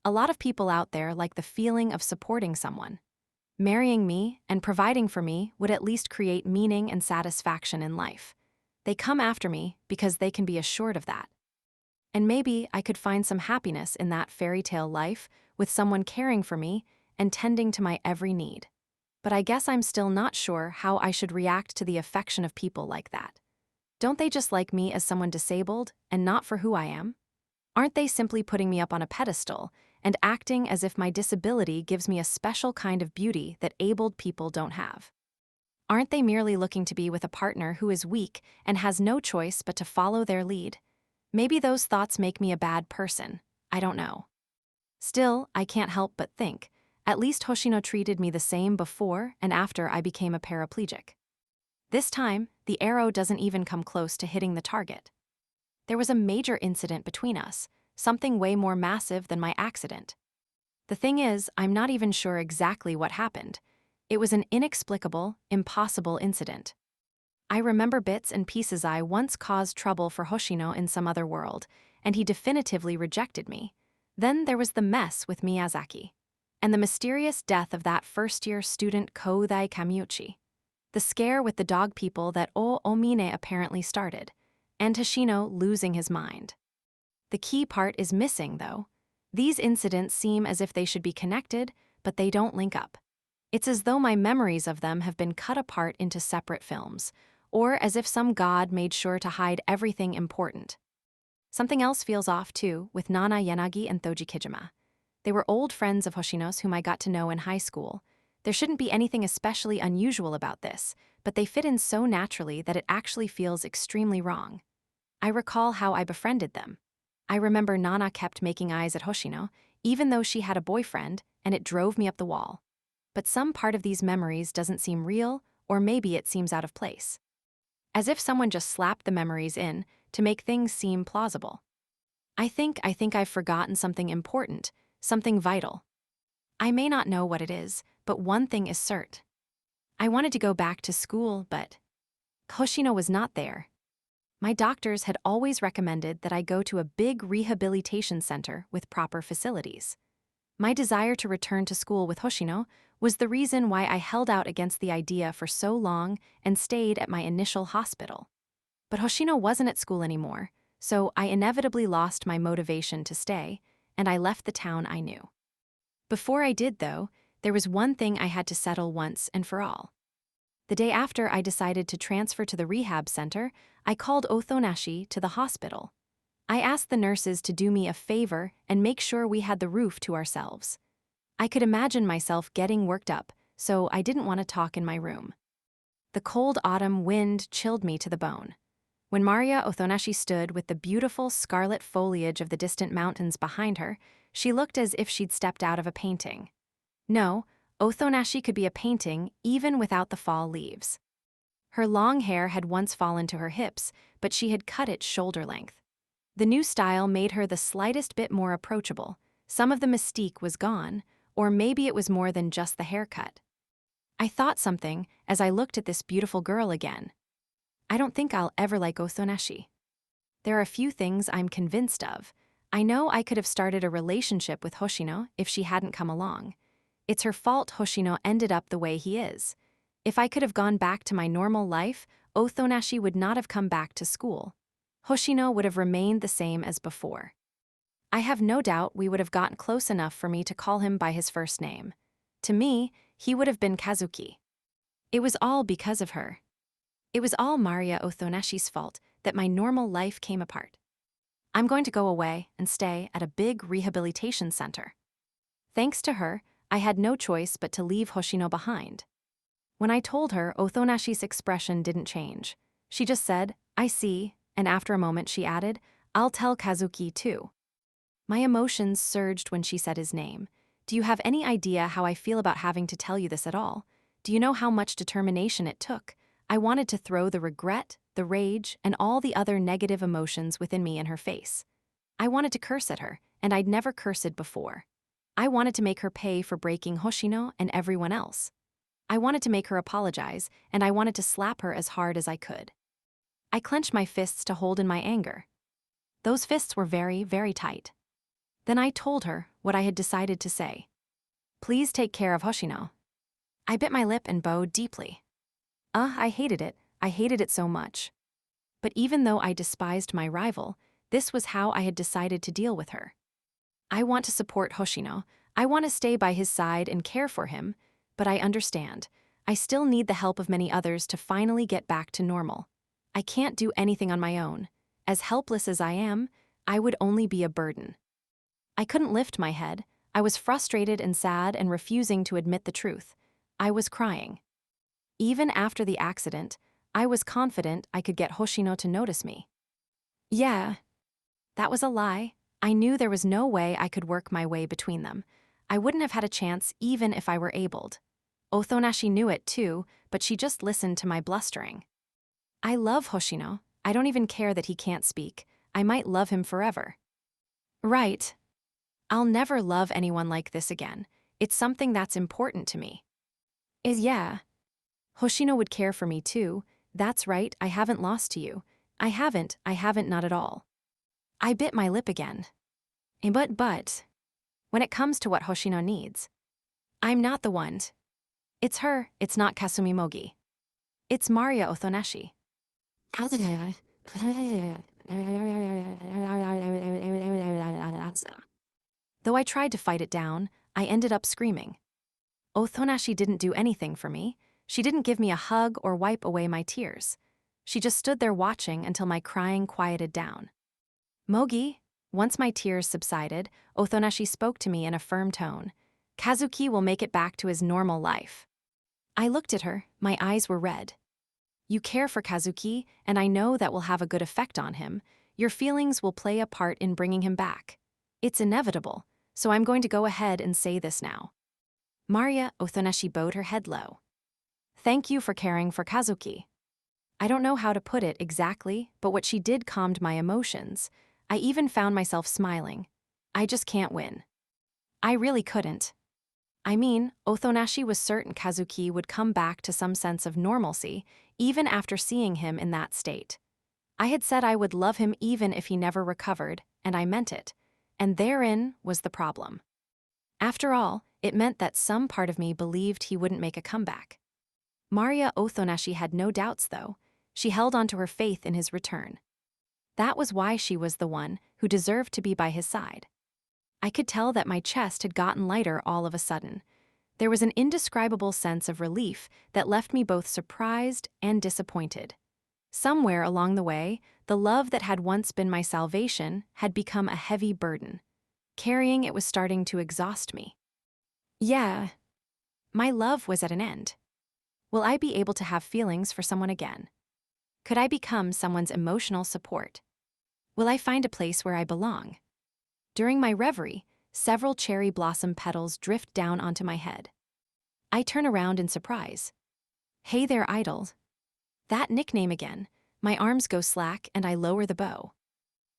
A lot of people out there like the feeling of supporting someone. Marrying me and providing for me would at least create meaning and satisfaction in life. They come after me because they can be assured of that. And maybe I could find some happiness in that fairy tale life with someone caring for me and tending to my every need. But I guess I'm still not sure how I should react to the affection of people like that. Don't they just like me as someone disabled and not for who I am? Aren't they simply putting me up on a pedestal and acting as if my disability gives me a special kind of beauty that abled people don't have? Aren't they merely looking to be with a partner who is weak and has no choice but to follow their lead? Maybe those thoughts make me a bad person. I don't know. Still, I can't help but think, at least Hoshino treated me the same before and after I became a paraplegic. This time, the arrow doesn't even come close to hitting the target. There was a major incident between us, something way more massive than my accident. The thing is, I'm not even sure exactly what happened. It was an inexplicable, impossible incident. I remember bits and pieces. I once caused trouble for Hoshino in some other world, and he definitively rejected me. Then there was the mess with Miyazaki. And the mysterious death of that first-year student Koudai Kamiuchi. The scare with the dog people that Omine apparently started. And Hoshino losing his mind. The key part is missing, though. These incidents seem as if they should be connected, but they don't link up. It's as though my memories of them have been cut apart into separate films, or as if some god made sure to hide everything important. Something else feels off, too, with Nana Yanagi and Thoji Kijima. They were old friends of Hoshino's whom I got to know in high school. There shouldn't be anything especially unusual about this, but they fit in so naturally that it actually feels extremely wrong. I recall how I befriended them. I remember Nana kept making eyes at Hoshino, even though she had a boyfriend, and it drove me up the wall. But some part of these memories doesn't seem real, or maybe it seems out of place. As if someone just slapped the memories in to make things seem plausible. I think I've forgotten something important, something vital. I may not know what it is, but one thing is certain. I wanted to go back to school, but Hoshino was not there. My doctors had always recommended that I go to a big rehabilitation center with proper facilities. My desire to return to school with Hoshino was the reason why I held out against the idea for so long and stayed at my initial hospital. But Hoshino wasn't at school anymore, so I inevitably lost my motivation to stay, and I left the town I knew. Before I did, though, there was one thing I had to settle once and for all. The day after I decided to transfer to the rehab center, I called Othonashi to the hospital. I asked the nurses to do me a favor and make sure we had the roof to ourselves. I could imagine myself getting worked up, so I didn't want to talk in my room. The cold autumn wind chilled me to the bone. When Maria Othonashi stood with the beautiful scarlet foliage of the distant mountains behind her, she looked as if she'd stepped out of a painting. No, Othonashi could be a painting even without the fall leaves. Her long hair had once fallen to her hips, but she had cut it shoulder length. The new style made her the slightest bit more approachable. Some of the mystique was gone, or maybe it was more than just the haircut. I thought something as I looked at this beautiful girl again. I don't think I'll ever like Othonashi. There are a few things I'm convinced of. I know I could have started a relationship with Hoshino if she hadn't come along. It's her fault Hoshino ended up the way he is. If I could have gone back to my normal life, Othonashi would not have come back to school. Hoshino would have remained the same as before. I have no doubt we would have gotten close enough for me to call him by his first name. To me, he would have been Kazuki. It was all because of her. It was all Maria Othonashi's fault that my normal life came apart. I'm going to go away and stay at a big rehabilitation center. Thanks to her, I had no choice but to leave Hoshino behind. When I told her, Othonashi's expression didn't change. She just said, "I see," and after a moment she added, "I'll tell Kazuki too." My emotions surged when she said his name. Do you have any idea how I feel about having to tell you this at all? Do you know how much determination it took? I wanted to throw the regret, the rage, and all the other negative emotions within me in her face. I wanted to curse at her, and I'd never cursed before. I wanted to make her pay for breaking Hoshino and everyone else. I wanted to make her apologize, and I wanted to slap her as hard as I could. I clenched my fists to hold in my anger. Those fists were very, very tight. Then I told her what I had decided to say. "Please take care of Hoshino." I bit my lip and bowed deeply. I hated it. I hated it so much. But even though I despised my rival, this was how I had decided to deal with her. I want to support Hoshino. I want to stay by his side and care for him, but I understand. I still need the help of many others to finally get back to normal. I can't do anything on my own. As helpless as I am, I would only be a burden. I couldn't lift my head. I was frustrated and sad and refusing to admit the truth. I was crying. Even after the accident, I was confident I could get Hoshino to notice me. Yeah, that was a lie. I knew there was no way I could work my way between them. I wouldn't have had a chance even if I were abled. Othonashi knew it too, but she just listened to my blustering. I love Hoshino. I don't even care that he can't speak. I might love him forever. Right. I'll never love anyone like this again. It's something that's important to me. Is yeah. Hoshino would care for me too. That's right, I haven't lost to you. I haven't not at all. I bit my lip again. But, when it comes to what Hoshino needs, I'm not the one. It's her, it's not Kasumi Mogi. It's Maria Othonashi. Though I tried to fight it down, I ended up screaming. Othonashi didn't do anything for me. She didn't give me a hug or wipe away my tears. She just stood there watching until my crying quieted down. Mogi, once my tears subsided, Othonashi spoke to me in a firm tone. Kazuki will make it back to his normal life. I looked at her, my eyes were red. You care for Kazuki, and I know that will have a good effect on him. Your feelings will play a part in bringing him back. It's inevitable, so I'm going to go ahead and say this now. Maria Othonashi bowed her head low. Thank you for caring for Kazuki. I don't know how to put it exactly, but what she did calmed my emotions. I even found myself smiling. I just can't win. I really couldn't. I mean, Othonashi was certain Kazuki would come back to some sense of normalcy, even after seeing him in that state. I had said I would love him even if he never recovered, and I meant it. And therein was the problem. After all, it meant that some part of me believed he wouldn't make a comeback. Maria Othonashi had no doubts, though. She held on to her faith in his return. That was why she was the one who deserved to be by his side. I could tell that my chest had gotten lighter all of a sudden. There was an indescribable sense of relief that left me both surprised and disappointed. Somewhere along the way, the love that had once been my salvation had become a heavy burden. Carrying it was starting to exhaust me. Yeah, my love was at an end. Will I be able to have feelings for someone again? Could I become someone's emotional support? Will I find a place where I belong? During my reverie, several cherry blossom petals drift down onto my head. I turn around in surprise. Hey there, idol. That nickname again. My arms go slack and I lower the bow.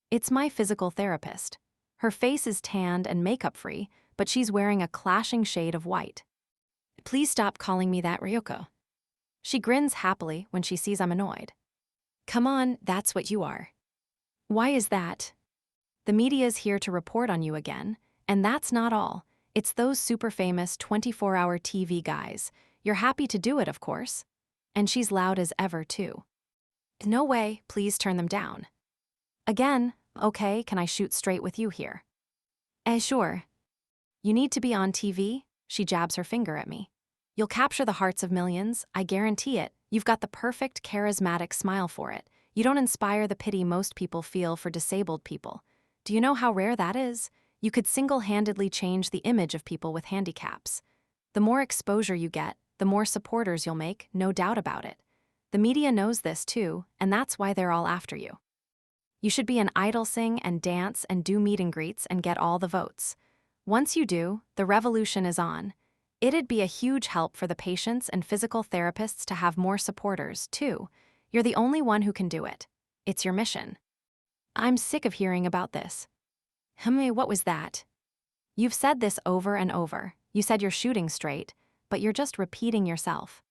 It's my physical therapist. Her face is tanned and makeup-free, but she's wearing a clashing shade of white. Please stop calling me that, Ryoko. She grins happily when she sees I'm annoyed. Come on, that's what you are. Why is that? The media's here to report on you again, and that's not all. It's those super famous 24-hour TV guys. You're happy to do it, of course. And she's loud as ever, too. No way, please turn them down. Again, okay, can I shoot straight with you here? Sure. You need to be on TV? She jabs her finger at me. You'll capture the hearts of millions, I guarantee it. You've got the perfect, charismatic smile for it. You don't inspire the pity most people feel for disabled people. Do you know how rare that is? You could single-handedly change the image of people with handicaps. The more exposure you get, the more supporters you'll make, no doubt about it. The media knows this too, and that's why they're all after you. You should be an idol, sing and dance and do meet and greets and get all the votes. Once you do, the revolution is on. It'd be a huge help for the patients and physical therapists to have more supporters, too. You're the only one who can do it. It's your mission. I'm sick of hearing about this. What was that? You've said this over and over. You said you're shooting straight, but you're just repeating yourself.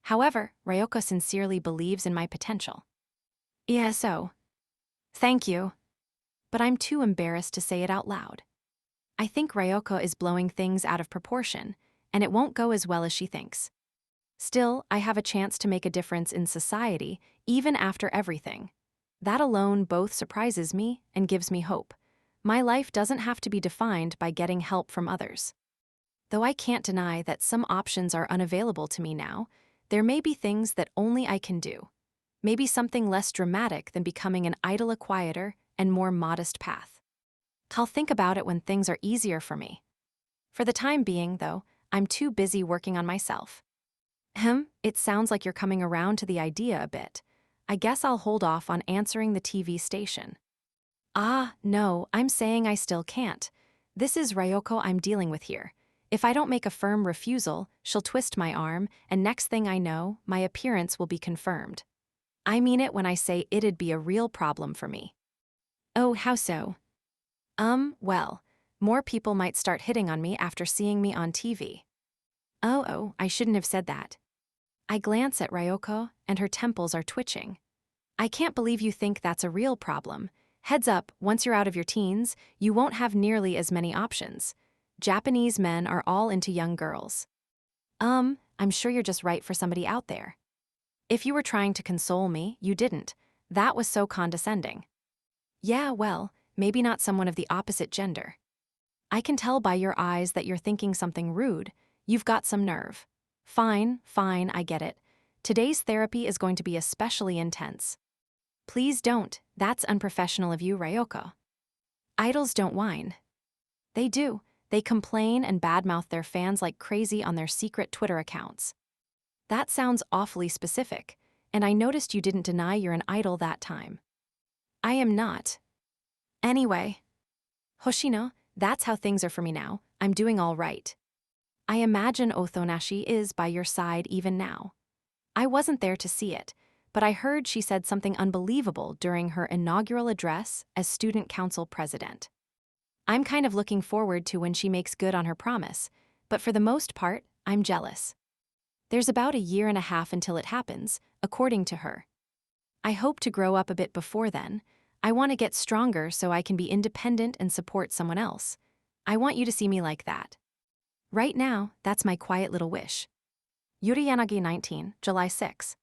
However, Ryoko sincerely believes in my potential. Yeah, so. Thank you. But I'm too embarrassed to say it out loud. I think Ryoko is blowing things out of proportion, and it won't go as well as she thinks. Still, I have a chance to make a difference in society, even after everything. That alone both surprises me and gives me hope. My life doesn't have to be defined by getting help from others. Though I can't deny that some options are unavailable to me now, there may be things that only I can do. Maybe something less dramatic than becoming an idol, a quieter and more modest path. I'll think about it when things are easier for me. For the time being, though, I'm too busy working on myself. It sounds like you're coming around to the idea a bit. I guess I'll hold off on answering the TV station. No, I'm saying I still can't. This is Ryoko I'm dealing with here. If I don't make a firm refusal, she'll twist my arm, and next thing I know, my appearance will be confirmed. I mean it when I say it'd be a real problem for me. Oh, how so? Well, more people might start hitting on me after seeing me on TV. Oh, I shouldn't have said that. I glance at Ryoko, and her temples are twitching. I can't believe you think that's a real problem. Heads up, once you're out of your teens, you won't have nearly as many options. Japanese men are all into young girls. I'm sure you're just right for somebody out there. If you were trying to console me, you didn't. That was so condescending. Yeah, well, maybe not someone of the opposite gender. I can tell by your eyes that you're thinking something rude. You've got some nerve. Fine, I get it. Today's therapy is going to be especially intense. Please don't. That's unprofessional of you, Ryoko. Idols don't whine. They do. They complain and badmouth their fans like crazy on their secret Twitter accounts. That sounds awfully specific, and I noticed you didn't deny you're an idol that time. I am not. Anyway, Hoshino, that's how things are for me now. I'm doing all right. I imagine Othonashi is by your side even now. I wasn't there to see it, but I heard she said something unbelievable during her inaugural address as student council president. I'm kind of looking forward to when she makes good on her promise, but for the most part, I'm jealous. There's about a year and a half until it happens, according to her. I hope to grow up a bit before then. I want to get stronger so I can be independent and support someone else. I want you to see me like that. Right now, that's my quiet little wish. Yuriyanagi 19, July 6.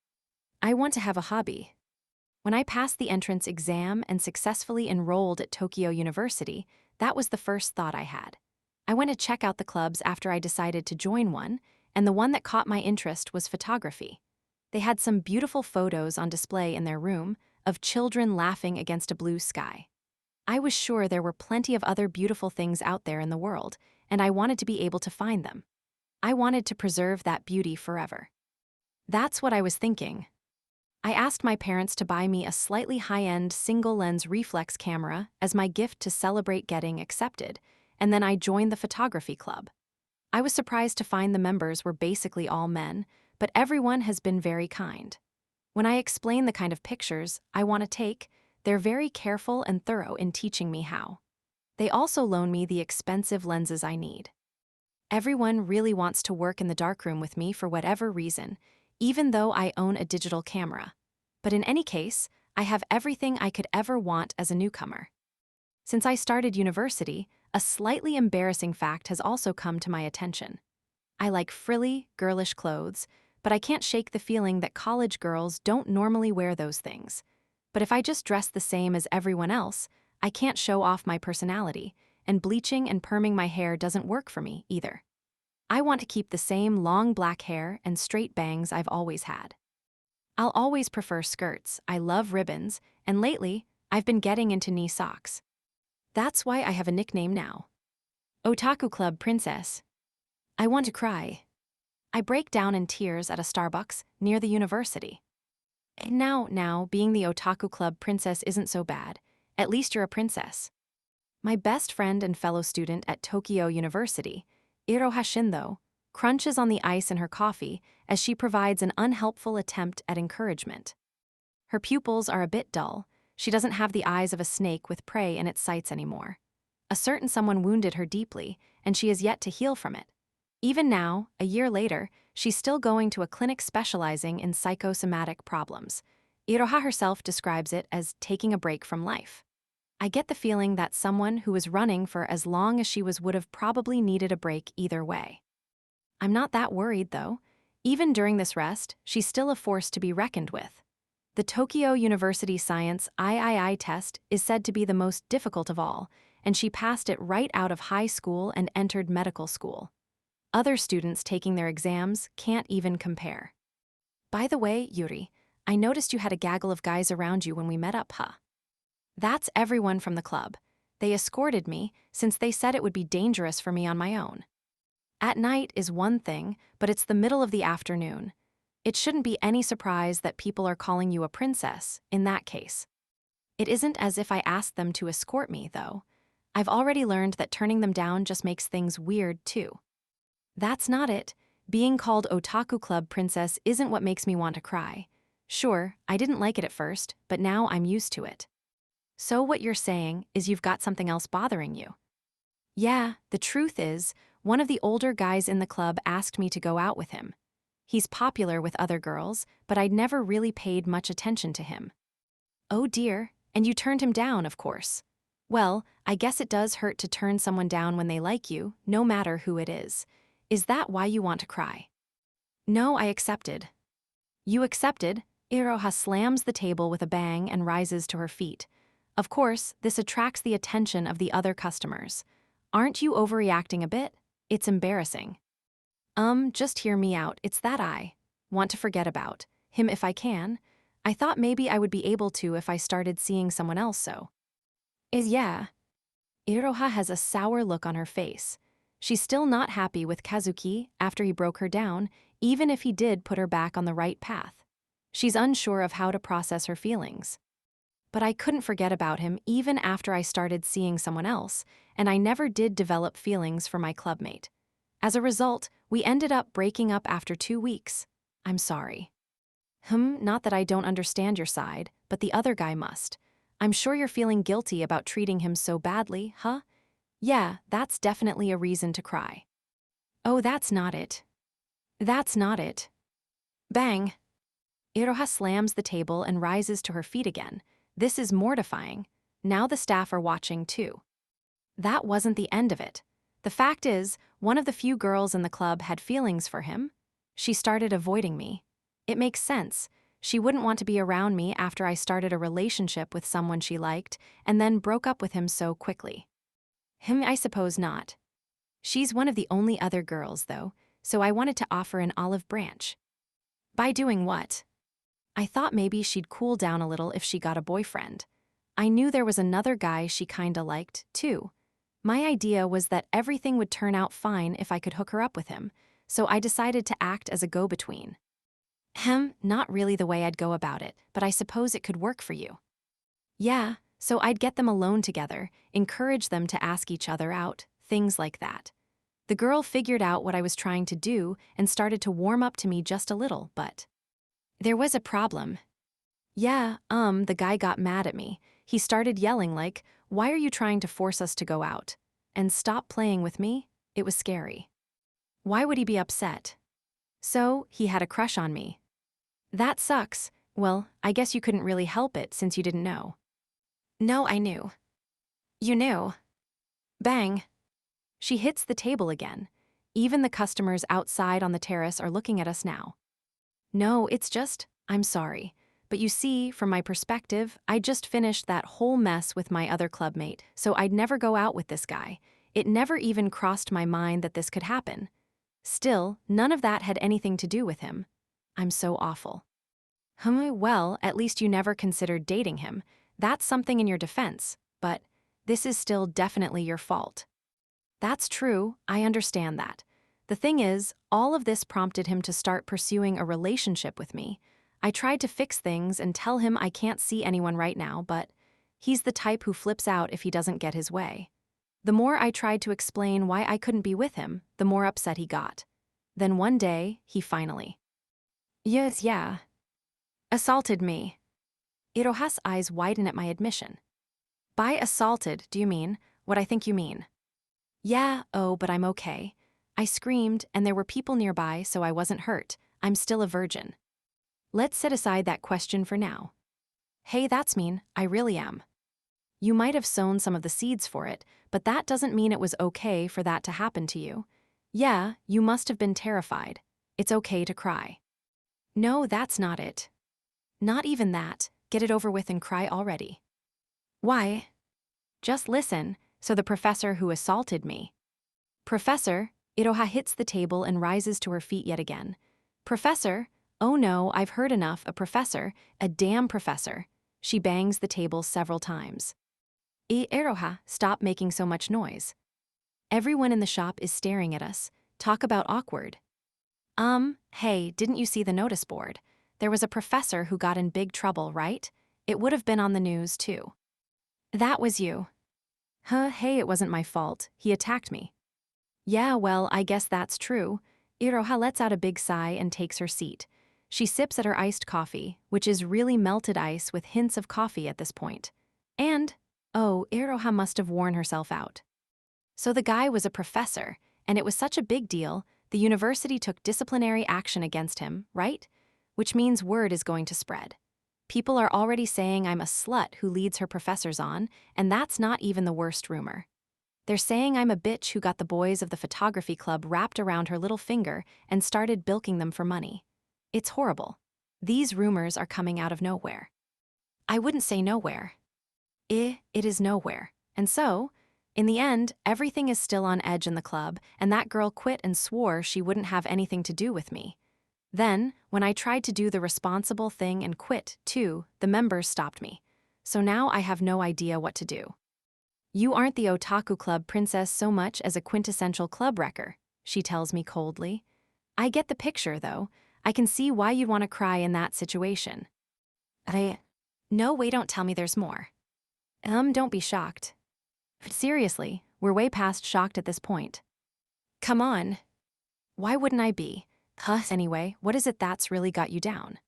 I want to have a hobby. When I passed the entrance exam and successfully enrolled at Tokyo University, that was the first thought I had. I went to check out the clubs after I decided to join one, and the one that caught my interest was photography. They had some beautiful photos on display in their room of children laughing against a blue sky. I was sure there were plenty of other beautiful things out there in the world, and I wanted to be able to find them. I wanted to preserve that beauty forever. That's what I was thinking. I asked my parents to buy me a slightly high-end single-lens reflex camera as my gift to celebrate getting accepted, and then I joined the photography club. I was surprised to find the members were basically all men, but everyone has been very kind. When I explain the kind of pictures I want to take, they're very careful and thorough in teaching me how. They also loan me the expensive lenses I need. Everyone really wants to work in the darkroom with me for whatever reason, even though I own a digital camera. But in any case, I have everything I could ever want as a newcomer. Since I started university, a slightly embarrassing fact has also come to my attention. I like frilly, girlish clothes, but I can't shake the feeling that college girls don't normally wear those things. But if I just dress the same as everyone else, I can't show off my personality, and bleaching and perming my hair doesn't work for me either. I want to keep the same long black hair and straight bangs I've always had. I'll always prefer skirts, I love ribbons, and lately, I've been getting into knee socks. That's why I have a nickname now. Otaku Club Princess. I want to cry. I break down in tears at a Starbucks near the university. Now, being the Otaku Club Princess isn't so bad. At least you're a princess. My best friend and fellow student at Tokyo University, Iroha Shindo, crunches on the ice in her coffee as she provides an unhelpful attempt at encouragement. Her pupils are a bit dull. She doesn't have the eyes of a snake with prey in its sights anymore. A certain someone wounded her deeply, and she is yet to heal from it. Even now, a year later, she's still going to a clinic specializing in psychosomatic problems. Iroha herself describes it as taking a break from life. I get the feeling that someone who was running for as long as she would have probably needed a break either way. I'm not that worried, though. Even during this rest, she's still a force to be reckoned with. The Tokyo University Science III test is said to be the most difficult of all, and she passed it right out of high school and entered medical school. Other students taking their exams can't even compare. By the way, Yuri, I noticed you had a gaggle of guys around you when we met up, huh? That's everyone from the club. They escorted me since they said it would be dangerous for me on my own. At night is one thing, but it's the middle of the afternoon. It shouldn't be any surprise that people are calling you a princess, in that case. It isn't as if I asked them to escort me, though. I've already learned that turning them down just makes things weird, too. That's not it. Being called Otaku Club Princess isn't what makes me want to cry. Sure, I didn't like it at first, but now I'm used to it. So what you're saying is you've got something else bothering you. Yeah, the truth is, one of the older guys in the club asked me to go out with him. He's popular with other girls, but I'd never really paid much attention to him. Oh dear, and you turned him down, of course. Well, I guess it does hurt to turn someone down when they like you, no matter who it is. Is that why you want to cry? No, I accepted. You accepted? Iroha slams the table with a bang and rises to her feet. Of course, this attracts the attention of the other customers. Aren't you overreacting a bit? It's embarrassing. Just hear me out, it's that I want to forget about him if I can. I thought maybe I would be able to if I started seeing someone else so. Yeah. Iroha has a sour look on her face. She's still not happy with Kazuki after he broke her down, even if he did put her back on the right path. She's unsure of how to process her feelings. But I couldn't forget about him even after I started seeing someone else, and I never did develop feelings for my clubmate. As a result, we ended up breaking up after 2 weeks. I'm sorry. Not that I don't understand your side, but the other guy must. I'm sure you're feeling guilty about treating him so badly, huh? Yeah, that's definitely a reason to cry. Oh, that's not it. That's not it. Bang! Iroha slams the table and rises to her feet again. This is mortifying. Now the staff are watching too. That wasn't the end of it. The fact is, one of the few girls in the club had feelings for him. She started avoiding me. It makes sense. She wouldn't want to be around me after I started a relationship with someone she liked and then broke up with him so quickly. I suppose not. She's one of the only other girls, though, so I wanted to offer an olive branch. By doing what? I thought maybe she'd cool down a little if she got a boyfriend. I knew there was another guy she kinda liked, too. My idea was that everything would turn out fine if I could hook her up with him, so I decided to act as a go-between. Not really the way I'd go about it, but I suppose it could work for you. Yeah, so I'd get them alone together, encourage them to ask each other out, things like that. The girl figured out what I was trying to do and started to warm up to me just a little, but there was a problem. Yeah, the guy got mad at me. He started yelling like, "Why are you trying to force us to go out?" And "Stop playing with me?" It was scary. Why would he be upset? So, he had a crush on me. That sucks. Well, I guess you couldn't really help it since you didn't know. No, I knew. You knew. Bang. She hits the table again. Even the customers outside on the terrace are looking at us now. No, it's just, I'm sorry. But you see, from my perspective, I just finished that whole mess with my other clubmate, so I'd never go out with this guy. It never even crossed my mind that this could happen. Still, none of that had anything to do with him. I'm so awful. Well, at least you never considered dating him. That's something in your defense, but this is still definitely your fault. That's true, I understand that. The thing is, all of this prompted him to start pursuing a relationship with me. I tried to fix things and tell him I can't see anyone right now, but he's the type who flips out if he doesn't get his way. The more I tried to explain why I couldn't be with him, the more upset he got. Then one day, he finally. Yes, yeah. Assaulted me. Iroha's eyes widen at my admission. By assaulted, do you mean what I think you mean? Yeah, oh, but I'm okay. I screamed, and there were people nearby, so I wasn't hurt. I'm still a virgin. Let's set aside that question for now. Hey, that's mean, I really am. You might have sown some of the seeds for it, but that doesn't mean it was okay for that to happen to you. Yeah, you must have been terrified. It's okay to cry. No, that's not it. Not even that. Get it over with and cry already. Why? Just listen. So the professor who assaulted me. Professor, Iroha hits the table and rises to her feet yet again. Professor, oh no, I've heard enough, a professor, a damn professor. She bangs the table several times. Iroha, stop making so much noise. Everyone in the shop is staring at us. Talk about awkward. Hey, didn't you see the notice board? There was a professor who got in big trouble, right? It would have been on the news, too. That was you. Hey, it wasn't my fault. He attacked me. Yeah, well, I guess that's true. Iroha lets out a big sigh and takes her seat. She sips at her iced coffee, which is really melted ice with hints of coffee at this point. And, oh, Iroha must have worn herself out. So the guy was a professor, and it was such a big deal, the university took disciplinary action against him, right? Which means word is going to spread. People are already saying I'm a slut who leads her professors on, and that's not even the worst rumor. They're saying I'm a bitch who got the boys of the photography club wrapped around her little finger and started bilking them for money. It's horrible. These rumors are coming out of nowhere. I wouldn't say nowhere. It is nowhere. And so, in the end, everything is still on edge in the club, and that girl quit and swore she wouldn't have anything to do with me. Then, when I tried to do the responsible thing and quit, too, the members stopped me. So now I have no idea what to do. You aren't the otaku club princess so much as a quintessential club wrecker, she tells me coldly. I get the picture, though. I can see why you'd want to cry in that situation. No, wait, don't tell me there's more. Don't be shocked. Seriously, we're way past shocked at this point. Come on. Why wouldn't I be? Anyway, what is it that's really got you down?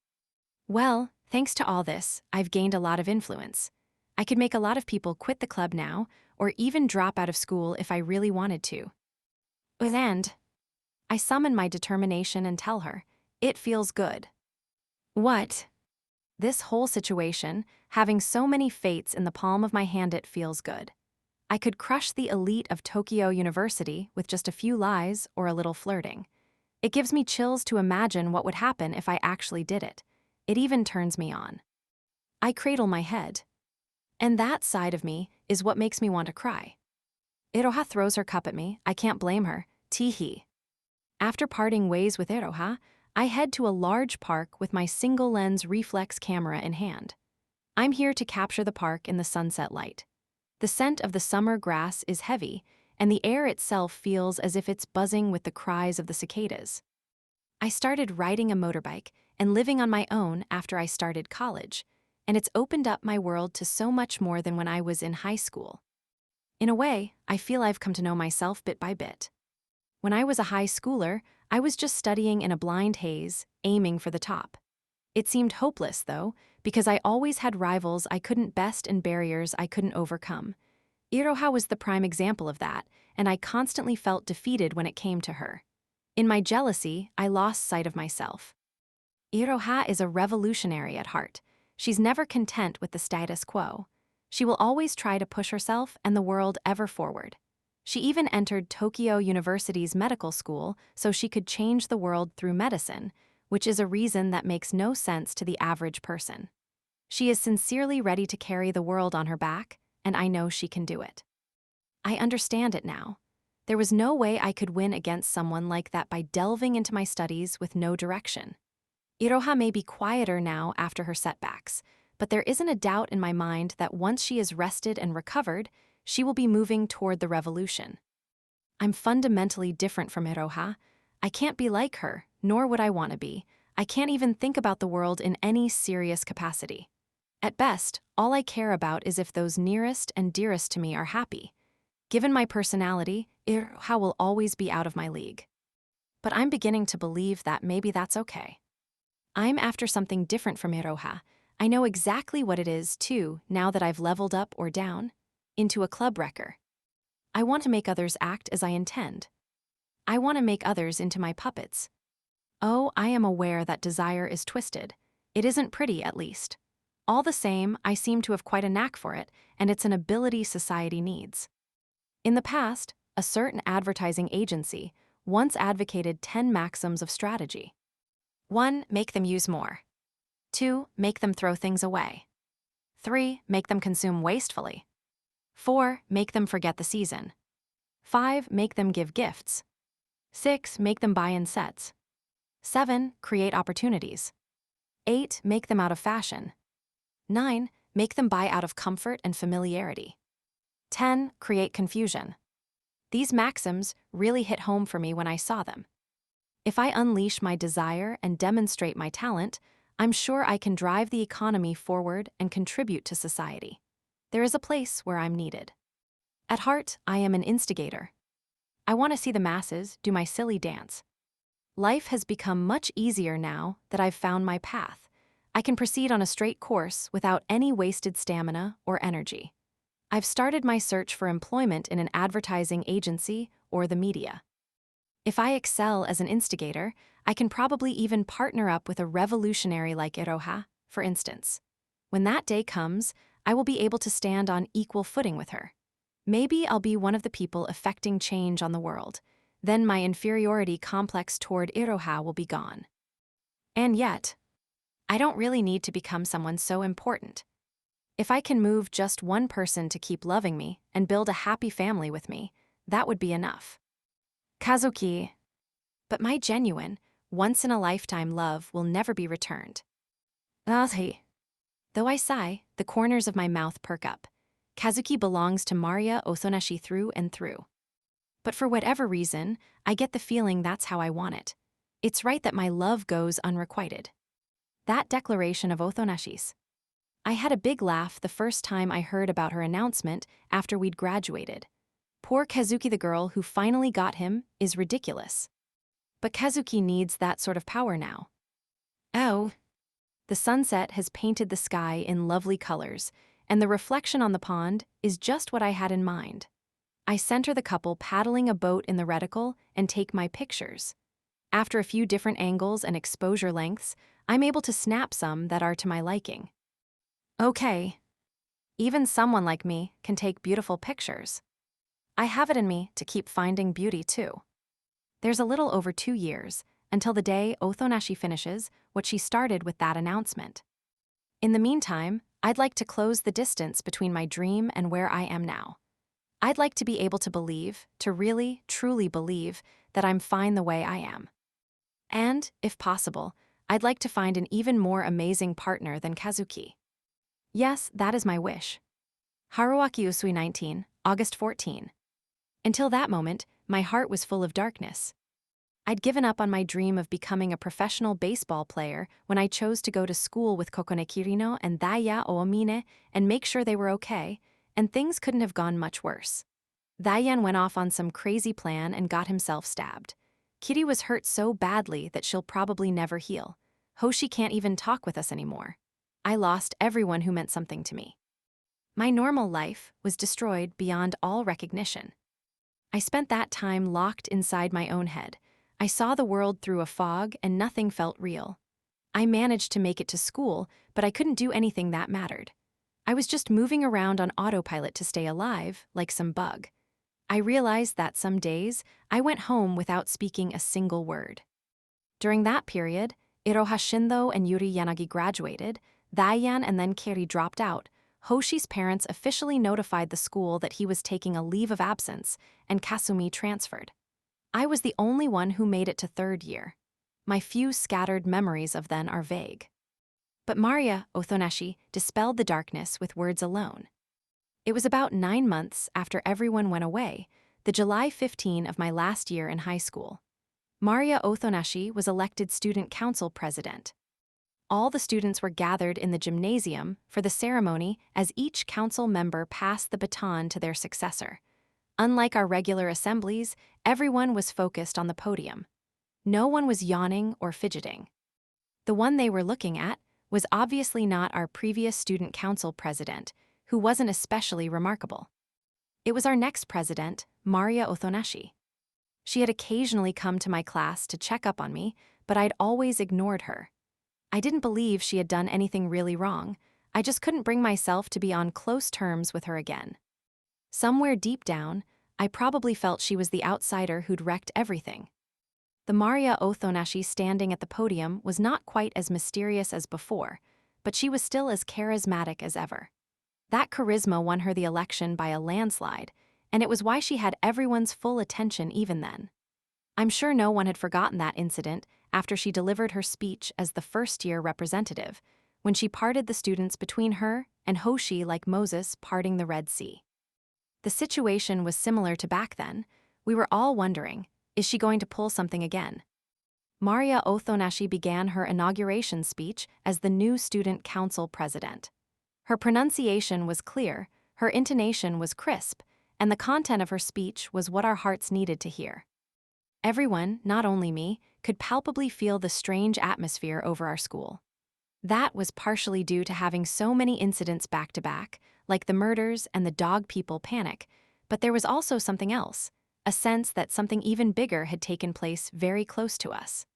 Well, thanks to all this, I've gained a lot of influence. I could make a lot of people quit the club now, or even drop out of school if I really wanted to. And I summon my determination and tell her, it feels good. What? This whole situation, having so many fates in the palm of my hand, it feels good. I could crush the elite of Tokyo University with just a few lies or a little flirting. It gives me chills to imagine what would happen if I actually did it. It even turns me on. I cradle my head. And that side of me is what makes me want to cry. Iroha throws her cup at me. I can't blame her. Tee-hee. After parting ways with Iroha, I head to a large park with my single-lens reflex camera in hand. I'm here to capture the park in the sunset light. The scent of the summer grass is heavy, and the air itself feels as if it's buzzing with the cries of the cicadas. I started riding a motorbike and living on my own after I started college, and it's opened up my world to so much more than when I was in high school. In a way, I feel I've come to know myself bit by bit. When I was a high schooler, I was just studying in a blind haze, aiming for the top. It seemed hopeless, though, because I always had rivals I couldn't best and barriers I couldn't overcome. Iroha was the prime example of that, and I constantly felt defeated when it came to her. In my jealousy, I lost sight of myself. Iroha is a revolutionary at heart. She's never content with the status quo. She will always try to push herself and the world ever forward. She even entered Tokyo University's medical school so she could change the world through medicine, which is a reason that makes no sense to the average person. She is sincerely ready to carry the world on her back, and I know she can do it. I understand it now. There was no way I could win against someone like that by delving into my studies with no direction. Iroha may be quieter now after her setbacks, but there isn't a doubt in my mind that once she is rested and recovered, she will be moving toward the revolution. I'm fundamentally different from Iroha. I can't be like her, nor would I want to be. I can't even think about the world in any serious capacity. At best, all I care about is if those nearest and dearest to me are happy. Given my personality, Iroha will always be out of my league. But I'm beginning to believe that maybe that's okay. I'm after something different from Iroha. I know exactly what it is, too, now that I've leveled up or down into a club wrecker. I want to make others act as I intend. I want to make others into my puppets. Oh, I am aware that desire is twisted. It isn't pretty, at least. All the same, I seem to have quite a knack for it, and it's an ability society needs. In the past, a certain advertising agency once advocated 10 maxims of strategy. 1. Make them use more. 2. Make them throw things away. 3. Make them consume wastefully. 4. Make them forget the season. 5. Make them give gifts. 6. Make them buy in sets. 7. Create opportunities. 8. Make them out of fashion. 9. Make them buy out of comfort and familiarity. 10. Create confusion. These maxims really hit home for me when I saw them. If I unleash my desire and demonstrate my talent, I'm sure I can drive the economy forward and contribute to society. There is a place where I'm needed. At heart, I am an instigator. I want to see the masses do my silly dance. Life has become much easier now that I've found my path. I can proceed on a straight course without any wasted stamina or energy. I've started my search for employment in an advertising agency or the media. If I excel as an instigator, I can probably even partner up with a revolutionary like Iroha, for instance. When that day comes, I will be able to stand on equal footing with her. Maybe I'll be one of the people affecting change on the world. Then my inferiority complex toward Iroha will be gone. And yet, I don't really need to become someone so important. If I can move just one person to keep loving me and build a happy family with me, that would be enough. Kazuki. But my genuine, once-in-a-lifetime love will never be returned. Ahi. Though I sigh, the corners of my mouth perk up. Kazuki belongs to Maria Othonashi through and through. But for whatever reason, I get the feeling that's how I want it. It's right that my love goes unrequited. That declaration of Othonashi's. I had a big laugh the first time I heard about her announcement after we'd graduated. Poor Kazuki, the girl who finally got him, is ridiculous. But Kazuki needs that sort of power now. Oh. The sunset has painted the sky in lovely colors, and the reflection on the pond is just what I had in mind. I center the couple paddling a boat in the reticle and take my pictures. After a few different angles and exposure lengths, I'm able to snap some that are to my liking. Okay. Even someone like me can take beautiful pictures. I have it in me to keep finding beauty too. There's a little over 2 years until the day Othonashi finishes what she started with that announcement. In the meantime, I'd like to close the distance between my dream and where I am now. I'd like to be able to believe, to really, truly believe, that I'm fine the way I am. And, if possible, I'd like to find an even more amazing partner than Kazuki. Yes, that is my wish. Haruaki Usui 19, August 14. Until that moment, my heart was full of darkness. I'd given up on my dream of becoming a professional baseball player when I chose to go to school with Kokone Kirino and Daya Oomine and make sure they were okay, and things couldn't have gone much worse. Dayan went off on some crazy plan and got himself stabbed. Kiri was hurt so badly that she'll probably never heal. Hoshi can't even talk with us anymore. I lost everyone who meant something to me. My normal life was destroyed beyond all recognition. I spent that time locked inside my own head. I saw the world through a fog and nothing felt real. I managed to make it to school, but I couldn't do anything that mattered. I was just moving around on autopilot to stay alive, like some bug. I realized that some days, I went home without speaking a single word. During that period, Iroha Shindo and Yuri Yanagi graduated, Dayan and then Kiri dropped out. Hoshi's parents officially notified the school that he was taking a leave of absence, and Kasumi transferred. I was the only one who made it to 3rd year. My few scattered memories of then are vague. But Maria Othonashi dispelled the darkness with words alone. It was about 9 months after everyone went away, the July 15 of my last year in high school. Maria Othonashi was elected student council president. All the students were gathered in the gymnasium for the ceremony as each council member passed the baton to their successor. Unlike our regular assemblies, everyone was focused on the podium. No one was yawning or fidgeting. The one they were looking at was obviously not our previous student council president, who wasn't especially remarkable. It was our next president, Maria Othonashi. She had occasionally come to my class to check up on me, but I'd always ignored her. I didn't believe she had done anything really wrong. I just couldn't bring myself to be on close terms with her again. Somewhere deep down, I probably felt she was the outsider who'd wrecked everything. The Maria Othonashi standing at the podium was not quite as mysterious as before, but she was still as charismatic as ever. That charisma won her the election by a landslide, and it was why she had everyone's full attention even then. I'm sure no one had forgotten that incident after she delivered her speech as the first-year representative, when she parted the students between her and Hoshi like Moses parting the Red Sea. The situation was similar to back then. We were all wondering, is she going to pull something again? Maria Othonashi began her inauguration speech as the new student council president. Her pronunciation was clear, her intonation was crisp, and the content of her speech was what our hearts needed to hear. Everyone, not only me, could palpably feel the strange atmosphere over our school. That was partially due to having so many incidents back-to-back, like the murders and the dog people panic, but there was also something else, a sense that something even bigger had taken place very close to us.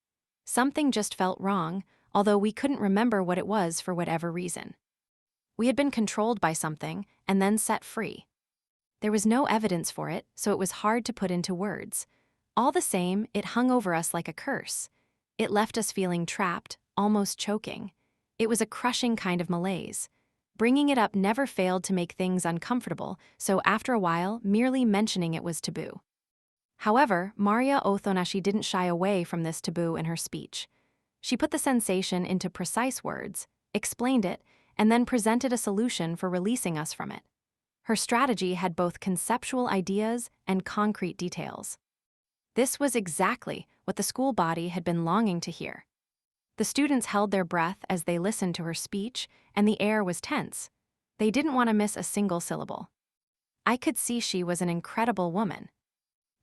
Something just felt wrong, although we couldn't remember what it was for whatever reason. We had been controlled by something and then set free. There was no evidence for it, so it was hard to put into words. All the same, it hung over us like a curse. It left us feeling trapped, almost choking. It was a crushing kind of malaise. Bringing it up never failed to make things uncomfortable, so after a while, merely mentioning it was taboo. However, Maria Othonashi didn't shy away from this taboo in her speech. She put the sensation into precise words, explained it, and then presented a solution for releasing us from it. Her strategy had both conceptual ideas and concrete details. This was exactly what the school body had been longing to hear. The students held their breath as they listened to her speech, and the air was tense. They didn't want to miss a single syllable. I could see she was an incredible woman.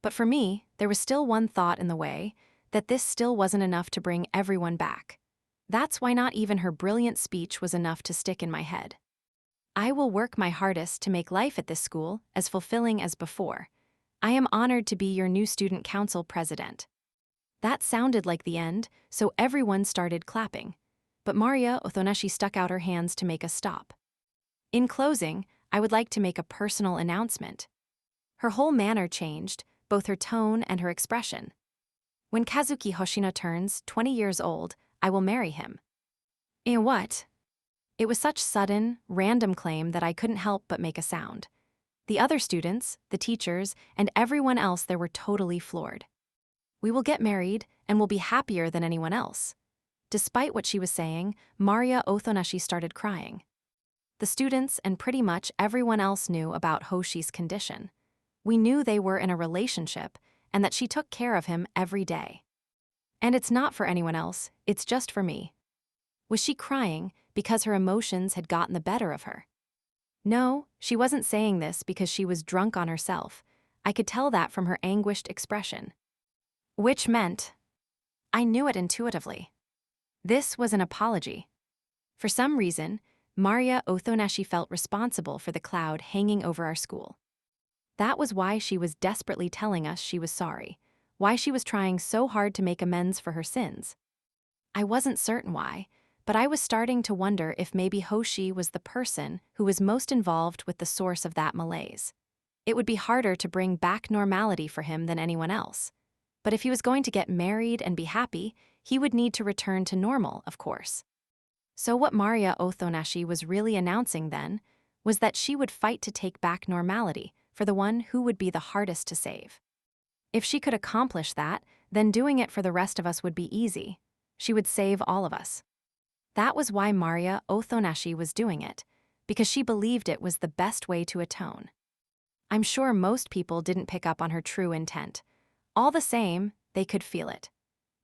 But for me, there was still one thought in the way, that this still wasn't enough to bring everyone back. That's why not even her brilliant speech was enough to stick in my head. I will work my hardest to make life at this school as fulfilling as before. I am honored to be your new student council president. That sounded like the end, so everyone started clapping. But Maria Othonashi stuck out her hands to make us stop. In closing, I would like to make a personal announcement. Her whole manner changed, both her tone and her expression. When Kazuki Hoshino turns 20 years old, I will marry him. And what? It was such sudden, random claim that I couldn't help but make a sound. The other students, the teachers, and everyone else there were totally floored. We will get married and will be happier than anyone else. Despite what she was saying, Maria Othonashi started crying. The students and pretty much everyone else knew about Hoshi's condition. We knew they were in a relationship and that she took care of him every day. And it's not for anyone else, it's just for me. Was she crying because her emotions had gotten the better of her? No, she wasn't saying this because she was drunk on herself. I could tell that from her anguished expression. Which meant, I knew it intuitively. This was an apology. For some reason, Maria Othonashi felt responsible for the cloud hanging over our school. That was why she was desperately telling us she was sorry, why she was trying so hard to make amends for her sins. I wasn't certain why, but I was starting to wonder if maybe Hoshi was the person who was most involved with the source of that malaise. It would be harder to bring back normality for him than anyone else. But if he was going to get married and be happy, he would need to return to normal, of course. So what Maria Othonashi was really announcing then was that she would fight to take back normality for the one who would be the hardest to save. If she could accomplish that, then doing it for the rest of us would be easy. She would save all of us. That was why Maria Othonashi was doing it, because she believed it was the best way to atone. I'm sure most people didn't pick up on her true intent. All the same, they could feel it.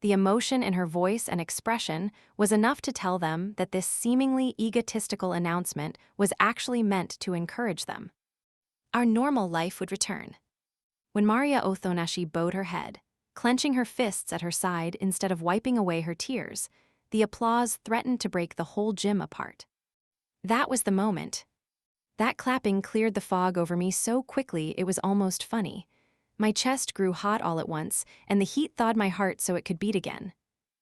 The emotion in her voice and expression was enough to tell them that this seemingly egotistical announcement was actually meant to encourage them. Our normal life would return. When Maria Othonashi bowed her head, clenching her fists at her side instead of wiping away her tears, the applause threatened to break the whole gym apart. That was the moment. That clapping cleared the fog over me so quickly it was almost funny. My chest grew hot all at once, and the heat thawed my heart so it could beat again.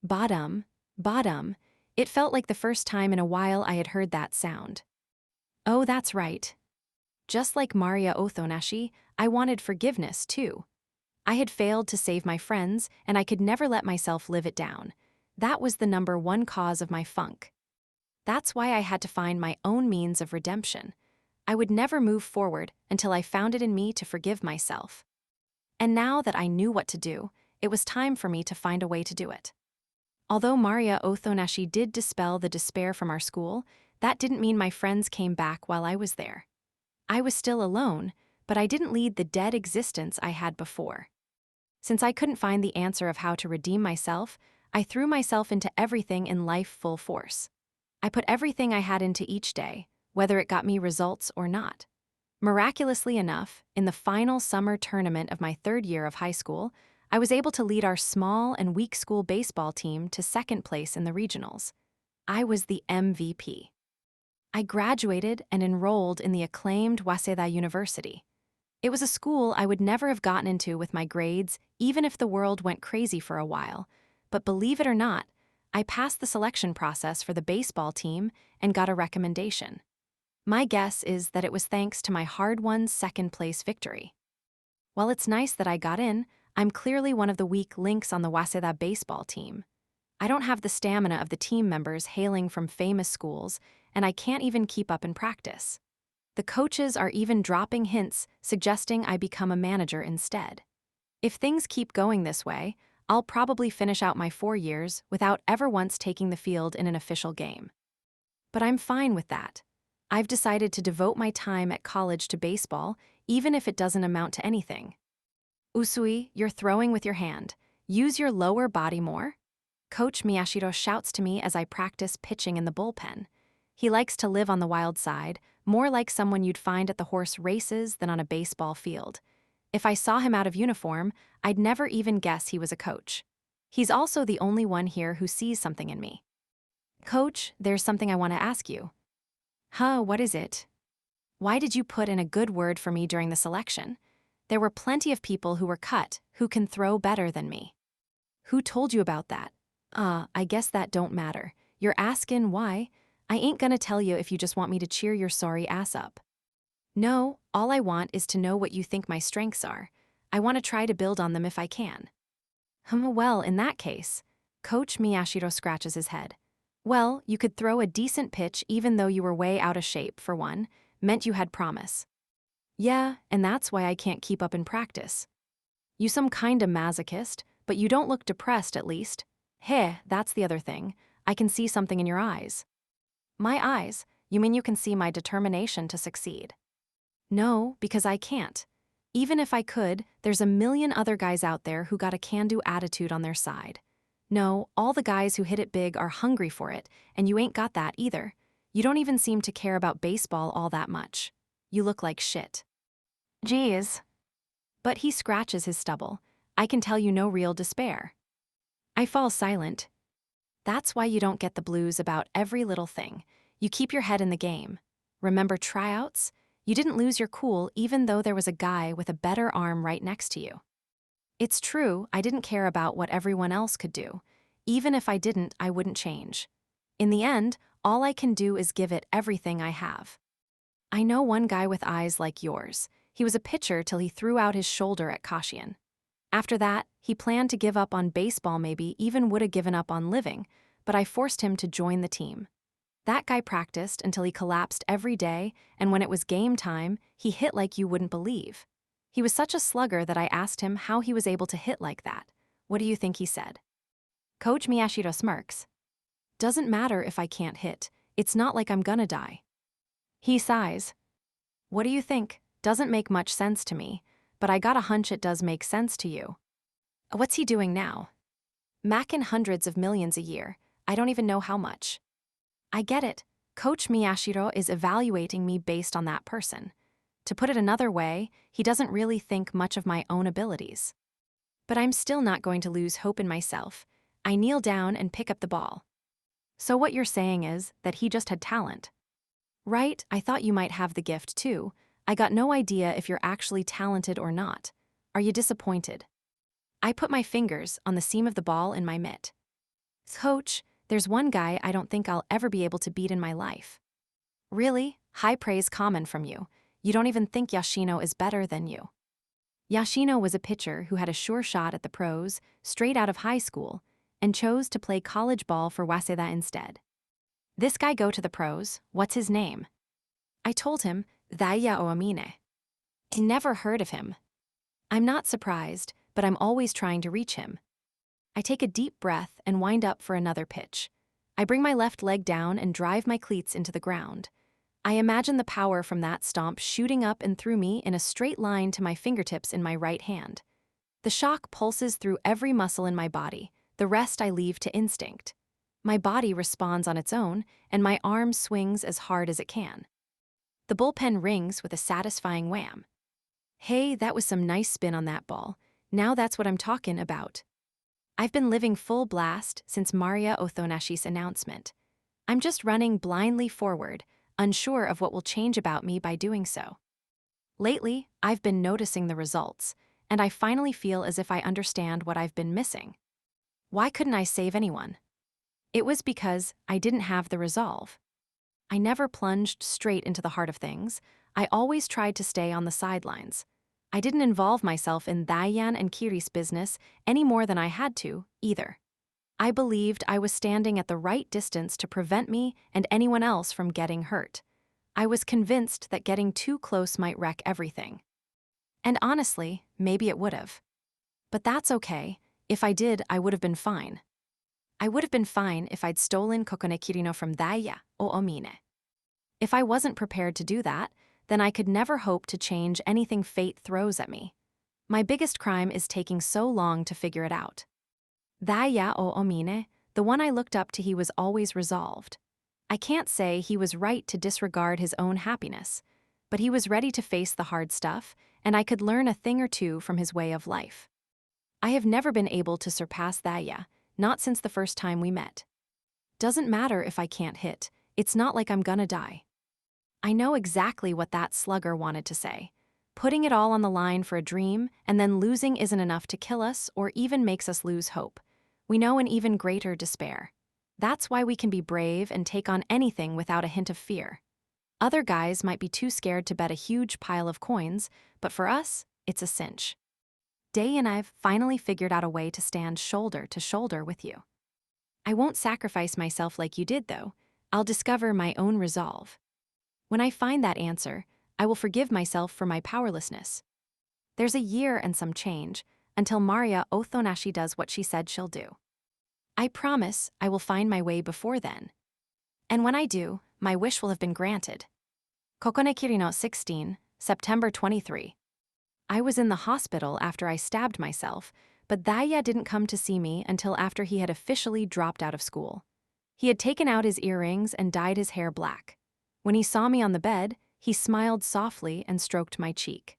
Bottom, bottom. It felt like the first time in a while I had heard that sound. Oh, that's right. Just like Maria Othonashi, I wanted forgiveness, too. I had failed to save my friends, and I could never let myself live it down. That was the #1 cause of my funk. That's why I had to find my own means of redemption. I would never move forward until I found it in me to forgive myself. And now that I knew what to do, it was time for me to find a way to do it. Although Maria Othonashi did dispel the despair from our school, that didn't mean my friends came back while I was there. I was still alone, but I didn't lead the dead existence I had before. Since I couldn't find the answer of how to redeem myself, I threw myself into everything in life full force. I put everything I had into each day, whether it got me results or not. Miraculously enough, in the final summer tournament of my 3rd year of high school, I was able to lead our small and weak school baseball team to 2nd place in the regionals. I was the MVP. I graduated and enrolled in the acclaimed Waseda University. It was a school I would never have gotten into with my grades, even if the world went crazy for a while. But believe it or not, I passed the selection process for the baseball team and got a recommendation. My guess is that it was thanks to my hard-won second-place victory. While it's nice that I got in, I'm clearly one of the weak links on the Waseda baseball team. I don't have the stamina of the team members hailing from famous schools, and I can't even keep up in practice. The coaches are even dropping hints suggesting I become a manager instead. If things keep going this way, I'll probably finish out my 4 years without ever once taking the field in an official game. But I'm fine with that. I've decided to devote my time at college to baseball, even if it doesn't amount to anything. Usui, you're throwing with your hand. Use your lower body more. Coach Miyashiro shouts to me as I practice pitching in the bullpen. He likes to live on the wild side, more like someone you'd find at the horse races than on a baseball field. If I saw him out of uniform, I'd never even guess he was a coach. He's also the only one here who sees something in me. Coach, there's something I want to ask you. Huh, what is it? Why did you put in a good word for me during the selection? There were plenty of people who were cut who can throw better than me. Who told you about that? I guess that don't matter. You're askin' why? I ain't gonna tell you if you just want me to cheer your sorry ass up. No, all I want is to know what you think my strengths are. I want to try to build on them if I can. Well, in that case, Coach Miyashiro scratches his head. Well, you could throw a decent pitch even though you were way out of shape, for one, meant you had promise. Yeah, and that's why I can't keep up in practice. You some kinda masochist, but you don't look depressed at least. Heh, that's the other thing. I can see something in your eyes. My eyes? You mean you can see my determination to succeed? No, because I can't. Even if I could, there's a million other guys out there who got a can-do attitude on their side. No, all the guys who hit it big are hungry for it, and you ain't got that either. You don't even seem to care about baseball all that much. You look like shit. Geez. But he scratches his stubble. I can tell you no real despair. I fall silent. That's why you don't get the blues about every little thing. You keep your head in the game. Remember tryouts? You didn't lose your cool even though there was a guy with a better arm right next to you. It's true, I didn't care about what everyone else could do. Even if I didn't, I wouldn't change. In the end, all I can do is give it everything I have. I know one guy with eyes like yours. He was a pitcher till he threw out his shoulder at Kashian. After that, he planned to give up on baseball, maybe even would have given up on living, but I forced him to join the team. That guy practiced until he collapsed every day, and when it was game time, he hit like you wouldn't believe. He was such a slugger that I asked him how he was able to hit like that. What do you think he said? Coach Miyashiro smirks. Doesn't matter if I can't hit. It's not like I'm gonna die. He sighs. What do you think? Doesn't make much sense to me, but I got a hunch it does make sense to you. What's he doing now? Mackin' hundreds of millions a year. I don't even know how much. I get it. Coach Miyashiro is evaluating me based on that person. To put it another way, he doesn't really think much of my own abilities. But I'm still not going to lose hope in myself. I kneel down and pick up the ball. So what you're saying is that he just had talent. Right, I thought you might have the gift too. I got no idea if you're actually talented or not. Are you disappointed? I put my fingers on the seam of the ball in my mitt. Coach, there's one guy I don't think I'll ever be able to beat in my life. Really? High praise common from you. You don't even think Yoshino is better than you. Yoshino was a pitcher who had a sure shot at the pros, straight out of high school, and chose to play college ball for Waseda instead. This guy go to the pros, what's his name? I told him, Daiya Oamine. He never heard of him. I'm not surprised, but I'm always trying to reach him. I take a deep breath and wind up for another pitch. I bring my left leg down and drive my cleats into the ground. I imagine the power from that stomp shooting up and through me in a straight line to my fingertips in my right hand. The shock pulses through every muscle in my body. The rest I leave to instinct. My body responds on its own, and my arm swings as hard as it can. The bullpen rings with a satisfying wham. Hey, that was some nice spin on that ball. Now that's what I'm talking about. I've been living full blast since Maria Othonashi's announcement. I'm just running blindly forward, unsure of what will change about me by doing so. Lately, I've been noticing the results, and I finally feel as if I understand what I've been missing. Why couldn't I save anyone? It was because I didn't have the resolve. I never plunged straight into the heart of things. I always tried to stay on the sidelines. I didn't involve myself in Dayan and Kiri's business any more than I had to, either. I believed I was standing at the right distance to prevent me and anyone else from getting hurt. I was convinced that getting too close might wreck everything. And honestly, maybe it would have. But that's okay. If I did, I would have been fine. I would have been fine if I'd stolen Kokone Kirino from Daya o Omine. If I wasn't prepared to do that, then I could never hope to change anything fate throws at me. My biggest crime is taking so long to figure it out. Daya o Omine, the one I looked up to, he was always resolved. I can't say he was right to disregard his own happiness, but he was ready to face the hard stuff, and I could learn a thing or two from his way of life. I have never been able to surpass Daya, not since the first time we met. Doesn't matter if I can't hit, it's not like I'm gonna die. I know exactly what that slugger wanted to say. Putting it all on the line for a dream and then losing isn't enough to kill us or even makes us lose hope. We know an even greater despair. That's why we can be brave and take on anything without a hint of fear. Other guys might be too scared to bet a huge pile of coins, but for us, it's a cinch. Day and I've finally figured out a way to stand shoulder to shoulder with you. I won't sacrifice myself like you did, though. I'll discover my own resolve. When I find that answer, I will forgive myself for my powerlessness. There's a year and some change until Maria Othonashi does what she said she'll do. I promise I will find my way before then. And when I do, my wish will have been granted. Kokone Kirino 16, September 23. I was in the hospital after I stabbed myself, but Daya didn't come to see me until after he had officially dropped out of school. He had taken out his earrings and dyed his hair black. When he saw me on the bed, he smiled softly and stroked my cheek.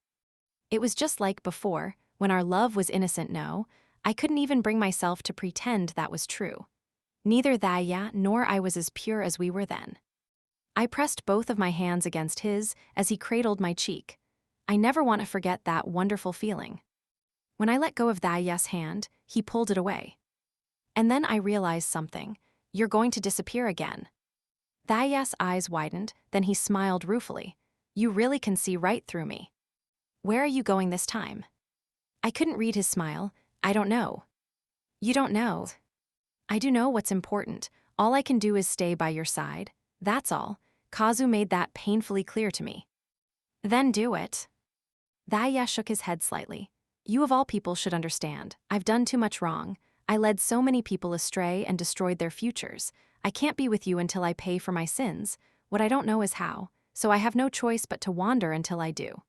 It was just like before, when our love was innocent. No, I couldn't even bring myself to pretend that was true. Neither Daya nor I was as pure as we were then. I pressed both of my hands against his as he cradled my cheek. I never want to forget that wonderful feeling. When I let go of Daya's hand, he pulled it away. And then I realized something. You're going to disappear again. Daya's eyes widened, then he smiled ruefully. You really can see right through me. Where are you going this time? I couldn't read his smile. I don't know. You don't know. I do know what's important. All I can do is stay by your side. That's all. Kazu made that painfully clear to me. Then do it. Daya shook his head slightly. You of all people should understand. I've done too much wrong. I led so many people astray and destroyed their futures. I can't be with you until I pay for my sins. What I don't know is how, so I have no choice but to wander until I do.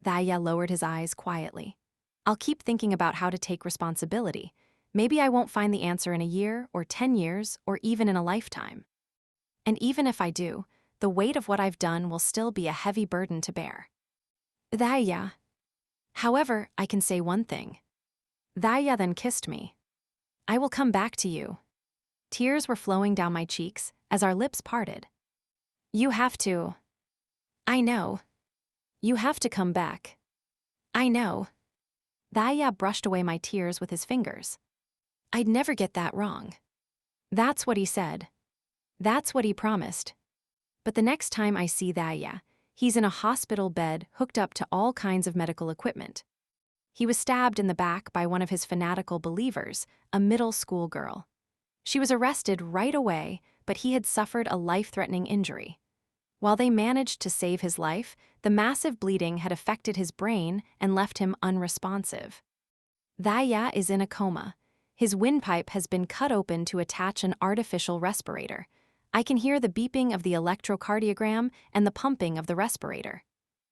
Daya lowered his eyes quietly. I'll keep thinking about how to take responsibility. Maybe I won't find the answer in a year, or 10 years, or even in a lifetime. And even if I do, the weight of what I've done will still be a heavy burden to bear. Daya. However, I can say one thing. Daya then kissed me. I will come back to you. Tears were flowing down my cheeks as our lips parted. You have to. I know. You have to come back. I know. Daya brushed away my tears with his fingers. I'd never get that wrong. That's what he said. That's what he promised. But the next time I see Daya, he's in a hospital bed hooked up to all kinds of medical equipment. He was stabbed in the back by one of his fanatical believers, a middle school girl. She was arrested right away, but he had suffered a life-threatening injury. While they managed to save his life, the massive bleeding had affected his brain and left him unresponsive. Daya is in a coma. His windpipe has been cut open to attach an artificial respirator. I can hear the beeping of the electrocardiogram and the pumping of the respirator.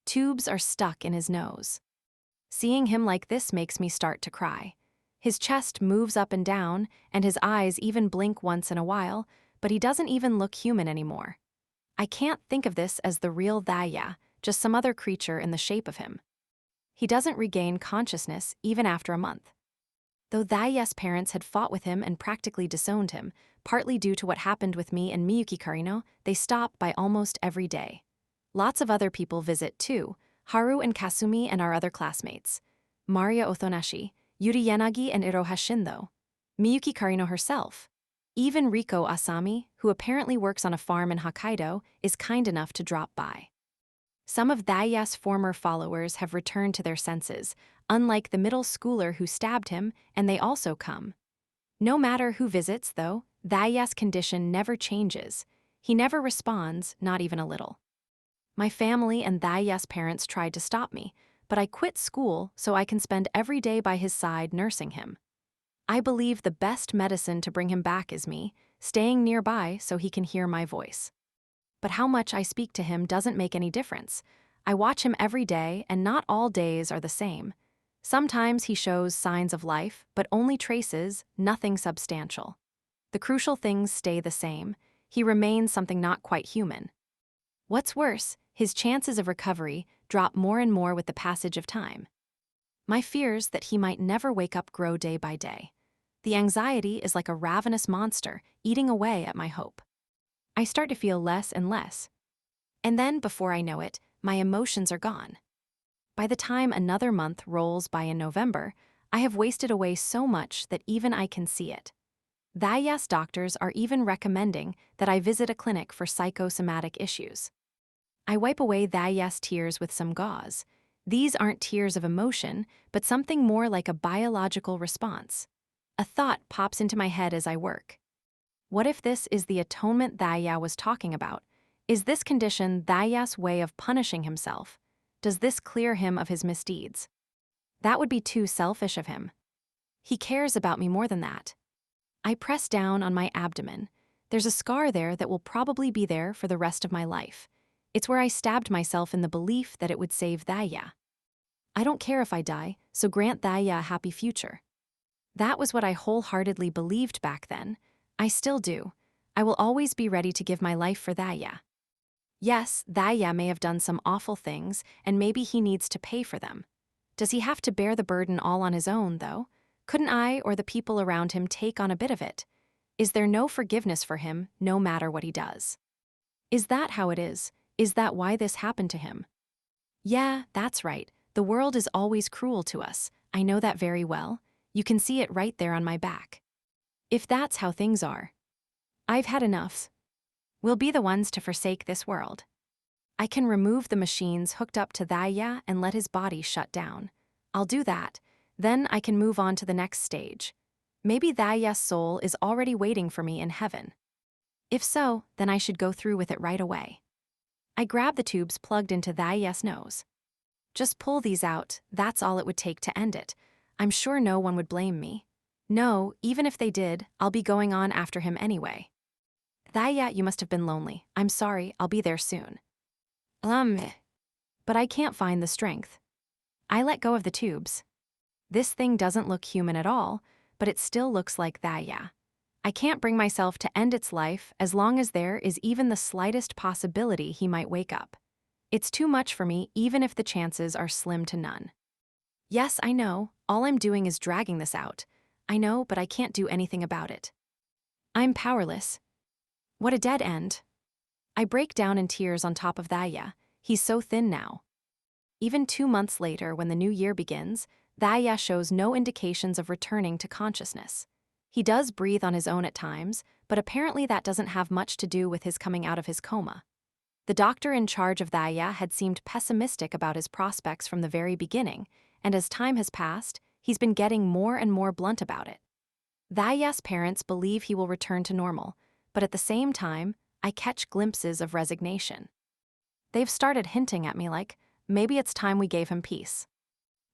Tubes are stuck in his nose. Seeing him like this makes me start to cry. His chest moves up and down, and his eyes even blink once in a while, but he doesn't even look human anymore. I can't think of this as the real Daya, just some other creature in the shape of him. He doesn't regain consciousness even after a month. Though Daya's parents had fought with him and practically disowned him, partly due to what happened with me and Miyuki Karino, they stop by almost every day. Lots of other people visit too. Haru and Kasumi and our other classmates, Maria Othonashi, Yuri Yanagi and Iroha Shindo, Miyuki Karino herself. Even Riko Asami, who apparently works on a farm in Hokkaido, is kind enough to drop by. Some of Daiya's former followers have returned to their senses, unlike the middle schooler who stabbed him, and they also come. No matter who visits, though, Daiya's condition never changes. He never responds, not even a little. My family and Daiya's parents tried to stop me, but I quit school so I can spend every day by his side nursing him. I believe the best medicine to bring him back is me, staying nearby so he can hear my voice. But how much I speak to him doesn't make any difference. I watch him every day, and not all days are the same. Sometimes he shows signs of life, but only traces, nothing substantial. The crucial things stay the same. He remains something not quite human. What's worse, his chances of recovery drop more and more with the passage of time. My fears that he might never wake up grow day by day. The anxiety is like a ravenous monster eating away at my hope. I start to feel less and less. And then, before I know it, my emotions are gone. By the time another month rolls by in November, I have wasted away so much that even I can see it. Daiya's doctors are even recommending that I visit a clinic for psychosomatic issues. I wipe away Daiya's tears with some gauze. These aren't tears of emotion, but something more like a biological response. A thought pops into my head as I work. What if this is the atonement Daiya was talking about? Is this condition Daiya's way of punishing himself? Does this clear him of his misdeeds? That would be too selfish of him. He cares about me more than that. I press down on my abdomen. There's a scar there that will probably be there for the rest of my life. It's where I stabbed myself in the belief that it would save Daiya. I don't care if I die, so grant Daiya a happy future. That was what I wholeheartedly believed back then. I still do. I will always be ready to give my life for Daiya. Yes, Daiya may have done some awful things, and maybe he needs to pay for them. Does he have to bear the burden all on his own, though? Couldn't I or the people around him take on a bit of it? Is there no forgiveness for him, no matter what he does? Is that how it is? Is that why this happened to him? Yeah, that's right. The world is always cruel to us. I know that very well. You can see it right there on my back. If that's how things are, I've had enough. We'll be the ones to forsake this world. I can remove the machines hooked up to Daiya and let his body shut down. I'll do that. Then I can move on to the next stage. Maybe Daiya's soul is already waiting for me in heaven. If so, then I should go through with it right away. I grab the tubes plugged into Daiya's nose. Just pull these out, that's all it would take to end it. I'm sure no one would blame me. No, even if they did, I'll be going on after him anyway. Daiya, you must have been lonely. I'm sorry, I'll be there soon. But I can't find the strength. I let go of the tubes. This thing doesn't look human at all, but it still looks like Daiya. I can't bring myself to end its life as long as there is even the slightest possibility he might wake up. It's too much for me, even if the chances are slim to none. Yes, I know, all I'm doing is dragging this out. I know, but I can't do anything about it. I'm powerless. What a dead end. I break down in tears on top of Daiya. He's so thin now. Even 2 months later, when the new year begins, Daiya shows no indications of returning to consciousness. He does breathe on his own at times, but apparently that doesn't have much to do with his coming out of his coma. The doctor in charge of Daiya had seemed pessimistic about his prospects from the very beginning, and as time has passed, he's been getting more and more blunt about it. Daiya's parents believe he will return to normal, but at the same time, I catch glimpses of resignation. They've started hinting at me like, maybe it's time we gave him peace.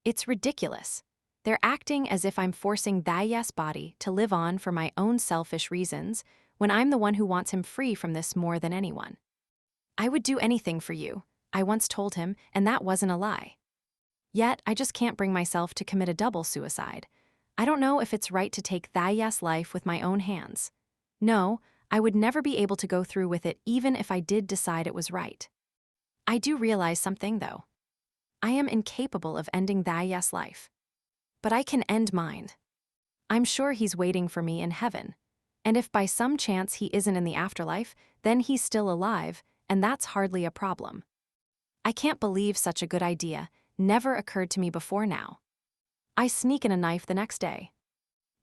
It's ridiculous. They're acting as if I'm forcing Daiya's body to live on for my own selfish reasons, when I'm the one who wants him free from this more than anyone. I would do anything for you, I once told him, and that wasn't a lie. Yet, I just can't bring myself to commit a double suicide. I don't know if it's right to take Daiya's life with my own hands. No, I would never be able to go through with it even if I did decide it was right. I do realize something, though. I am incapable of ending Daiya's life. But I can end mine. I'm sure he's waiting for me in heaven. And if by some chance he isn't in the afterlife, then he's still alive, and that's hardly a problem. I can't believe such a good idea never occurred to me before now. I sneak in a knife the next day.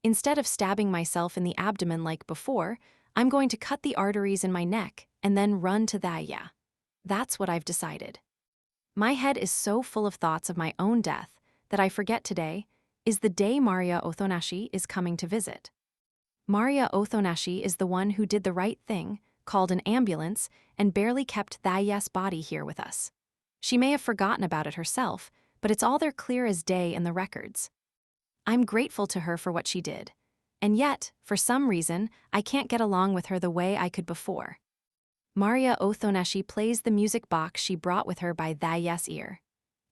Instead of stabbing myself in the abdomen like before, I'm going to cut the arteries in my neck and then run to Thaya. That's what I've decided. My head is so full of thoughts of my own death that I forget today is the day Maria Othonashi is coming to visit. Maria Othonashi is the one who did the right thing, called an ambulance, and barely kept Thaya's body here with us. She may have forgotten about it herself, but it's all there clear as day in the records. I'm grateful to her for what she did. And yet, for some reason, I can't get along with her the way I could before. Maria Othonashi plays the music box she brought with her by Thaya's ear.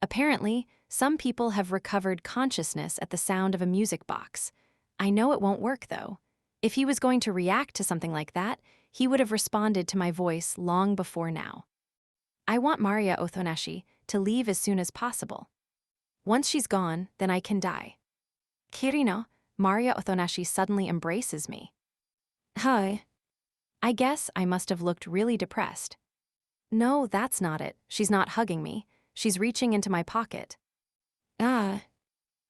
Apparently, some people have recovered consciousness at the sound of a music box. I know it won't work, though. If he was going to react to something like that, he would have responded to my voice long before now. I want Maria Othonashi to leave as soon as possible. Once she's gone, then I can die. Kirino, Maria Othonashi suddenly embraces me. Hi. I guess I must have looked really depressed. No, that's not it. She's not hugging me. She's reaching into my pocket. Ah.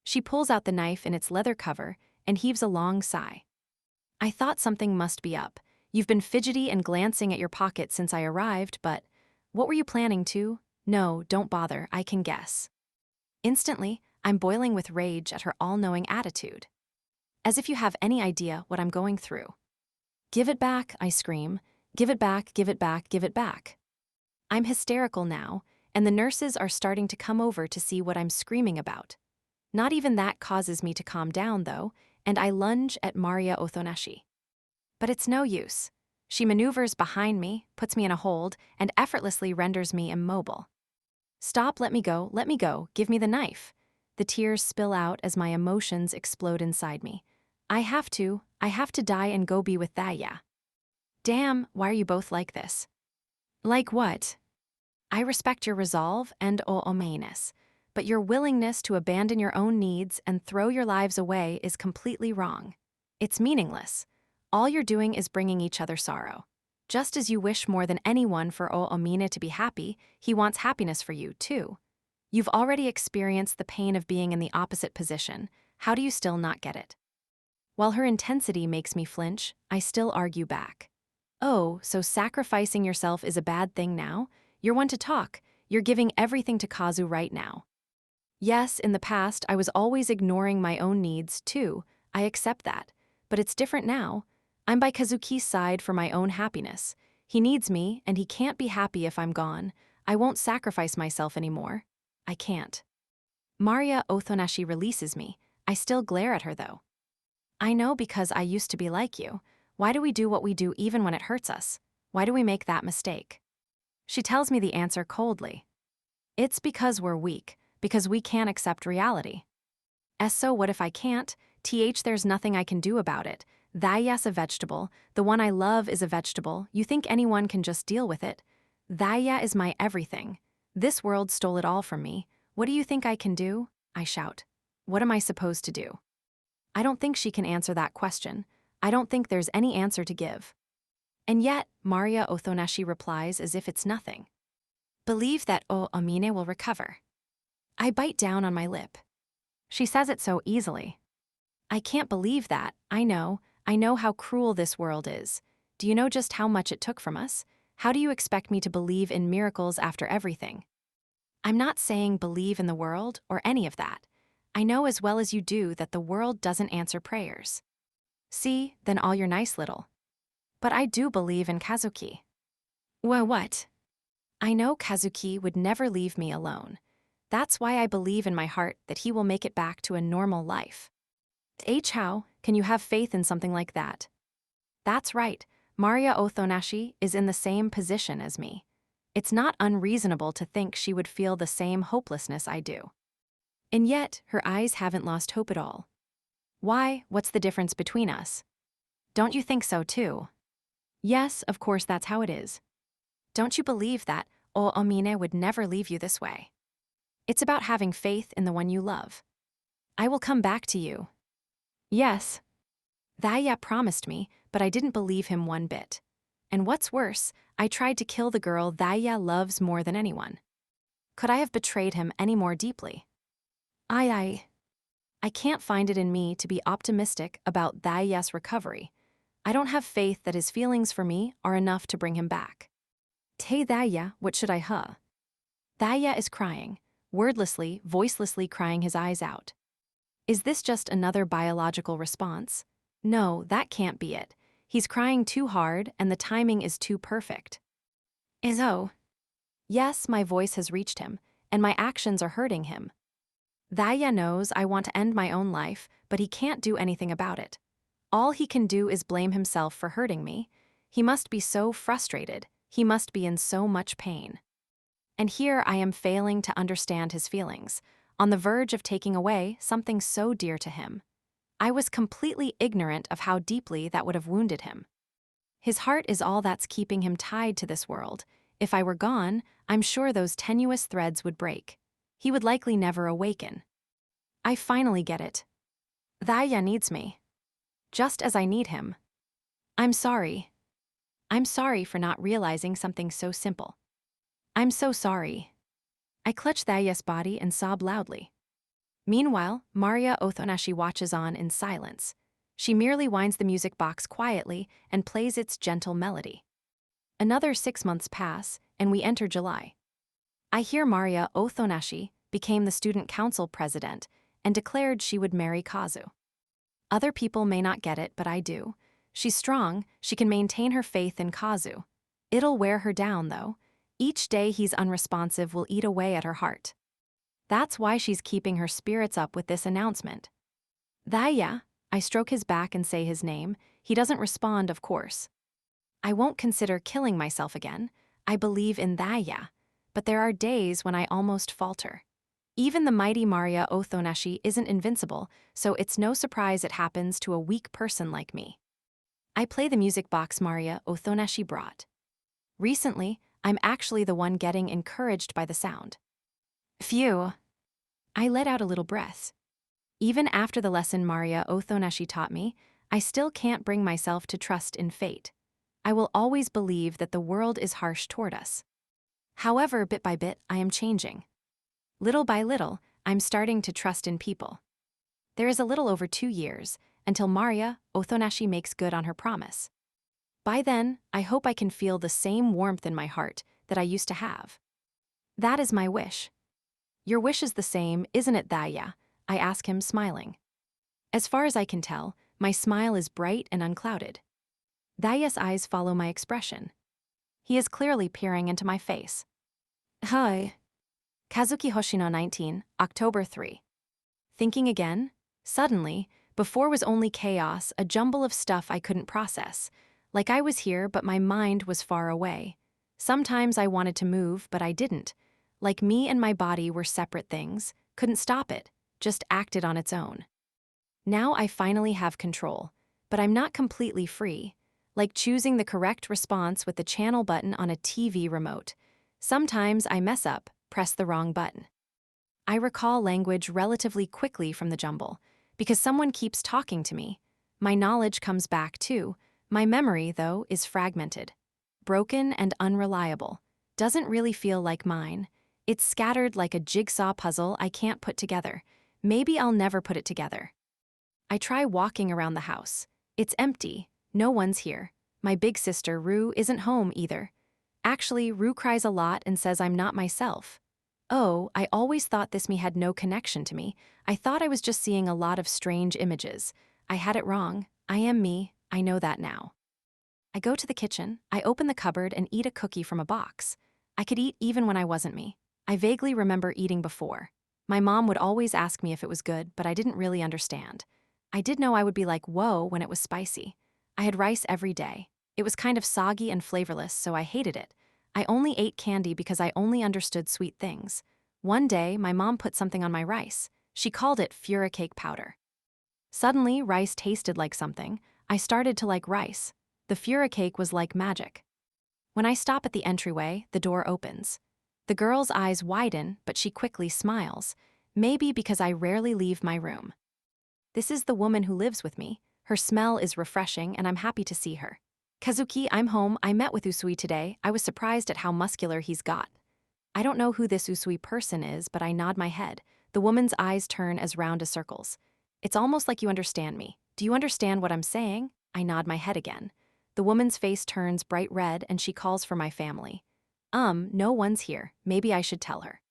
She pulls out the knife in its leather cover and heaves a long sigh. I thought something must be up. You've been fidgety and glancing at your pocket since I arrived, but what were you planning to? No, don't bother, I can guess. Instantly, I'm boiling with rage at her all-knowing attitude. As if you have any idea what I'm going through. Give it back, I scream. Give it back, give it back, give it back. I'm hysterical now, and the nurses are starting to come over to see what I'm screaming about. Not even that causes me to calm down, though, and I lunge at Maria Othonashi. But it's no use. She maneuvers behind me, puts me in a hold, and effortlessly renders me immobile. Stop, let me go, give me the knife. The tears spill out as my emotions explode inside me. I have to die and go be with Thaya. Damn, why are you both like this? Like what? I respect your resolve and omeness, but your willingness to abandon your own needs and throw your lives away is completely wrong. It's meaningless. All you're doing is bringing each other sorrow. Just as you wish more than anyone for Omine to be happy, he wants happiness for you, too. You've already experienced the pain of being in the opposite position. How do you still not get it? While her intensity makes me flinch, I still argue back. Oh, so sacrificing yourself is a bad thing now? You're one to talk. You're giving everything to Kazu right now. Yes, in the past, I was always ignoring my own needs, too. I accept that. But it's different now. I'm by Kazuki's side for my own happiness. He needs me, and he can't be happy if I'm gone. I won't sacrifice myself anymore. I can't. Maria Othonashi releases me. I still glare at her, though. I know, because I used to be like you. Why do we do what we do even when it hurts us? Why do we make that mistake? She tells me the answer coldly. It's because we're weak, because we can't accept reality. So what if I can't? There's nothing I can do about it. Thaya's a vegetable. The one I love is a vegetable. You think anyone can just deal with it? Thaya is my everything. This world stole it all from me. What do you think I can do? I shout. What am I supposed to do? I don't think she can answer that question. I don't think there's any answer to give. And yet, Maria Othonashi replies as if it's nothing. Believe that Amine will recover. I bite down on my lip. She says it so easily. I can't believe that. I know how cruel this world is. Do you know just how much it took from us? How do you expect me to believe in miracles after everything? I'm not saying believe in the world or any of that. I know as well as you do that the world doesn't answer prayers. See, then all your nice little. But I do believe in Kazuki. Well, what? I know Kazuki would never leave me alone. That's why I believe in my heart that he will make it back to a normal life. How can you have faith in something like that? That's right, Maria Othonashi is in the same position as me. It's not unreasonable to think she would feel the same hopelessness I do. And yet, her eyes haven't lost hope at all. Why? What's the difference between us? Don't you think so too? Yes, of course that's how it is. Don't you believe that Amine would never leave you this way? It's about having faith in the one you love. I will come back to you. Yes. Thaya promised me, but I didn't believe him one bit. And what's worse, I tried to kill the girl Thaya loves more than anyone. Could I have betrayed him any more deeply? I can't find it in me to be optimistic about Daya's recovery. I don't have faith that his feelings for me are enough to bring him back. Te Daya, what should I huh? Daya is crying, wordlessly, voicelessly crying his eyes out. Is this just another biological response? No, that can't be it. He's crying too hard and the timing is too perfect. Izzo. Yes, my voice has reached him, and my actions are hurting him. Daya knows I want to end my own life, but he can't do anything about it. All he can do is blame himself for hurting me. He must be so frustrated. He must be in so much pain. And here I am failing to understand his feelings, on the verge of taking away something so dear to him. I was completely ignorant of how deeply that would have wounded him. His heart is all that's keeping him tied to this world. If I were gone, I'm sure those tenuous threads would break. He would likely never awaken. I finally get it. Daya needs me. Just as I need him. I'm sorry. I'm sorry for not realizing something so simple. I'm so sorry. I clutch Daya's body and sob loudly. Meanwhile, Maria Othonashi watches on in silence. She merely winds the music box quietly and plays its gentle melody. Another 6 months pass, and we enter July. I hear Maria Othonashi became the student council president and declared she would marry Kazu. Other people may not get it, but I do. She's strong, she can maintain her faith in Kazu. It'll wear her down, though. Each day he's unresponsive will eat away at her heart. That's why she's keeping her spirits up with this announcement. Daya, I stroke his back and say his name. He doesn't respond, of course. I won't consider killing myself again. I believe in Daya. But there are days when I almost falter. Even the mighty Maria Othonashi isn't invincible, so it's no surprise it happens to a weak person like me. I play the music box Maria Othonashi brought. Recently, I'm actually the one getting encouraged by the sound. Phew. I let out a little breath. Even after the lesson Maria Othonashi taught me, I still can't bring myself to trust in fate. I will always believe that the world is harsh toward us. However, bit by bit, I am changing. Little by little, I'm starting to trust in people. There is a little over 2 years until Maria Othonashi makes good on her promise. By then, I hope I can feel the same warmth in my heart that I used to have. That is my wish. Your wish is the same, isn't it, Daya? I ask him, smiling. As far as I can tell, my smile is bright and unclouded. Daya's eyes follow my expression. He is clearly peering into my face. Hi. Kazuki Hoshino 19, October 3. Thinking again? Suddenly, before was only chaos, a jumble of stuff I couldn't process. Like I was here, but my mind was far away. Sometimes I wanted to move, but I didn't. Like me and my body were separate things, couldn't stop it, just acted on its own. Now I finally have control, but I'm not completely free. Like choosing the correct response with the channel button on a TV remote. Sometimes I mess up, press the wrong button. I recall language relatively quickly from the jumble, because someone keeps talking to me. My knowledge comes back too. My memory, though, is fragmented. Broken and unreliable. Doesn't really feel like mine. It's scattered like a jigsaw puzzle I can't put together. Maybe I'll never put it together. I try walking around the house. It's empty. No one's here. My big sister, Rue, isn't home either. Actually, Rue cries a lot and says I'm not myself. Oh, I always thought this me had no connection to me. I thought I was just seeing a lot of strange images. I had it wrong. I am me. I know that now. I go to the kitchen. I open the cupboard and eat a cookie from a box. I could eat even when I wasn't me. I vaguely remember eating before. My mom would always ask me if it was good, but I didn't really understand. I did know I would be like, whoa, when it was spicy. I had rice every day. It was kind of soggy and flavorless, so I hated it. I only ate candy because I only understood sweet things. One day, my mom put something on my rice. She called it furicake powder. Suddenly, rice tasted like something. I started to like rice. The furicake was like magic. When I stop at the entryway, the door opens. The girl's eyes widen, but she quickly smiles. Maybe because I rarely leave my room. This is the woman who lives with me. Her smell is refreshing, and I'm happy to see her. Kazuki, I'm home. I met with Usui today. I was surprised at how muscular he's got. I don't know who this Usui person is, but I nod my head. The woman's eyes turn as round as circles. It's almost like you understand me. Do you understand what I'm saying? I nod my head again. The woman's face turns bright red and she calls for my family. No one's here. Maybe I should tell her.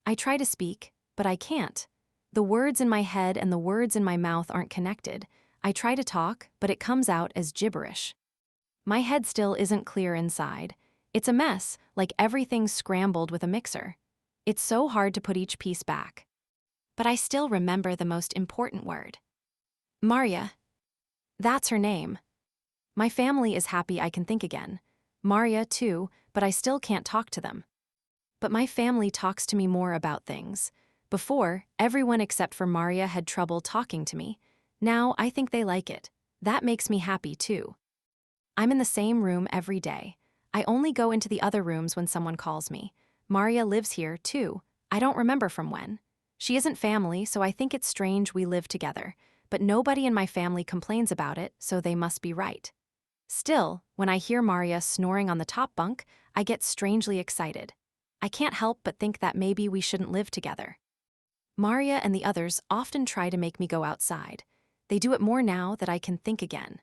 I try to speak, but I can't. The words in my head and the words in my mouth aren't connected. I try to talk, but it comes out as gibberish. My head still isn't clear inside. It's a mess, like everything's scrambled with a mixer. It's so hard to put each piece back. But I still remember the most important word. Maria. That's her name. My family is happy I can think again. Maria, too, but I still can't talk to them. But my family talks to me more about things. Before, everyone except for Maria had trouble talking to me. Now, I think they like it. That makes me happy, too. I'm in the same room every day. I only go into the other rooms when someone calls me. Maria lives here, too. I don't remember from when. She isn't family, so I think it's strange we live together. But nobody in my family complains about it, so they must be right. Still, when I hear Maria snoring on the top bunk, I get strangely excited. I can't help but think that maybe we shouldn't live together. Maria and the others often try to make me go outside. They do it more now that I can think again.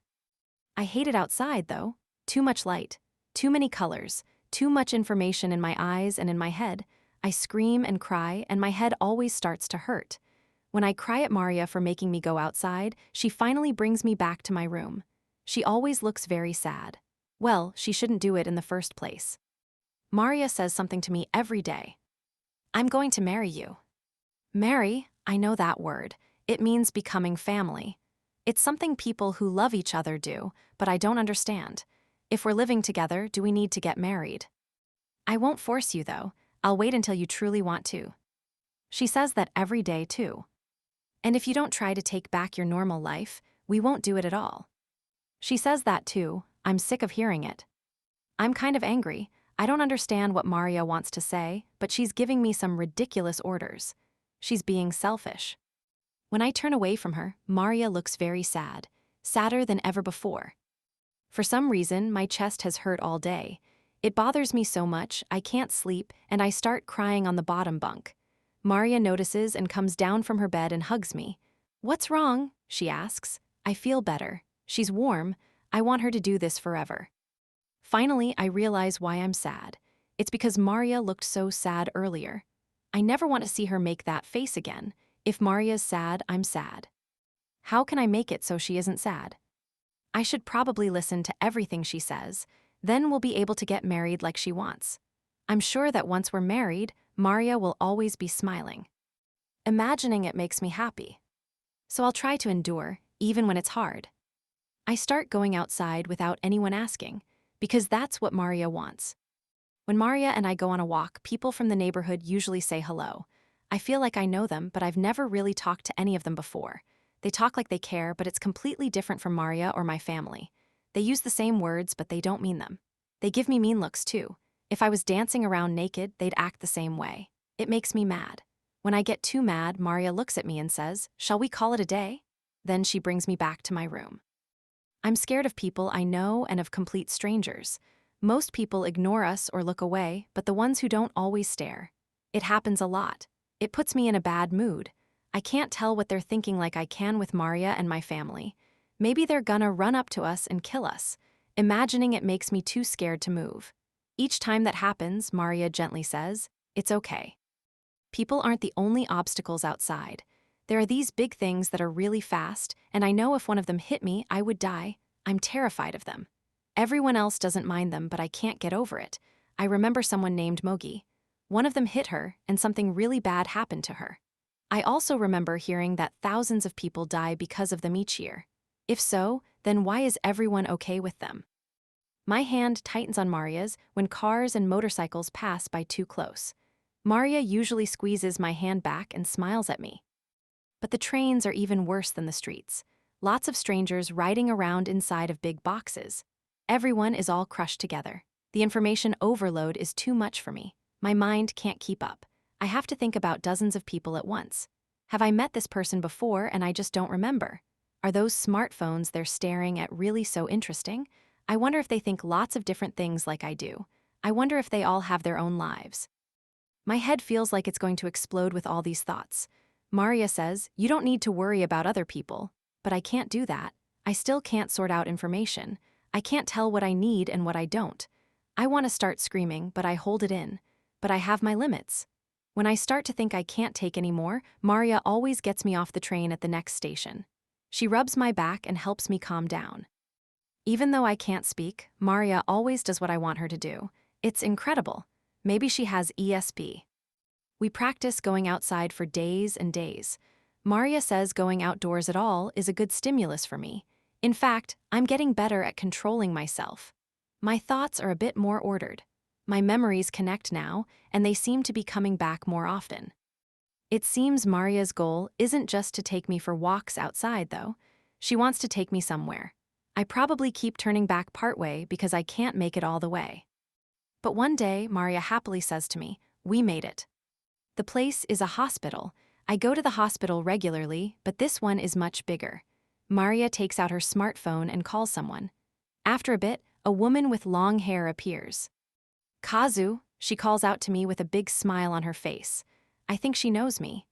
I hate it outside, though. Too much light, too many colors, too much information in my eyes and in my head. I scream and cry, and my head always starts to hurt. When I cry at Maria for making me go outside, she finally brings me back to my room. She always looks very sad. Well, she shouldn't do it in the first place. Maria says something to me every day. I'm going to marry you. Marry, I know that word. It means becoming family. It's something people who love each other do, but I don't understand. If we're living together, do we need to get married? I won't force you, though. I'll wait until you truly want to. She says that every day, too. And if you don't try to take back your normal life, we won't do it at all. She says that, too. I'm sick of hearing it. I'm kind of angry. I don't understand what Maria wants to say, but she's giving me some ridiculous orders. She's being selfish. When I turn away from her, Maria looks very sad, sadder than ever before. For some reason, my chest has hurt all day. It bothers me so much, I can't sleep, and I start crying on the bottom bunk. Maria notices and comes down from her bed and hugs me. What's wrong? She asks. I feel better. She's warm. I want her to do this forever. Finally, I realize why I'm sad. It's because Maria looked so sad earlier. I never want to see her make that face again. If Maria's sad, I'm sad. How can I make it so she isn't sad? I should probably listen to everything she says. Then we'll be able to get married like she wants. I'm sure that once we're married, Maria will always be smiling. Imagining it makes me happy. So I'll try to endure, even when it's hard. I start going outside without anyone asking, because that's what Maria wants. When Maria and I go on a walk, people from the neighborhood usually say hello. I feel like I know them, but I've never really talked to any of them before. They talk like they care, but it's completely different from Maria or my family. They use the same words, but they don't mean them. They give me mean looks, too. If I was dancing around naked, they'd act the same way. It makes me mad. When I get too mad, Maria looks at me and says, "Shall we call it a day?" Then she brings me back to my room. I'm scared of people I know and of complete strangers. Most people ignore us or look away, but the ones who don't always stare. It happens a lot. It puts me in a bad mood. I can't tell what they're thinking like I can with Maria and my family. Maybe they're gonna run up to us and kill us. Imagining it makes me too scared to move. Each time that happens, Maria gently says, "It's okay." People aren't the only obstacles outside. There are these big things that are really fast, and I know if one of them hit me, I would die. I'm terrified of them. Everyone else doesn't mind them, but I can't get over it. I remember someone named Mogi. One of them hit her, and something really bad happened to her. I also remember hearing that thousands of people die because of them each year. If so, then why is everyone okay with them? My hand tightens on Maria's when cars and motorcycles pass by too close. Maria usually squeezes my hand back and smiles at me. But the trains are even worse than the streets. Lots of strangers riding around inside of big boxes. Everyone is all crushed together. The information overload is too much for me. My mind can't keep up. I have to think about dozens of people at once. Have I met this person before and I just don't remember? Are those smartphones they're staring at really so interesting? I wonder if they think lots of different things like I do. I wonder if they all have their own lives. My head feels like it's going to explode with all these thoughts. Maria says, "You don't need to worry about other people." But I can't do that. I still can't sort out information. I can't tell what I need and what I don't. I want to start screaming, but I hold it in. But I have my limits. When I start to think I can't take any more, Maria always gets me off the train at the next station. She rubs my back and helps me calm down. Even though I can't speak, Maria always does what I want her to do. It's incredible. Maybe she has ESP. We practice going outside for days and days. Maria says going outdoors at all is a good stimulus for me. In fact, I'm getting better at controlling myself. My thoughts are a bit more ordered. My memories connect now, and they seem to be coming back more often. It seems Maria's goal isn't just to take me for walks outside, though. She wants to take me somewhere. I probably keep turning back partway because I can't make it all the way. But one day, Maria happily says to me, "We made it." The place is a hospital. I go to the hospital regularly, but this one is much bigger. Maria takes out her smartphone and calls someone. After a bit, a woman with long hair appears. "Kazu," she calls out to me with a big smile on her face. I think she knows me.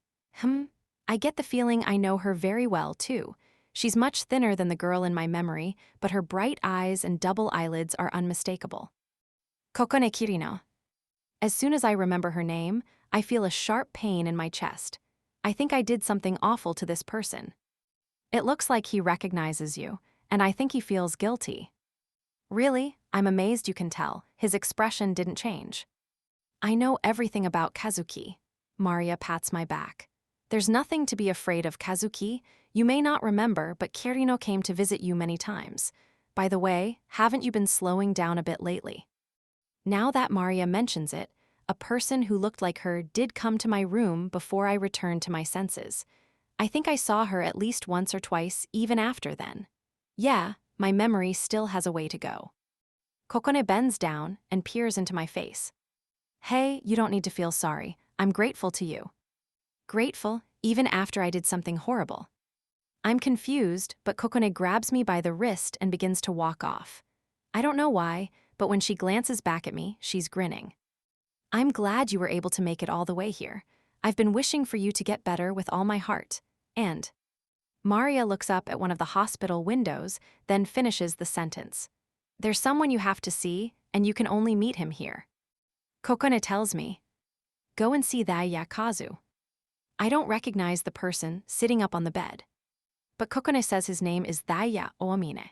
I get the feeling I know her very well, too. She's much thinner than the girl in my memory, but her bright eyes and double eyelids are unmistakable. Kokone Kirino. As soon as I remember her name, I feel a sharp pain in my chest. I think I did something awful to this person. It looks like he recognizes you, and I think he feels guilty. Really? I'm amazed you can tell. His expression didn't change. I know everything about Kazuki. Maria pats my back. There's nothing to be afraid of, Kazuki. You may not remember, but Kirino came to visit you many times. By the way, haven't you been slowing down a bit lately? Now that Maria mentions it, a person who looked like her did come to my room before I returned to my senses. I think I saw her at least once or twice even after then. Yeah, my memory still has a way to go. Kokone bends down and peers into my face. "Hey, you don't need to feel sorry. I'm grateful to you." Grateful, even after I did something horrible. I'm confused, but Kokone grabs me by the wrist and begins to walk off. I don't know why, but when she glances back at me, she's grinning. "I'm glad you were able to make it all the way here. I've been wishing for you to get better with all my heart. And..." Maria looks up at one of the hospital windows, then finishes the sentence. "There's someone you have to see, and you can only meet him here." Kokone tells me, "Go and see that Kazu." I don't recognize the person sitting up on the bed. But Kokone says his name is Thaya Oamine.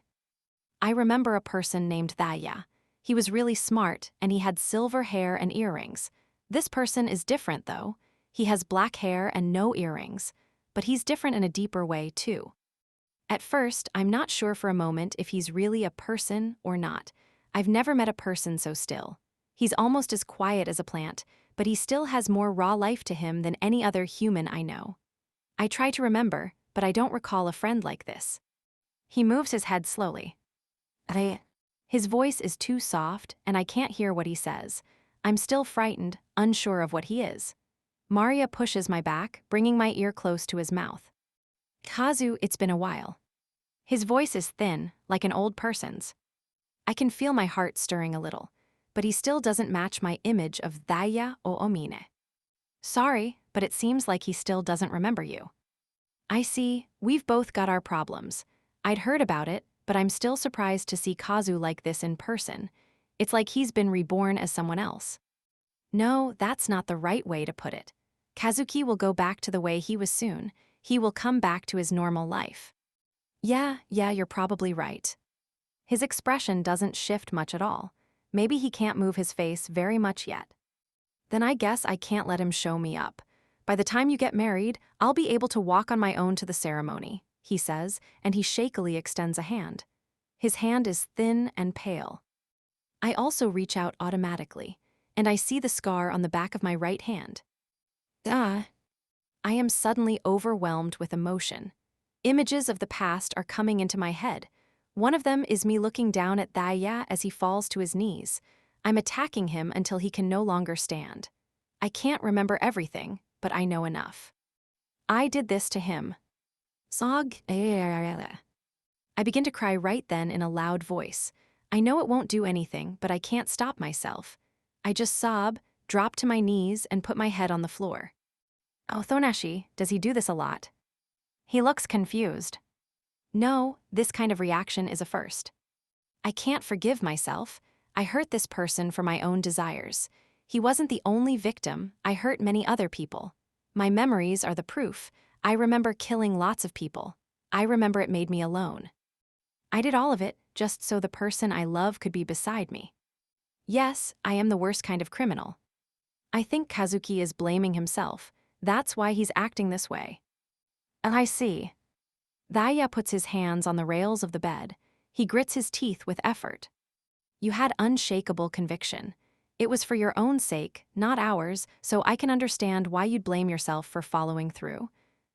I remember a person named Thaya. He was really smart, and he had silver hair and earrings. This person is different, though. He has black hair and no earrings, but he's different in a deeper way, too. At first, I'm not sure for a moment if he's really a person or not. I've never met a person so still. He's almost as quiet as a plant, but he still has more raw life to him than any other human I know. I try to remember, but I don't recall a friend like this. He moves his head slowly. His voice is too soft, and I can't hear what he says. I'm still frightened, unsure of what he is. Maria pushes my back, bringing my ear close to his mouth. "Kazu, it's been a while." His voice is thin, like an old person's. I can feel my heart stirring a little, but he still doesn't match my image of Thaya Oomine. "Sorry, but it seems like he still doesn't remember you." "I see, we've both got our problems. I'd heard about it, but I'm still surprised to see Kazu like this in person. It's like he's been reborn as someone else." No, that's not the right way to put it. Kazuki will go back to the way he was soon. He will come back to his normal life. Yeah, you're probably right. His expression doesn't shift much at all. Maybe he can't move his face very much yet. Then I guess I can't let him show me up. By the time you get married, I'll be able to walk on my own to the ceremony, he says, and he shakily extends a hand. His hand is thin and pale. I also reach out automatically, and I see the scar on the back of my right hand. I am suddenly overwhelmed with emotion. Images of the past are coming into my head. One of them is me looking down at Thaya as he falls to his knees. I'm attacking him until he can no longer stand. I can't remember everything, but I know enough. I did this to him. I begin to cry right then in a loud voice. I know it won't do anything, but I can't stop myself. I just sob, drop to my knees, and put my head on the floor. Oh, Thonashi, does he do this a lot? He looks confused. No, this kind of reaction is a first. I can't forgive myself. I hurt this person for my own desires. He wasn't the only victim. I hurt many other people. My memories are the proof. I remember killing lots of people. I remember it made me alone. I did all of it just so the person I love could be beside me. Yes, I am the worst kind of criminal. I think Kazuki is blaming himself. That's why he's acting this way. I see. Daya puts his hands on the rails of the bed. He grits his teeth with effort. You had unshakable conviction. It was for your own sake, not ours, so I can understand why you'd blame yourself for following through.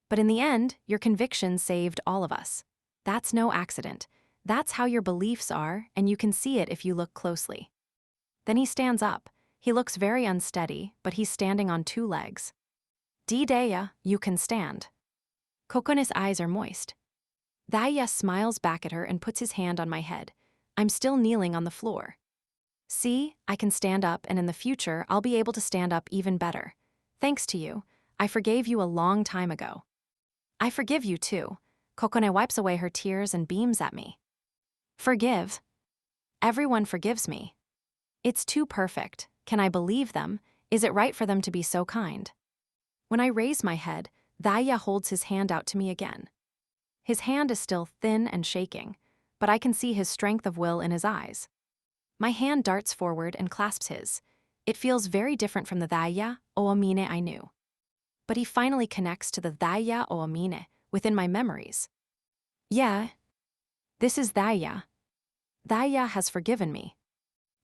But in the end, your conviction saved all of us. That's no accident. That's how your beliefs are, and you can see it if you look closely. Then he stands up. He looks very unsteady, but he's standing on 2 legs. Daya, you can stand. Kokone's eyes are moist. Daya smiles back at her and puts his hand on my head. I'm still kneeling on the floor. See, I can stand up, and in the future, I'll be able to stand up even better. Thanks to you. I forgave you a long time ago. I forgive you too. Kokone wipes away her tears and beams at me. Forgive? Everyone forgives me. It's too perfect. Can I believe them? Is it right for them to be so kind? When I raise my head, Daya holds his hand out to me again. His hand is still thin and shaking, but I can see his strength of will in his eyes. My hand darts forward and clasps his. It feels very different from the Daya Oomine I knew. But he finally connects to the Daya Oomine within my memories. Yeah, this is Daya. Daya has forgiven me.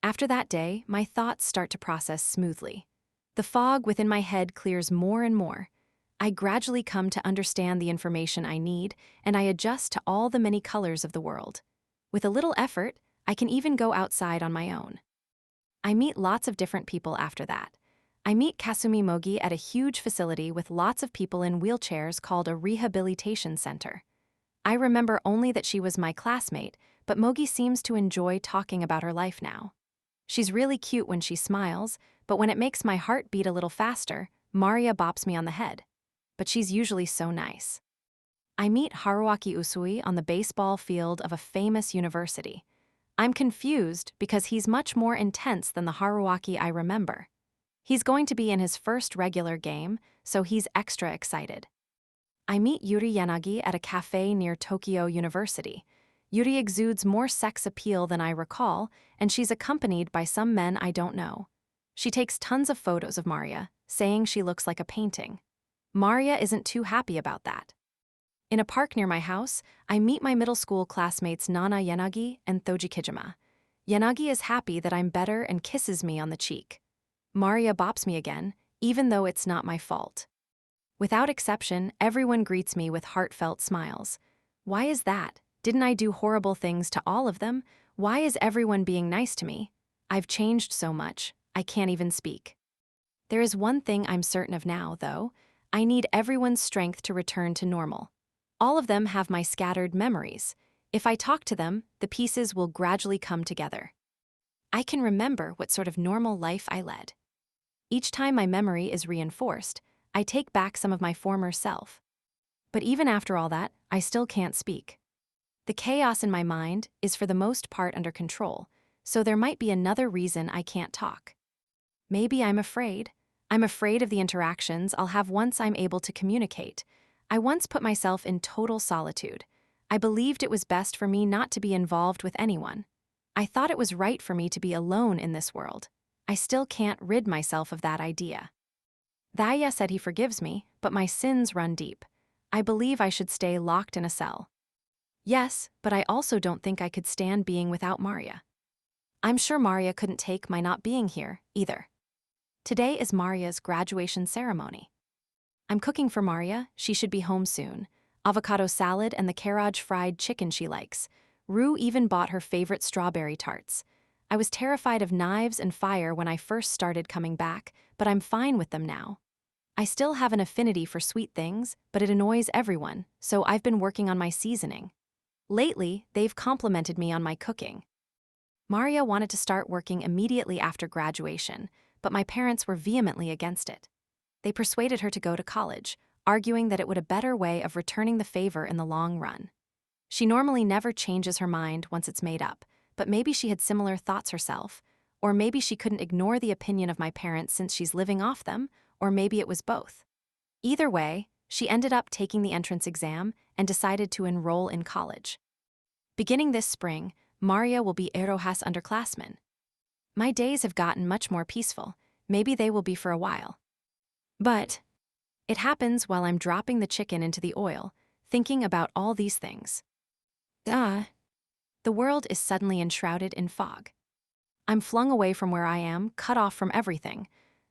After that day, my thoughts start to process smoothly. The fog within my head clears more and more. I gradually come to understand the information I need, and I adjust to all the many colors of the world. With a little effort, I can even go outside on my own. I meet lots of different people after that. I meet Kasumi Mogi at a huge facility with lots of people in wheelchairs called a rehabilitation center. I remember only that she was my classmate, but Mogi seems to enjoy talking about her life now. She's really cute when she smiles, but when it makes my heart beat a little faster, Maria bops me on the head. But she's usually so nice. I meet Haruaki Usui on the baseball field of a famous university. I'm confused because he's much more intense than the Haruaki I remember. He's going to be in his first regular game, so he's extra excited. I meet Yuri Yanagi at a cafe near Tokyo University. Yuri exudes more sex appeal than I recall, and she's accompanied by some men I don't know. She takes tons of photos of Maria, saying she looks like a painting. Maria isn't too happy about that. In a park near my house, I meet my middle school classmates Nana Yanagi and Thoji Kijima. Yanagi is happy that I'm better and kisses me on the cheek. Maria bops me again, even though it's not my fault. Without exception, everyone greets me with heartfelt smiles. Why is that? Didn't I do horrible things to all of them? Why is everyone being nice to me? I've changed so much, I can't even speak. There is one thing I'm certain of now, though. I need everyone's strength to return to normal. All of them have my scattered memories. If I talk to them, the pieces will gradually come together. I can remember what sort of normal life I led. Each time my memory is reinforced, I take back some of my former self. But even after all that, I still can't speak. The chaos in my mind is for the most part under control, so there might be another reason I can't talk. Maybe I'm afraid. I'm afraid of the interactions I'll have once I'm able to communicate. I once put myself in total solitude. I believed it was best for me not to be involved with anyone. I thought it was right for me to be alone in this world. I still can't rid myself of that idea. Daya said he forgives me, but my sins run deep. I believe I should stay locked in a cell. Yes, but I also don't think I could stand being without Maria. I'm sure Maria couldn't take my not being here, either. Today is Maria's graduation ceremony. I'm cooking for Maria, she should be home soon. Avocado salad and the Karaj fried chicken she likes. Rue even bought her favorite strawberry tarts. I was terrified of knives and fire when I first started coming back, but I'm fine with them now. I still have an affinity for sweet things, but it annoys everyone, so I've been working on my seasoning. Lately, they've complimented me on my cooking. Maria wanted to start working immediately after graduation, but my parents were vehemently against it. They persuaded her to go to college, arguing that it would be a better way of returning the favor in the long run. She normally never changes her mind once it's made up, but maybe she had similar thoughts herself, or maybe she couldn't ignore the opinion of my parents since she's living off them, or maybe it was both. Either way, she ended up taking the entrance exam and decided to enroll in college. Beginning this spring, Maria will be Eroha's underclassman. My days have gotten much more peaceful. Maybe they will be for a while. But it happens while I'm dropping the chicken into the oil, thinking about all these things. The world is suddenly enshrouded in fog. I'm flung away from where I am, cut off from everything.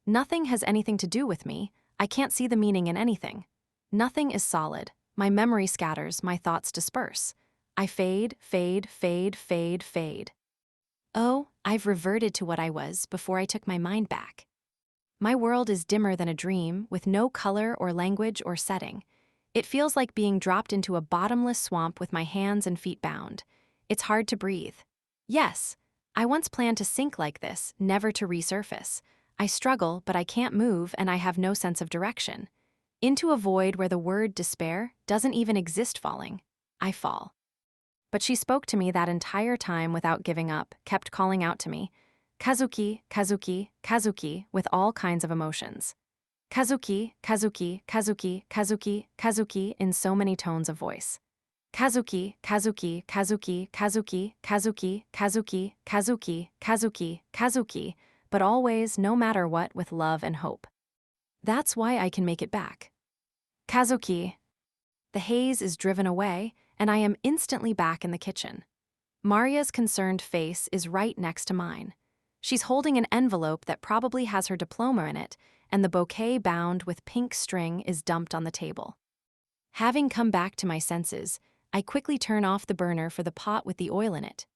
Nothing has anything to do with me. I can't see the meaning in anything. Nothing is solid. My memory scatters, my thoughts disperse. I fade, fade, fade, fade, fade. Oh, I've reverted to what I was before I took my mind back. My world is dimmer than a dream, with no color or language or setting. It feels like being dropped into a bottomless swamp with my hands and feet bound. It's hard to breathe. Yes, I once planned to sink like this, never to resurface. I struggle, but I can't move and I have no sense of direction. Into a void where the word despair doesn't even exist falling. I fall. But she spoke to me that entire time without giving up, kept calling out to me, Kazuki, Kazuki, Kazuki, with all kinds of emotions. Kazuki, Kazuki, Kazuki, Kazuki, Kazuki, in so many tones of voice. Kazuki, Kazuki, Kazuki, Kazuki, Kazuki, Kazuki, Kazuki, Kazuki, Kazuki, but always, no matter what, with love and hope. That's why I can make it back. Kazuki. The haze is driven away, and I am instantly back in the kitchen. Maria's concerned face is right next to mine. She's holding an envelope that probably has her diploma in it, and the bouquet bound with pink string is dumped on the table. Having come back to my senses, I quickly turn off the burner for the pot with the oil in it.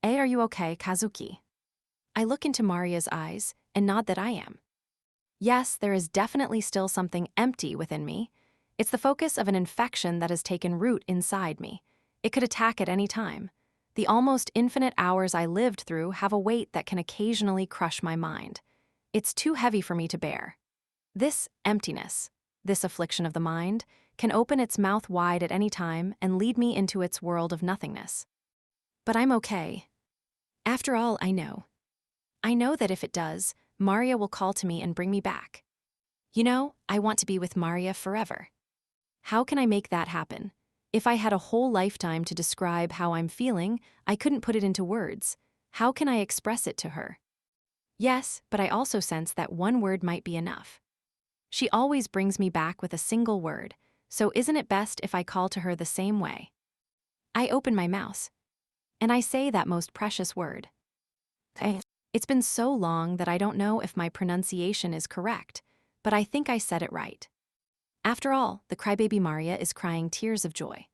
Hey, are you okay, Kazuki? I look into Maria's eyes and nod that I am. Yes, there is definitely still something empty within me. It's the focus of an infection that has taken root inside me. It could attack at any time. The almost infinite hours I lived through have a weight that can occasionally crush my mind. It's too heavy for me to bear. This emptiness, this affliction of the mind, can open its mouth wide at any time and lead me into its world of nothingness. But I'm okay. After all, I know. I know that if it does, Maria will call to me and bring me back. You know, I want to be with Maria forever. How can I make that happen? If I had a whole lifetime to describe how I'm feeling, I couldn't put it into words. How can I express it to her? Yes, but I also sense that one word might be enough. She always brings me back with a single word, so isn't it best if I call to her the same way? I open my mouth, and I say that most precious word. It's been so long that I don't know if my pronunciation is correct, but I think I said it right. After all, the crybaby Maria is crying tears of joy.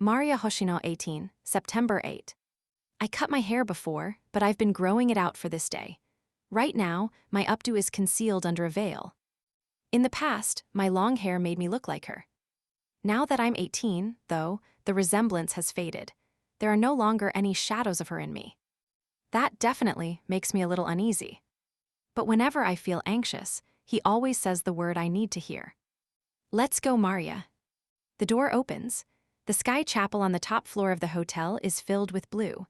Maria Hoshino 18, September 8. I cut my hair before, but I've been growing it out for this day. Right now, my updo is concealed under a veil. In the past, my long hair made me look like her. Now that I'm 18, though, the resemblance has faded. There are no longer any shadows of her in me. That definitely makes me a little uneasy. But whenever I feel anxious, he always says the word I need to hear. Let's go, Maria. The door opens. The sky chapel on the top floor of the hotel is filled with blue.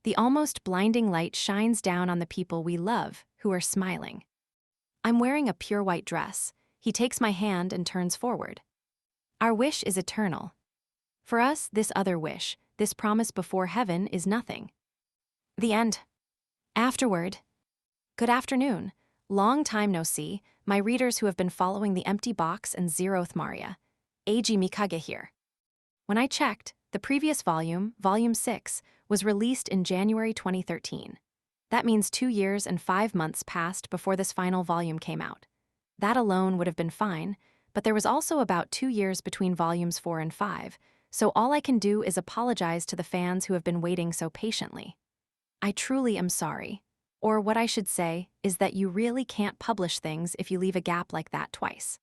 The almost blinding light shines down on the people we love, who are smiling. I'm wearing a pure white dress. He takes my hand and turns forward. Our wish is eternal. For us, this other wish, this promise before heaven, is nothing. The end. Afterward. Good afternoon. Long time no see, my readers who have been following the Empty Box and Zeroth Maria. Eiji Mikage here. When I checked, the previous volume, Volume 6, was released in January 2013. That means 2 years and 5 months passed before this final volume came out. That alone would have been fine, but there was also about 2 years between Volumes 4 and 5, so all I can do is apologize to the fans who have been waiting so patiently. I truly am sorry. Or what I should say is that you really can't publish things if you leave a gap like that twice.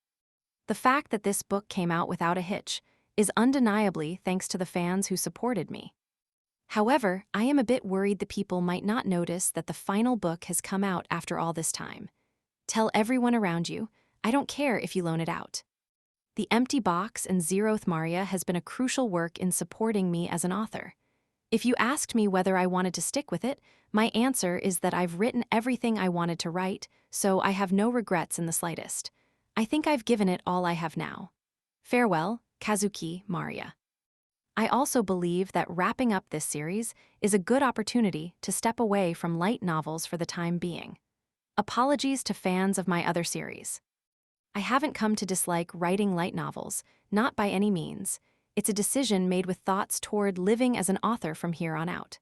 The fact that this book came out without a hitch is undeniably thanks to the fans who supported me. However, I am a bit worried the people might not notice that the final book has come out after all this time. Tell everyone around you, I don't care if you loan it out. The Empty Box and Zeroth Maria has been a crucial work in supporting me as an author. If you asked me whether I wanted to stick with it, my answer is that I've written everything I wanted to write, so I have no regrets in the slightest. I think I've given it all I have now. Farewell, Kazuki Maria. I also believe that wrapping up this series is a good opportunity to step away from light novels for the time being. Apologies to fans of my other series. I haven't come to dislike writing light novels, not by any means. It's a decision made with thoughts toward living as an author from here on out.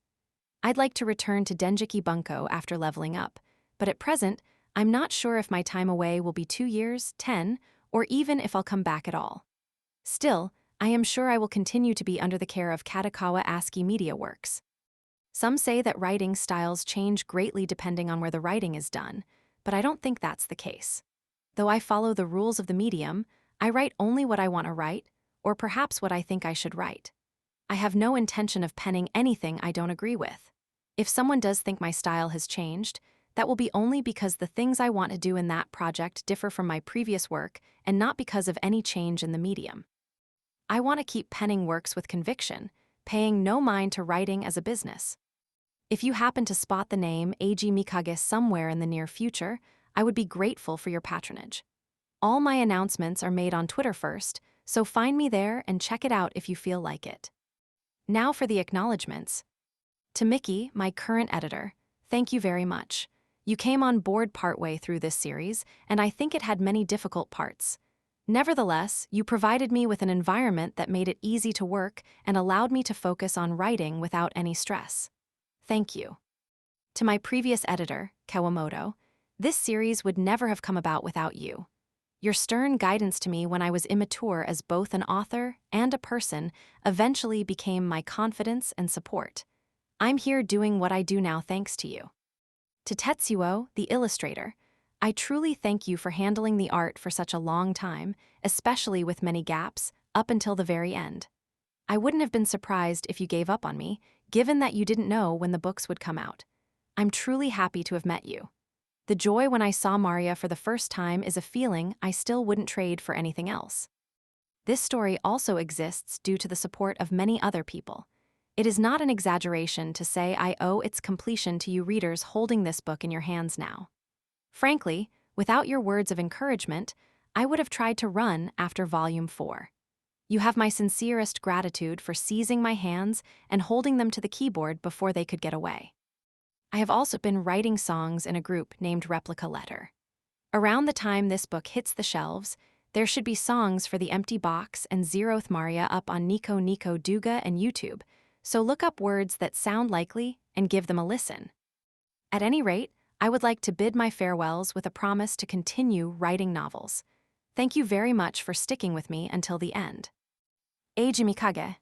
I'd like to return to Denjiki Bunko after leveling up, but at present, I'm not sure if my time away will be 2 years, 10, or even if I'll come back at all. Still, I am sure I will continue to be under the care of Katakawa ASCII Media Works. Some say that writing styles change greatly depending on where the writing is done, but I don't think that's the case. Though I follow the rules of the medium, I write only what I want to write, or perhaps what I think I should write. I have no intention of penning anything I don't agree with. If someone does think my style has changed, that will be only because the things I want to do in that project differ from my previous work and not because of any change in the medium. I want to keep penning works with conviction, paying no mind to writing as a business. If you happen to spot the name Eiji Mikage somewhere in the near future, I would be grateful for your patronage. All my announcements are made on Twitter first, so find me there and check it out if you feel like it. Now for the acknowledgements. To Mickey, my current editor, thank you very much. You came on board partway through this series, and I think it had many difficult parts. Nevertheless, you provided me with an environment that made it easy to work and allowed me to focus on writing without any stress. Thank you. To my previous editor, Kawamoto, this series would never have come about without you. Your stern guidance to me when I was immature as both an author and a person eventually became my confidence and support. I'm here doing what I do now thanks to you. To Tetsuo, the illustrator, I truly thank you for handling the art for such a long time, especially with many gaps, up until the very end. I wouldn't have been surprised if you gave up on me, given that you didn't know when the books would come out. I'm truly happy to have met you. The joy when I saw Maria for the first time is a feeling I still wouldn't trade for anything else. This story also exists due to the support of many other people. It is not an exaggeration to say I owe its completion to you readers holding this book in your hands now. Frankly, without your words of encouragement, I would have tried to run after Volume 4. You have my sincerest gratitude for seizing my hands and holding them to the keyboard before they could get away. I have also been writing songs in a group named Replica Letter. Around the time this book hits the shelves, there should be songs for the Empty Box and Zeroth Maria up on Nico Nico Duga and YouTube, so look up words that sound likely and give them a listen. At any rate, I would like to bid my farewells with a promise to continue writing novels. Thank you very much for sticking with me until the end. Eiji Mikage.